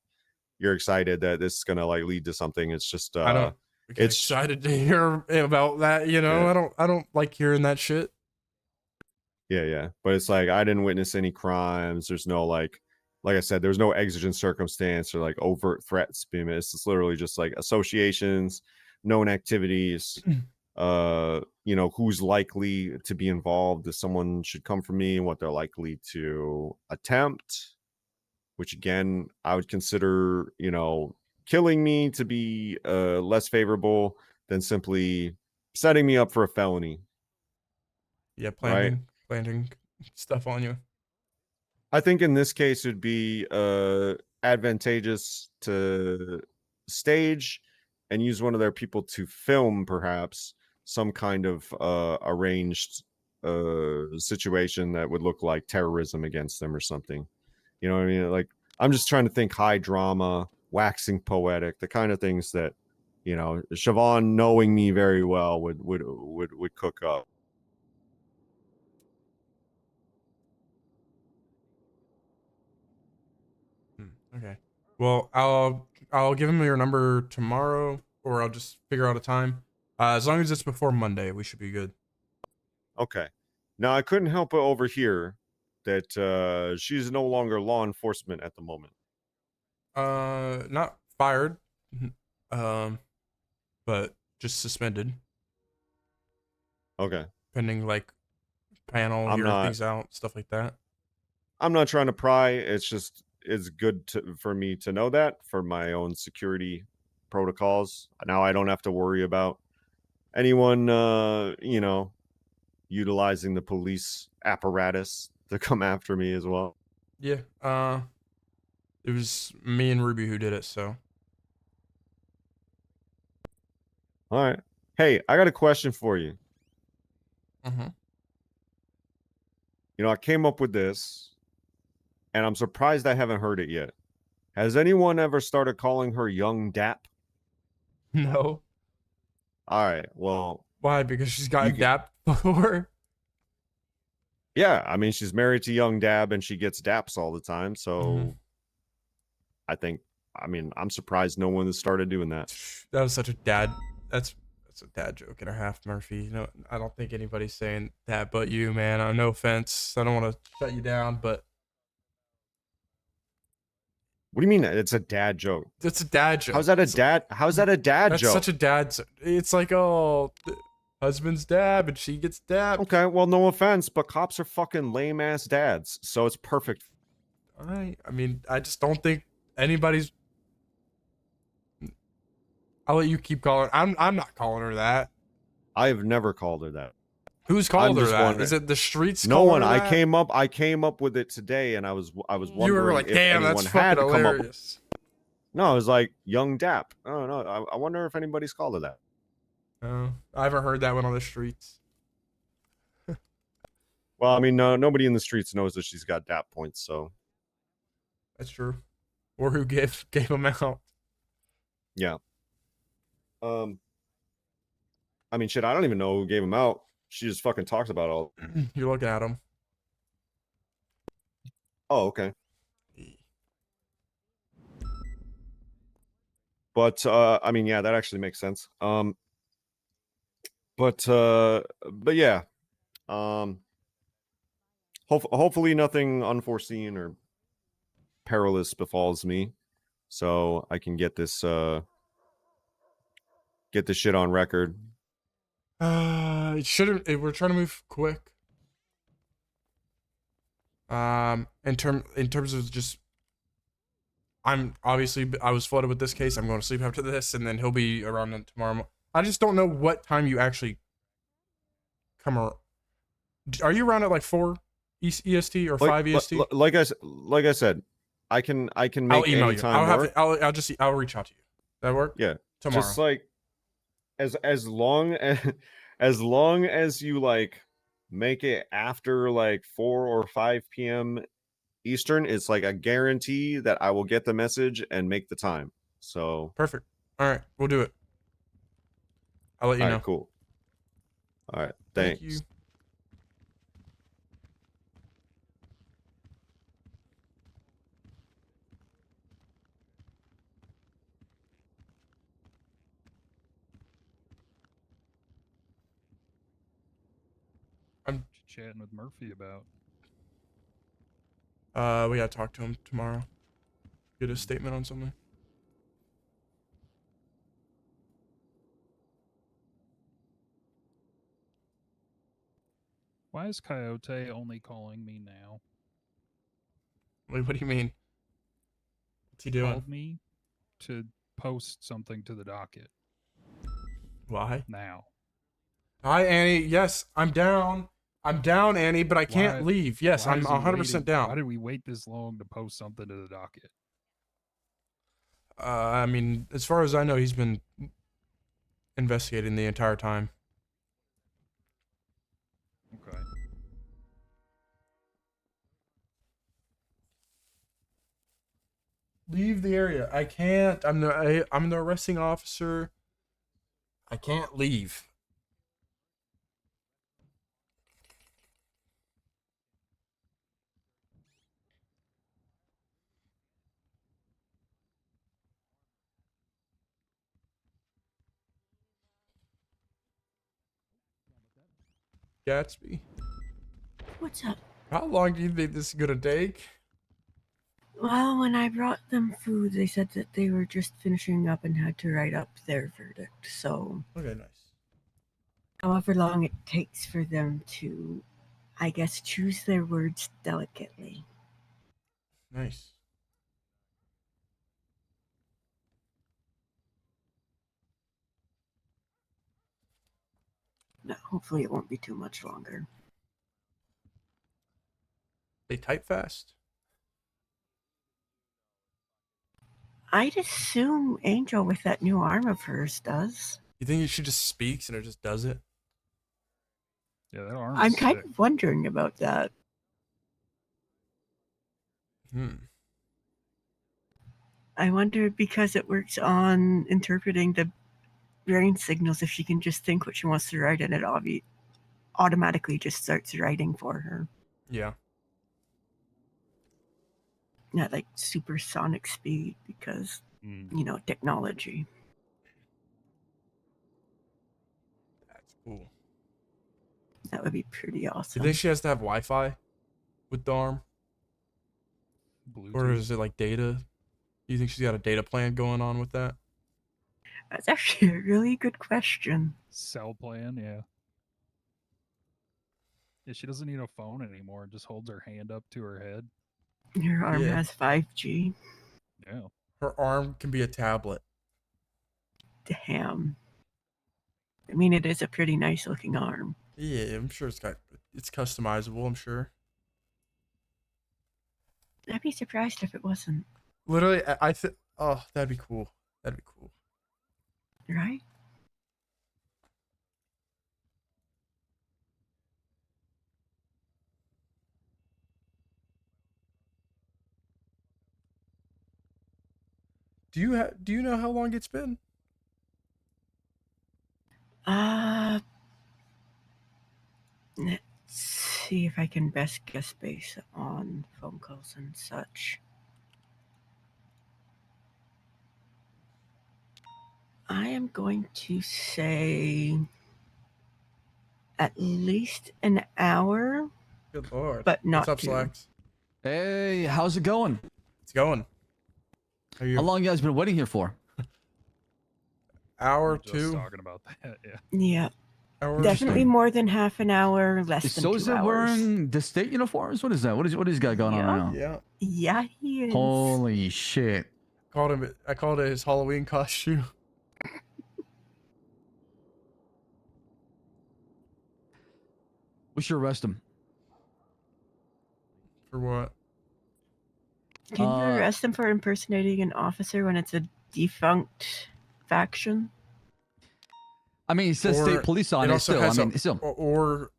you're excited that this is gonna like lead to something. It's just I don't get it's excited to hear about that. You know, Yeah. I don't like hearing that shit. Yeah. But it's like I didn't witness any crimes. There's no like I said, there's no exigent circumstance or like overt threats being made. It's just literally just like associations, known activities, you know, who's likely to be involved if someone should come for me and what they're likely to attempt, which again, I would consider, you know, killing me to be less favorable than simply setting me up for a felony. Yeah, Right? planting stuff on you. I think in this case it'd be advantageous to stage and use one of their people to film perhaps some kind of arranged situation that would look like terrorism against them or something. You know what I mean? Like I'm just trying to think high drama, waxing poetic, the kind of things that, you know, Siobhan, knowing me very well, would cook up. Okay. Well, I'll give him your number tomorrow, or I'll just figure out a time. As long as it's before Monday, we should be good. Okay. Now I couldn't help but overhear that she's no longer law enforcement at the moment. Not fired, but just suspended. Okay. Pending like panel hearing things out, stuff like that. I'm not trying to pry. It's just it's good for me to know that for my own security protocols. Now I don't have to worry about anyone you know, utilizing the police apparatus to come after me as well. Yeah. It was me and Ruby who did it, so. All right. Hey, I got a question for you. Mm-hmm. You know, I came up with this, and I'm surprised I haven't heard it yet. Has anyone ever started calling her Young Dap? No. All right. Well, why? Because she's gotten dapped before. Yeah, I mean, she's married to Young Dab, and she gets daps all the time. So, I mean, I'm surprised no one has started doing that. That was such a dad. That's a dad joke and a half, Murphy. No, I don't think anybody's saying that but you, man. No offense. I don't want to shut you down, but What do you mean? It's a dad joke. It's a dad joke. How's that a dad? How's that a dad That's joke? such a dad. It's like, oh, husband's dab and she gets dabbed. Okay, well, no offense, but cops are fucking lame ass dads, so it's perfect. I mean, I just don't think anybody's. I'll let you keep calling. I'm not calling her that. I've never called her that. Who's called I'm her just that? wondering. Is it the streets? No calling one. her I that? came up with it today, and I was You wondering were like, if damn, anyone that's had fucking come up. hilarious. No, it was like young Dap. Oh no, I wonder if anybody's called her that. Oh, I haven't heard that one on the streets. Well, I mean, no, nobody in the streets knows that she's got Dap points, so That's true. Or who gave them out? yeah. I mean, shit, I don't even know who gave them out. She just fucking talks about all. You're looking at them. Oh, okay. But I mean, yeah, that actually makes sense. But yeah. Hopefully nothing unforeseen or perilous befalls me, so I can get this shit on record. It shouldn't. We're trying to move quick. In terms of just, I was flooded with this case. I'm going to sleep after this, and then he'll be around tomorrow. I just don't know what time you actually come around. Are you around at like 4 EST or 5 EST? Like I said, I can make I'll email any you. time work. I'll reach out to you. That work? Yeah, tomorrow. just like as long as you like make it after like 4 or 5 p.m. Eastern, it's like a guarantee that I will get the message and make the time. So perfect. All right, we'll do it. I'll let you all know. right, cool. All right, Thank thanks. you. I'm chatting with Murphy about. We gotta talk to him tomorrow. Get a statement on something. Why is Coyote only calling me now? Wait, what do you mean? What's he doing? Called me to post something to the docket. Why? Now. Hi, Annie. Yes, I'm down. I'm down, Annie, but I can't leave. Yes, why I'm is he 100% down. Why did we wait this long to post something to the docket? I mean, as far as I know, he's been investigating the entire time. Okay. Leave the area. I can't. I'm the arresting officer. I can't leave. Gatsby. What's up? How long do you think this is gonna take? Well, when I brought them food, they said that they were just finishing up and had to write up their verdict. So, Okay, nice. however long it takes for them to, I guess, choose their words delicately. Nice. No, hopefully it won't be too much longer. They type fast. I'd assume Angel with that new arm of hers does. You think she just speaks and it just does it? Yeah, that arm. I'm kind of wondering about that. I wonder because it works on interpreting the brain signals if she can just think what she wants to write and it automatically just starts writing for her. Yeah. At like supersonic speed because, technology. That's cool. That would be pretty awesome. You think she has to have Wi-Fi with the arm? Bluetooth. Or is it like data? You think she's got a data plan going on with that? That's actually a really good question. Cell plan, yeah. Yeah, she doesn't need a phone anymore. Just holds her hand up to her head. Your arm has 5G. Yeah. Her arm can be a tablet. Damn. I mean, it is a pretty nice looking arm. Yeah, I'm sure it's customizable. I'm sure. I'd be surprised if it wasn't. Literally, I think. Oh, that'd be cool. That'd be cool. Right? Do you know how long it's been? Let's see if I can best guess based on phone calls and such. I am going to say at least an hour. Good lord. But not What's up, two. Slacks? Hey, how's it going? It's going. How are you? How long you guys been waiting here for? Hour, Just two. talking about that. Yeah. Yeah. Hour. Definitely more than half an hour, less Is than 2 Soze hours. wearing the state uniforms? What is that? What is he's got going on right now? Yeah. Yeah, he is. Holy shit. I called it his Halloween costume. We should arrest him. For what? Can you arrest him for impersonating an officer when it's a defunct faction? I mean, he says state police on it still. I mean, still. Or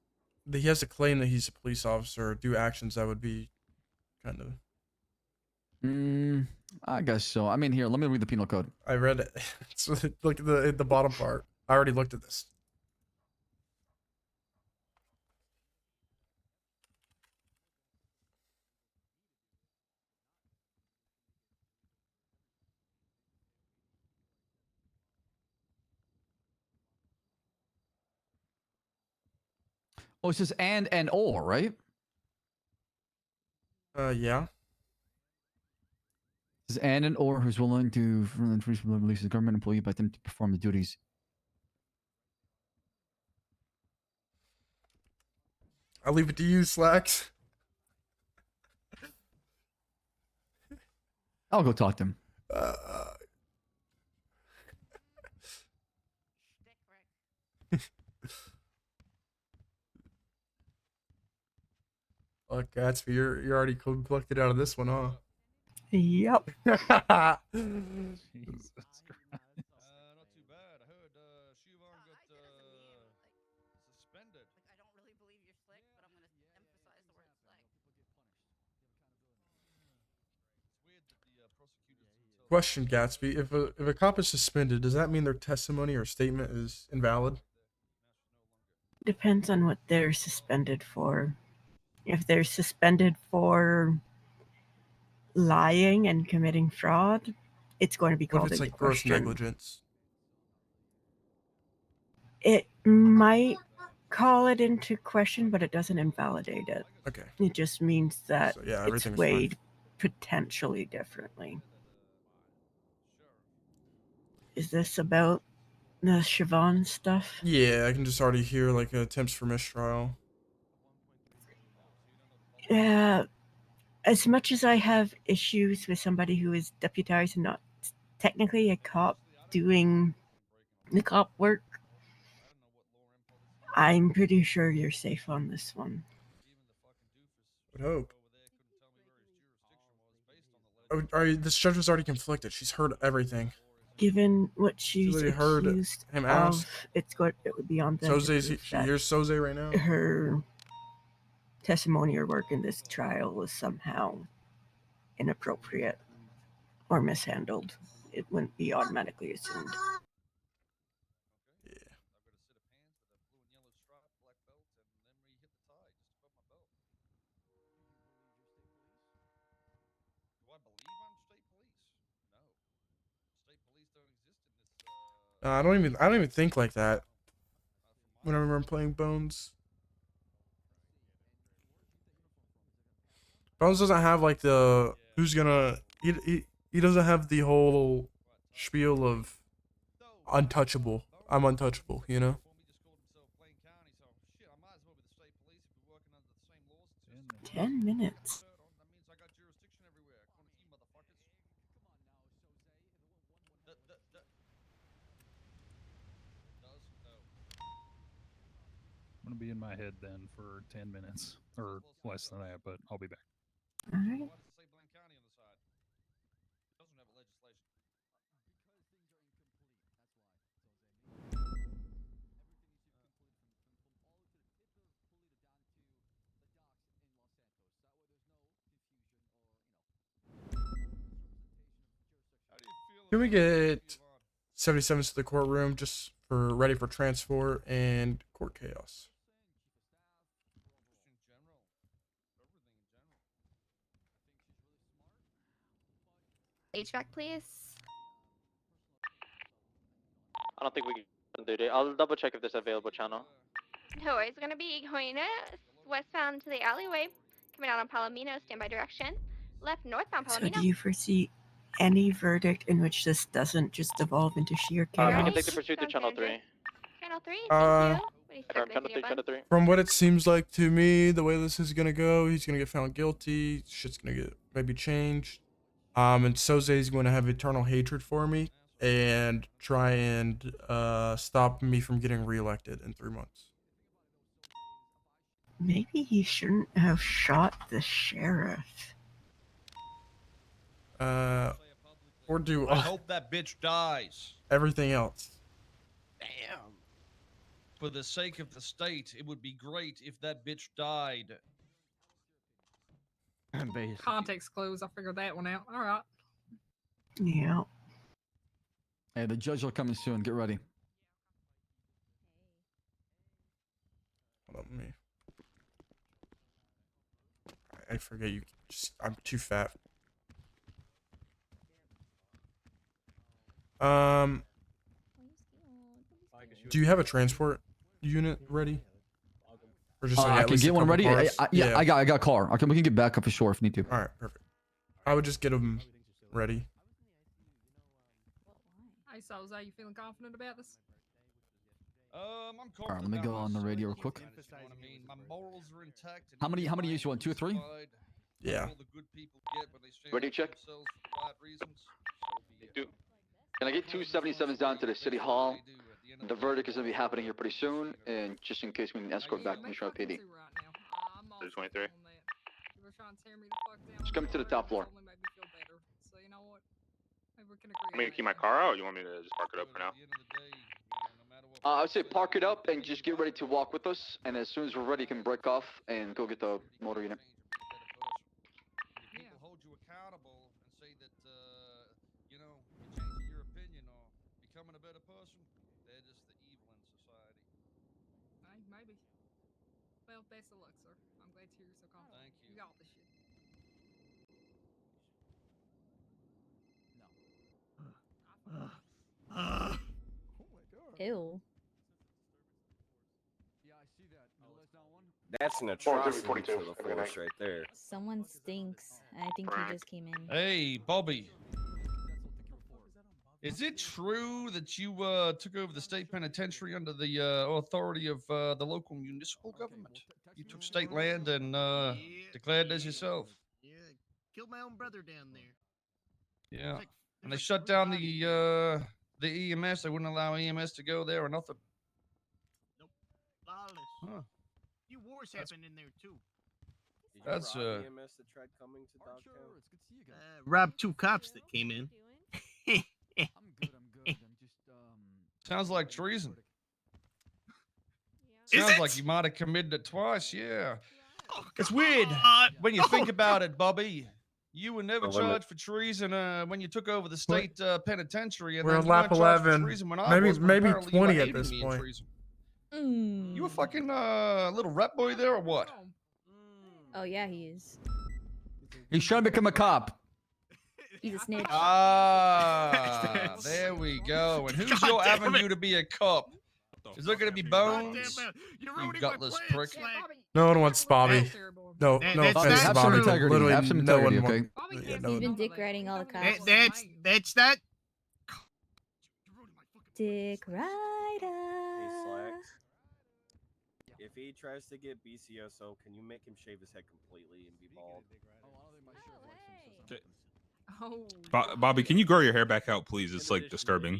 he has to claim that he's a police officer or do actions that would be kind of. I guess so. I mean, here, let me read the penal code. I read it. It's look at the bottom part. I already looked at this. Oh, it says and or, right? Yeah. It says and or who's willing to release a government employee by them to perform the duties. I'll leave it to you, Slacks. I'll go talk to him. Look, Gatsby, you're already collected out of this one, huh? Yep. Jesus Christ. Not too bad. I heard Siobhan got suspended. I don't really believe you're slick, but I'm gonna emphasize the word slick. It's weird that the prosecutors didn't tell Question, Gatsby: if a cop is suspended, does that mean their testimony or statement is invalid? Depends on what they're suspended for. If they're suspended for lying and committing fraud, it's going to be What called if it's into like gross question. negligence? It might call it into question, but it doesn't invalidate it. Okay. It just means that So, yeah, it's everything's fine. weighed potentially differently. Is this about the Siobhan stuff? Yeah, I can just already hear like attempts for mistrial. Yeah. As much as I have issues with somebody who is deputized and not technically a cop doing the cop work, I'm pretty sure you're safe on this one. Would hope. This judge was already conflicted. She's heard everything. Given what she's literally heard accused him of, ask. it would be on them. She hears Soze right now. Her testimony or work in this trial was somehow inappropriate or mishandled. It wouldn't be automatically assumed. Do I believe I'm state police? No. State police don't exist in this. I don't even think like that. Whenever I'm playing Bones. Bones doesn't have like the who's gonna he doesn't have the whole spiel of untouchable. I'm untouchable, you know? 10 minutes. I'm gonna be in my head then for 10 minutes or less than that, but I'll be back. All right. Can we get 77s to the courtroom just for ready for transport and court chaos? HVAC, please. I don't think we can do it. I'll double check if there's available channel. No, it's gonna be going westbound to the alleyway, coming out on Palomino, standby direction. Left northbound So, Palomino. do you foresee any verdict in which this doesn't just devolve into sheer We chaos? can take the pursuit to channel 3. Channel 3, thank Uh, you. What do you expect Channel 3, channel 3. From what it seems like to me, the way this is gonna go, he's gonna get found guilty. Shit's gonna get maybe changed. And Soze is going to have eternal hatred for me and try and stop me from getting reelected in 3 months. Maybe he shouldn't have shot the sheriff. Or do I hope that bitch dies. everything else. Damn. For the sake of the state, it would be great if that bitch died. Context clues. I figured that one out. All right. Yeah. Hey, the judge will come in soon. Get ready. Hold on, me. I forget you. I'm too fat. Do you have a transport unit ready? Or just like I at can least a get one couple ready. cars? Yeah, I got a car. Okay, we can get back up for sure if need to. All right, perfect. I would just get them ready. Hey, Soze, you feeling confident about this? I'm All right, let me go on the radio real quick. You know what I mean? My morals are intact. How many use you want? 2 or 3? Yeah. All the good people get when they stand Ready up to check? for themselves for the right reasons. Can I get 277s down to the city hall? The verdict is going to be happening here pretty soon, and just in case we need an escort back to Mission PD. 223. Just come to the top floor. So you know what? Maybe we can Want agree. me to keep my car out, or you want me to just park it up for now? I would say park it up and just get ready to walk with us, and as soon as we're ready, you can break off and go get the motor unit. If people hold you accountable and say that, you know, you're changing your opinion or becoming a better person, they're just the evil in society. Hey, maybe. Well, best of luck, sir. I'm glad to hear you're so confident. Thank you. You got this shit. Ew. That's an atrocity to the force right there. Someone stinks. I think he just came in. Hey, Bobby. Is it true that you took over the state penitentiary under the authority of the local municipal government? You took state land and declared as yourself. Yeah, killed my own brother down there. Yeah. And they shut down the EMS. They wouldn't allow EMS to go there or nothing. Lawless. Huh. Few wars happened in there too. That's EMS that tried coming to Dogtown. Robbed 2 cops that came in. sounds like treason. Is Sounds it? like you might have committed it twice, yeah. It's weird when you think about it, Bobby. You were never charged for treason when you took over the state penitentiary, and We're then on you lap weren't charged for 11. treason when I Maybe was, but maybe apparently you were 20 at aiding this me in point. treason. You a fucking little rap boy there or what? Oh yeah, he is. He's trying to become a cop. He's a snitch. Ah, there we go. And who's God your damn avenue to be a cop? Is there going to be bones? You're You ruining gutless my plans, prick. No one wants Bobby. No, That- no that's offense, not Bobby. true. But literally, Have some no integrity, one okay? wants. Yeah, no He's one. been dick riding all the cops. That's that. Dick Hey, rider. Slacks. If he tries to get BCSO, can you make him shave his head completely and be bald? Oh. Bobby, can you grow your hair back out, please? It's like disturbing.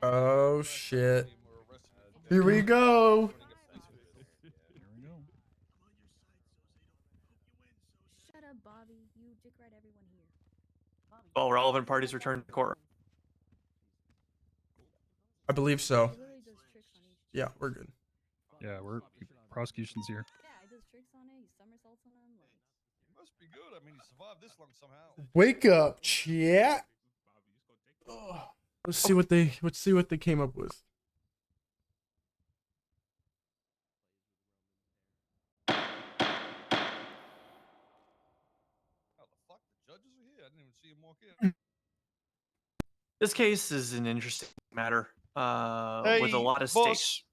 Oh shit. Here we go. Here we go. Bobby, you dick ride everyone here. All relevant parties return to court. I believe so. He literally does tricks on each. Yeah, we're good. Yeah, we're prosecution's here. Yeah, he does tricks on it. He somersaults on him. Like, He must be good. I mean, he survived this long somehow. Wake up, chat. Ugh. Let's see what they came up with. How the fuck? The judges are here. I didn't even see him walk in. This case is an interesting matter with a Hey, lot of boss, stakes.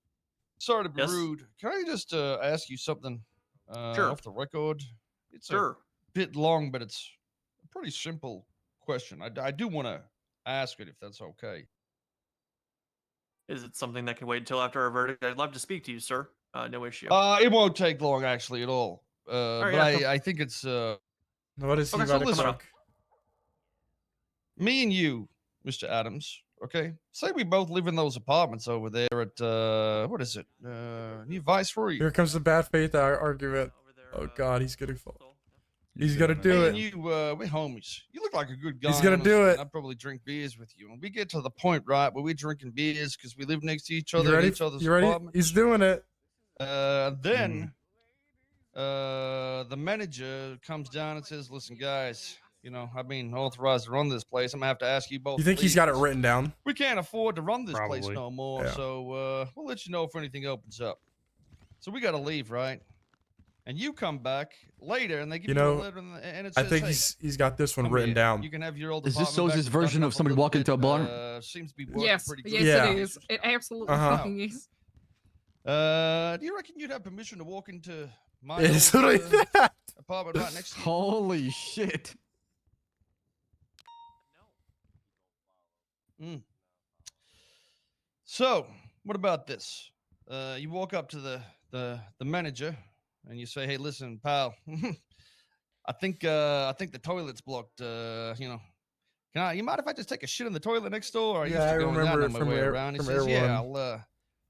sorry to be Yes? rude. Can I just ask you something Sure. off the record? It's Sure. a bit long, but it's a pretty simple question. I do want to ask it if that's okay. Is it something that can wait until after our verdict? I'd love to speak to you, sir. No issue. It won't take long actually at all. right, But yeah, come- I think it's What is he okay, about so to listen. cook? Me and you, Mr. Adams, okay? Say we both live in those apartments over there at what is it? New Viceroy. Here comes the bad faith argument. Oh God, he's gonna fall. He's gonna do Me it. and you, we're homies. You look like a good guy. He's gonna do honestly, it. and I'd probably drink beers with you. And we get to the point, right, where we're drinking beers because we live next to each You other in ready? each other's You ready? apartments. He's doing it. Then the manager comes down and says, "Listen, guys, you know, I've been authorized to run this place. I'm gonna have to ask you both." You think to he's leave got it 'cause written down? we can't afford to run this place Probably. no more. Yeah. So we'll let you know if anything opens up. So we got to leave, right? And you come back later, and they give You you, know, a letter, and it I says, think "Hey, he's got this one come written here. down. You can have your old Is this apartment back. Soze's We've done version it of up somebody little walking bit. into a bar? Seems to be working Yes, pretty yes, good. Yeah. it is. It absolutely Uh-huh. fucking is. Do you reckon you'd have permission to walk into my It's old, literally that. apartment right next to you? Holy shit. Mm. So, what about this? You walk up to the manager and you say, "Hey, listen, pal, I think the toilet's blocked. You know, you mind if I just take a shit in the toilet next door? Yeah, I remember it from Air He from says, Air "Yeah, One.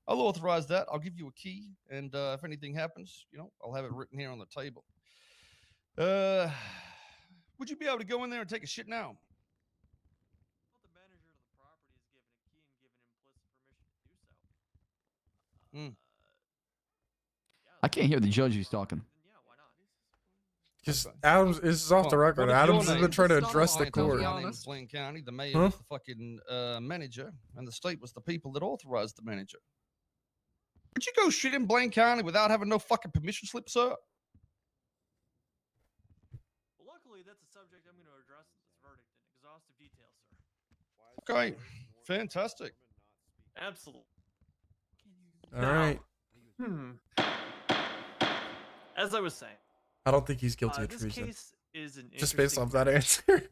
I'll authorize that. I'll give you a key, and if anything happens, you know, I'll have it written here on the table." Would you be able to go in there and take a shit now? Mm. I can't hear the judge who's talking. Just Adams. This is off the Well, record. what is your Adams has name? been trying to It's not address off the the record, court. y'all. My name honest. is Blaine County. The mayor Huh? was the fucking manager, and the state was the people that authorized the manager. Would you go shit in Blaine County without having no fucking permission slip, sir? Well, luckily, that's a subject I'm going to address in this verdict in exhaustive detail, sir. Okay, fantastic. Absolutely. All right. As I was saying, I don't think he's guilty of this treason. case is an Just based interesting off that answer.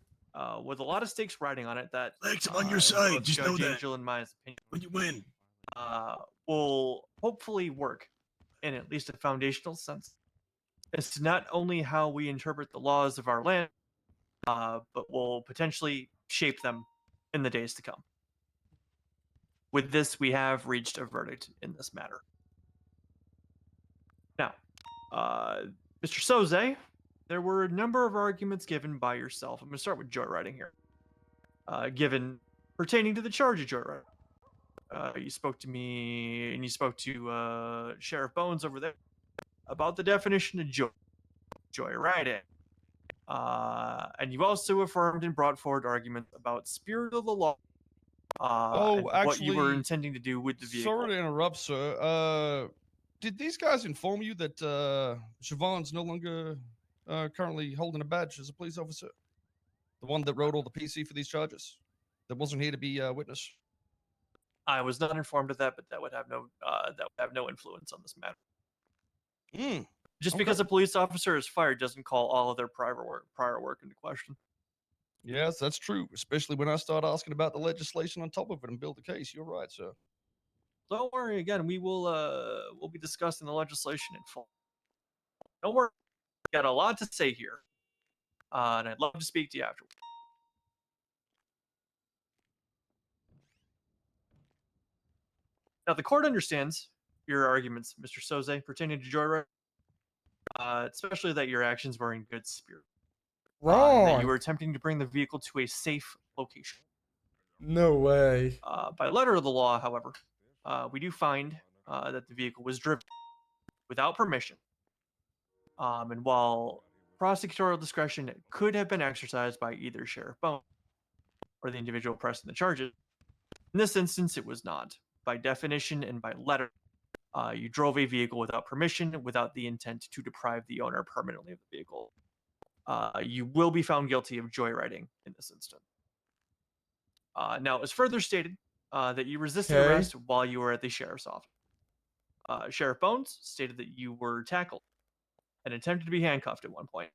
with a lot of stakes riding on it. That Lex, I'm on your both side. Just know Judge that. Angel and my opinion When you win. will hopefully work in at least a foundational sense as to not only how we interpret the laws of our land, but will potentially shape them in the days to come. With this, we have reached a verdict in this matter. Now, Mr. Soze, there were a number of arguments given by yourself. I'm going to start with joyriding here. Given pertaining to the charge of joyriding. You spoke to me, and you spoke to Sheriff Bones over there about the definition of joyriding. And you also affirmed and brought forward arguments about spirit of the law. And what you were intending to do with the vehicle. Sorry to interrupt, sir. Did these guys inform you that Siobhan's no longer currently holding a badge as a police officer? The one that wrote all the PC for these charges? That wasn't here to be a witness? I was not informed of that, but that would have no influence on this matter. Just because a police officer is fired doesn't call all of their prior work into question. Yes, that's true. Especially when I start asking about the legislation on top of it and build a case. You're right, sir. Don't worry. Again, we'll be discussing the legislation in full. Don't worry. Got a lot to say here, and I'd love to speak to you afterwards. Now, the court understands your arguments, Mr. Soze, pertaining to joyride, especially that your actions were in good spirit. and that you Wrong. were attempting to bring the vehicle to a safe location. No way. By letter of the law, however, we do find that the vehicle was driven without permission. And while prosecutorial discretion could have been exercised by either Sheriff Bone or the individual pressing the charges, in this instance, it was not. By definition and by letter, you drove a vehicle without permission, without the intent to deprive the owner permanently of the vehicle. You will be found guilty of joyriding in this instance. Now, it was further stated that you resisted Okay. arrest while you were at the sheriff's office. Sheriff Bones stated that you were tackled and attempted to be handcuffed at one point,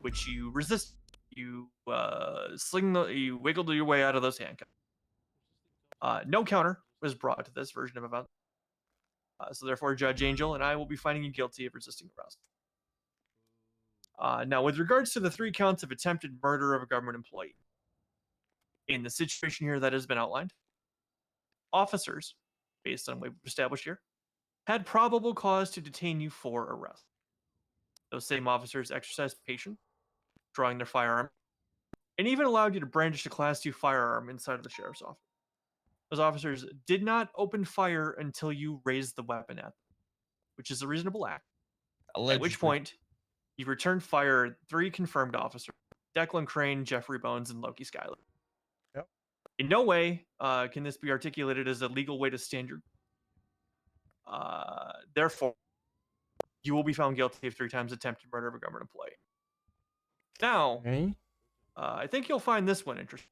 which you resisted. You you wiggled your way out of those handcuffs. No counter was brought to this version of events. So therefore, Judge Angel and I will be finding you guilty of resisting arrest. Now, with regards to the 3 counts of attempted murder of a government employee, in the situation here that has been outlined, officers, based on what we've established here, had probable cause to detain you for arrest. Those same officers exercised patience, drawing their firearm, and even allowed you to brandish a Class 2 firearm inside of the sheriff's office. Those officers did not open fire until you raised the weapon at them, which is a reasonable act. Allegedly. At which point, you returned fire at 3 confirmed officers: Declan Crane, Jeffrey Bones, and Loki Schuyler. Yep. In no way can this be articulated as a legal way to stand your. Therefore, you will be found guilty of 3 times attempted murder of a government employee. Now, Okay. I think you'll find this one interesting.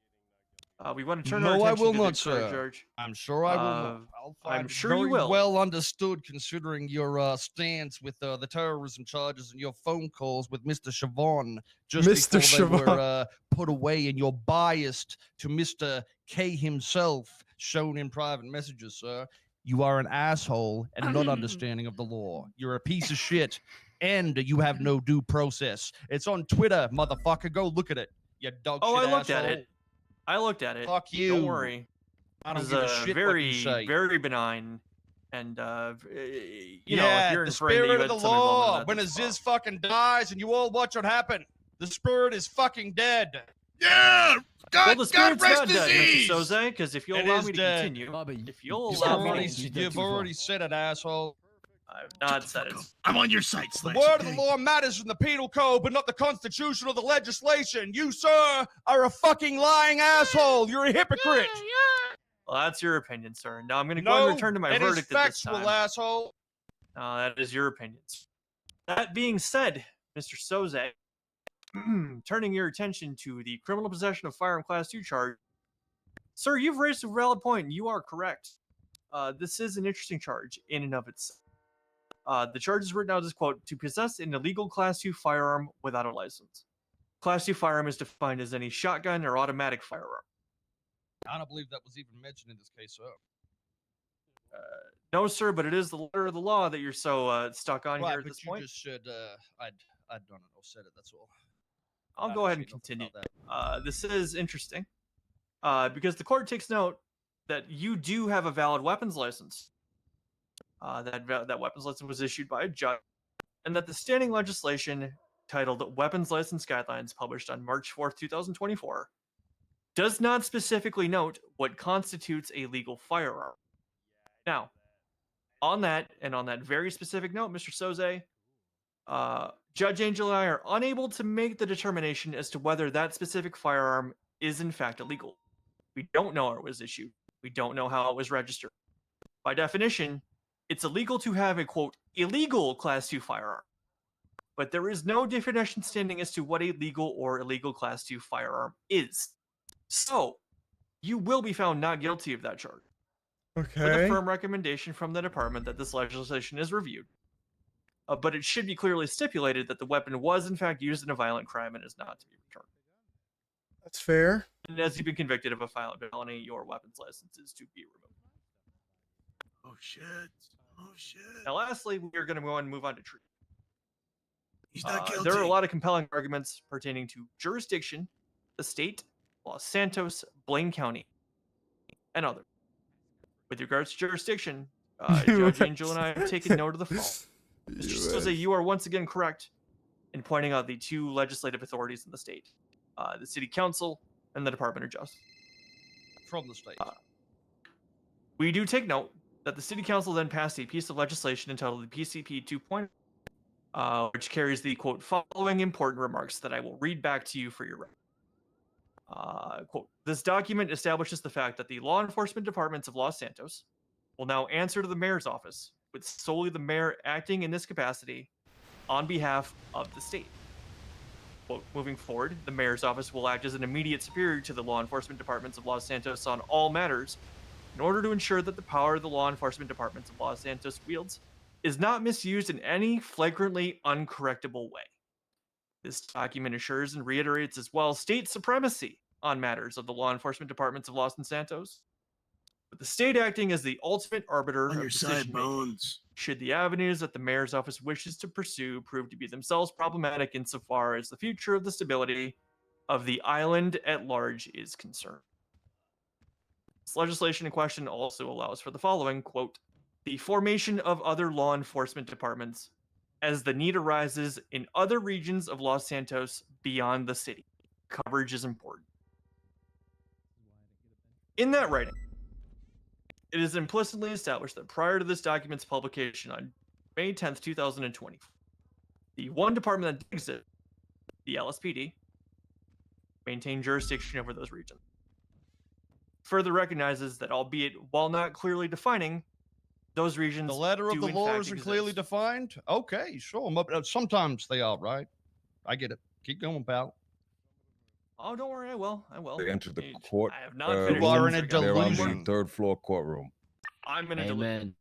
We want to turn our No, I attention will to not, the current sir. charge. I'm sure I will not. I'll find I'm it sure you very will. well understood, considering your stance with the terrorism charges and your phone calls with Mr. Chavon just Mr. before they Chavon. were put away, and you're biased to Mr. K himself, shown in private messages, sir. You are an asshole and not understanding of the law. You're a piece of shit, and you have no due process. It's on Twitter, motherfucker. Go look at it. You dog Oh, shit I looked at asshole. it. I looked at it. Fuck Don't you. worry. I don't It give a was, shit what very, you say. very benign, and you know, Yeah, if you're the inferring that spirit you of had the some involvement in law. that, When that's Aziz fucking dies and you all watch what happened, the spirit is fucking dead. Yeah! well, the spirit's rest not dead, disease! Mr. Soze, because if you'll It allow is me to dead. continue, if you'll You've allow me already, to you've already said it, asshole. I've not said it. I'm on your side, The Slash. word of okay? the law matters in the penal code, but not the constitution or the legislation. You, sir, are a fucking lying asshole. You're a hypocrite. Well, that's your opinion, sir. Now I'm going to go ahead and return to my it is verdict at this factual, time. asshole. That is your opinions. That being said, Mr. Soze, turning your attention to the criminal possession of firearm class 2 charge, sir, you've raised a valid point. You are correct. This is an interesting charge in and of itself. The charge is written out as, quote, to possess an illegal class 2 firearm without a license. Class 2 firearm is defined as any shotgun or automatic firearm. I don't believe that was even mentioned in this case, sir. No, sir, but it is the letter of the law that you're so stuck on Right, here at but this you point. just said I'd done it or said it. That's all. I'll go ahead and continue. This is interesting because the court takes note that you do have a valid weapons license. That weapons license was issued by a judge, and that the standing legislation titled Weapons License Guidelines, published on March 4th, 2024, does not specifically note what constitutes a legal firearm. Now, on that, and on that very specific note, Mr. Soze, Judge Angel and I are unable to make the determination as to whether that specific firearm is in fact illegal. We don't know how it was issued. We don't know how it was registered. By definition, it's illegal to have a, quote, illegal Class 2 firearm. But there is no definition standing as to what a legal or illegal Class 2 firearm is. So, you will be found not guilty of that charge. With a Okay. firm recommendation from the department that this legislation is reviewed. But it should be clearly stipulated that the weapon was in fact used in a violent crime and is not to be returned. That's fair. And as you've been convicted of a violent felony, your weapons license is to be removed. Oh shit. Oh shit. Now, lastly, we are going to go and move on to treatment. He's not guilty. There are a lot of compelling arguments pertaining to jurisdiction, the state, Los Santos, Blaine County, and others. With regards to jurisdiction, Judge Angel and I have taken note of the following. Mr. Soze, you are once again correct. in pointing out the two legislative authorities in the state, the City Council and the Department of Justice. From the state. We do take note that the City Council then passed a piece of legislation entitled the PCP 2.0, which carries the, quote, following important remarks that I will read back to you for your record. Quote, this document establishes the fact that the law enforcement departments of Los Santos will now answer to the mayor's office, with solely the mayor acting in this capacity on behalf of the state. Quote, moving forward, the mayor's office will act as an immediate superior to the law enforcement departments of Los Santos on all matters in order to ensure that the power the law enforcement departments of Los Santos wields is not misused in any flagrantly uncorrectable way. This document assures and reiterates as well state supremacy on matters of the law enforcement departments of Los Santos, with the state acting as the ultimate arbiter On of your side, decision making. Bones. Should the avenues that the mayor's office wishes to pursue prove to be themselves problematic insofar as the future of the stability of the island at large is concerned. This legislation in question also allows for the following, quote, the formation of other law enforcement departments as the need arises in other regions of Los Santos beyond the city. Coverage is important. In that writing, it is implicitly established that prior to this document's publication on May 10th, 2020, the one department that existed, the LSPD, maintained jurisdiction over those regions. Further recognizes that, albeit while not clearly defining, those regions The letter of do the in law fact isn't exist. clearly defined. Okay, sure. Sometimes they are, right? I get it. Keep going, pal. Oh, don't worry, I will. They entered the court. I have not finished. You are in so a I got They're on one the more- delusion. third floor courtroom. I'm in a delusion.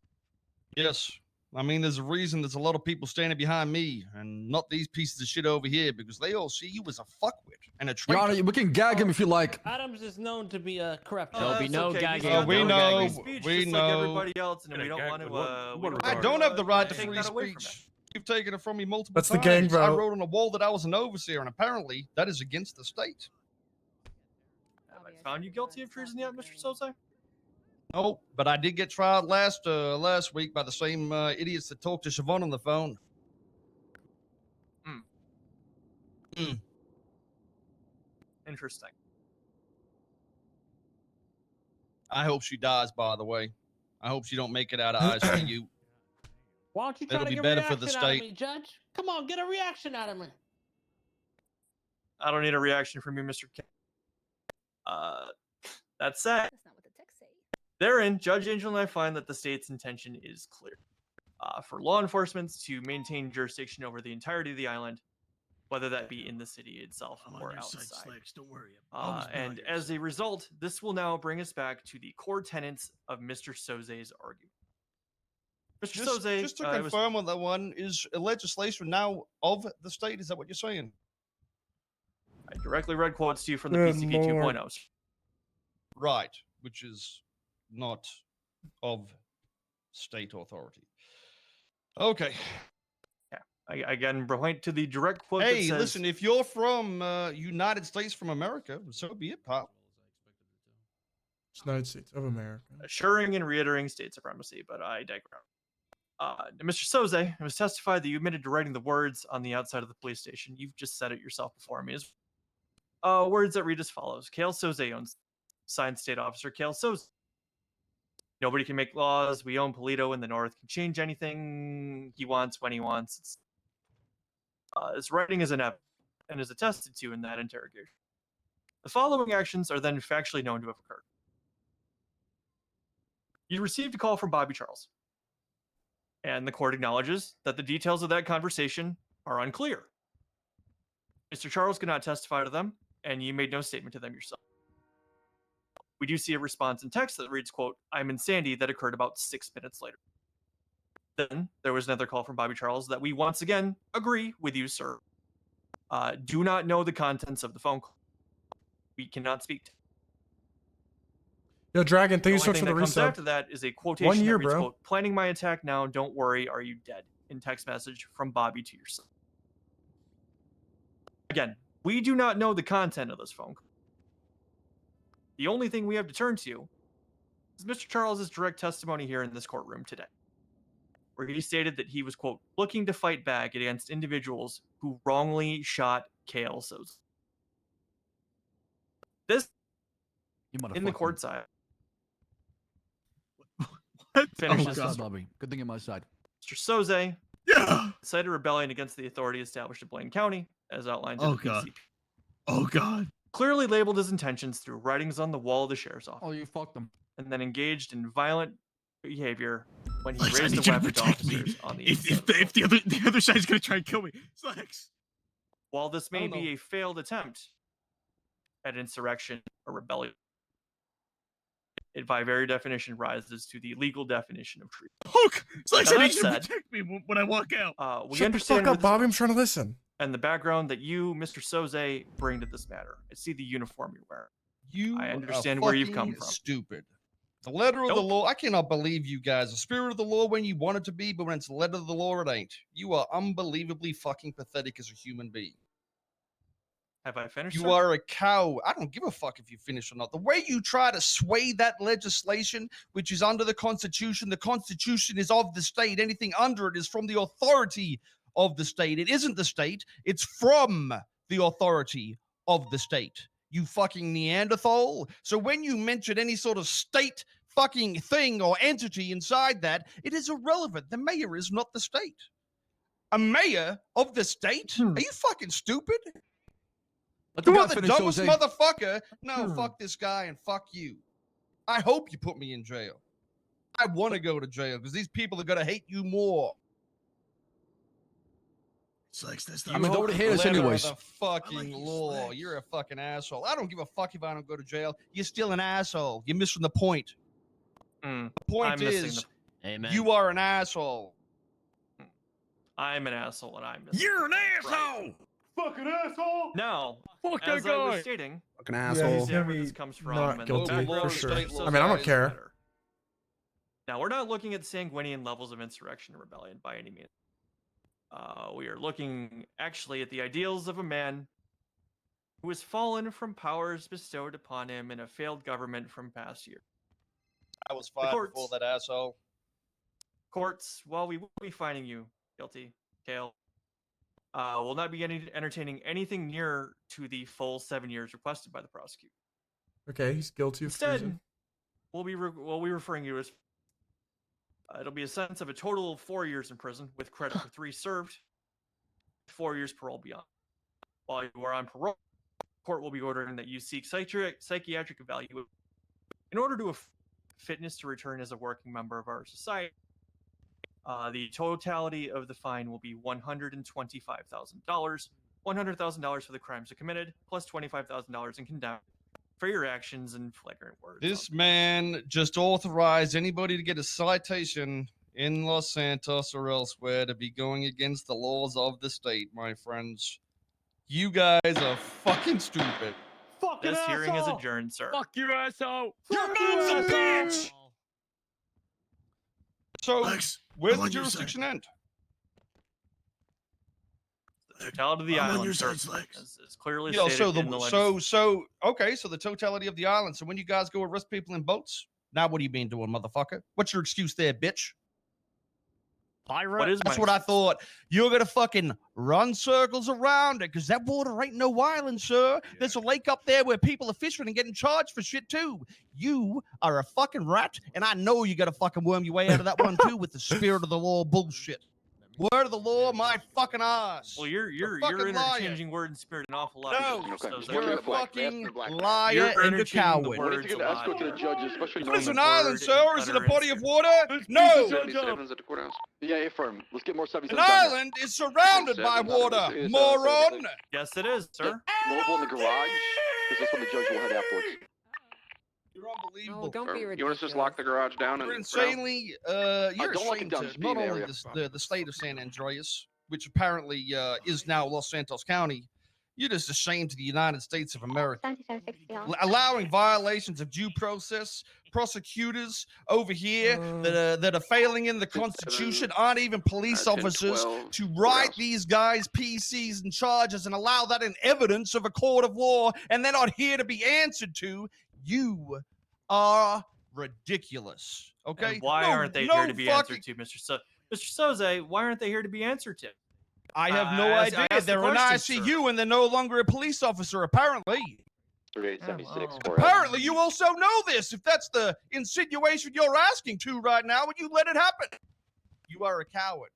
Yes. I mean, there's a reason there's a lot of people standing behind me and not these pieces of shit over here because they all see you as a fuckwit and a Your traitor. Honor, we can gag him if you like. Adams is known to be a corrupt. There'll be no gagging. gagging. we know. Speech, We just know. like everybody else, and we don't want to. I don't have the right to take free that away from speech. You've taken it from me multiple That's the times. gang I vote. wrote on a wall that I was an overseer, and apparently that is against the state. Have I found you guilty of treason yet, Mr. Soze? No, but I did get tried last week by the same idiots that talked to Siobhan on the phone. Interesting. I hope she dies, by the way. I hope she don't make it out of ICU. Why don't you try It'll to be get better a for the reaction out of state. me, Judge? Come on, get a reaction out of me. I don't need a reaction from you, Mr. K. That said, That's not what the text say. therein, Judge Angel and I find that the state's intention is clear. For law enforcement to maintain jurisdiction over the entirety of the island, whether that be in the city itself I'm on or your outside. side, Slacks. Don't worry. I'll always be on And your as side. a result, this will now bring us back to the core tenets of Mr. Soze's argument. Mr. Soze, Just to it was- confirm on that one, is legislation now of the state? Is that what you're saying? I directly read quotes to you from the Good PCP lord. 2.0. Right, which is not of state authority. Okay. I again point to the direct quote that Hey, says, listen, if you're from United States from America, so be it, pal. United States of America. assuring and reiterating state supremacy, but I digress. Mr. Soze, it was testified that you admitted to writing the words on the outside of the police station. You've just said it yourself before me. Words that read as follows. Kale Soze owns, signed State Officer Kale Soze. Nobody can make laws. We own Polito in the North. Can change anything he wants when he wants. His writing is inept and is attested to in that interrogation. The following actions are then factually known to have occurred. You received a call from Bobby Charles, and the court acknowledges that the details of that conversation are unclear. Mr. Charles could not testify to them, and you made no statement to them yourself. We do see a response in text that reads, quote, I'm in Sandy, that occurred about 6 minutes later. Then there was another call from Bobby Charles that we once again agree with you, sir. Do not know the contents of the phone call. We cannot speak to. Yo, Dragon, thank you so The much only for the thing that comes resub. after that is a quotation 1 year, that reads, bro. quote, planning my attack now, don't worry, are you dead? In text message from Bobby to yourself. Again, we do not know the content of this phone call. The only thing we have to turn to is Mr. Charles's direct testimony here in this courtroom today, where he stated that he was, quote, looking to fight back against individuals who wrongly shot Kale Soze. This in the court side finishes God, his Bobby. Good thing on my side. Mr. Soze incited rebellion against the authority established in Blaine County, as outlined in Oh, the God. PCP. Oh, God. Clearly labeled his intentions through writings on the wall of the sheriff's office. Oh, you fucked them. And then engaged in violent behavior when he Lex, I raised need the you to weapon to protect me. officers on the If the other side's gonna try and kill me, Lex. While this I may don't be know. a failed attempt at insurrection or rebellion, it by very definition rises to the legal definition of treason. Hook! Lex, Now I that need you to said, protect me when I walk out. we Shut the understand fuck where up, this Bobby. I'm comes trying to listen. and the background that you, Mr. Soze, bring to this matter. I see the uniform you're wearing. You I are understand where you've come fucking from. stupid. The letter of the law, I cannot believe you guys. The spirit of the law when you want it to be, but when it's the letter of the law, it ain't. You are unbelievably fucking pathetic as a human being. Have I finished? You sir? are a cow. I don't give a fuck if you finish or not. The way you try to sway that legislation, which is under the Constitution is of the state. Anything under it is from the authority of the state. It isn't the state. It's from the authority of the state. You fucking Neanderthal. So when you mention any sort of state fucking thing or entity inside that, it is irrelevant. The mayor is not the state. A mayor of the state? Are you fucking stupid? Let You the are guy the finish, dumbest Jose. motherfucker. No, fuck this guy and fuck you. I hope you put me in jail. I want to go to jail because these people are going to hate you more. Lex, that's You not. I mean, they hope already the hate us letter of anyways. the fucking law. You're a fucking asshole. I don't give a fuck if I don't go to jail. You're still an asshole. You're missing the point. The point I'm missing is, the. you are an asshole. I'm an asshole and I'm missing. You're an Right. asshole. Fucking asshole. Now, Fuck as that I was guy. stating, Fucking Yeah, asshole. he's see gonna where be this comes from not and the guilty background for of sure. Mr. I Soze's mean, I don't care. letter. Now, we're not looking at sanguinian levels of insurrection and rebellion by any means. We are looking actually at the ideals of a man who has fallen from powers bestowed upon him in a failed government from past years. I was fired before that asshole. Courts, while we will be finding you guilty, Kale, will not be entertaining anything near to the full 7 years requested by the prosecutor. Okay, he's guilty of Instead, treason. we'll be referring you as. It'll be a sentence of a total of 4 years in prison with credit for 3 served, 4 years parole beyond. While you are on parole, the court will be ordering that you seek psychiatric evaluation in order to fitness to return as a working member of our society. The totality of the fine will be $125,000, $100,000 for the crimes you committed, plus $25,000 in condemned for your actions and flagrant words. This man just authorized anybody to get a citation in Los Santos or elsewhere to be going against the laws of the state, my friends. You guys are fucking stupid. This hearing is adjourned, sir. Fuck your asshole. Your mom's a bitch! So, Lex, where's I'm the on your jurisdiction end? The totality of the I'm on island, your sir, side, Lex. as clearly Yeah, stated so in the okay, so the totality of the island. So when you guys go arrest people in boats, now what do you been doing, motherfucker? What's your excuse there, bitch? What is That's my what I thought. You're gonna fucking run circles around it, because that water ain't no island, sir. There's a lake up there where people are fishing and getting charged for shit too. You are a fucking rat, and I know you gotta fucking worm your way out of that one too with the spirit of the law bullshit. Word of the law, my fucking ass. Well, you're fucking liar. interchanging word and spirit an awful lot. No, Mr. Soze. you're a fucking liar You're and a interchanging coward. the We need words to get a an lot escort to the here. judges, especially What is knowing an island, sir? Is it a body of water? No! Yeah, affirm. Let's get more subbies. An island is surrounded by water, moron! Yes, it is, sir. Mobile in the garage, because that's when the judge will head afterwards. You're unbelievable. Oh, don't be ridiculous. You want us to just lock the garage down You're and insanely, you're don't lock it ashamed down, to just be not in the only area. the state of San Andreas, which apparently is now Los Santos County, you're just ashamed to the United States of America. Allowing violations of due process, prosecutors over here that are failing in the Constitution aren't even police 10, officers 12, to write these guys PCs and charges and allow that in evidence of a court of law, and they're not here to be answered to. You are ridiculous. Okay? And why aren't they here to be answered to, Mr. Soze? Why aren't they here to be answered to? I have no I idea. asked the They're an question, ICU and they're no longer a police officer, apparently. 3876. Apparently, you also know this. If that's the insinuation you're asking to right now, would you let it happen? You are a coward.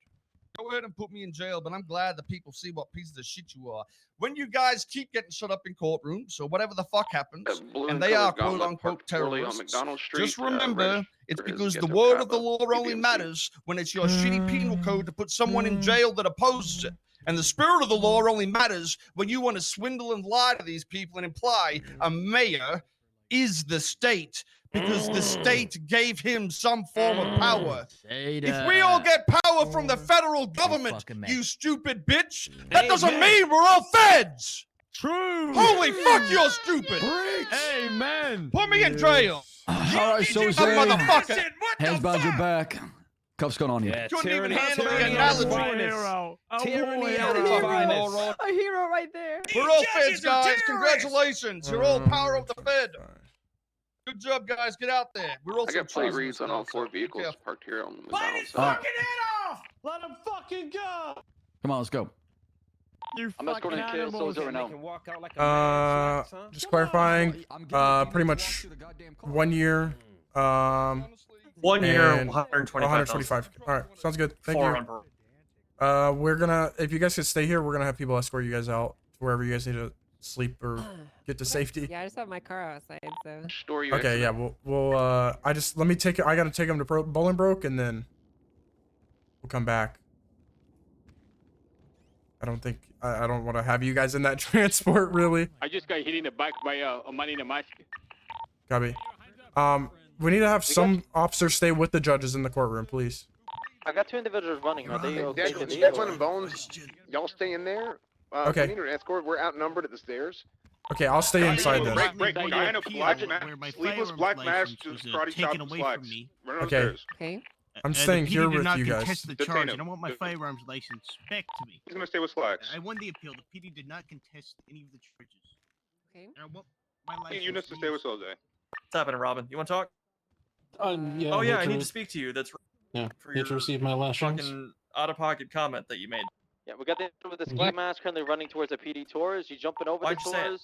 Go ahead and put me in jail, but I'm glad that people see what pieces of shit you are. When you guys keep getting shut up in courtrooms, so whatever the fuck happens, and they are quote-unquote terrorists, just remember, it's because the word of the law only matters when it's your shitty penal code to put someone in jail that opposes it. And the spirit of the law only matters when you want to swindle and lie to these people and imply a mayor is the state because the state gave him some form of power. If we all get power from the federal government, you stupid bitch, that doesn't mean we're all feds. True. Holy fuck, you're stupid. Amen. Put me in jail. All right, Soze. Motherfucker. Hands behind your back. Cuffs going on you. Couldn't even handle the analogy. A hero right there. We're all feds, guys. Congratulations. You're all power of the Fed. Good job, guys. Get out there. We're also I got plate chosen reads on all 4 vehicles parked here on the Bite his All right. fucking head off! Let him fucking go! Come on, let's go. I'm escorting KO Soze right now. Just clarifying. Pretty much 1 year. 1 year, and 125. All right, sounds good. Thank you. We're gonna, if you guys could stay here, we're gonna have people escort you guys out to wherever you guys need to sleep or get to safety. Yeah, I just have my car outside, so. Okay, yeah, we'll I just, let me take it, I gotta take him to Bolingbroke and then we'll come back. I don't think, I don't want to have you guys in that transport, really. I just got hit in the back by a man in a mask. Copy. We need to have some officers stay with the judges in the courtroom, please. I got 2 individuals running. Are they okay to leave? Declan and Bones, y'all stay in there. Okay. We need an escort. We're outnumbered at the stairs. Okay, I'll stay inside then. Break. Guy in a black mask, sleeveless black mask, just karate chop and slacks. Run Okay. upstairs. Okay. I'm staying the here PD did with not you guys. contest the Detain charge. him. I want my firearms license back to me. He's gonna stay with slacks. I won the appeal. The PD did not contest any of the charges. Okay. And I want my license. Units to stay with Soze. What's happening, Robin? You want to talk? Yeah, oh yeah, I here need to- to speak to you. That's Yeah, for here to receive my last chance. fucking out-of-pocket comment that you made. Yeah, we got the with the ski mask currently running towards the PD tours. You jumping over Why'd the you say it? tours?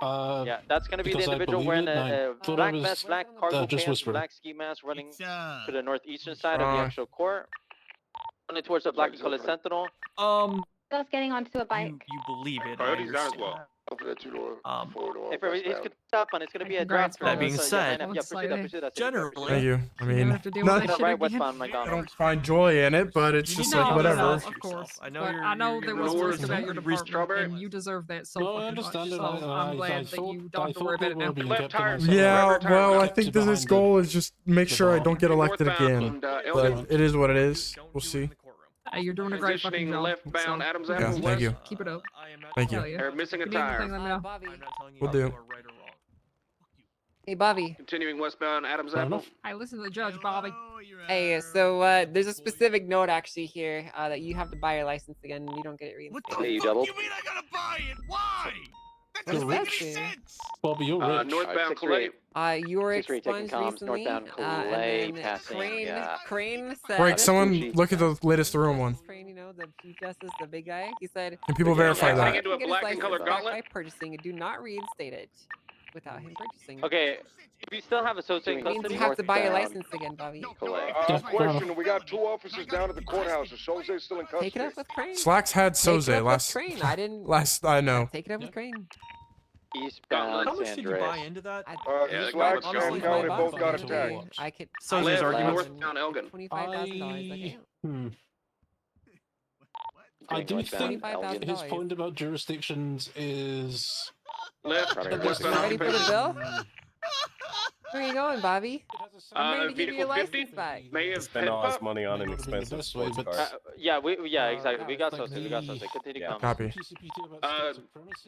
Uh, Yeah, that's gonna be the because I individual believe wearing it, and I a thought I black was, vest, black cargo just pants, whispering. black ski mask running to the northeastern side of the actual court. Running towards the black and colored sentinel. Just getting onto a bike. You believe it. I Coyote's down as understand. well. Over that 2-door, 4-door. If it's gonna stop on, it's gonna be a Congrats, drop. That being So, said, yeah, pursue that. generally, Thank you. I mean, have to deal with not, that shit right again. westbound I McDonald's. don't find joy in it, but it's just like whatever. Of course. I know But you're. I know there was you're risk about your Reese department, Strawberry? and you deserve that so No, I fucking understand much. it. So I'm glad that you don't have to worry about it now. Left tire. Yeah, well, I Kept think that this goal is just make sure I don't get elected again. But it is what it is. We'll see. Hey, you're doing a great fucking Positioning job. left-bound so Adams Yeah, Avenue thank West. you. keep it up. Thank you. Hell yeah. They're missing a If you need tire. anything, let me know. Bobby. We'll do. Hey, Bobby. Continuing westbound Adams Fair Avenue. enough. Hey, listen to the judge, Bobby. Hey, so there's a specific note actually here that you have to buy your license again. And you don't get it reinstated. Hey, you doubled. You mean I gotta buy it? Why? That What doesn't does make that any say? sense. Bobby, you're rich. Northbound Clay. You were 6-3 taking expunged comms, recently, northbound Clay, and then passing, Crane said. Break, someone look at the latest room one. Crane, you know, the chief justice, the big guy. He said. Can people verify that? Into a Get his black and license colored back gauntlet. by purchasing it. Do not reinstate it without him purchasing it. Okay, if you still have associate It means custody, you have to buy your northbound license again, Bobby. Clay. Question, we got 2 officers down at the courthouse. Is Soze still in custody? Take it up with Crane. Slacks had Take it Soze up with last. Crane. I didn't. Last I know. Take it up with Crane. Eastbound How much San did you buy Andreas. into that? Yeah, Slacks honestly, and Kelly my both boss got actually- attacked. I could. So I there's could arguments. Northbound Elgin. $25,000. I do think $25,000. his point about jurisdictions is Left, Probably westbound Ready for the Occupation. bill? Where are you going, Bobby? I'm ready to give you your Vehicle 50 license back. may have Spend all his head money on an Maybe the expensive best way, sports but- car. Yeah, exactly. We got Soze. We got Soze. Continue Yeah. comms. Copy.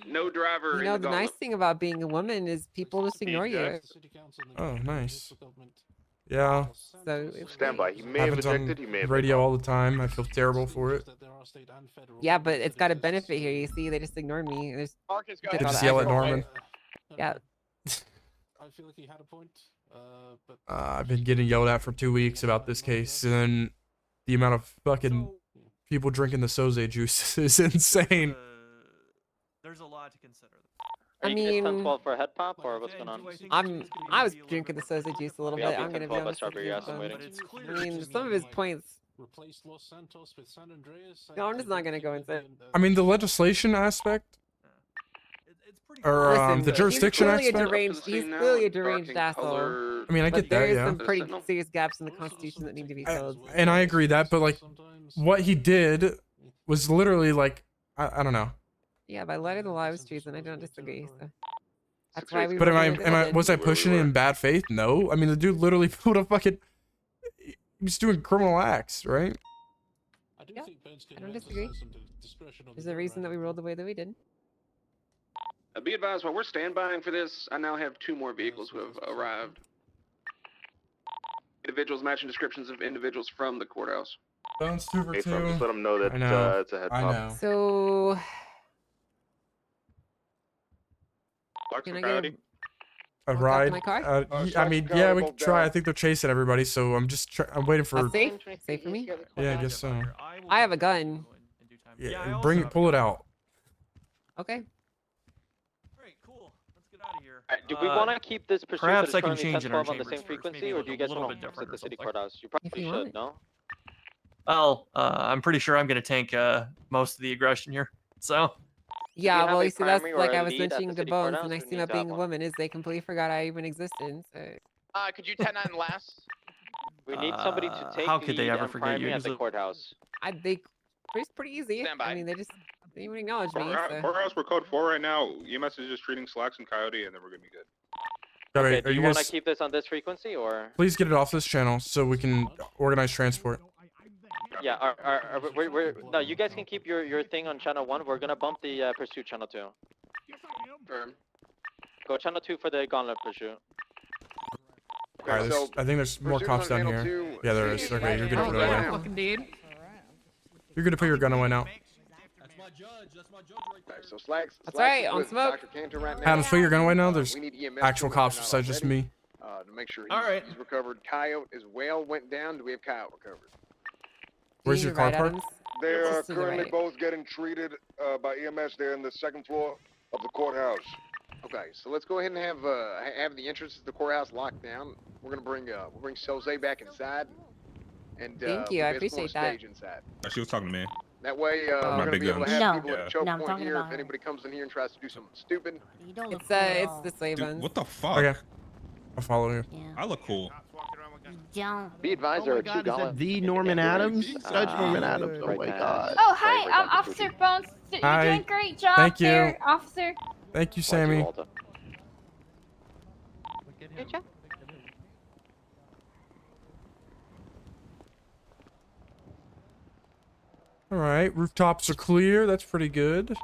No driver You in know, the the nice thing about being a woman is people just ignore you. Oh, nice. Yeah. So if Stand by. He may have Happens on ejected. He may have radio all the time. I feel terrible for it. yeah, but it's got a benefit here. You see, they just ignored me. There's They just yell at Norman. yeah. I feel like he had a point. But I've been getting yelled at for 2 weeks about this case, and the amount of fucking people drinking the Soze juice is insane. There's a lot to consider. Are I you guys mean, 10-12 for a head pop, or what's going on? I was drinking the Soze juice a little Yeah, bit. I'll I'm be gonna be 10-12 at honest with Strawberry you. Ass and waiting. I mean, some of his points. Replace Los Santos with San Andreas. No, I'm just not gonna go into it. I mean, the legislation aspect, or Listen, the jurisdiction he's clearly a aspect. deranged. He's clearly a deranged asshole. I mean, I but get there that, is yeah. some pretty serious gaps in the Constitution that need to be filled. And I agree that, but like, what he did was literally like, I don't know. Yeah, by letting the law was treason, I don't disagree. So that's why we. But voted was I pushing it in bad faith? No. I mean, the dude literally put a fucking. He's doing criminal acts, right? Yeah, I don't disagree. There's a reason that we rolled the way that we did. Be advised, while we're standbying for this, I now have 2 more vehicles who have arrived. Individuals matching descriptions of individuals from the courthouse. Bones 2 for 2. Just let them know that it's a head I pop. know. So. Can I get A walk out to ride. my car? I mean, yeah, we could try. I think they're chasing everybody, so I'm just I'm waiting for. That's safe? Safe for me? Yeah, I guess so. I have a gun. Yeah, pull it out. Okay. Do we want to keep this pursuit Perhaps that I is can currently change in our 10-12 on the same chambers first, frequency, maybe or do you guys a little want bit to different visit or the city something. courthouse? You probably you should, want. no? Well, I'm pretty sure I'm going to tank most of the aggression here. So. Yeah, have well, a you see, that's primary or like a I was lead at the mentioning to city Bones, the courthouse, next or thing need about to have being a one? woman is they completely forgot I even existed. So. Could you 10-9 last? We need somebody to take How could they lead ever and forget you? primary at the Usually- courthoause. It's pretty easy. I mean, they just didn't even acknowledge me. So. Courthouse, we're code 4 right now. EMS is just treating Slacks and Coyote, and then we're gonna be good. Alright, Okay, do are you you want to guys? keep this on this frequency, or? Please get it off this channel so we can organize transport. Yeah, no, you guys can keep your thing on channel 1. We're gonna bump the pursuit channel 2. Go channel 2 for the gauntlet pursuit. Alright, I think there's more cops down here. Yeah, there is. Okay, you're good to put it away. Fucking dude. You're good to put your gun away now. That's my judge. That's my judge right there. So Slacks. That's right, on smoke. Dr. Cantor right now. Adams, put your gun away now. There's We need EMS actual to cops not besides just already. me. To make sure All right. he's recovered. Coyote as well went down. Do we have Coyote recovered? Where's your car right, parked? Adams? They are Just to the currently right. both getting treated by EMS. They're in the 2nd floor of the courthouse. Okay, so let's go ahead and have the entrance to the courthouse locked down. We're gonna bring we'll bring Soze back inside, and Thank you, we'll I be able to pull a appreciate that. stage inside. She was talking to me. That way, Oh. we're My gonna big be able to guns. have No. people at the choke No, I'm point talking here. If about- anybody comes in here and tries to do something stupid, You don't look It's cool at this way, Bones. What the fuck? Okay, I'll follow you. all. Yeah. I look cool. You don't. be advised there are 2 gauntlets. The Norman Adams? Judge Norman Adams. Oh right my past- god. Oh, hi, right down Officer Pursuit. Bones. You're Hi. doing a great job Thank you. there, Officer. Thank you, YG Sammy. Walter. Good job. All right, rooftops are clear. That's pretty good.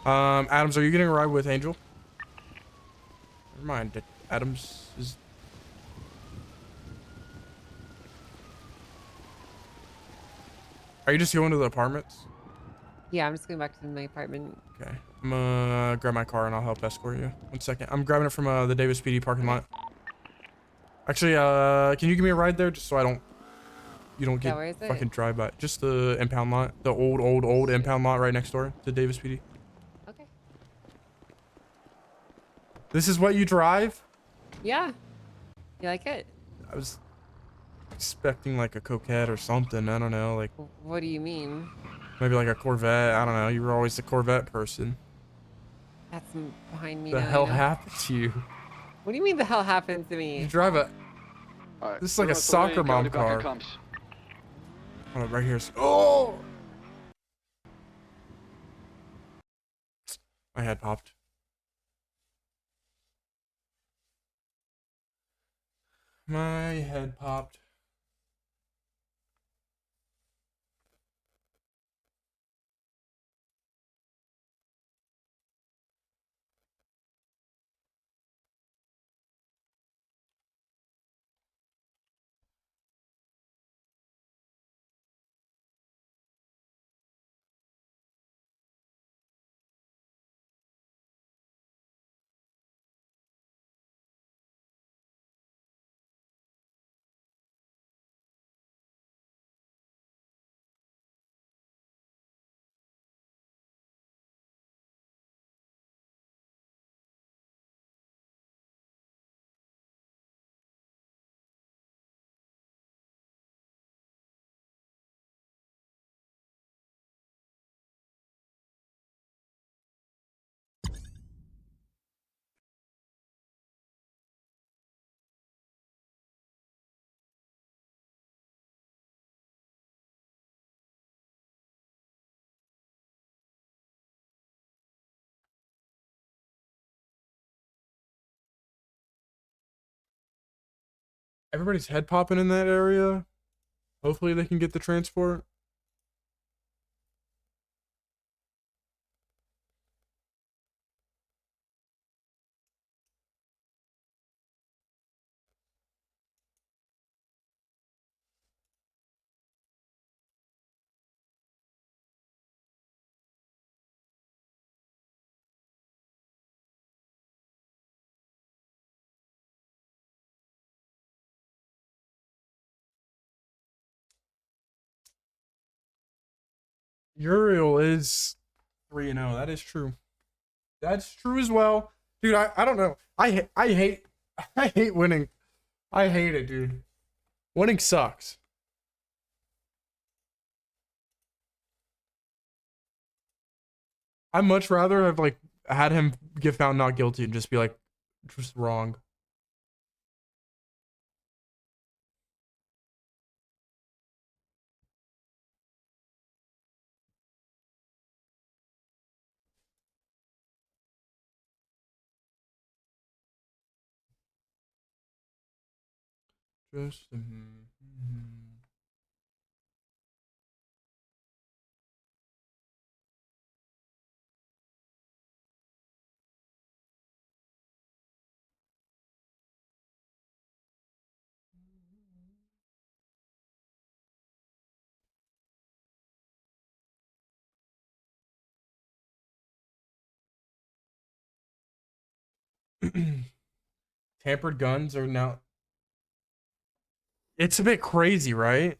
Adams, are you getting a ride with Angel? Never mind. Adams is. Are you just going to the apartments? Yeah, I'm just going back to my apartment. Okay. I'm gonna grab my car and I'll help escort you. 1 second. I'm grabbing it from the Davis PD parking lot. Actually, can you give me a ride there just so you don't Yeah, get where is it? fucking drive by? Just the impound lot, the old impound lot right next door to Davis PD. Okay. This is what you drive? Yeah. You like it? I was expecting like a coquette or something. I don't know, like What do you mean? maybe like a Corvette. I don't know. You were always the Corvette person. That's behind me The now, hell you know? happened to you? What do you mean the hell happened to You me? drive a. Alright, This is like a we're on soccer Coyote mom back in car. comms. Hold on, right here. Oh! My head popped. My head popped. Everybody's head popping in that area. Hopefully they can get the transport. Uriel is 3-0. That is true. That's true as well. Dude, I don't know. I hate winning. I hate it, dude. Winning sucks. I'd much rather have like had him get found not guilty and just be like just wrong. Just tampered guns are now. It's a bit crazy, right?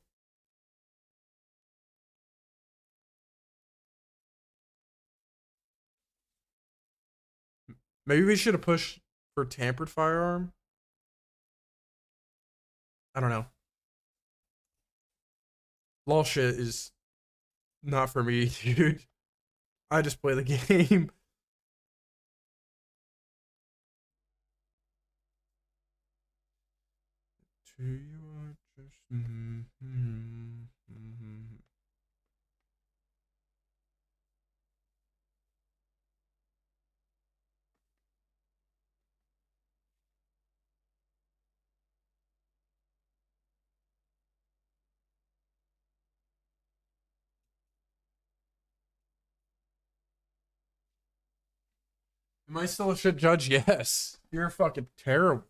Maybe we should have pushed for tampered firearm. I don't know. Law shit is not for me, dude. I just play the game. To you are just Am I still a shit judge? Yes. You're fucking terrible.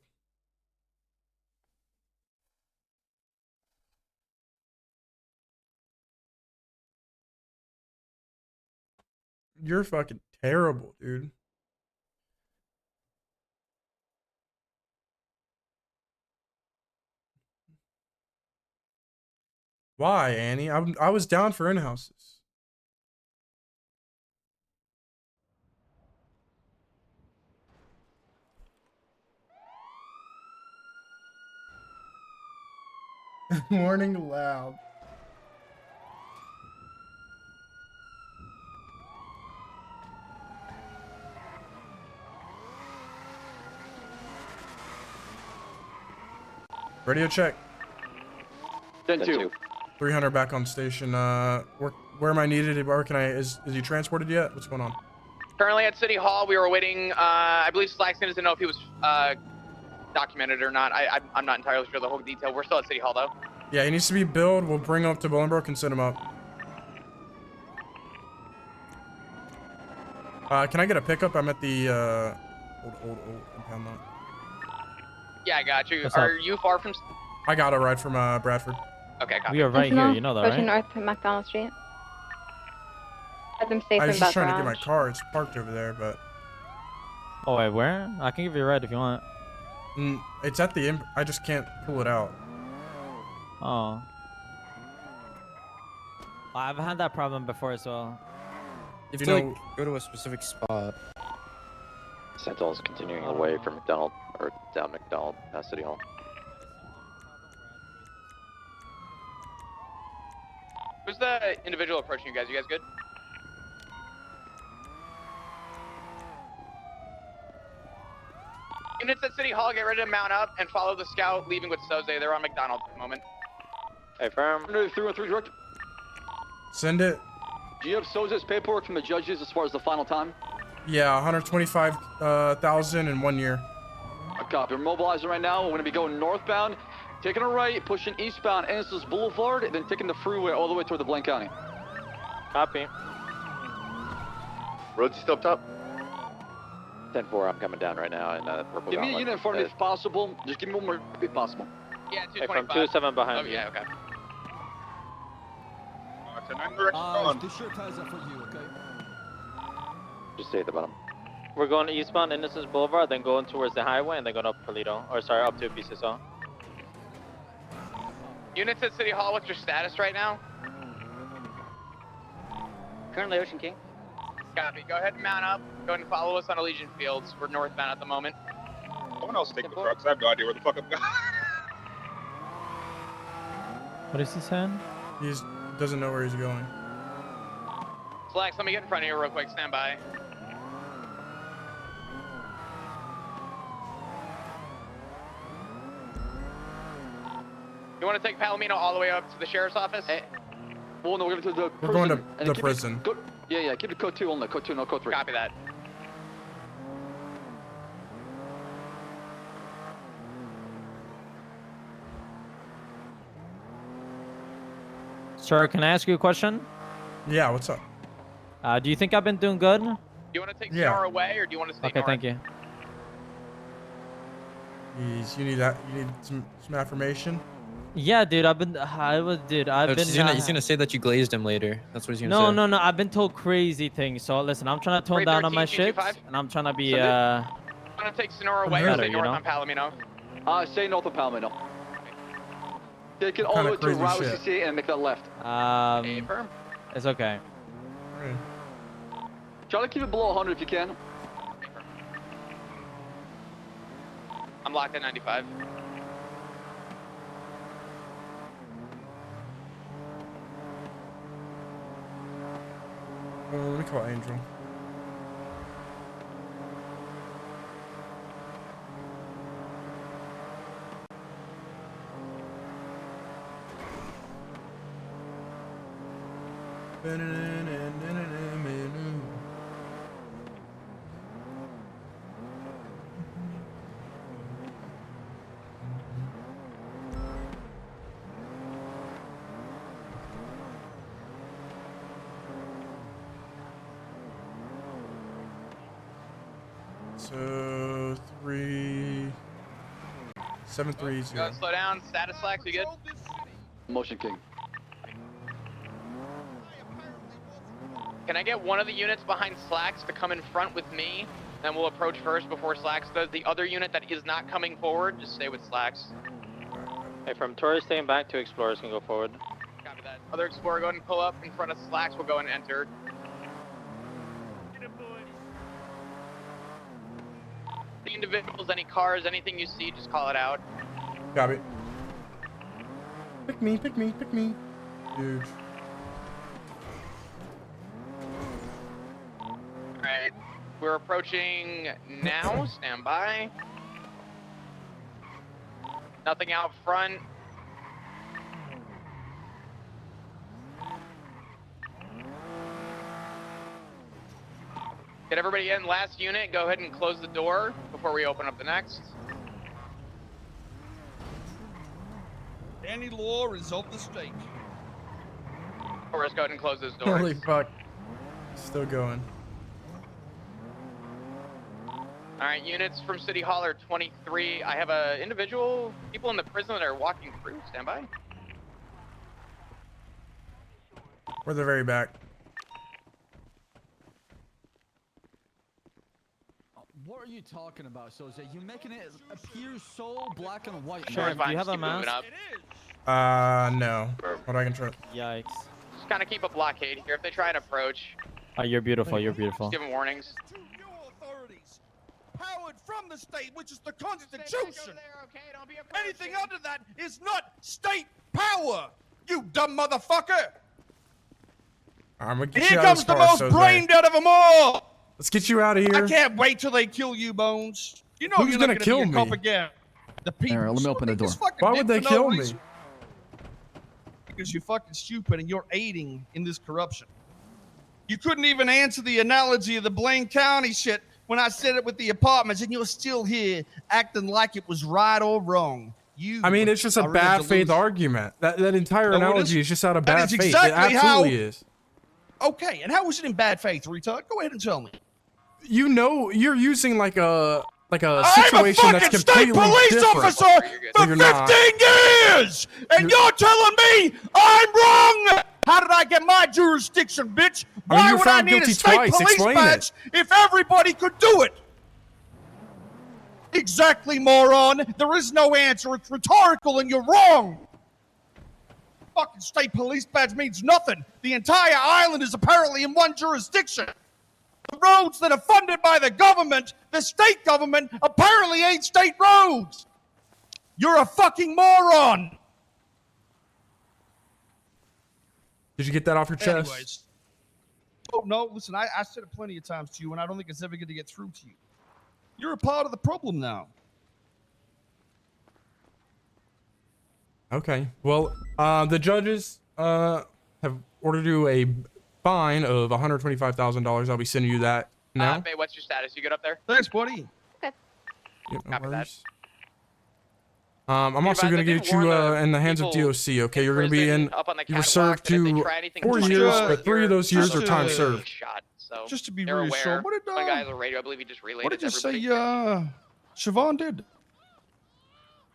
You're fucking terrible, dude. Why, Annie? I was down for in-houses. Warning loud. Radio check. 10-2. 300 back on station. Where am I needed? Where can I? Is he transported yet? What's going on? Currently at City Hall, we were waiting. I believe Slackskin doesn't know if he was documented or not. I'm not entirely sure the whole detail. We're still at City Hall though. Yeah, he needs to be billed. We'll bring him up to Bolingbroke and send him up. Can I get a pickup? I'm at the old compound lot. Yeah, I got you. Are you far from? I got a ride from Bradford. Okay, copy. We are right here, you know that, right? North to McDonald Street. Let them safe I in was just trying to background. get my car. It's parked over there, but. Oh wait, where? I can give you a ride if you want. It's at the. I just can't pull it out. Oh. I've had that problem before as well. You have to like, go to a specific spot. Sentinel is continuing away from McDonald, or down McDonald past City Hall. Who's the individual approaching you guys? You guys good? Units at City Hall, get ready to mount up and follow the scout leaving with Soze. They're on McDonald at the moment. Hey, firm. 313 direct. Send it. Do you have Soze's paperwork from the judges as far as the final time? Yeah, 125,000 in 1 year. A copy. We're mobilizing right now. We're going to be going northbound taking a right, pushing eastbound Innocence Boulevard, and then taking the freeway all the way toward the Blaine County. Copy. Road's still up top. 10-4, I'm coming down right now, and purple. Give me a unit in front of me if possible. Just give me one more if possible. Yeah, Hey, 225. from 2-7 behind Oh, you. yeah, okay. This shirt ties up for you, okay? Just stay at the bottom. We're going eastbound Innocence Boulevard, then going towards the highway, and then going up Polito. Or sorry, up to BCSO. Units at City Hall, what's your status right now? Currently Ocean King. Copy. Go ahead and mount up. Go ahead and follow us on Allegiant Fields. We're northbound at the moment. Someone else take the trucks. I have no idea where the fuck I'm going. What is he saying? He doesn't know where he's going. Slacks, let me get in front of you real quick. Stand by. You want to take Palomino all the way up to the sheriff's office? Well, no, we're going to the We're going to and the keep it- prison. yeah, keep it code 2 only. Code 2, no code 3. Copy that. Sir, can I ask you a question? Yeah, what's up? Do you think I've been doing good? Do you want to take Yeah. Sonora away, or do you want to stay Okay, north? thank you. You need that. You need some affirmation. Yeah, dude, I've been He's gonna say that you glazed him later. That's what he's gonna No, say. no, no. I've been told crazy things. So listen, I'm trying to tone down on my 313, shit, 225. and I'm trying to be You want to take Sonora away, or better, stay you north know? on Palomino? Stay north of Palomino. Take it all the Kinda way to crazy Route shit. CC and make that left. Firm. It's okay. Try to keep it below 100 if you can. I'm locked at 95. Let me call Angel. So 730. Go slow down. Status Slacks, you good? Motion King. Can I get one of the units behind Slacks to come in front with me? Then we'll approach first before Slacks does. The other unit that is not coming forward, just stay with Slacks. Hey, from tourists staying back, 2 explorers can go forward. Copy that. Other Explorer, go ahead and pull up in front of Slacks. We'll go and enter. The individuals, any cars, anything you see, just call it out. Copy. Pick me, pick me, pick me. Huge. Alright. We're approaching now. Stand by. Nothing out front. Get everybody in. Last unit, go ahead and close the door before we open up the next. Any law is of the state. Or let's go ahead and close those doors. Holy fuck. Still going. Alright, units from City Hall are 23. I have a individual, people in the prison that are walking through. Stand by. We're the very back. What are you talking about, Soze? You're making it appear so black and white. Sheriff, do you have a mask? No. But I can try. Yikes. Just kind of keep a blockade here. If they try and approach, Oh, you're beautiful. You're beautiful. just give them warnings. Powered from the state, which is the Constitution. Anything under that is not state power. You dumb motherfucker. I'm gonna get Here you out of comes this the car, most Soze. brain dead of them all. Let's get you out of here. I can't wait till they kill you, Bones. You know Who's you're gonna not kill be a cop me? again. The people. Alright, let me open the door. Why would they kill me? Because you're fucking stupid and you're aiding in this corruption. You couldn't even answer the analogy of the Blaine County shit when I said it with the apartments, and you're still here acting like it was right or wrong. You. I mean, it's just a are in bad faith delusion. argument. That entire No, it analogy is just out of that bad is faith. exactly It absolutely how- is. Okay, and how was it in bad faith, retard? Go ahead and tell me. You know, you're using like a I'm a situation that's fucking state completely police different. officer No, for you're 15 not. years, and you're telling me I'm wrong. How did I get my jurisdiction, bitch? I mean, Why you're would I found need a guilty state twice. police Explain badge if everybody could do it? Exactly, moron. There is no answer. It's rhetorical, and you're wrong. Fucking state police badge means nothing. The entire island is apparently in one jurisdiction. The roads that are funded by the government, the state government, apparently ain't state roads. You're a fucking moron. Did you get that off your chest? Anyways. Oh, no, listen, I said it plenty of times to you, and I don't think it's ever going to get through to you. You're a part of the problem now. Okay. Well, the judges have ordered you a fine of $125,000. I'll be sending you that now. Bay, what's your status? You good up there? Thanks, buddy. Yep, no Copy that. worries. I'm also going to get you in the hands of DOC, okay? You're going to be in, up on the you were catwalk served that if they to try anything 4 funny, years, you're- but 3 of those years are time just, served. Shot, so Just to be they're reassured, aware. what did, One guy has a radio. I believe he just relayed what it did to you everybody. say Siobhan did?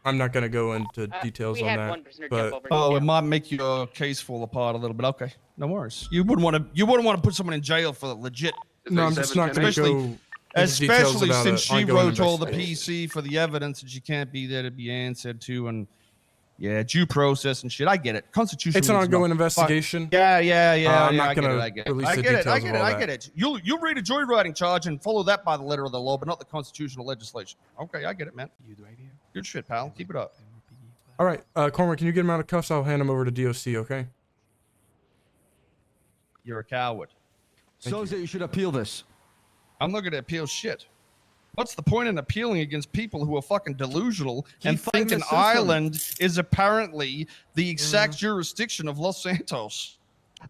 I'm not going to go into details we on had that. one prisoner but jump over. Oh, it might make your case fall apart a little bit. Okay, no worries. You wouldn't want to put someone in jail for legit. no, I'm just not going to go into details Especially about since an she ongoing wrote all the investigation. PC for the evidence and she can't be there to be answered to, and yeah, due process and shit. I get it. Constitution. It's an means ongoing nothing. investigation. Yeah. I'm not I get gonna it, I get it. release I the get it. details I of get it. all I that. get it. You'll read a joyriding charge and follow that by the letter of the law, but not the constitutional legislation. Okay, I get it, man. Good shit, pal. Keep it up. All right, Cormac, can you get him out of cuffs? I'll hand him over to DOC, okay? You're a coward. Soze, you should appeal this. I'm not going to appeal shit. What's the point in appealing against people who are fucking delusional and fighting think the an system. island is apparently the exact jurisdiction of Los Santos?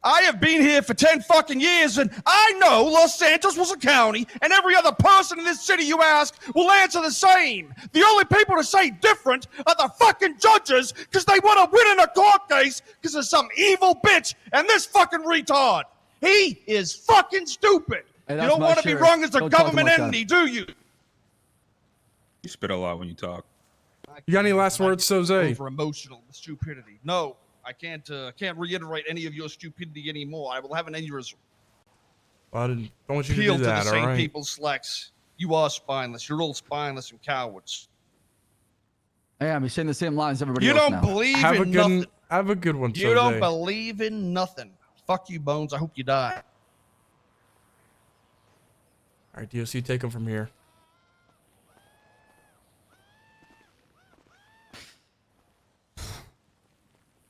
I have been here for 10 fucking years, and I know Los Santos was a county, and every other person in this city you ask will answer the same. The only people to say different are the fucking judges, because they want to win in a court case because of some evil bitch and this fucking retard. He is fucking stupid. Hey, You that's don't my want to be sheriff. wrong as a Don't talk to him government like that. entity, do you? You spit a lot when you talk. You got any last words, Soze? Over emotional stupidity. No, I can't reiterate any of your stupidity anymore. I will have an aneurysm. Well, I don't want you to Appeal do to that, the all same right? people, Slacks. You are spineless. You're all spineless and cowards. Hey, I'm saying the same lines as everybody You else don't now. believe Have a in good, nothing. have a good one, Soze. You don't believe in nothing. Fuck you, Bones. I hope you die. All right, DOC, take him from here.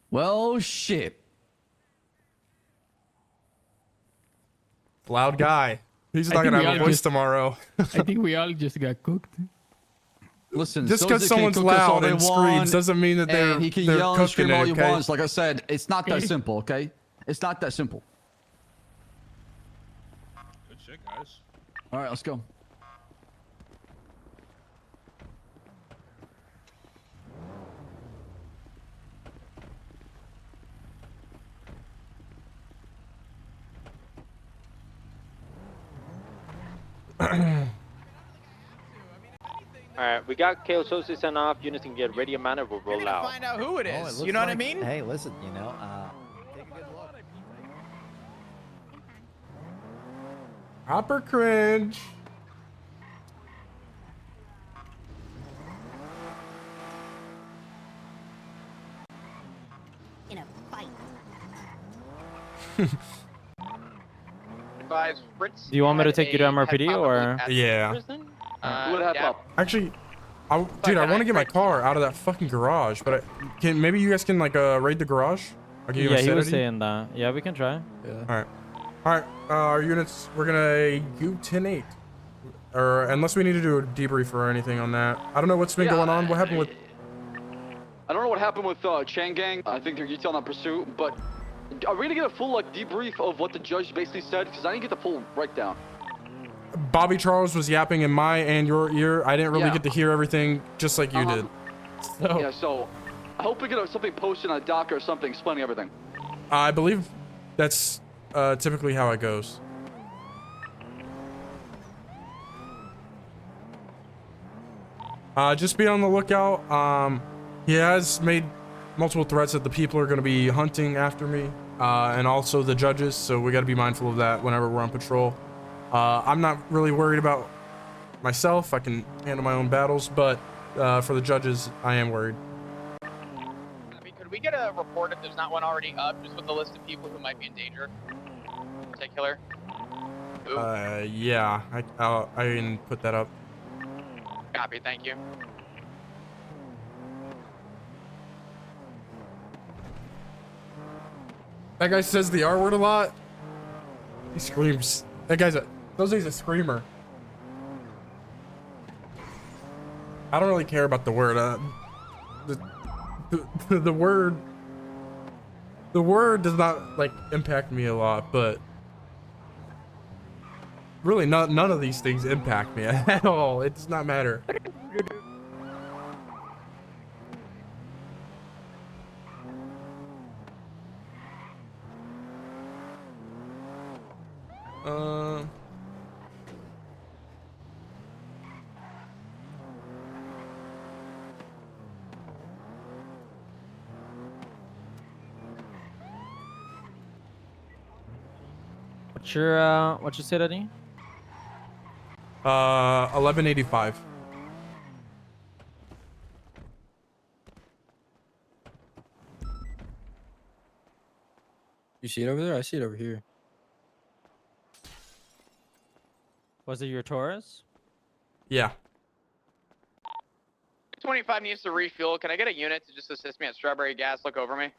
Well, shit. Loud guy. He's I not think gonna we have a all voice just- tomorrow. I think we all just got cooked. Listen, Just Soze because can someone's cook us all loud they and want, screams doesn't mean that they're and he can they're yell and cooking scream it, all he okay? wants. Like I said, it's not that simple, okay? It's not that simple. Good shit, guys. All right, let's go. Alright, we got KO Soze sent off. Units can get radio manner. We'll roll out. Find out who it Oh, is. looks You know what I like- mean? Hey, listen, you know, take a good look. Proper cringe. In a fight. Advise Fritz. Do you want me to take you to had MRPD pop up or? at the Yeah. prison. What happened? Yeah. Actually, dude, I want to get my car out of that fucking garage, but maybe you guys can like raid the garage? I'll give you Yeah, a he was sanity. saying that. Yeah, we can try. Yeah. All right. Our units, we're gonna go 10-8, or unless we need to do a debrief or anything on that. I don't know what's been going on. What happened with? I don't know what happened with Chang Gang. I think they're detailed on pursuit, but are we gonna get a full like debrief of what the judge basically said? Because I didn't get the full breakdown. Bobby Charles was yapping in my and your ear. I didn't really Yeah. get to hear everything, just like you did. So Yeah, so I hope we get something posted on a doc or something explaining everything. I believe that's typically how it goes. Just be on the lookout. He has made multiple threats that the people are going to be hunting after me, and also the judges, so we got to be mindful of that whenever we're on patrol. I'm not really worried about myself. I can handle my own battles, but for the judges, I am worried. I mean, could we get a report if there's not one already up, just with a list of people who might be in danger? In particular. Yeah, I can put that up. Copy, thank you. That guy says the R word a lot. He screams. That guy's a screamer. I don't really care about the word. The word does not like impact me a lot, but really none of these things impact me at all. It does not matter. What's your state ID? 1185. You see it over there? I see it over here. Was it your Taurus? Yeah. 25 needs to refuel. Can I get a unit to just assist me at Strawberry Gas? Look over me.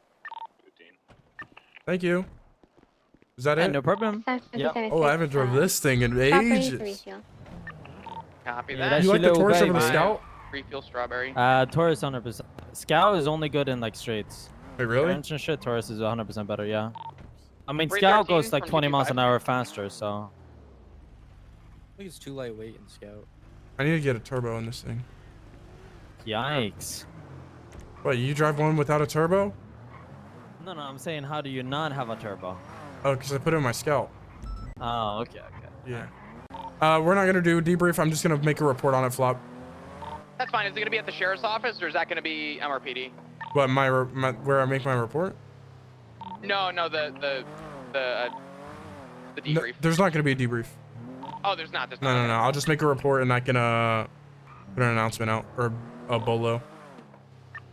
Thank you. Is that it? No problem. Yeah. Oh, I haven't drove this thing in ages. Copy Yeah, that. You like the little Taurus over the baby. Scout? Refuel Strawberry. Taurus 100%. Scout is only good in like straights. Wait, really? Turns and shit, Taurus is 100% better, yeah. I mean, 313 Scout goes like from 20 miles 55. an hour faster, so. I think it's too lightweight in Scout. I need to get a turbo in this thing. Yikes. What, you drive one without a turbo? No, I'm saying, how do you not have a turbo? Oh, because I put it in my Scout. Oh, okay. Yeah. We're not going to do a debrief. I'm just going to make a report on it, Flop. That's fine. Is it going to be at the sheriff's office, or is that going to be MRPD? What, where I make my report? No, the No, debrief. there's not going to be a debrief. Oh, there's not. No. I'll just make a report and I can put an announcement out, or a bolo.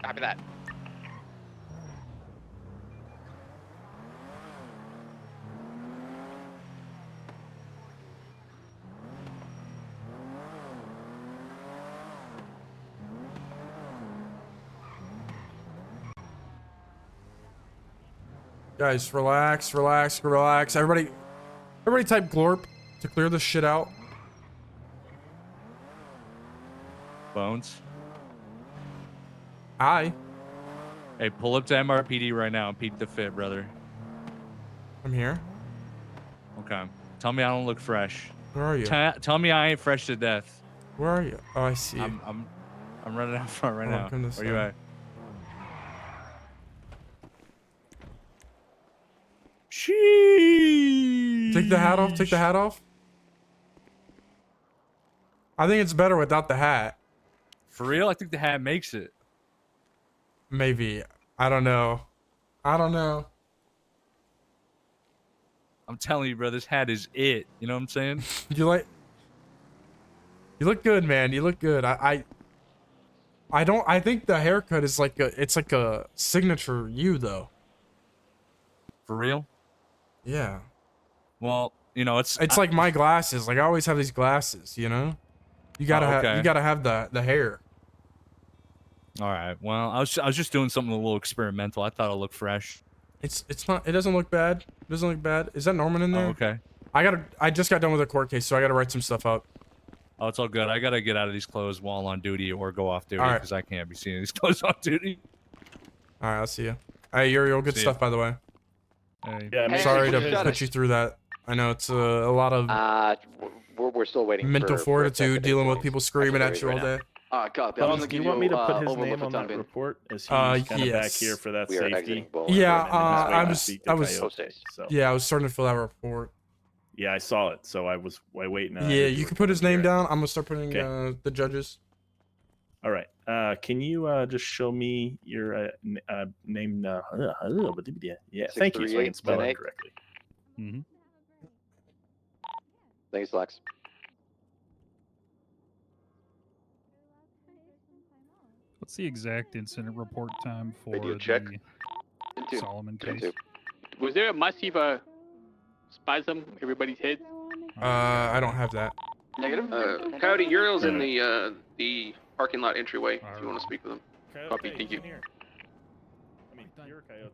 Copy that. Guys, relax. Everybody type glorp to clear this shit out. Bones. Hi. Hey, pull up to MRPD right now and peep the fit, brother. I'm here. Okay. Tell me I don't look fresh. Where are you? Tell me I ain't fresh to death. Where are you? Oh, I see you. I'm running out front right now. Come this Where you way. at? Take the hat off. I think it's better without the hat. For real? I think the hat makes it. Maybe. I don't know. I'm telling you, bro, this hat is it. You know what I'm saying? You look good, man. You look good. I think the haircut is like a signature you though. For real? Yeah. Well, you know, it's like my glasses. Like I always have these glasses, you know? You gotta have the hair. All right. Well, I was just doing something a little experimental. I thought it looked fresh. It's not. It doesn't look bad. Is that Norman in there? Oh, okay. I just got done with a court case, so I gotta write some stuff up. Oh, it's all good. I gotta get out of these clothes while on duty or go off duty All right. because I can't be seeing these clothes on duty. All right, I'll see you. Hey, you're good See ya. stuff, by the way. Hey. I'm sorry to put you through that. I know it's a lot of We're still waiting. mental for fortitude second dealing with police. people screaming at you all Right now. day. Copy. I'm Bones, just do you gonna want give me you to put his overlook name for on time that being. report? As he's kind of back Yes. here for that We are safety. exiting Bowling Yeah, Green, and he's waiting I to was, speak I to was, Coyote. So yeah, I was starting to fill that report. yeah, I saw it. So I was waiting. Yeah, you can put his name down. I'm gonna start putting Okay. the judges. All right. Can you just show me your name? Yeah, thank you. So I can spell it 638-10-8. correctly. Thanks, Lex. What's the exact incident report time for Video check. the Solomon case? Was there a massive spasm everybody's head? I don't have that. Negative. Coyote, Uriel's in the parking lot entryway. If you want to speak with him. Copy, thank you. I mean, you're a Coyote.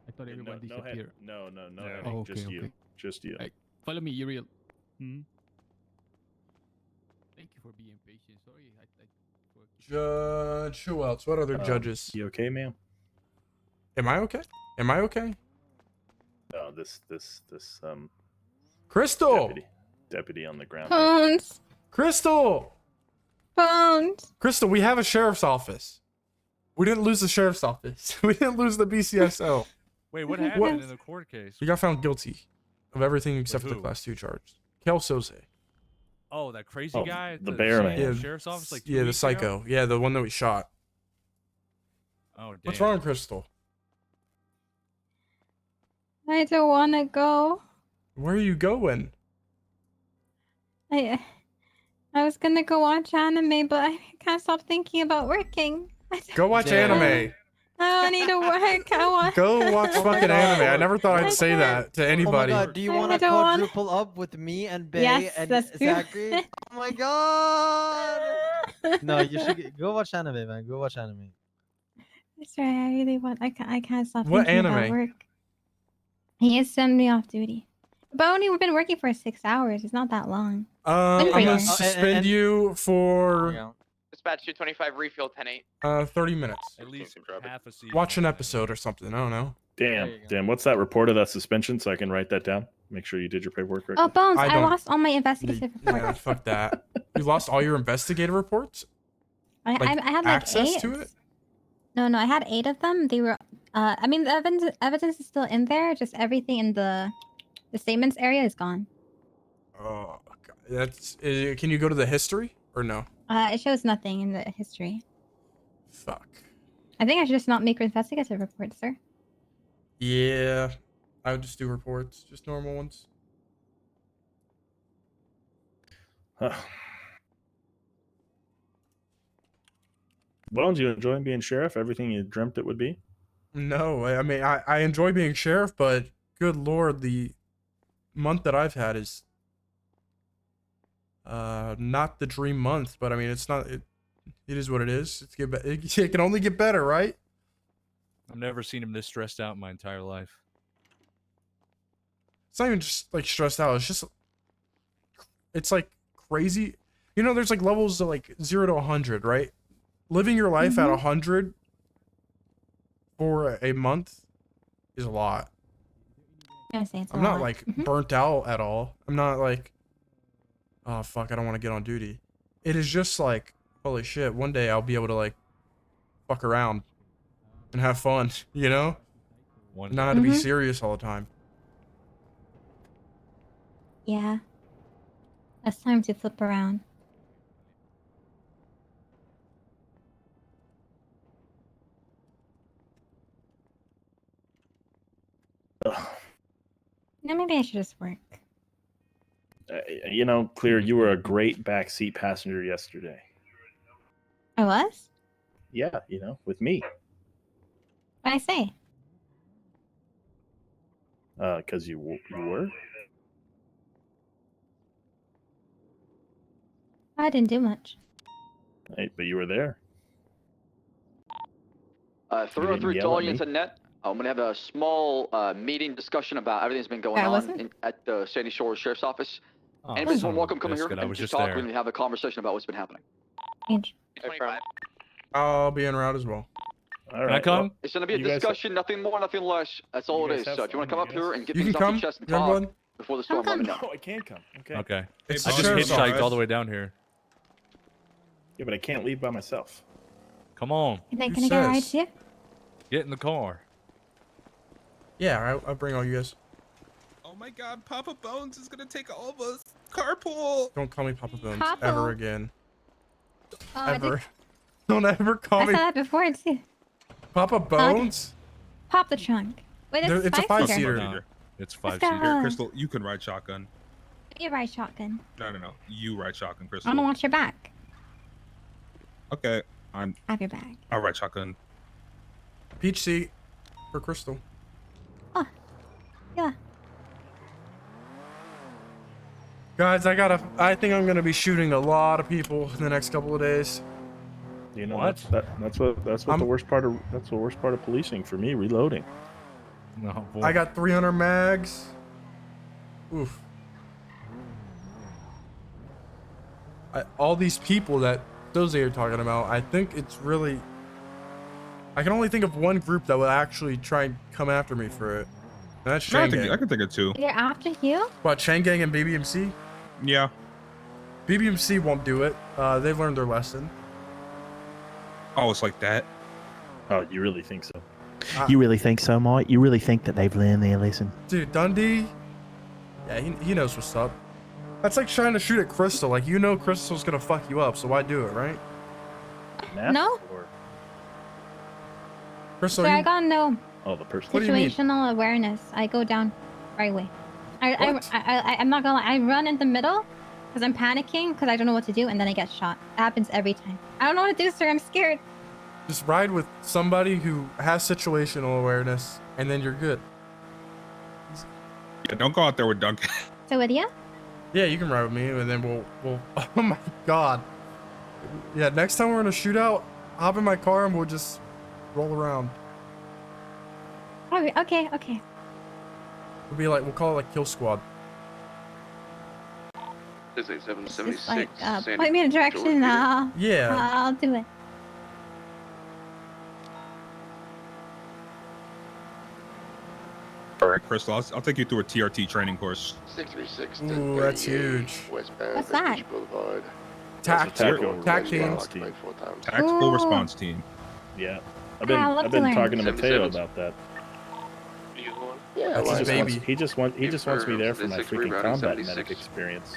I thought everybody no disappeared. No, Oh, heading, okay, just okay. you. Just you. Hey, follow me, Uriel. Thank you for being patient. Sorry, Judge, who else? What other judges? You okay, ma'am? Am I okay? Am I okay? No, this Crystal. Deputy on the ground. Bones. Crystal. Bones. Crystal, we have a sheriff's office. We didn't lose the sheriff's office. We didn't lose the BCSO. Wait, what happened in the court case? He got found guilty of everything except for the who? class 2 charge. Kel Soze. Oh, that crazy guy at the bear man. Yeah, sheriff's office like 2 yeah, the weeks psycho. ago? Yeah, the one that we shot. Oh, damn. What's wrong, Crystal? I don't want to go. Where are you going? I was gonna go watch anime, but I can't stop thinking about working. Go watch anime. I need to work. I want. Go watch fucking anime. I never thought I'd say that to anybody. Oh my god, do you I want to don't wanna- quadruple up with me and Bay Yes, and that's true. Zachary? Oh my god! No, you should go watch anime, man. Go watch anime. Sorry, I really want. I can't stop What thinking about anime? work. He is sending me off duty, but only we've been working for 6 hours. It's not that long. I'm Wait, gonna wait. suspend you for Dispatch 225, refill 10-8. 30 minutes. At least half a season. Watch an episode or something. I don't know. Damn. What's that report of that suspension so I can write that down? Make sure you did your paperwork correctly. Oh, Bones! I I, don't- lost all my investigative reports. Yeah, fuck that. You lost all your investigative reports? I had like access 8. to it? No, I had 8 of them. They were. I mean, the evidence is still in there. Just everything in the statements area is gone. Oh, God. That's. Can you go to the history or no? It shows nothing in the history. Fuck. I think I should just not make investigative reports, sir. Yeah, I would just do reports, just normal ones. Bones, you enjoying being sheriff? Everything you dreamt it would be? No, I mean, I enjoy being sheriff, but good lord, the month that I've had is not the dream month, but I mean, it's not. It is what it is. It can only get better, right? I've never seen him this stressed out in my entire life. It's not even just like stressed out. It's like crazy. You know, there's like levels of like 0 to 100, right? Living your life at 100 for a month is a lot. I say it's a I'm not lot. like burnt out at all. I'm not like, oh fuck, I don't want to get on duty. It is just like, holy shit, one day I'll be able to like fuck around and have fun, you know? Not have to be serious all the time. Yeah. It's time to flip around. No, maybe I should just work. You know, Clear, you were a great backseat passenger yesterday. I was? Yeah, you know, with me. What'd I say? Because you were. I didn't do much. Hey, but you were there. 303 yell at to me? audience and net. I'm gonna have a small meeting discussion about everything that's been going I on wasn't? at the Sandy Shores Sheriff's Office. Oh, Anybody's son of a welcome come here biscuit, I and was just just talk there. and have a conversation about what's been happening. 25. I'll be en route as well. All Can I come? It's gonna be a You guys- discussion, nothing more, nothing less. That's all You it guys is. have So if you want to fun, come you up guys. here and get You things can off come, your chest and young talk before the storm, let me know. No, I can't come. Okay. Okay. I It's just sheriff's hitchhiked office. all the way down here. Yeah, but I can't leave by myself. Come on. Can I Who get a ride says? too? Get in the car. Yeah, I'll bring all you guys. Oh my God, Papa Bones is gonna take all of us. Carpool. Don't call me Papa Bones Papa. ever again. Oh, I Ever. did- Don't ever call I me saw that before too. Papa Bones. Pop the trunk. Wait, There- it's it's a five-seater. five-seater. No, it's Let's 5-seater. go. Here, Crystal, you can ride shotgun. You ride shotgun. No. You ride shotgun, I Crystal. don't want your back. Okay, Have your back. I'll ride shotgun. Peach seat for Crystal. Yeah. Guys, I think I'm gonna be shooting a lot of people in the next couple of days. You know, What? that's what the worst part of policing for me. Reloading. No, boy. I got 300 mags. Oof. All these people that Soze are talking about, I think it's really... I can only think of one group that will actually try and come after me for it. And that's I Shang Gang. can think of two. They're after you? What, Shang Gang and BBMC? Yeah. BBMC won't do it. They've learned their lesson. Oh, it's like that. Oh, you really think so? You really think so, Mike? You really think that they've learned their lesson? Dude, Dundee? Yeah, he knows what's up. That's like trying to shoot at Crystal. Like, you know Crystal's gonna fuck you up, so why do it, right? No. Crystal, So I you... got no Oh, the person. What do you mean? situational awareness. I go down right away. What? I'm not gonna lie. I run in the middle because I'm panicking because I don't know what to do, and then I get shot. It happens every time. I don't know what to do, sir. I'm scared. Just ride with somebody who has situational awareness, and then you're good. Yeah, don't go out there with Duncan. So with you? Yeah, you can ride with me, and then we'll... Oh my god. Yeah, next time we're in a shootout, hop in my car and we'll just roll around. Oh, okay, okay. We'll call it like Kill Squad. This is Just like, point me in a direction now. Yeah. I'll do it. All right, Crystal, I'll take you through a TRT training course. 636. Ooh, that's huge. Westbound. What's that? Boulevard. TAC teams. Tactical Ooh. response team. Yeah, I'd love I've been to learn. talking to Mateo 77s. about that. Yeah, That's why his not? baby. He just wants me there for my 76 freaking rebounding, combat 76. medic experience.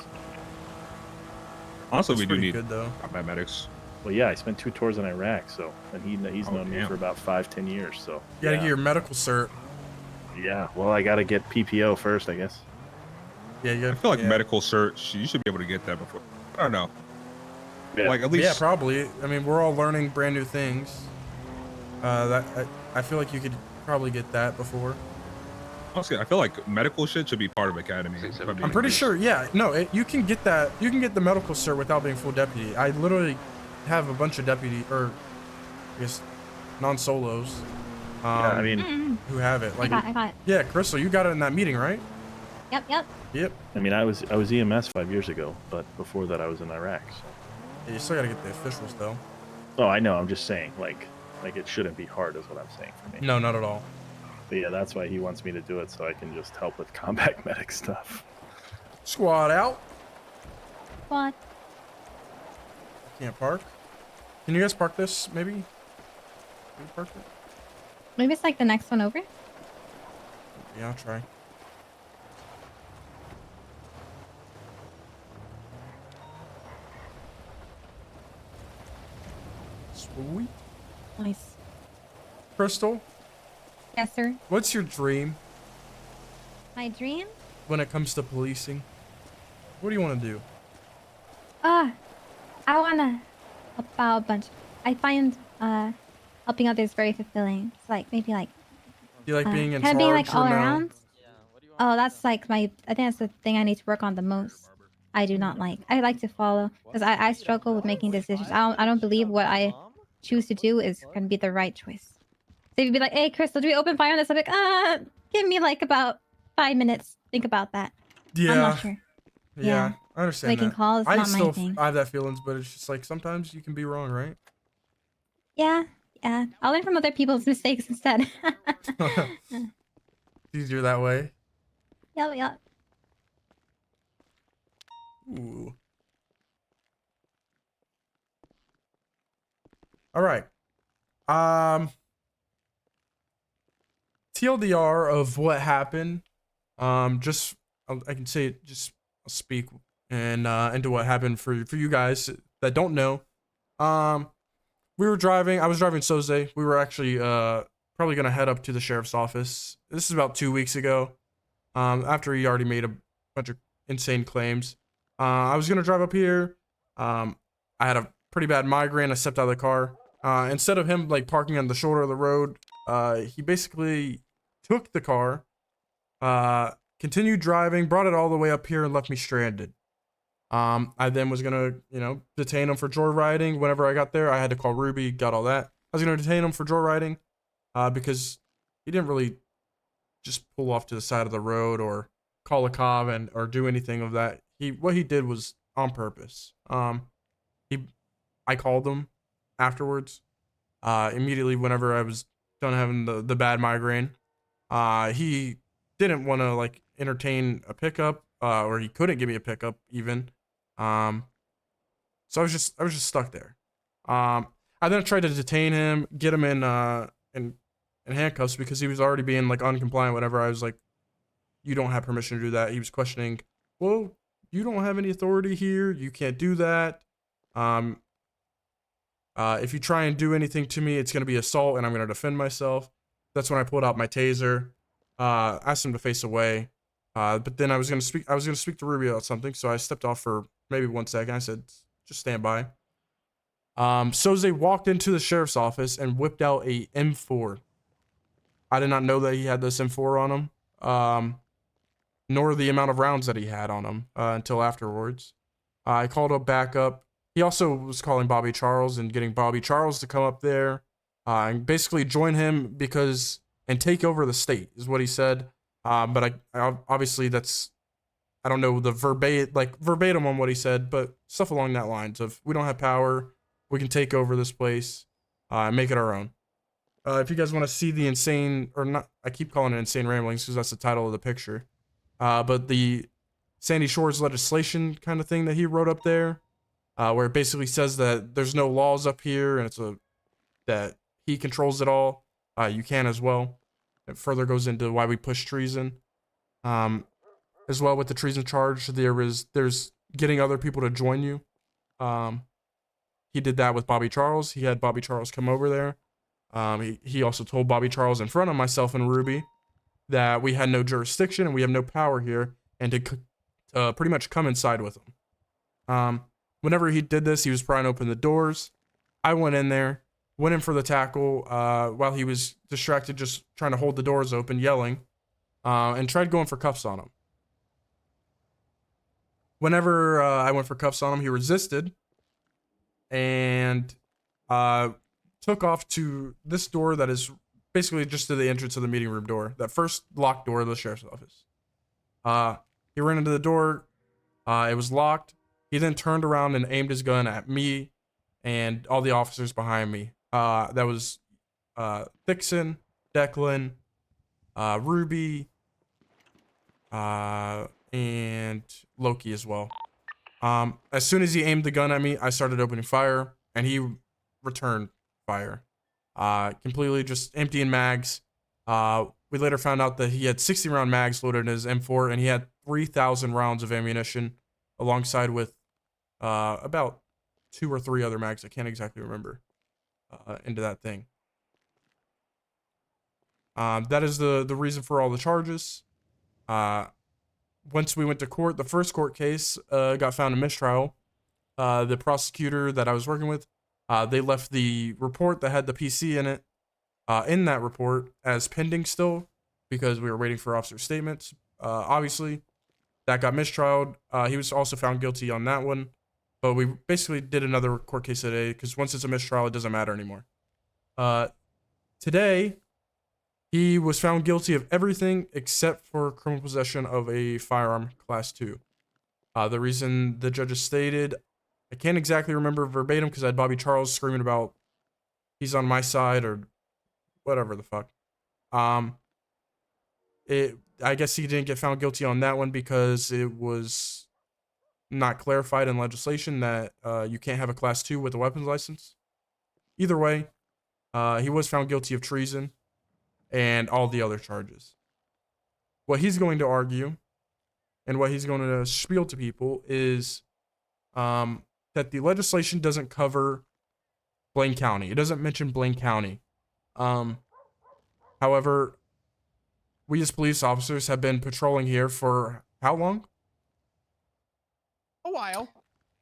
Honestly, That's we do pretty need good though. combat medics. Well, yeah, I spent 2 tours in Iraq, so and he's Oh, known me damn. for about 5-10 years. So You gotta yeah. get your medical cert. Yeah, well, I gotta get PPO first, I guess. Yeah, you I gotta, feel like yeah. medical search. You should be able to get that before. I don't know. Yeah. Like at least. Yeah, probably. I mean, we're all learning brand new things. I feel like you could probably get that before. Honestly, I feel like medical shit should be part of academy. if I'm being I'm pretty honest. sure. Yeah, no, you can get that. You can get the medical cert without being full deputy. I literally have a bunch of deputy or, I guess, non-solos. Yeah, I mean, who have it? Like, I got it. yeah, Crystal, you got it in that meeting, right? Yep. Yep. I mean, I was EMS 5 years ago, but before that, I was in Iraq. So. Yeah, you still gotta get the officials though. Oh, I know. I'm just saying, like it shouldn't be hard, is what I'm saying for me. No, not at all. But yeah, that's why he wants me to do it, so I can just help with combat medic stuff. Squad out. What? Can't park. Can you guys park this? Maybe. Can you park it? Maybe it's like the next one over. Yeah, I'll try. Sweet. Nice. Crystal, Yes, sir. what's your dream My dream? when it comes to policing? What do you want to do? I wanna help out a bunch. I find helping others very fulfilling. It's like maybe like Do you like being in kind charge of being like or all no? around. Oh, that's like I think that's the thing I need to work on the most. I do not like. I like to follow because I struggle with making decisions. I don't believe what I choose to do is gonna be the right choice. So if you'd be like, "Hey, Crystal, do we open fire on this?" I'm like, give me like about 5 minutes. Think about that. Yeah. I'm not sure. Yeah, I understand Making that. calls, I not my still thing. I have that feelings, but it's just like sometimes you can be wrong, right? Yeah. I'll learn from other people's mistakes instead. Easier that way. Yep. Ooh. All right. TLDR of what happened. Just I can say it. Just I'll speak and into what happened for you guys that don't know. We were driving. I was driving Soze. We were actually probably gonna head up to the sheriff's office. This is about 2 weeks ago. After he already made a bunch of insane claims. I was gonna drive up here. I had a pretty bad migraine. I stepped out of the car. Instead of him like parking on the shoulder of the road, he basically took the car, continued driving, brought it all the way up here, and left me stranded. I then was gonna, detain him for joyriding. Whenever I got there, I had to call Ruby, got all that. I was gonna detain him for joyriding, because he didn't really just pull off to the side of the road or call a cop or do anything of that. What he did was on purpose. I called him afterwards, immediately whenever I was done having the bad migraine. He didn't want to like entertain a pickup, or he couldn't give me a pickup even. So I was just stuck there. I then tried to detain him, get him in handcuffs because he was already being like uncompliant. Whenever I was like, "You don't have permission to do that," he was questioning. Well, you don't have any authority here. You can't do that. If you try and do anything to me, it's gonna be assault, and I'm gonna defend myself. That's when I pulled out my taser, asked him to face away. But then I was gonna speak to Ruby about something, so I stepped off for maybe 1 second. I said, "Just stand by." Soze walked into the sheriff's office and whipped out a M4. I did not know that he had this M4 on him, nor the amount of rounds that he had on him until afterwards. I called up backup. He also was calling Bobby Charles and getting Bobby Charles to come up there and basically join him and take over the state is what he said. But I obviously I don't know the verbatim on what he said, but stuff along that lines of we don't have power, we can take over this place and make it our own. If you guys want to see the insane, or not, I keep calling it insane ramblings because that's the title of the picture. But the Sandy Shores legislation kind of thing that he wrote up there, where it basically says that there's no laws up here and that he controls it all. You can as well. It further goes into why we push treason. As well with the treason charge, there's getting other people to join you. He did that with Bobby Charles. He had Bobby Charles come over there. He also told Bobby Charles in front of myself and Ruby that we had no jurisdiction and we have no power here, and to pretty much come inside with him. Whenever he did this, he was prying open the doors. I went in there, went in for the tackle while he was distracted, just trying to hold the doors open, yelling, and tried going for cuffs on him. Whenever I went for cuffs on him, he resisted and took off to this door that is basically just to the entrance of the meeting room door, that first locked door of the sheriff's office. He ran into the door. It was locked. He then turned around and aimed his gun at me and all the officers behind me. That was Thixon, Declan, Ruby, and Loki as well. As soon as he aimed the gun at me, I started opening fire, and he returned fire. Completely just emptying mags. We later found out that he had 60 round mags loaded in his M4, and he had 3,000 rounds of ammunition alongside with about 2 or 3 other mags. I can't exactly remember into that thing. That is the reason for all the charges. Once we went to court, the first court case got found in mistrial. The prosecutor that I was working with, they left the report that had the PC in it, in that report as pending still, because we were waiting for officer statements. Obviously, that got mistrialed. He was also found guilty on that one, but we basically did another court case today because once it's a mistrial, it doesn't matter anymore. Today, he was found guilty of everything except for criminal possession of a firearm class 2. The reason the judges stated, I can't exactly remember verbatim because I had Bobby Charles screaming about he's on my side or whatever the fuck. I guess he didn't get found guilty on that one because it was not clarified in legislation that you can't have a class 2 with a weapons license. either way, he was found guilty of treason and all the other charges. What he's going to argue and what he's going to spiel to people is that the legislation doesn't cover Blaine County. It doesn't mention Blaine County. However, we as police officers have been patrolling here for how long? A while.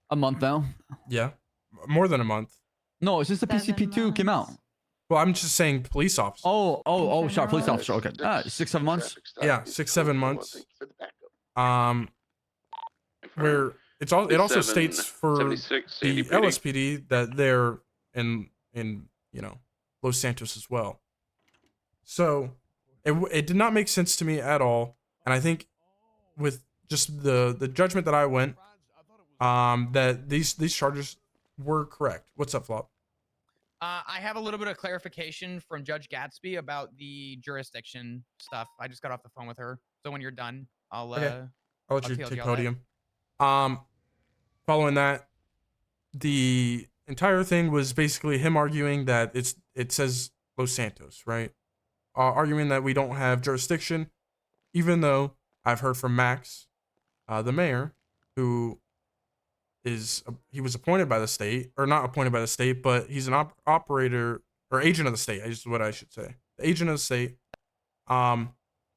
A month now. Yeah, more than a month. No, since the PCP2 came out. Well, I'm just saying police officer. Oh, sorry, police officer. Okay, 6-7 months. Yeah, 6-7 months. Where it also states for the LSPD that they're in Los Santos as well. So it did not make sense to me at all, and I think with just the judgment that I went, that these charges were correct. What's up, Flop? I have a little bit of clarification from Judge Gatsby about the jurisdiction stuff. I just got off the phone with her, so when you're done, I'll let you take TLG all podium. Following that, the entire thing was basically him arguing that it says Los Santos, right? Arguing that we don't have jurisdiction, even though I've heard from Max, the mayor, who he was appointed by the state, or not appointed by the state, but he's an operator or agent of the state, is what I should say. The agent of the state. And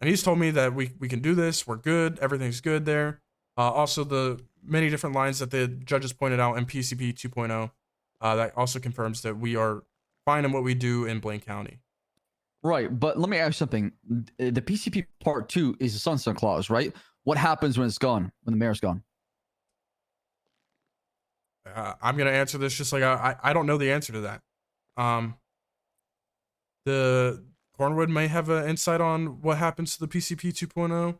he's told me that we can do this, we're good, everything's good there. Also the many different lines that the judges pointed out in PCP 2.0, that also confirms that we are fine in what we do in Blaine County. Right, but let me ask you something. The PCP Part 2 is a sunset clause, right? What happens when it's gone, when the mayor's gone? I'm going to answer this just like I don't know the answer to that. The Cornwood may have an insight on what happens to the PCP 2.0.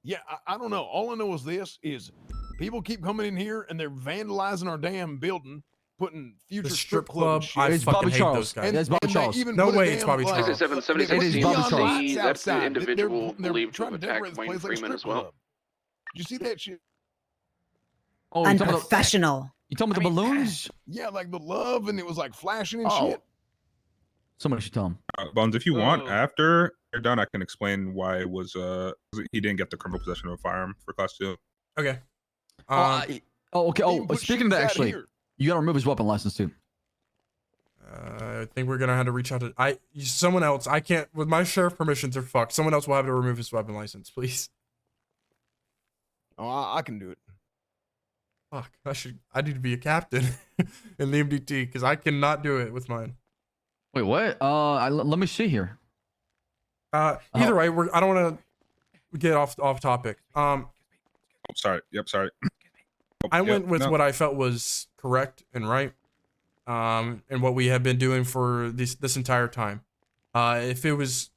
Yeah, I don't know. All I know is this is people keep coming in here and they're vandalizing our damn building, putting future The strip club. club, I fucking hate those guys. It's Bobby Charles. No way it's Bobby Charles. It is Bobby Charles. That's the individual they're believed to trying have to attacked decorate this Wayne place like a Freeman strip as well. club. Did you see that shit? Oh, you talking about, Unprofessional. you talking about the balloons? Yeah, like the love, and it was like flashing and Oh. shit. Somebody should tell him. Bones, if you want, after you're done, I can explain why it was he didn't get the criminal possession of a firearm for class 2. Okay. Okay. Oh, speaking of that, actually, you gotta remove his weapon license too. I think we're gonna have to reach out to someone else. I can't, with my sheriff permissions are fucked. Someone else will have to remove his weapon license, please. Oh, I can do it. Fuck, I need to be a captain in the MDT because I cannot do it with mine. Wait, what? Let me see here. Either way, I don't want to get off topic. Sorry. Yep, sorry. I went with what I felt was correct and right, and what we have been doing for this entire time. If it was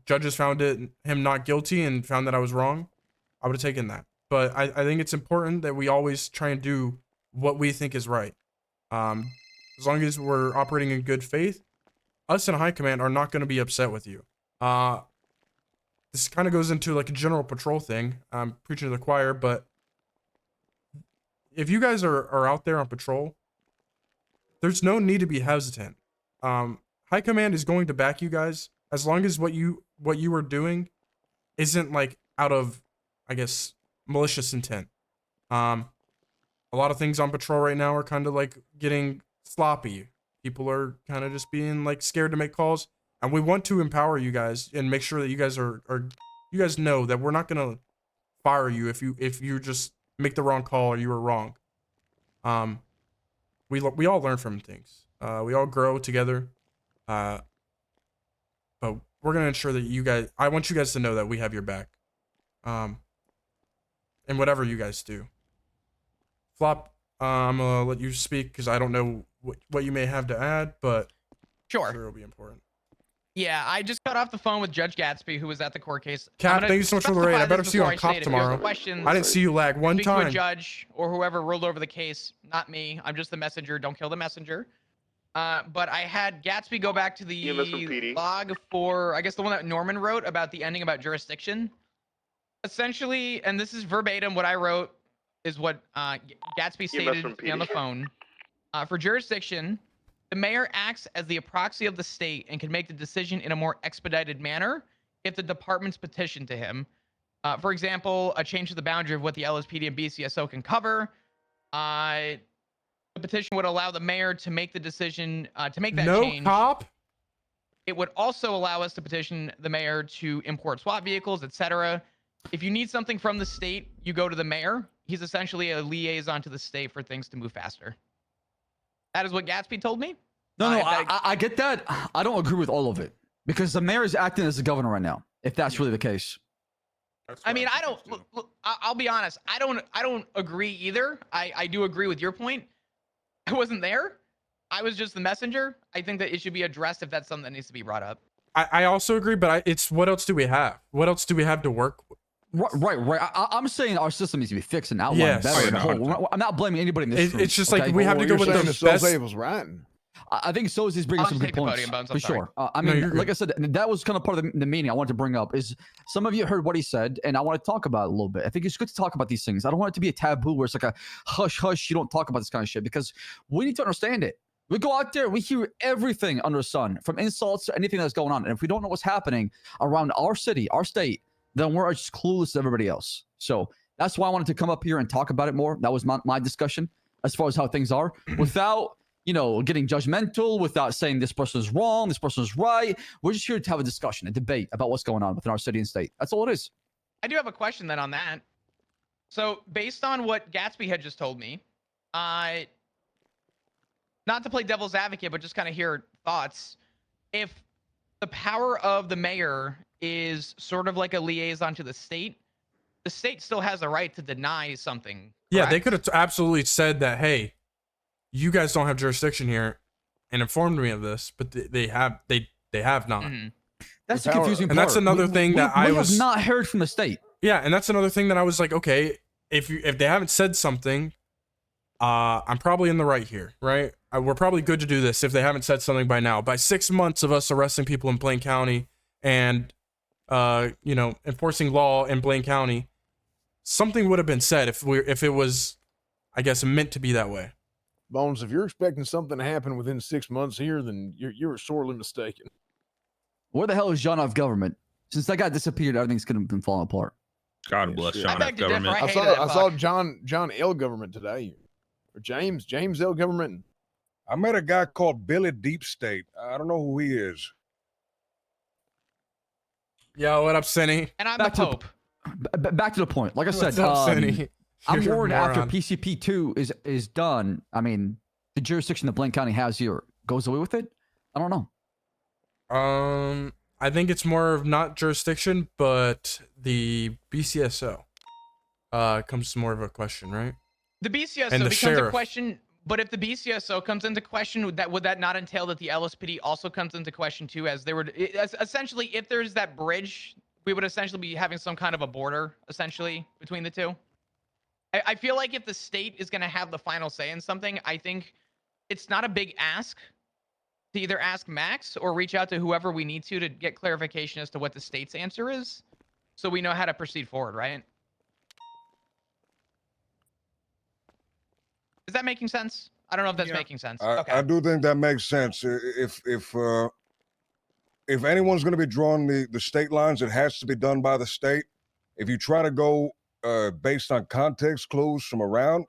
judges found him not guilty and found that I was wrong, I would have taken that. But I think it's important that we always try and do what we think is right. As long as we're operating in good faith, us in high command are not going to be upset with you. This kind of goes into like a general patrol thing. I'm preaching to the choir, but if you guys are out there on patrol, there's no need to be hesitant. High command is going to back you guys as long as what you are doing isn't like out of, I guess, malicious intent. A lot of things on patrol right now are kind of like getting sloppy. People are kind of just being like scared to make calls, and we want to empower you guys and make sure that you guys you guys know that we're not gonna fire you if you just make the wrong call or you were wrong. We all learn from things. We all grow together. But we're gonna ensure that I want you guys to know that we have your back. And whatever you guys do. Flop, I'm gonna let you speak because I don't know what you may have to add, but sure, it'll be important. Yeah, I just got off the phone with Judge Gatsby, who was at the court case. Cap, thank you so much for the raid. I better see you on COP tomorrow. I didn't see you lag one Speak to time. a judge or whoever ruled over the case, not me. I'm just the messenger. Don't kill the messenger. But I had Gatsby go back to the log for, I guess, the one that Norman wrote about the ending about jurisdiction. Essentially, and this is verbatim what I wrote, is what Gatsby stated to me on the phone. For jurisdiction, The mayor acts as the proxy of the state and can make the decision in a more expedited manner if the department's petitioned to him. For example, a change to the boundary of what the LSPD and BCSO can cover. The petition would allow the mayor to make the decision to make that No change. cop? It would also allow us to petition the mayor to import SWAT vehicles, etc. If you need something from the state, you go to the mayor. He's essentially a liaison to the state for things to move faster. That is what Gatsby told me. No, I get that. I don't agree with all of it because the mayor is acting as the governor right now. If that's really the case. I mean, I don't. Look, I'll be honest. I don't agree either. I do agree with your point. I wasn't there. I was just the messenger. I think that it should be addressed if that's something that needs to be brought up. I also agree, but it's what else do we have? What else do we have to work with? Right. I'm saying our system needs to be fixed and outlined Yes. better. Oh, yeah, in the whole. 100%. I'm not blaming anybody in this room. It's just like we have to go with the best. Soze was right. I think Soze is bringing I'll some just good take the points podium, Bones, for I'm sorry. sure. I No, mean, you're like good. I said, that was kind of part of the meeting I wanted to bring up. Is some of you heard what he said, and I want to talk about it a little bit. I think it's good to talk about these things. I don't want it to be a taboo where it's like a hush hush. You don't talk about this kind of shit because we need to understand it. We go out there, we hear everything under the sun, from insults to anything that's going on, and if we don't know what's happening around our city, our state, then we're just clueless to everybody else. So that's why I wanted to come up here and talk about it more. That was my discussion as far as how things are, without getting judgmental, without saying this person is wrong, this person is right. We're just here to have a discussion, a debate about what's going on within our city and state. That's all it is. I do have a question then on that. So based on what Gatsby had just told me, not to play devil's advocate, but just kind of hear thoughts. If the power of the mayor is sort of like a liaison to the state still has a right to deny something. Yeah, they correct? could have absolutely said that, hey, you guys don't have jurisdiction here, and informed me of this, but they have not. Mm-hmm. That's the confusing part. And that's another thing that I was have not heard from the state. Yeah, and that's another thing that I was like, okay, if they haven't said something, I'm probably in the right here, right? We're probably good to do this if they haven't said something by now. By 6 months of us arresting people in Blaine County and enforcing law in Blaine County, something would have been said if it was, I guess, meant to be that way. Bones, if you're expecting something to happen within 6 months here, then you're sorely mistaken. Where the hell is John F. government? Since that guy disappeared, everything's gonna been falling apart. God bless John F. beg to differ. government. I I hate saw that I saw fuck. John L. government today, or James L. government. I met a guy called Billy Deep State. I don't know who he is. Yo, what up, Cinny? And I'm Back the to Pope. Back to the point. Like I said, What's up, Cinny? I'm You're a worried after moron. PCP2 is done. I mean, the jurisdiction that Blaine County has here goes away with it. I don't know. I think it's more of not jurisdiction, but the BCSO comes to more of a question, right? The BCSO And the becomes sheriff. a question, but if the BCSO comes into question, would that not entail that the LSPD also comes into question too? As they were essentially, if there's that bridge, we would essentially be having some kind of a border essentially between the two. I feel like if the state is going to have the final say in something, I think it's not a big ask to either ask Max or reach out to whoever we need to get clarification as to what the state's answer is, so we know how to proceed forward, right? Is that making sense? I don't know if that's making sense. I do think that makes sense. If anyone's going to be drawing the state lines, it has to be done by the state. If you try to go based on context clues from around,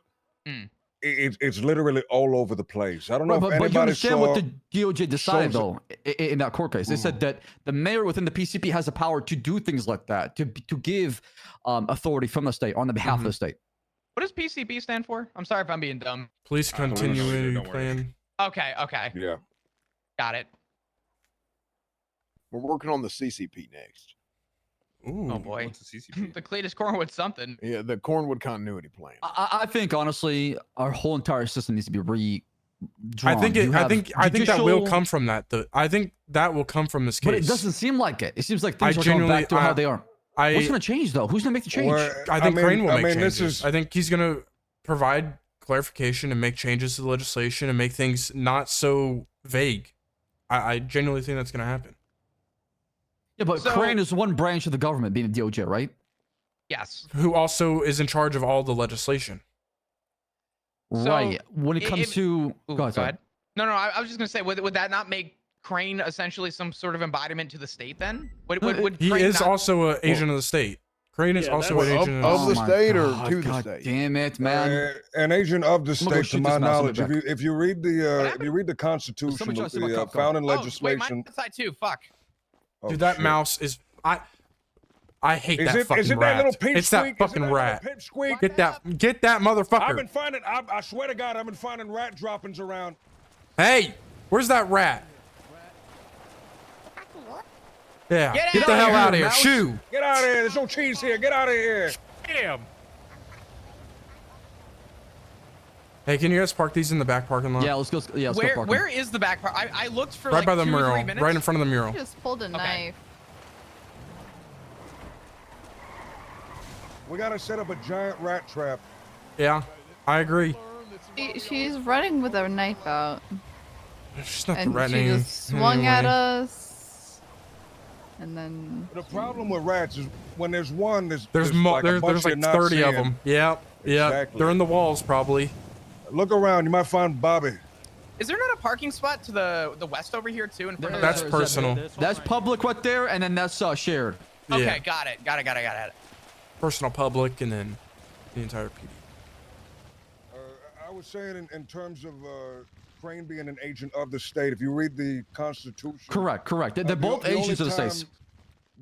it's literally all over the place. I don't know if But you anybody understand saw what the DOJ decided, Soze- though, in that court case. They said that the mayor within the PCP has the power to do things like that, to give authority from the state on the behalf of the state. What does PCP stand for? I'm sorry if I'm being dumb. Please continue Don't worry. playing. Okay. Yeah. Got it. We're working on the CCP next. Ooh, Oh boy. What's the CCP? The Cletus Cornwood something. Yeah, the Cornwood continuity plan. I think honestly, our whole entire system needs to be I redrawn. think You have I think that will judicial- come from that. I think that will come from this case. But it doesn't seem like it. It seems like things I are going back to how genuinely- they are. I What's going to change though? Who's going to make the change? I think Crane will make this changes. is I think he's going to provide clarification and make changes to the legislation and make things not so vague. I genuinely think that's going to happen. Yeah, but So- Crane is one branch of the government, being the DOJ, right? Yes. Who also is in charge of all the legislation. So, right. When it comes if- to, Ooh, go ahead. sorry. No, I was just gonna say, would that not make Crane essentially some sort of embodiment to the state then? Would He Crane is not- also an agent of the state. Crane is Yeah, also that's- an agent of the my state or God, to the God state? damn it, man. An agent of the I'm gonna go state, to shoot my this mouse in the knowledge. back. If you read the Constitution, Somebody try to steal my the cup, go. founding Oh, wait, legislation. mine's inside too. Fuck. Oh, Dude, that shit. mouse is I hate Is that it- fucking is it that rat. little pipsqueak? It's that Is it fucking that little rat. pipsqueak? Get that motherfucker. I've been finding. I swear to God, I've been finding rat droppings around. Hey, where's that rat? Yeah, Get get out the of hell here, out of here. mouse. Shoo. Get out of here. There's no cheese here. Get out of here. Damn. Hey, can you guys park these in the back parking lot? Yeah, let's go. Yeah, let's go park 'em. Where is the back part? I looked for right like by the 2 or 3 mural, minutes. right in front of the mural. Just pulled a knife. We gotta set up a giant rat trap. Yeah, I agree. She's running with her knife out. She's not the And rat she name. just swung at anyway. us. And then The problem with rats is when there's one, There's like a bunch there's like you're not 30 of seeing. them. Yeah, yeah. Exactly. They're in the walls probably. Look around. You might find Bobby. Is there not a parking spot to the west over here too? In front of That's the- personal. That's public right there, and then that's shared. Okay, Yeah. got it. Personal, public, and then the entire PD. I was saying in terms of Crane being an agent of the state. If you read the Constitution. Correct. They're both agents of the states.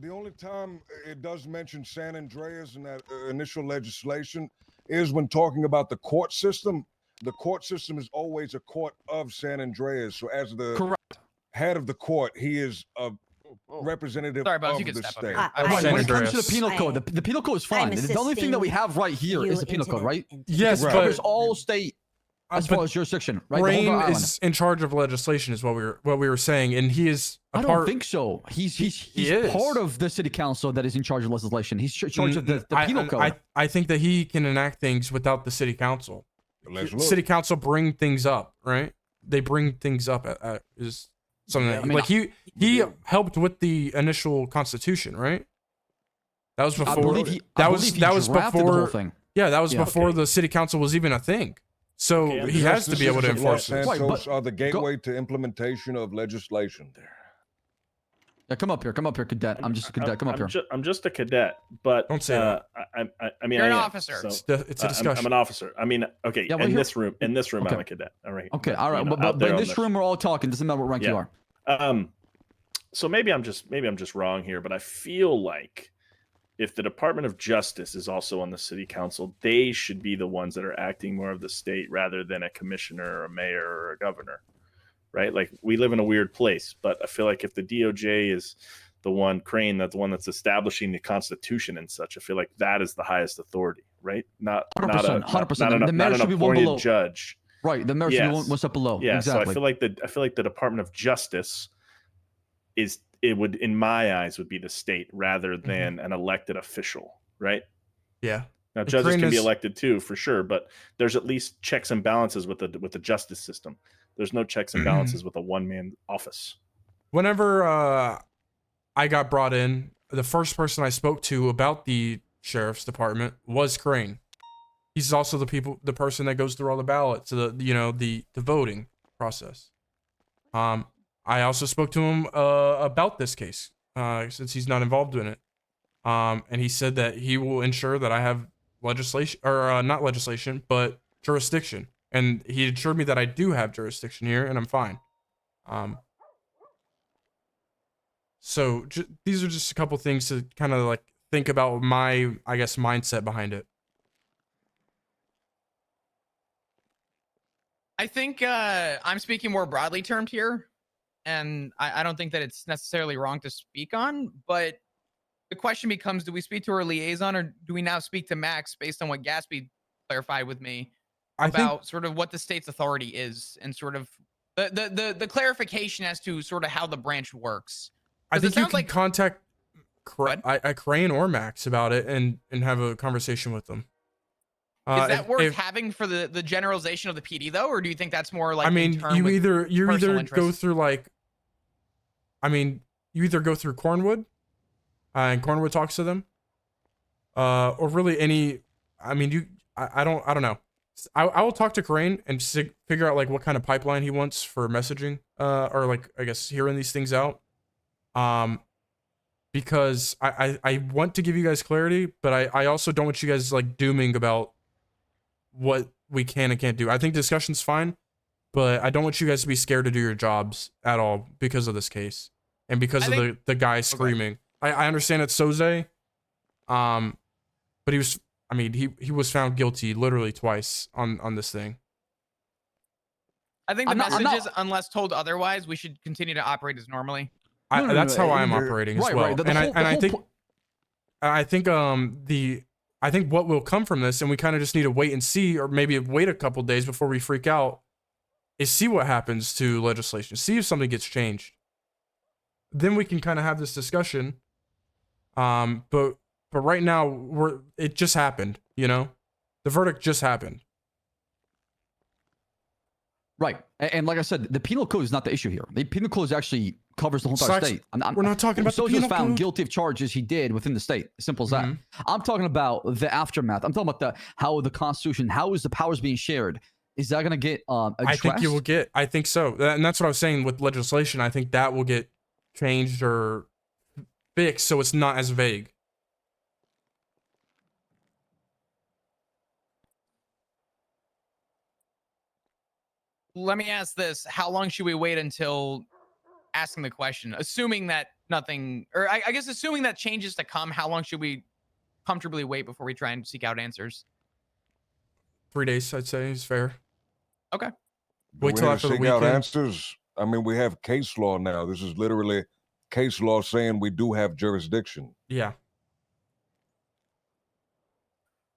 The only time it does mention San Andreas in that initial legislation is when talking about the court system. The court system is always a court of San Andreas. So as the head of the court, he is a representative Sorry, Buzz, of you can the step up state. here. When it comes to the penal code, the penal code is fine. The only thing that we have right here is the penal code, right? Yes, Because it but covers all state as far as jurisdiction, right? The whole Crane island. is in charge of legislation, is what we were saying, and he is a I part. don't think so. He's is. part of the city council that is in charge of legislation. He's in charge of the penal code. I think that he can enact things without the city council. Let's look. City council bring things up, right? They bring things up is something that, like he helped with the initial constitution, right? That was before. believe he that was drafted the before. whole thing. Yeah, that was Yeah. before the city council was even a thing. So Okay, he has to be able to Justices of enforce Los this. Santos are the gateway to implementation of legislation. Yeah, come up here, cadet. I'm just a cadet. Come up here. I'm just a cadet, but Don't say that. I mean, You're an I am, officer. so, It's a discussion. I'm an officer. I mean, okay. Yeah, well, in here- this room, Okay. I'm a cadet. All right. Okay, But, all right. you know, But out there in on this room, we're all talking. Doesn't matter what rank you are. So maybe I'm just wrong here, but I feel like if the Department of Justice is also on the city council, they should be the ones that are acting more of the state rather than a commissioner or a mayor or a governor, right? Like we live in a weird place, but I feel like if the DOJ is the one, Crane, that's the one that's establishing the Constitution and such, I feel like that is the highest authority, right? Not 100%. 100%. Not The mayor an should be one appointed below. judge. Right. The mayor should be Yes. one step below. Yeah, Exactly. so I feel like the Department of Justice would in my eyes would be the state rather than an elected official, right? Yeah. Now And judges Crane can be is- elected too, for sure, but there's at least checks and balances with the justice system. There's no checks and balances with a one-man office. Whenever I got brought in, the first person I spoke to about the sheriff's department was Crane. He's also the person that goes through all the ballots, the voting process. I also spoke to him about this case since he's not involved in it. And he said that he will ensure that I have legislation, or not legislation, but jurisdiction. And he assured me that I do have jurisdiction here, and I'm fine. So these are just a couple things to kind of like think about my, I guess, mindset behind it. I think I'm speaking more broadly termed here, and I don't think that it's necessarily wrong to speak on, but the question becomes, do we speak to our liaison or do we now speak to Max based on what Gatsby clarified with me about sort of what the state's authority is and sort of the clarification as to sort of how the branch works? I 'Cause it think you sounds can like contact Crane or Max about it and have a conversation with them. is that worth having for the generalization of the PD though, or do you think that's more like I mean, you either go interest? through like, I mean, you either go through Cornwood, and Cornwood talks to them, or really any. I mean, I don't know. I will talk to Crane and figure out like what kind of pipeline he wants for messaging, or like I guess hearing these things out. Because I want to give you guys clarity, but I also don't want you guys like dooming about what we can and can't do. I think discussion's fine, but I don't want you guys to be scared to do your jobs at all because of this case and because of the guy screaming. I understand it's Soze, but he was, I mean, he was found guilty literally twice on this thing. I think the message is, unless told otherwise, we should continue to operate as normally. That's how I'm operating as well. I think what will come from this, and we kind of just need to wait and see, or maybe wait a couple days before we freak out, is see what happens to legislation, see if something gets changed. Then we can kind of have this discussion. But right now it just happened, you know? The verdict just happened. Right. And like I said, the penal code is not the issue here. The penal code actually covers the whole entire state. We're not talking about the penal found code. guilty of charges he did within the state. Simple as that. I'm talking about the aftermath. I'm talking about how the Constitution, how is the powers being shared? Is that going to get addressed? I think so. And that's what I was saying with legislation. I think that will get changed or fixed so it's not as vague. Let me ask this. How long should we wait until asking the question? Assuming that nothing, or I guess assuming that changes to come, how long should we comfortably wait before we try and seek out answers? 3 days, I'd say, is fair. Okay. Wait till after the weekend. Out answers. I mean, we have case law now. This is literally case law saying we do have jurisdiction. Yeah.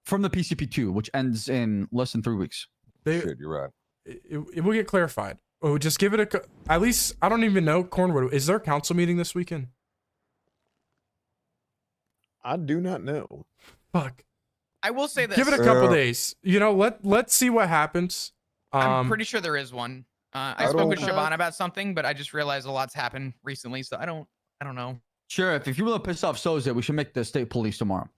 From the PCP2, which ends in less than 3 weeks. Shit, you're right. It will get clarified. Oh, just give it at least, I don't even know, Cornwood, is there a council meeting this weekend? I do not know. Fuck. I will say this. Give it a couple days. You know, let's see what happens. I'm pretty sure there is one. I spoke with Siobhan about something, but I just realized a lot's happened recently, so I don't know. Sheriff, if you want to piss off Soze, we should make the state police tomorrow.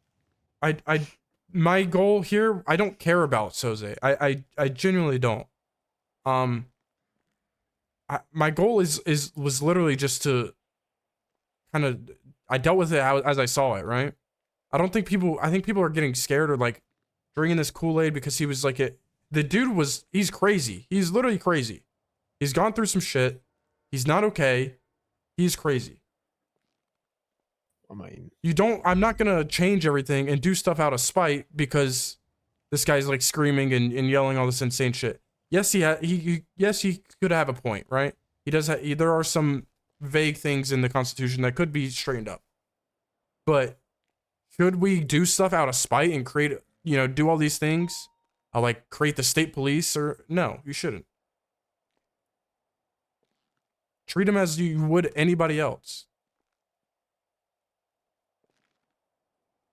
My goal here, I don't care about Soze. I genuinely don't. My goal was literally just to kind of, I dealt with it as I saw it, right? I think people are getting scared or like drinking this Kool-Aid because he was like the dude he's crazy. He's literally crazy. He's gone through some shit. He's not okay. He's crazy. I mean, I'm not gonna change everything and do stuff out of spite because this guy's like screaming and yelling all this insane shit. Yes, he could have a point, right? He does. There are some vague things in the Constitution that could be straightened up. But should we do stuff out of spite and create, do all these things, like create the state police? Or no, you shouldn't. Treat him as you would anybody else.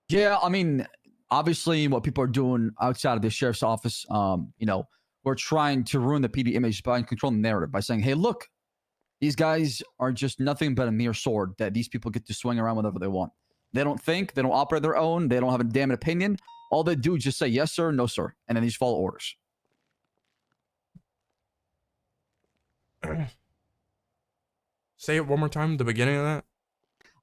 Yeah, I mean, obviously, what people are doing outside of the sheriff's office, we're trying to ruin the PD image by controlling the narrative by saying, hey, look, these guys are just nothing but a mere sword that these people get to swing around whenever they want. They don't think, they don't operate their own, they don't have a damn opinion. All they do is just say, yes, sir, no, sir. And then they just follow orders. Say it one more time, the beginning of that.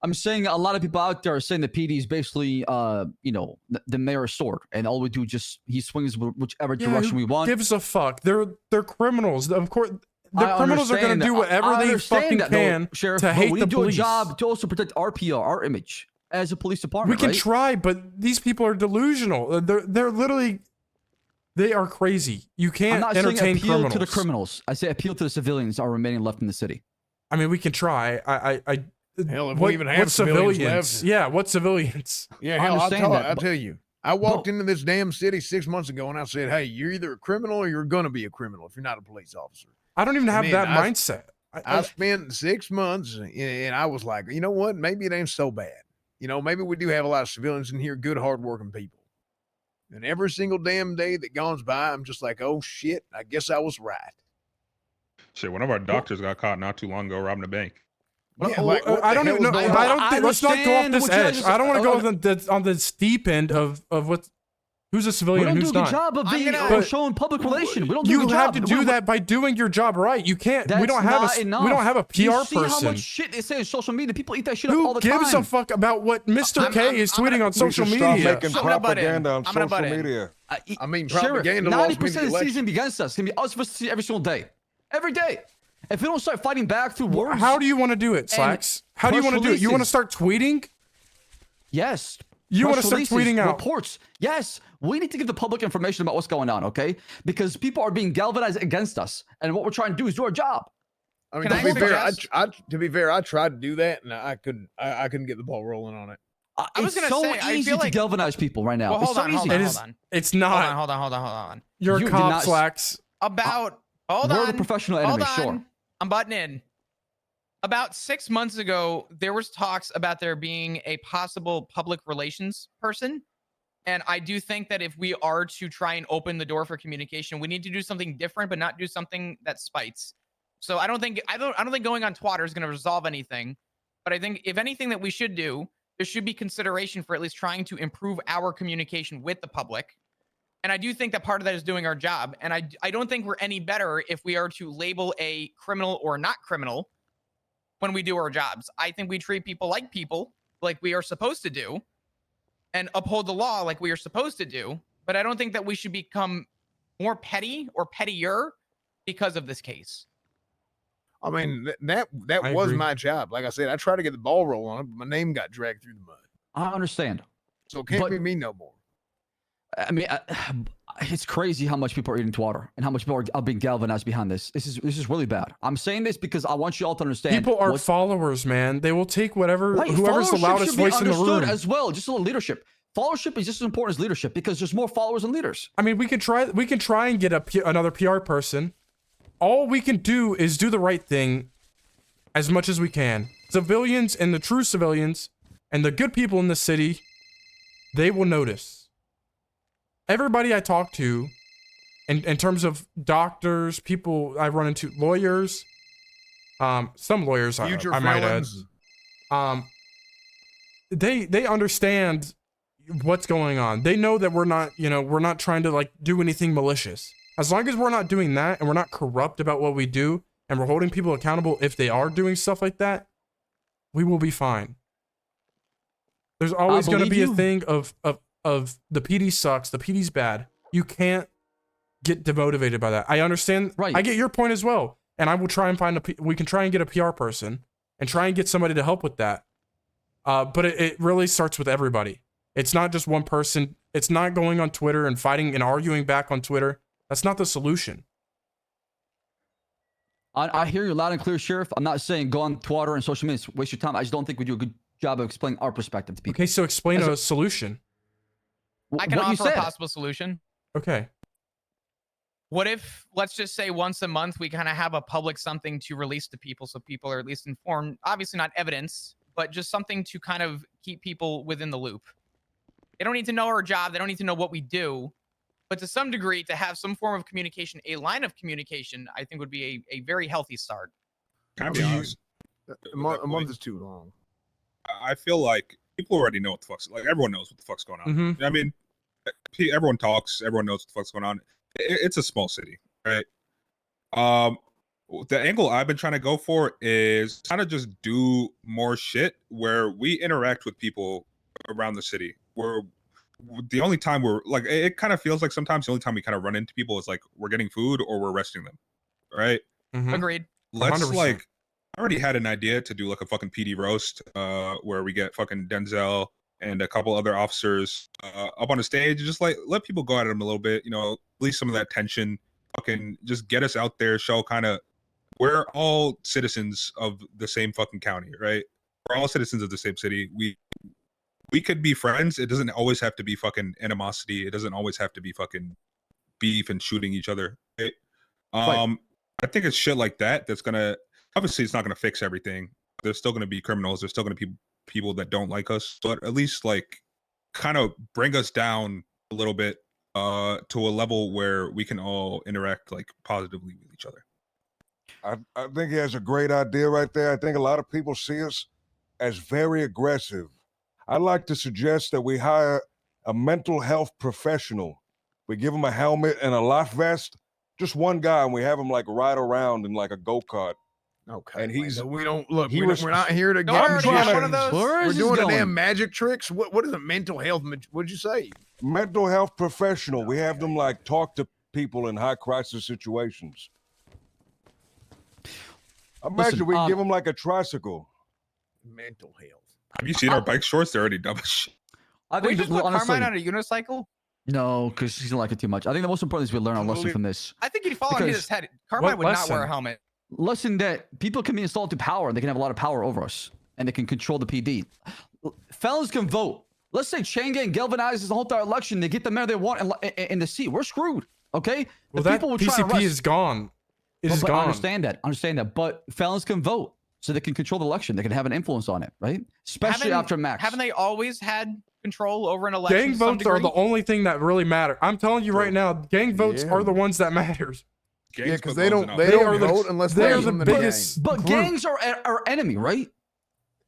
I'm saying a lot of people out there are saying the PD is basically, the mayor's sword, and all we do he swings whichever direction we want. Gives a fuck? They're criminals. Of course, the criminals are going to do whatever they fucking can Sheriff, to hate we the do police. A job to also protect our PR, our image as a police department. We can try, but these people are delusional. They're literally, they are crazy. You can't entertain saying appeal criminals. To the criminals. I say appeal to the civilians are remaining left in the city. I mean, we can try. Hell, if we even have civilians left. Yeah, what civilians? Yeah, hell, I'll tell you. I walked into this damn city 6 months ago and I said, hey, you're either a criminal or you're going to be a criminal if you're not a police officer. I don't even have that mindset. I spent 6 months and I was like, you know what? Maybe it ain't so bad. Maybe we do have a lot of civilians in here, good, hardworking people. And every single damn day that goes by, I'm just like, oh, shit, I guess I was right. Shit, one of our doctors got caught not too long ago robbing a bank. Yeah, I don't even know. I don't think. Let's not go off this edge. I don't want to go on the steep end of what. who's a We civilian don't and do who's a good not. job of being But showing public relation. We don't do a You good have job. to do that by doing your job right. You can't. We That's don't have not a. enough. We don't have a PR you see person. how much shit they say on social media. People eat that shit up all Who the gives time. a fuck about what Mr. K is tweeting on We social should stop media? making propaganda on social media. I mean, Sheriff, propaganda lost me 90% the of the election. season against us. It's gonna be us versus every single day. Every day. If we don't start fighting back through words. How do you want to do it, Slacks? How do you want to do it? You want to start tweeting? Yes. You want to Press start releases, tweeting out reports. Yes. We need to give the public information about what's going on, okay? Because people are being galvanized against us. And what we're trying to do is do our job. I mean, to be fair, I tried to do that, and I couldn't get the ball rolling on it. I was It's gonna so say, I easy feel to like galvanize people right now. Well, hold it's so on, easy. hold on. It's not. Hold on. You're You a did cop, not- Slacks. Hold We're on. the professional Hold enemy, on. sure. I'm butting in. About 6 months ago, there was talks about there being a possible public relations person. And I do think that if we are to try and open the door for communication, we need to do something different, but not do something that spites. So I don't think going on Twitter is going to resolve anything. But I think if anything that we should do, there should be consideration for at least trying to improve our communication with the public. And I do think that part of that is doing our job. And I don't think we're any better if we are to label a criminal or not criminal when we do our jobs. I think we treat people, like we are supposed to do, and uphold the law like we are supposed to do. But I don't think that we should become more petty or pettier because of this case. I mean, that I was agree. my job. Like I said, I tried to get the ball rolling on it, but my name got dragged through the mud. I understand. So it can't But- be me no more. I mean, it's crazy how much people are eating Twitter and how much people are being galvanized behind this. This is really bad. I'm saying this because I want you all to understand. People are followers, man. They will take whatever, Right, whoever's the followership loudest should be voice in the understood room. as well. Just a little leadership. Followership is just as important as leadership because there's more followers than leaders. I mean, we can try and get another PR person. All we can do is do the right thing as much as we can. Civilians and the true civilians and the good people in the city, they will notice. Everybody I talk to, in terms of doctors, people I run into, lawyers, some lawyers I might add, they understand what's going on. They know that we're not trying to like do anything malicious. As long as we're not doing that and we're not corrupt about what we do and we're holding people accountable if they are doing stuff like that, we will be fine. There's always going to be a thing of the PD sucks, the PD's bad. You can't get demotivated by that. I understand. Right. I get your point as well. And I will try and we can try and get a PR person and try and get somebody to help with that. But it really starts with everybody. It's not just one person. It's not going on Twitter and fighting and arguing back on Twitter. That's not the solution. I hear you loud and clear, Sheriff. I'm not saying go on Twitter and social media, waste your time. I just don't think we do a good job of explaining our perspective to people. Okay, so explain a solution. I can what you offer a said. possible solution. Okay. What if, let's just say once a month, we kind of have a public something to release to people so people are at least informed? Obviously not evidence, but just something to kind of keep people within the loop. They don't need to know our job. They don't need to know what we do. But to some degree, to have some form of communication, a line of communication, I think would be a very healthy start. Can I be honest? A month is too long. I feel like people already know what the fuck's like. Everyone knows what the fuck's going on. Mhm. I mean, everyone talks. Everyone knows what the fuck's going on. It's a small city, right? The angle I've been trying to go for is kind of just do more shit where we interact with people around the city. Where the only time we're like, it kind of feels like sometimes the only time we kind of run into people is like we're getting food or we're arresting them, right? Mhm. Agreed. Let's 100%. like, I already had an idea to do like a fucking PD roast, where we get fucking Denzel and a couple other officers up on the stage, and just like let people go at them a little bit, release some of that tension, fucking just get us out there, show kind of we're all citizens of the same fucking county, right? We're all citizens of the same city. We could be friends. It doesn't always have to be fucking animosity. It doesn't always have to be fucking beef and shooting each other. Right? I think it's shit like that that's gonna, obviously it's not gonna fix everything. There's still gonna be criminals. There's still gonna be people that don't like us, but at least like kind of bring us down a little bit to a level where we can all interact like positively with each other. I think he has a great idea right there. I think a lot of people see us as very aggressive. I'd like to suggest that we hire a mental health professional. We give him a helmet and a life vest, just one guy, and we have him like ride around in like a go-kart. Okay, and he's but we don't look. he we're not here to Don't get I already have one of magicians. those? Where We're is this doing the going? damn magic tricks. What is a mental health? What'd you say? mental health professional. We have them like talk to people in high crisis situations. Imagine we give them like a tricycle. Mental health. Have you seen our bike shorts? They're already dumb as shit. I Can we think just put Carmine on a unicycle? No, because she's gonna like it too much. I think the most important is we learn our lesson from this. I think he'd fall on Because- his head. Carmine would not wear a helmet. Lesson that people can be installed to power and they can have a lot of power over us and they can control the PD. Felons can vote. Let's say Chain Gang galvanizes the whole entire election. They get the mayor they want in the seat. We're screwed. Okay? Well, The that people will try to PCP arrest- is gone. It is But gone. I understand that. But felons can vote, so they can control the election. They can have an influence on it, right? Especially after Max. Haven't they always had control over an election? Gang to some votes are degree? the only thing that really matter. I'm telling you right now, gang votes are the ones that matters. Yeah, because they don't They are the- vote unless they they are the biggest. But group. gangs are our enemy, right?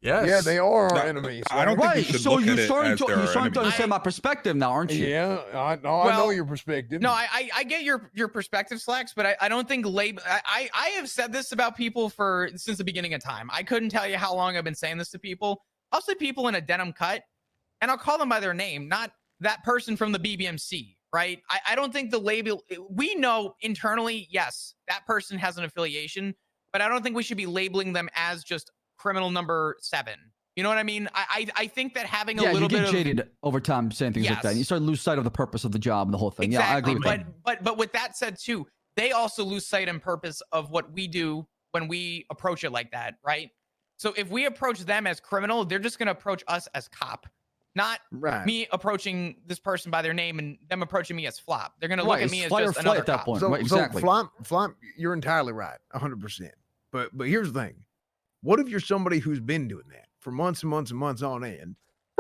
Yes. Yeah, they are our No, enemies. I don't think Right. you should So look you're at it starting as to they're you're our starting to enemy. understand my perspective now, aren't you? Yeah, I know Well, your perspective. No, I get your perspective, Slacks, but I don't think I have said this about people since the beginning of time. I couldn't tell you how long I've been saying this to people. I'll say people in a denim cut, and I'll call them by their name, not that person from the BBMC, right? I don't think the label, we know internally, yes, that person has an affiliation, but I don't think we should be labeling them as just criminal number 7. You know what I mean? I think that having a Yeah, little you bit get of jaded over time saying things like that. And you start to lose sight of the purpose of the job and the whole thing. Yeah, I agree with that. But with that said too, they also lose sight and purpose of what we do when we approach it like that, right? So if we approach them as criminal, they're just going to approach us as cop, not me approaching this person by their name and them approaching me as flop. They're going to look at me as just another cop. So Flop, you're entirely right, 100%. But here's the thing: what if you're somebody who's been doing that for months and months and months on end,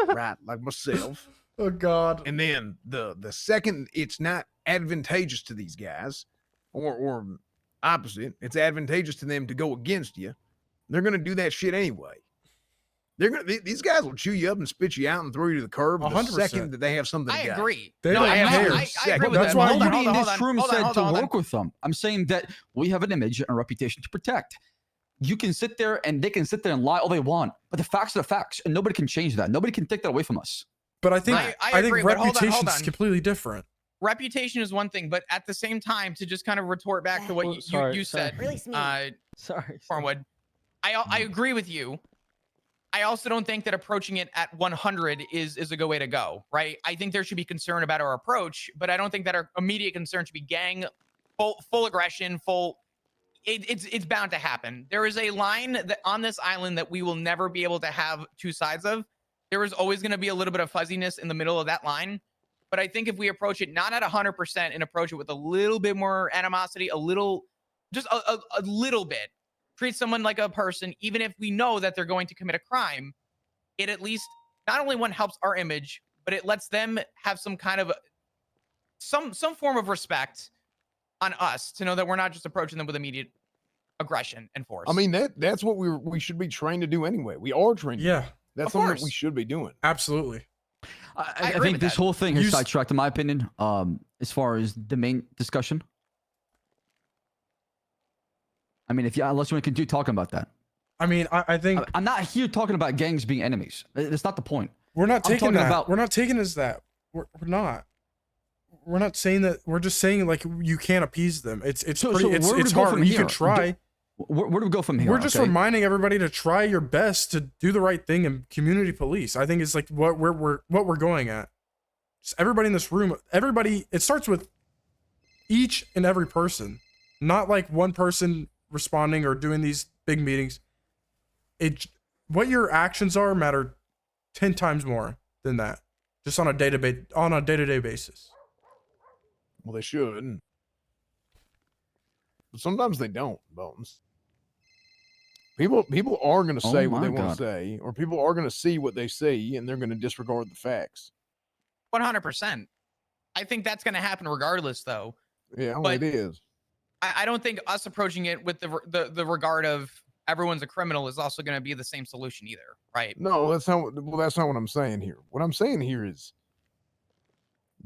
right? Like myself. Oh God! And then the second it's not advantageous to these guys, or opposite, it's advantageous to them to go against you. They're gonna do that shit anyway. These guys will chew you up and spit you out and throw you to the curb the 100%. second that they have something. I to agree. They No, don't I care. agree with That's that. why Hold on, nobody in hold this on, room hold on, said hold to on, hold on. work with them. I'm saying that we have an image and a reputation to protect. You can sit there and they can sit there and lie all they want, but the facts are the facts, and nobody can change that. Nobody can take that away from us. But I think I I think agree, but hold on, reputation hold is on. completely different. Reputation is one thing, but at the same time, to just kind of retort back to what you said, Sorry. Farmwood, I agree with you. I also don't think that approaching it at 100 is a good way to go, right? I think there should be concern about our approach, but I don't think that our immediate concern should be gang, full aggression, it's bound to happen. There is a line that on this island that we will never be able to have two sides of. There is always going to be a little bit of fuzziness in the middle of that line. But I think if we approach it not at 100% and approach it with a little bit more animosity, a little bit, treat someone like a person, even if we know that they're going to commit a crime, it at least not only helps our image, but it lets them have some kind of some form of respect on us to know that we're not just approaching them with immediate aggression and force. I mean that's what we should be trained to do anyway. We are trained. To do. That's Of something course. that we should be doing. Absolutely. I agree think with this that. whole thing has You s- sidetracked, in my opinion, as far as the main discussion. I mean, unless you want to continue talking about that. I mean, I think I'm not here talking about gangs being enemies. That's not the point. we're not I'm taking talking that. about- We're not taking it as that. We're not. We're not saying that. We're just saying like you can't appease them. It's So pretty. where do we It's go hard. from You here? can try. Where do we go from here? We're just okay? reminding everybody to try your best to do the right thing and community police. I think it's like what we're going at. Just everybody in this room. Everybody. It starts with each and every person, not like one person responding or doing these big meetings. What your actions are matter 10 times more than that. Just on a day-to-day basis. Well, they should. But sometimes they don't, Bones. People are going to say what my they want God. to say, or people are going to see what they see, and they're going to disregard the facts. 100%. I think that's going to happen regardless, though. Yeah, well, But- it is. I don't think us approaching it with the regard of everyone's a criminal is also going to be the same solution either, right? No, that's not what I'm saying here. What I'm saying here is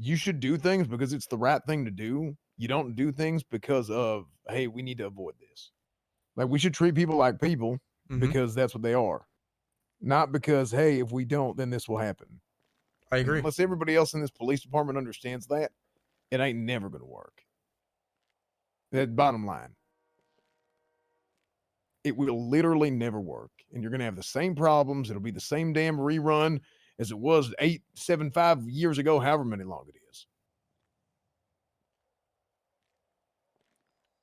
You should do things because it's the right thing to do. You don't do things because of, hey, we need to avoid this. Like, we should treat people like people because that's what they are. Not because, hey, if we don't, then this will happen. I agree. Unless everybody else in this police department understands that, it ain't never going to work. That bottom line. It will literally never work. And you're going to have the same problems. It'll be the same damn rerun as it was 5 years ago, however many long it is.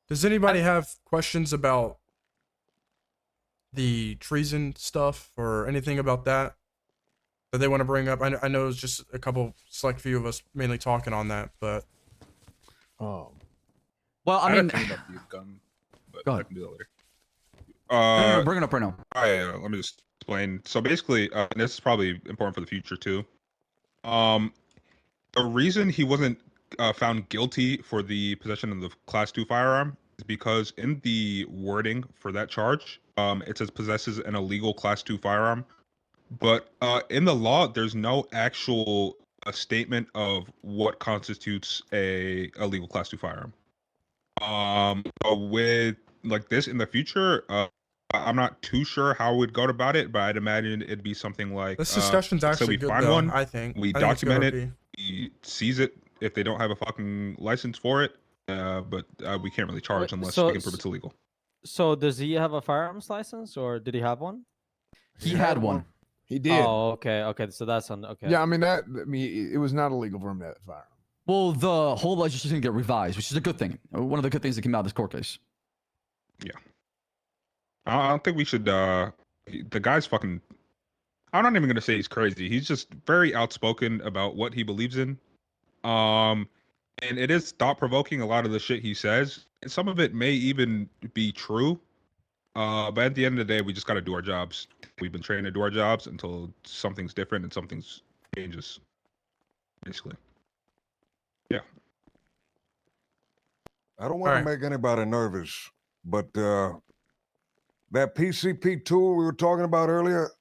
Does anybody have questions about the treason stuff or anything about that they want to bring up? I know it's just a couple select few of us mainly talking on that, but well, I mean, had a thing about the gun, but go I ahead. can do that later. No, bring it up right now. Let me just explain. So basically, and this is probably important for the future too. The reason he wasn't found guilty for the possession of the Class 2 firearm is because in the wording for that charge, it says possesses an illegal Class 2 firearm. But in the law, there's no actual statement of what constitutes a illegal Class 2 firearm. But with like this in the future, I'm not too sure how we'd go about it, but I'd imagine it'd be something like this discussion's so actually we good find though. one, I think we I think it's document good, it, RP. we seize it if they don't have a fucking license for it, but we can't really charge unless we can prove it's illegal. So does he have a firearms license, or did he have one? He had one. He did. Oh, okay, okay. So that's on. Okay. Yeah, I mean it was not illegal for him to have a firearm. Well, the whole legislation didn't get revised, which is a good thing. One of the good things that came out of this court case. Yeah. I don't think we should. The guy's fucking. I'm not even gonna say he's crazy. He's just very outspoken about what he believes in. And it is thought provoking. A lot of the shit he says, and some of it may even be true. But at the end of the day, we just gotta do our jobs. We've been trained to do our jobs until something's different and something's changes. Basically. Yeah. I don't want to make anybody nervous, but that PCP tool we were talking about earlier,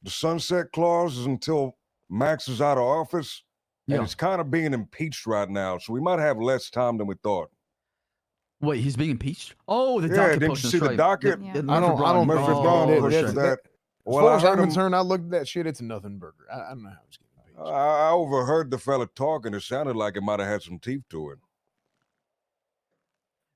the sunset clause is until Max is out of office, and it's kind of being impeached right now, so we might have less time than we thought. Wait, he's being impeached? Oh, the Yeah, docket didn't you posting, see that's the right. docket? I don't Murphy know. Brown pushed As that. Well, far I as heard I'm him. concerned, I looked at that shit. It's a nothing burger. I don't know how it's getting impeached. I overheard the fella talking. It sounded like it might have had some teeth to it.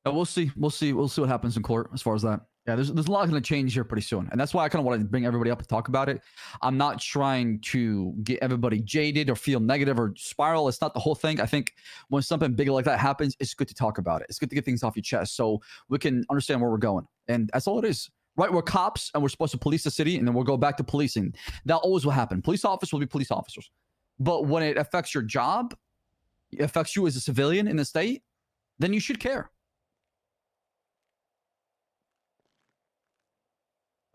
We'll see. We'll see what happens in court as far as that. Yeah, there's a lot going to change here pretty soon, and that's why I kind of wanted to bring everybody up to talk about it. I'm not trying to get everybody jaded or feel negative or spiral. It's not the whole thing. I think when something big like that happens, it's good to talk about it. It's good to get things off your chest so we can understand where we're going, and that's all it is. Right, we're cops and we're supposed to police the city, and then we'll go back to policing. That always will happen. Police officers will be police officers, but when it affects your job, it affects you as a civilian in the state, then you should care.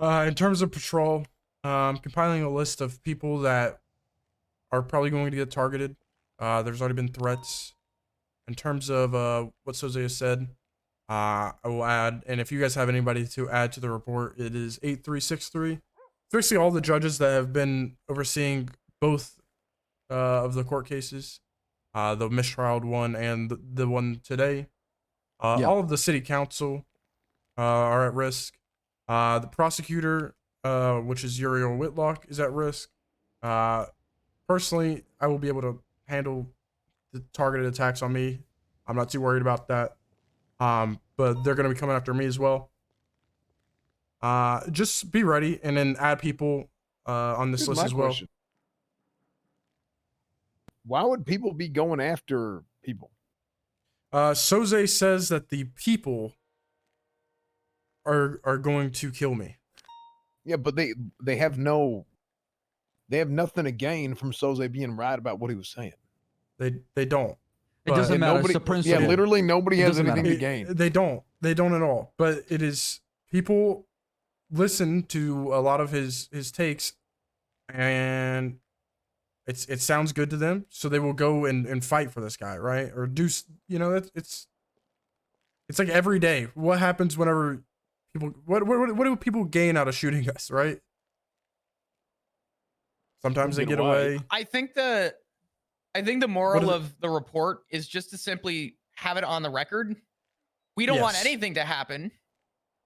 In terms of patrol, compiling a list of people that are probably going to get targeted. There's already been threats. In terms of what Soze has said, I will add, and if you guys have anybody to add to the report, it is 8363. Basically all the judges that have been overseeing both of the court cases, the mistrialed one and the one today. All of the city council are at risk. The prosecutor, which is Uriel Whitlock, is at risk. Personally, I will be able to handle the targeted attacks on me. I'm not too worried about that. But they're going to be coming after me as well. Just be ready and then add people on this list as well. Question. Why would people be going after people? Soze says that the people are going to kill me. Yeah, but they have nothing to gain from Soze being right about what he was saying. They don't. It doesn't matter. It's a principle. Yeah, literally nobody has anything to gain. They don't at all. But it is, people listen to a lot of his takes, and it sounds good to them, so they will go and fight for this guy, right? Or do, it's like every day. What happens whenever people, what do people gain out of shooting us, right? Sometimes they get away. I think the I think the What moral is it? of the report is just to simply have it on the record. We don't want Yes. anything to happen,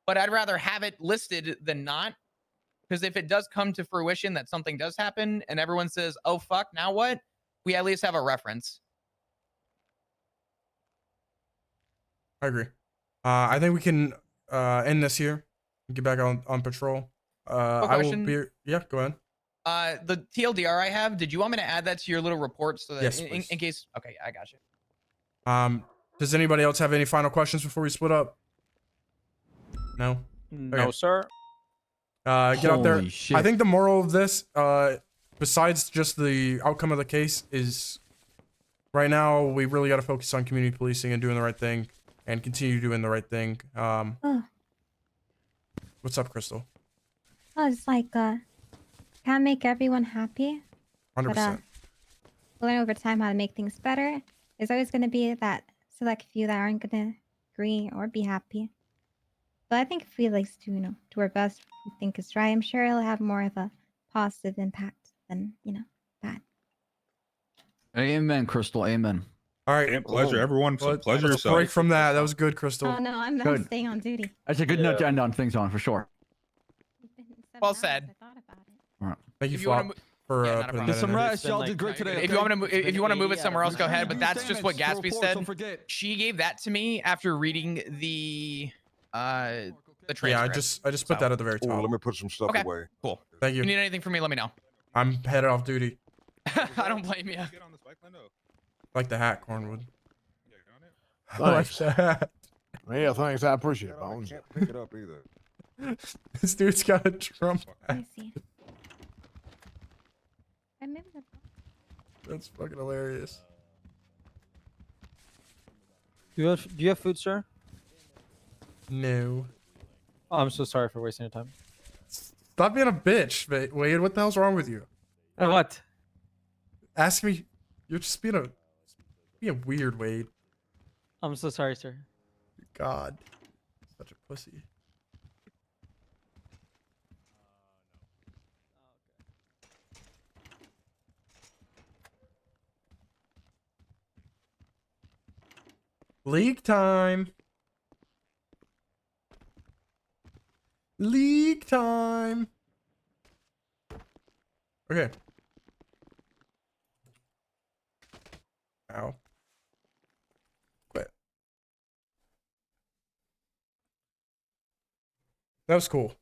but I'd rather have it listed than not. Because if it does come to fruition that something does happen and everyone says, oh, fuck, now what? We at least have a reference. I agree. I think we can end this here. Get back on patrol. Quick I will question. be. Yeah, go ahead. The TLDR I have, did you want me to add that to your little report so that Yes, in please. case? Okay, I got you. Does anybody else have any final questions before we split up? No. No, Okay. sir. Get out there. Holy shit. I think the moral of this, besides just the outcome of the case, is right now we really got to focus on community policing and doing the right thing, and continue doing the right thing. Oh, What's up, Crystal? it's like can't make everyone happy. 100%. Learn over time how to make things better. There's always going to be that select few that aren't going to agree or be happy. But I think if we like to, do our best, we think is right. I'm sure it'll have more of a positive impact than, bad. Amen, Crystal. Amen. All right. And pleasure, everyone. So pleasure Let's yourself. break from that. That was good, Crystal. Oh no, I'm Good. staying on duty. That's a good note to end on things on for sure. Well said. All right. Thank you, If you wanna Flop, mo- for Yeah, not a putting problem. that Get some in there. rest. Y'all did great today. If you want to, if you want to move it somewhere else, go Make sure ahead. you But do that's just what statements Gatsby for reports, said. don't forget. She gave that to me after reading the transcript. Yeah, I just put that at the very Oh, top. let me put some stuff Okay. away. Cool. Thank If you. you need anything from me, let me know. I'm headed off duty. I don't blame you. Like the hat, Cornwood. I like Thanks. the hat. Yeah, thanks. I appreciate it, I Bones. can't pick it up either. This dude's got a Trump I hat. see. I maybe the That's fucking hilarious. Do you have food, sir? No. Oh, I'm so sorry for wasting your time. Stop being a bitch, Wade. What the hell's wrong with you? What? Ask me. You're just being weird, Wade. I'm so sorry, sir. God. Such a pussy. League time. League time. Okay. Ow. Quit. That was cool.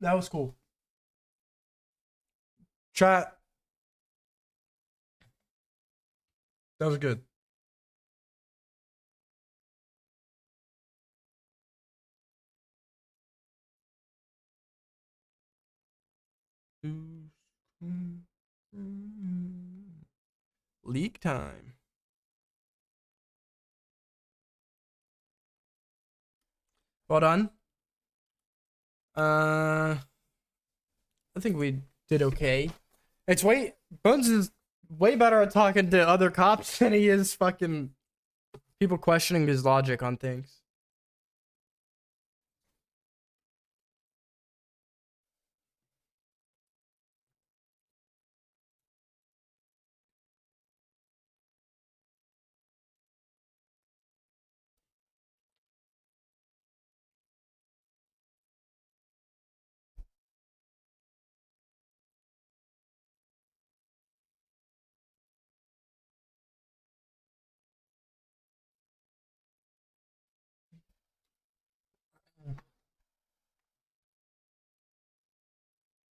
That was cool. Chat. That was good. Leak time. Well done. I think we did okay. Bones is way better at talking to other cops than he is fucking people questioning his logic on things.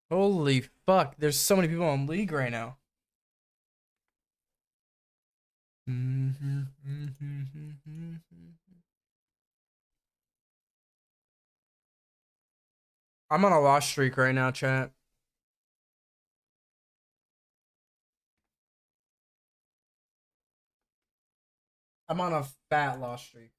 Holy fuck, there's so many people on League right now. I'm on a loss streak right now, chat. I'm on a fat loss streak.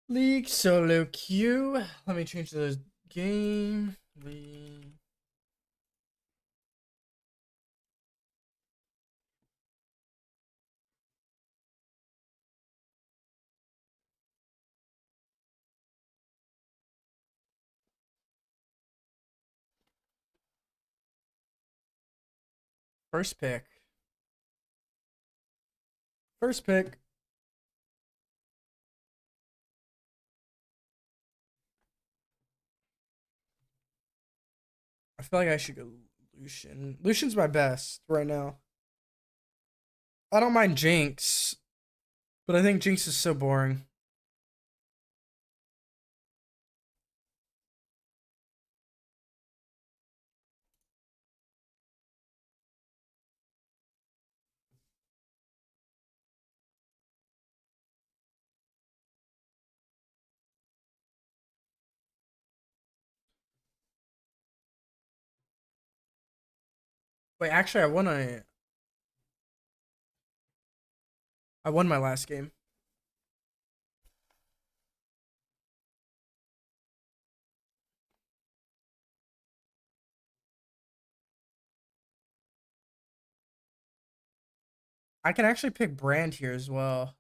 League solo queue. Let me change the game. League. First pick. First pick. I feel like I should go Lucian. Lucian's my best right now. I don't mind Jinx, but I think Jinx is so boring. Wait, actually, I won my last game. I can actually pick Brand here as well.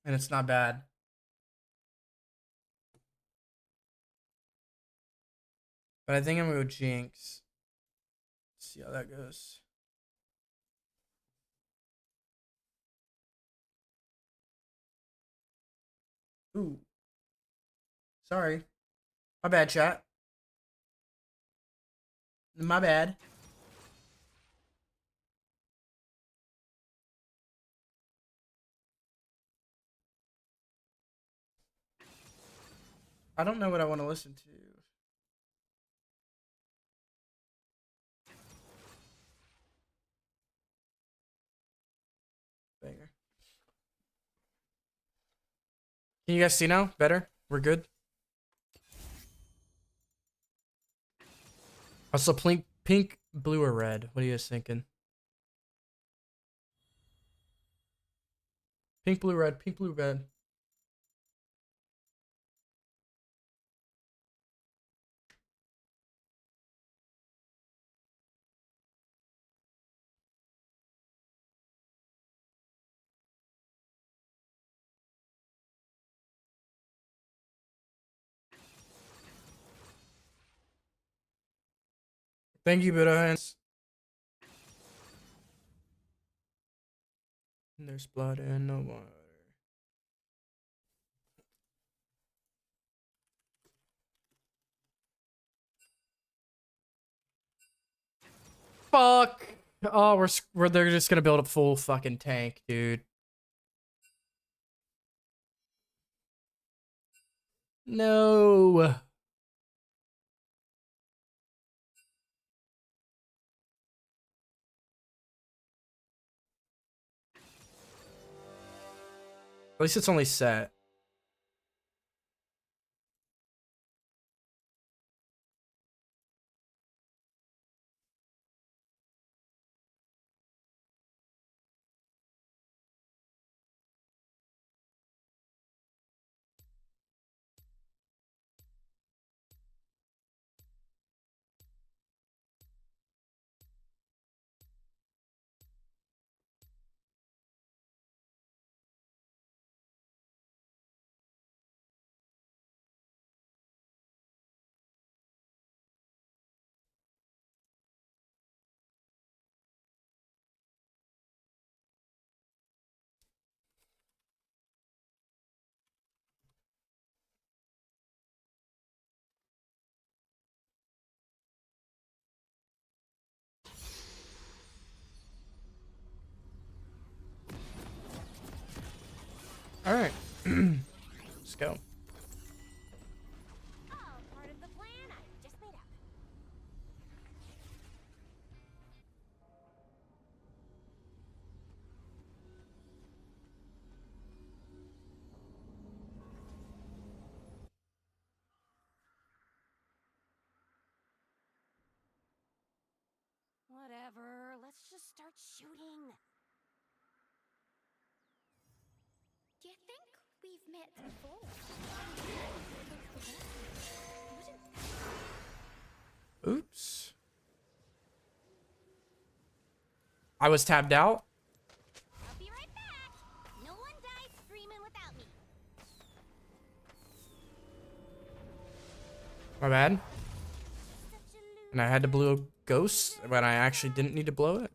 And it's not bad. But I think I'm gonna go Jinx. Let's see how that goes. Ooh. Sorry. My bad, chat. My bad. I don't know what I want to listen to. Banger. Can you guys see now? Better? We're good? Also, pink, blue, or red? What are you guys thinking? Pink, blue, red. Pink, blue, red. Thank you, Buddha Hands. There's blood and no water. Fuck. Oh, they're just gonna build a full fucking tank, dude. No. At least it's only set. All right. Let's go. Whatever, let's just start shooting. Do you think we've met before. Oops. I was tabbed out. I'll be right back. No one dies screaming without me. My bad. And I had to blow a ghost, but I actually didn't need to blow it.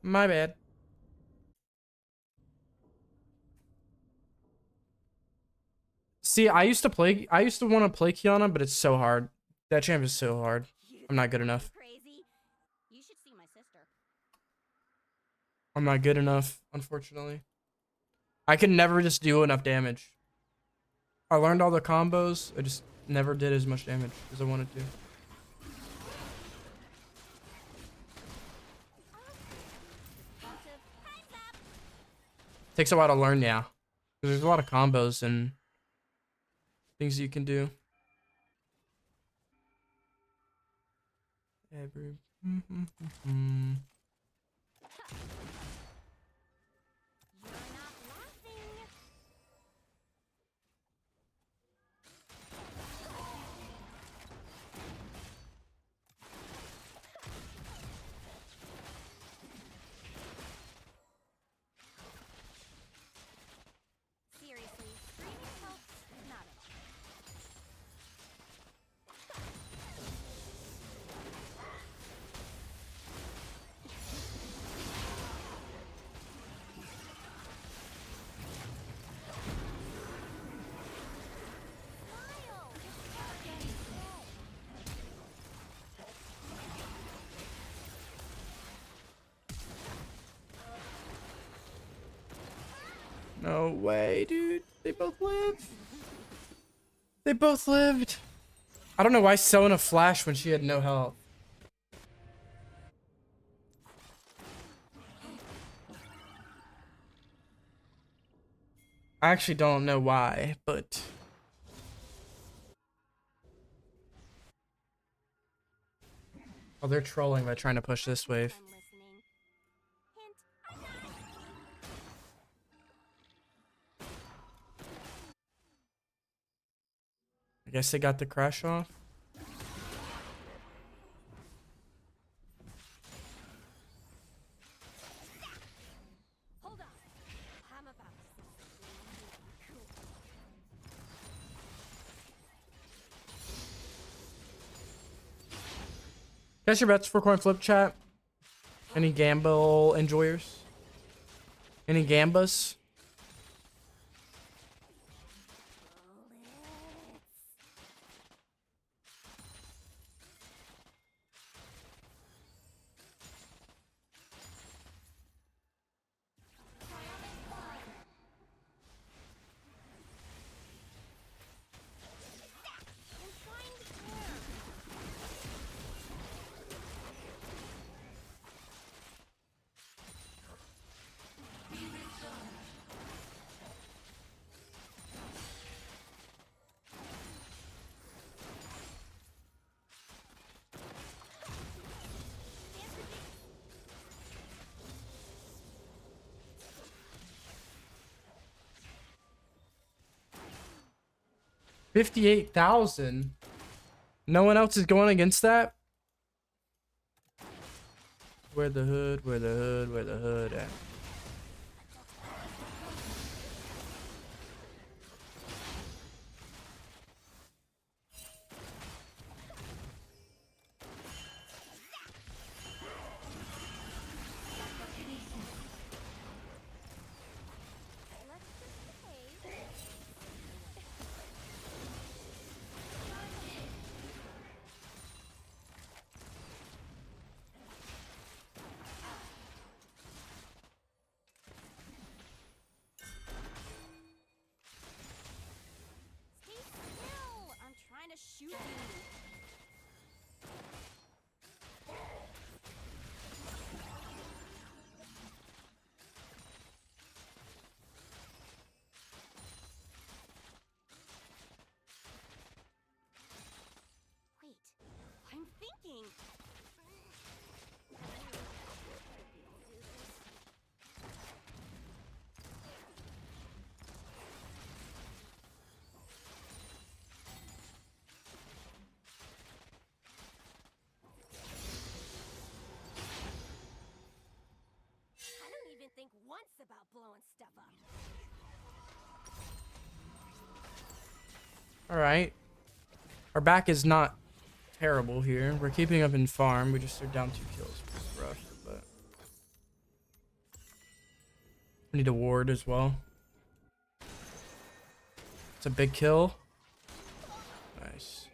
My bad. See, I used to want to play Kiana, but it's so hard. That champ is so hard. I'm not good enough. Crazy. You should see my sister. I'm not good enough, unfortunately. I can never just do enough damage. I learned all the combos. I just never did as much damage as I wanted to. Takes a while to learn, yeah. 'Cause there's a lot of combos and things you can do. Every. Seriously, screaming helps not at all. No way, dude. They both lived. They both lived. I don't know why Selena flashed when she had no health. I actually don't know why, but... Oh, they're trolling by trying to push this wave. I guess they got the crash off. Hold on. I'm about to say something really cool. Guess your bets for coin flip chat. Any gamble enjoyers? Any gambas? $58,000. No one else is going against that. Where the hood? Where the hood? Where the hood at? All right. Our back is not terrible here. We're keeping up in farm. We just are down 2 kills, which is rough, but we need a ward as well. It's a big kill. Nice.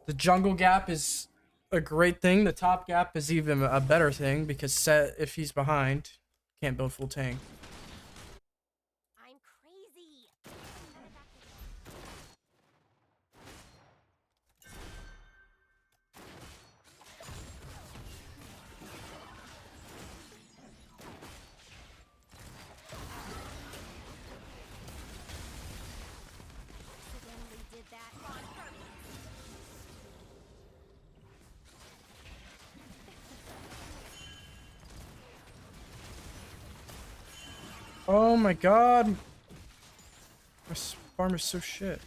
The jungle gap is a great thing. The top gap is even a better thing because Set, if he's behind, can't build full tank. I'm crazy. Accidentally did that on purpose. Oh my god. My farm is so shit.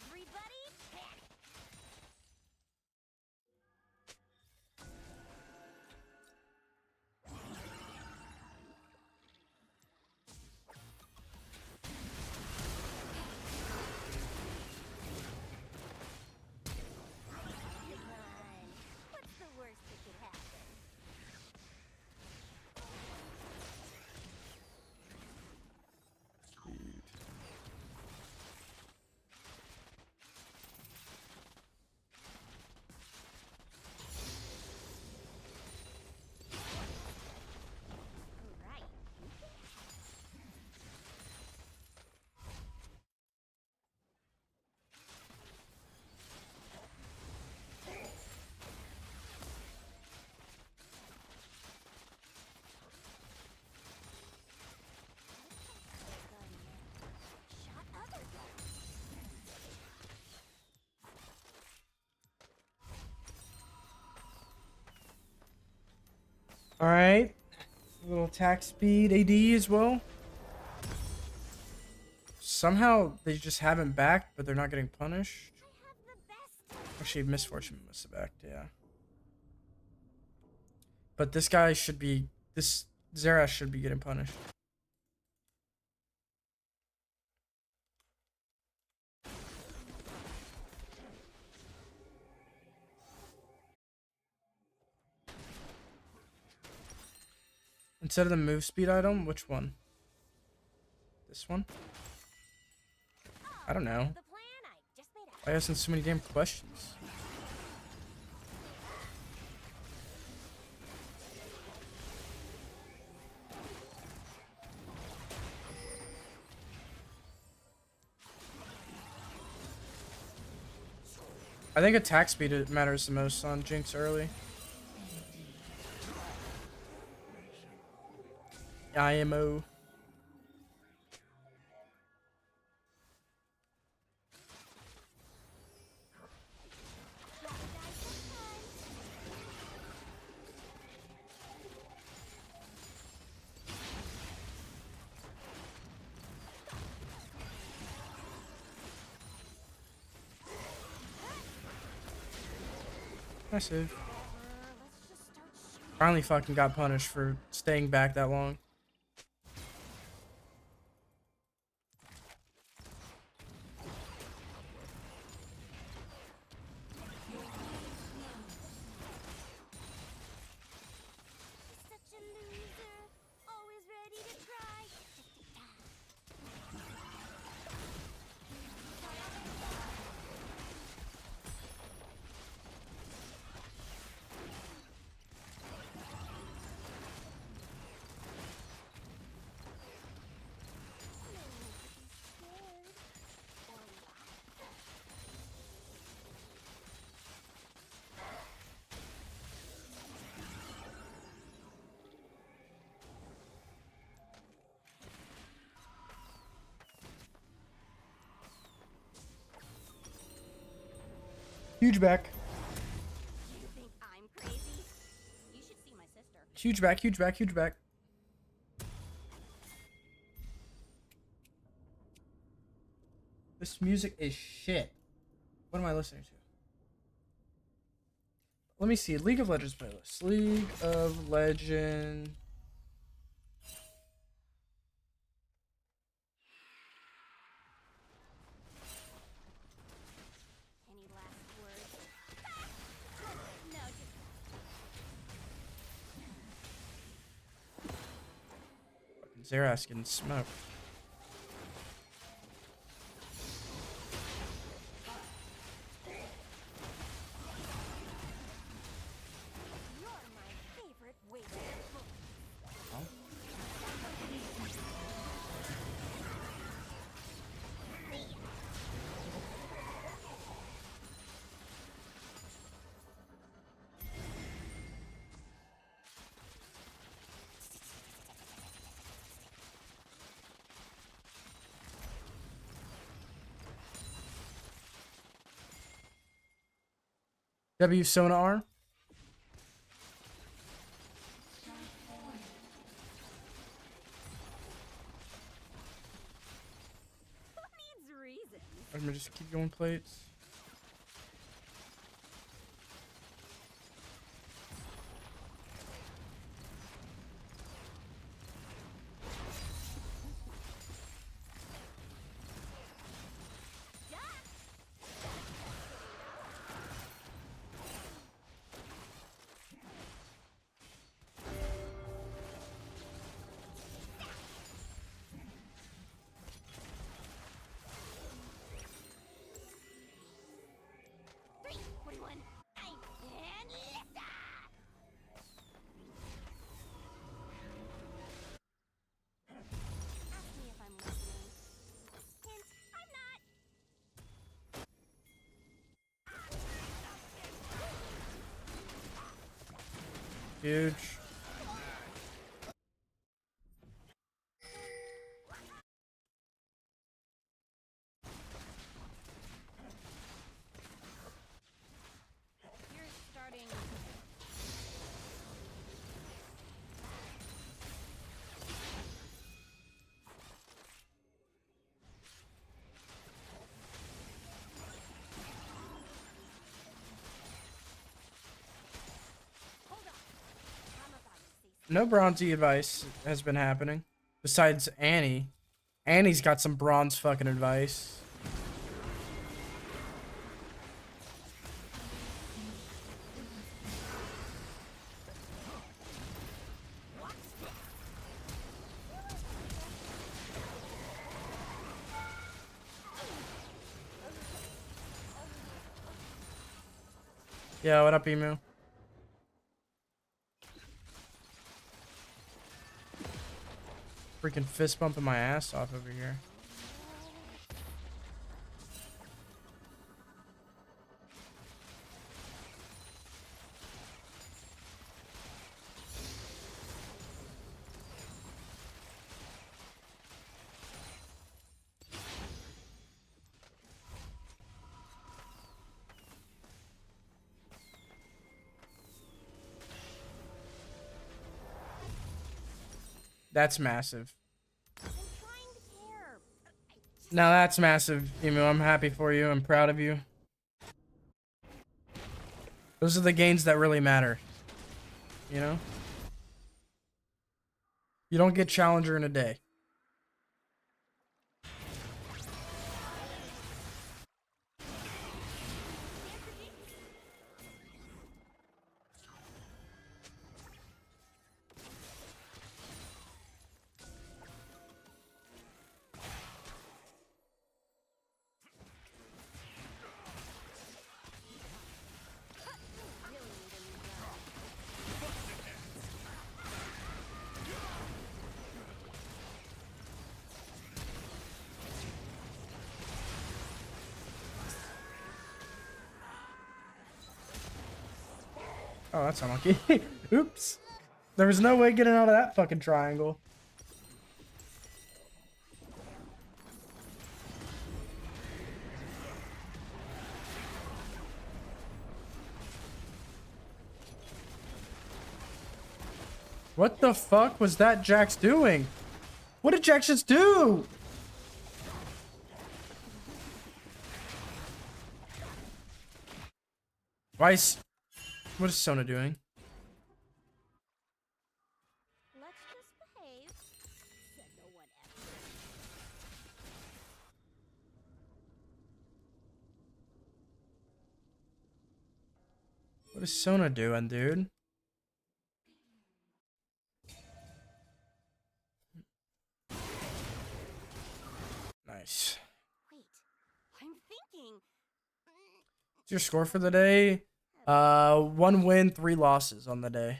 Everybody panic. What's the worst that could happen? Right. Shot other guns. All right. A little attack speed, AD as well. Somehow they just haven't backed, but they're not getting punished. Actually, Misfortune must have backed, yeah. But this guy should be, this Xerath should be getting punished. Instead of the move speed item, which one? This one? I don't know. The plan I just made up. I asked so many damn questions. I think attack speed matters the most on Jinx early. IMO. Nice save. Finally fucking got punished for staying back that long. Such a loser. Always ready to try. Huge back. You think I'm crazy? You should see my sister. Huge back, huge back, huge back. This music is shit. What am I listening to? Let me see. League of Legends playlist. League of Legends. Any last words? No, just Xerath getting smoked. you're my favorite waiter. W Sona R. Who needs reasons? I'm gonna just keep going plates. Huge. You're starting. No bronzy advice has been happening. Besides Annie. Annie's got some bronze fucking advice. Yeah, what up, Emu? Freaking fist bumping my ass off over here. That's massive. Now that's massive, Emu. I'm happy for you. I'm proud of you. Those are the gains that really matter. You know? You don't get Challenger in a day. Oh, that's unlucky. Oops. There was no way getting out of that fucking triangle. What the fuck was that Jax doing? What did Jax just do? Why is... What is Sona doing? Let's just behave. Said no one ever. What is Sona doing, dude? Nice. Wait, I'm thinking. What's your score for the day? 1 win, 3 losses on the day.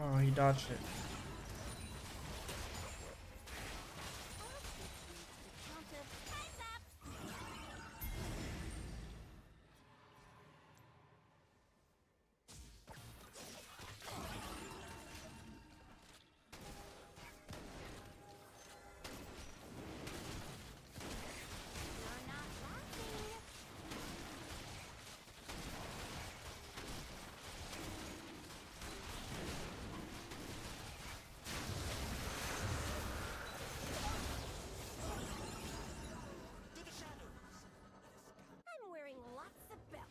Oh, he dodged it. I'm wearing lots of belts.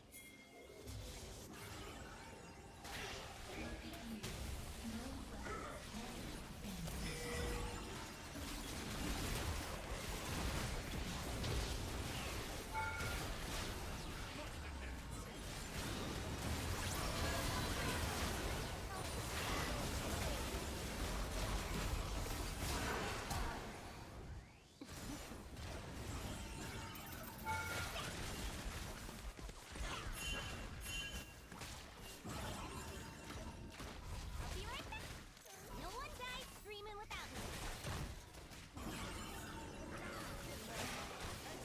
I'll be right back. No one dies screaming without me.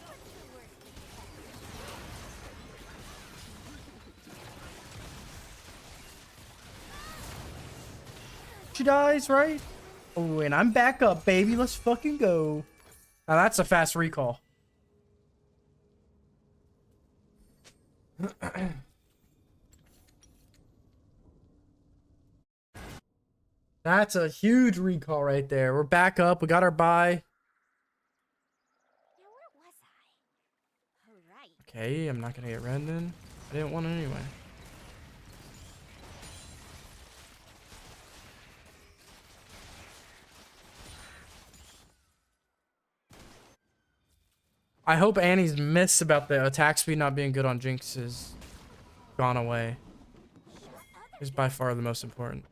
What's the worst that could happen? She dies, right? Oh, and I'm back up, baby. Let's fucking go. Now that's a fast recall. That's a huge recall right there. We're back up. We got our buy. Now where was I? All right. Okay, I'm not gonna get Rendon. I didn't want it anyway. I hope Annie's miss about the attack speed not being good on Jinx is gone away. Is by far the most important.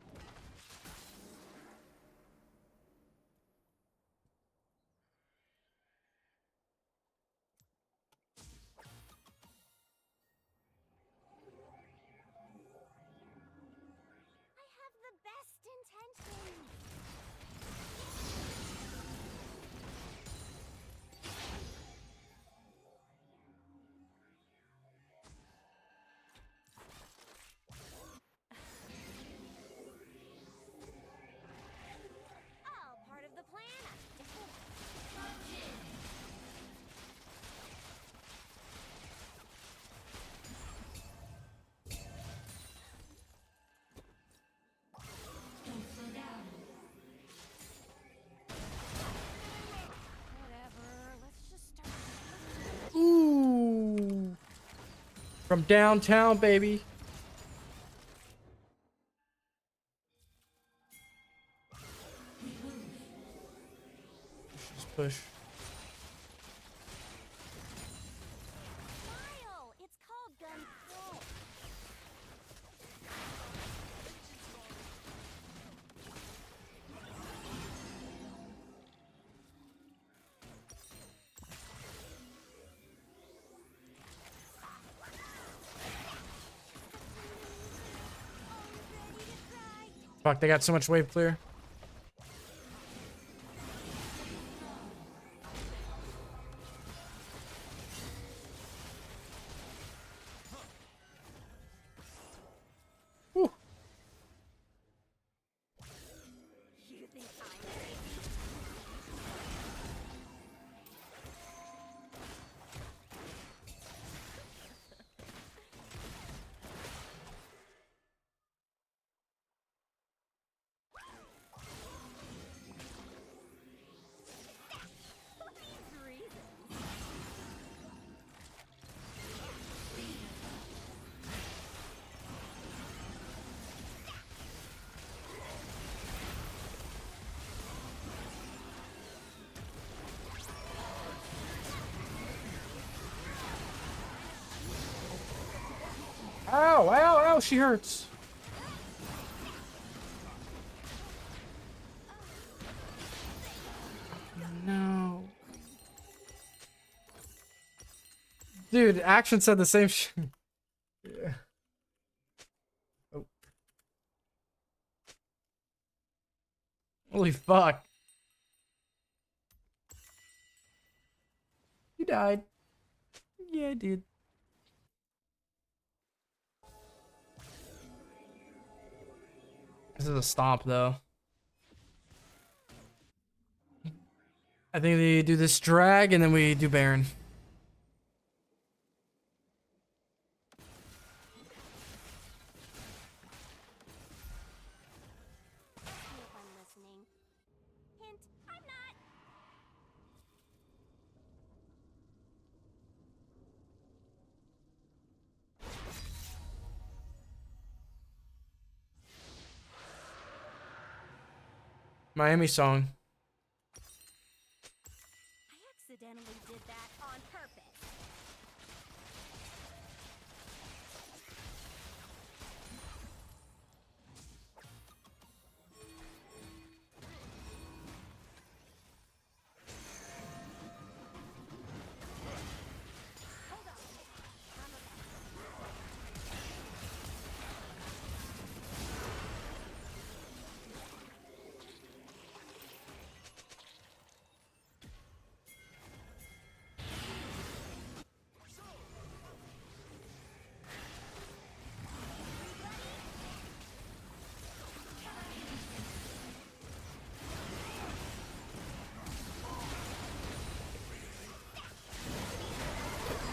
I have the best intentions. All part of the plan. Whatever. Let's just start. Ooh. From downtown, baby. Just push. Smile. It's called control. Fuck, they got so much wave clear. Whew. Ow, ow, ow, she hurts. No. Dude, Action said the same shit. Yeah. Oh. Holy fuck. You died. Yeah, I did. This is a stomp, though. I think they do this drag, and then we do Baron. Miami song. Accidentally did that on purpose.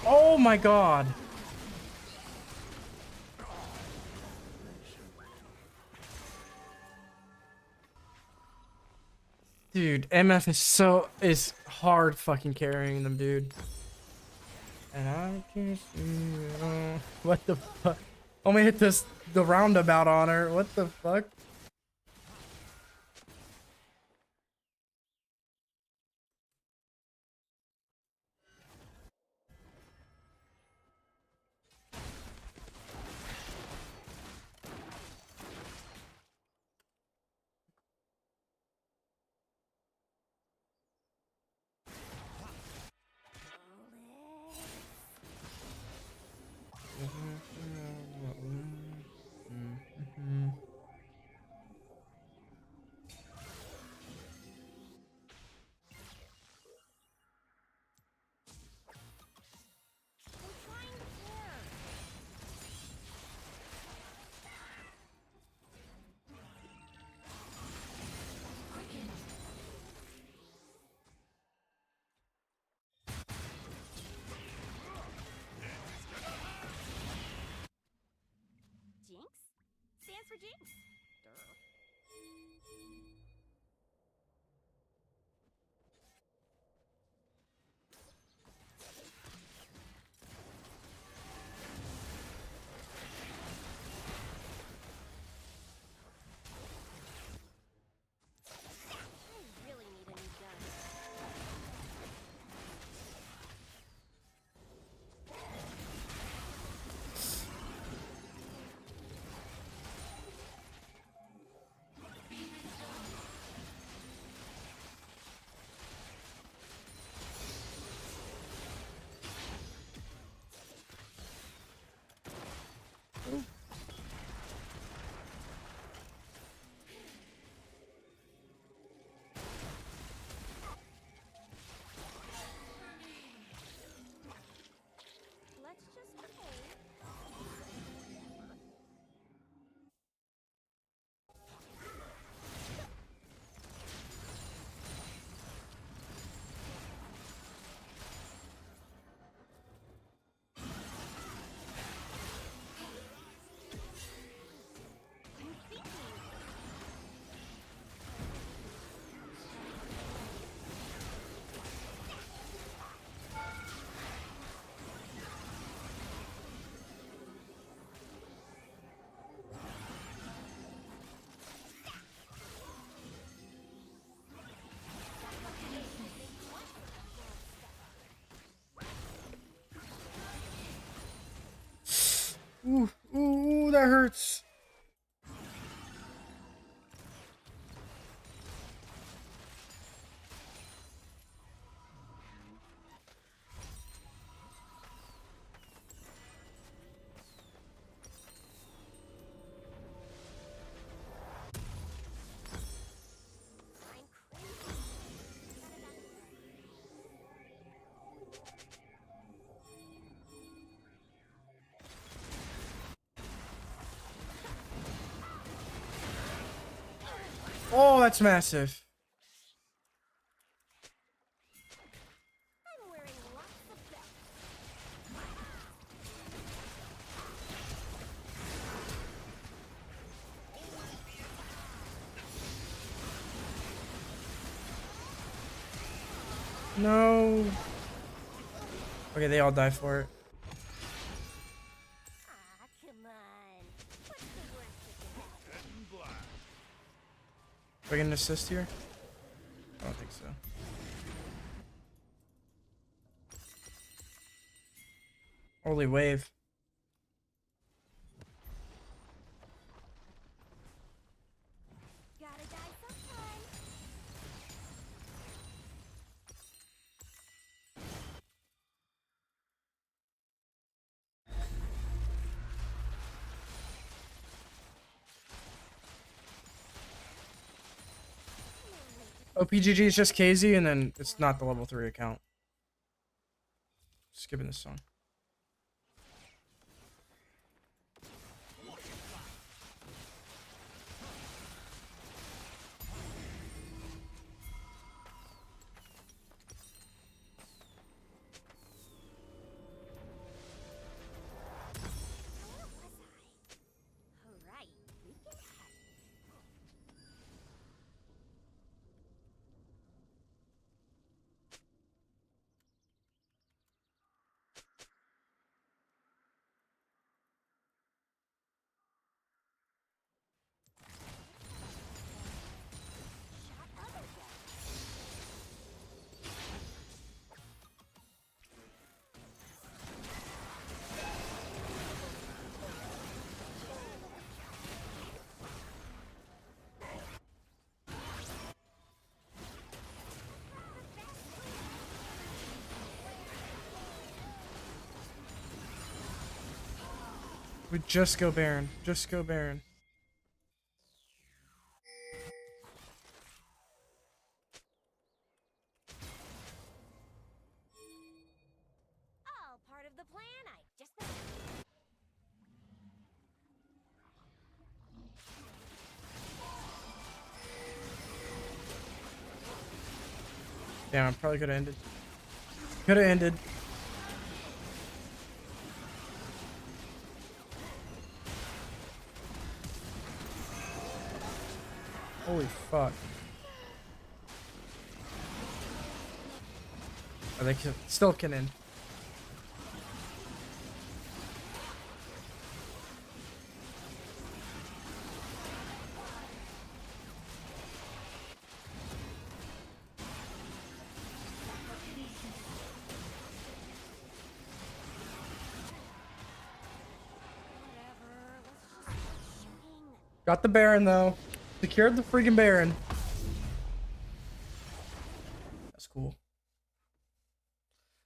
Oh my god. Dude, MF is hard fucking carrying them, dude. And I can see what the fuck? Only hit the roundabout on her. What the fuck? Jinx? Stands for Jinx. Durr. I really need a new gun. Ooh, ooh, that hurts. Oh, that's massive. No. Okay, they all die for it. Do I get an assist here? I don't think so. Holy wave. OPGG is just KZ, and then it's not the level 3 account. Skipping this song. We just go Baron. Just go Baron. All part of the plan. I just. Damn, I probably could have ended. Could have ended. Holy fuck. Oh, they still can end. Got the Baron though. Secured the freaking Baron. That's cool.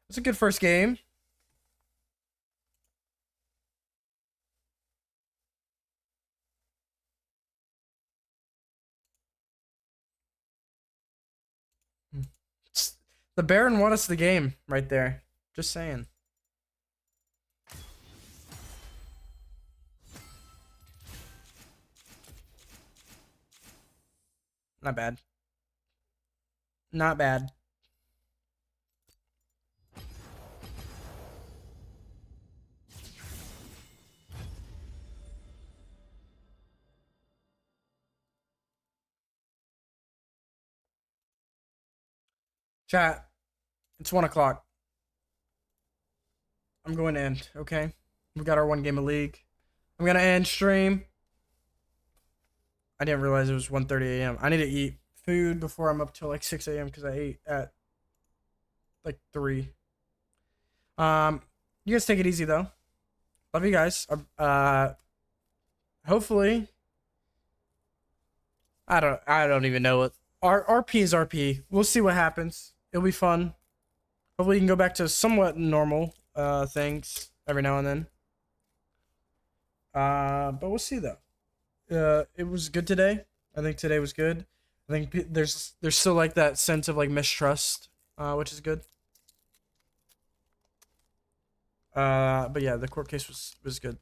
That's a good first game. The Baron won us the game right there. Just saying. Not bad. Not bad. Chat. It's 1 o'clock. I'm going to end, okay? We got our one game of League. I'm going to end stream. I didn't realize it was 1:30 a.m. I need to eat food before I'm up till like 6 a.m. because I ate at like 3. You guys take it easy though. Love you guys. Hopefully, I don't even know what RP is RP. We'll see what happens. It'll be fun. Hopefully, you can go back to somewhat normal things every now and then. But we'll see though. It was good today. I think today was good. I think there's still like that sense of like mistrust, which is good. But yeah, the court case was good.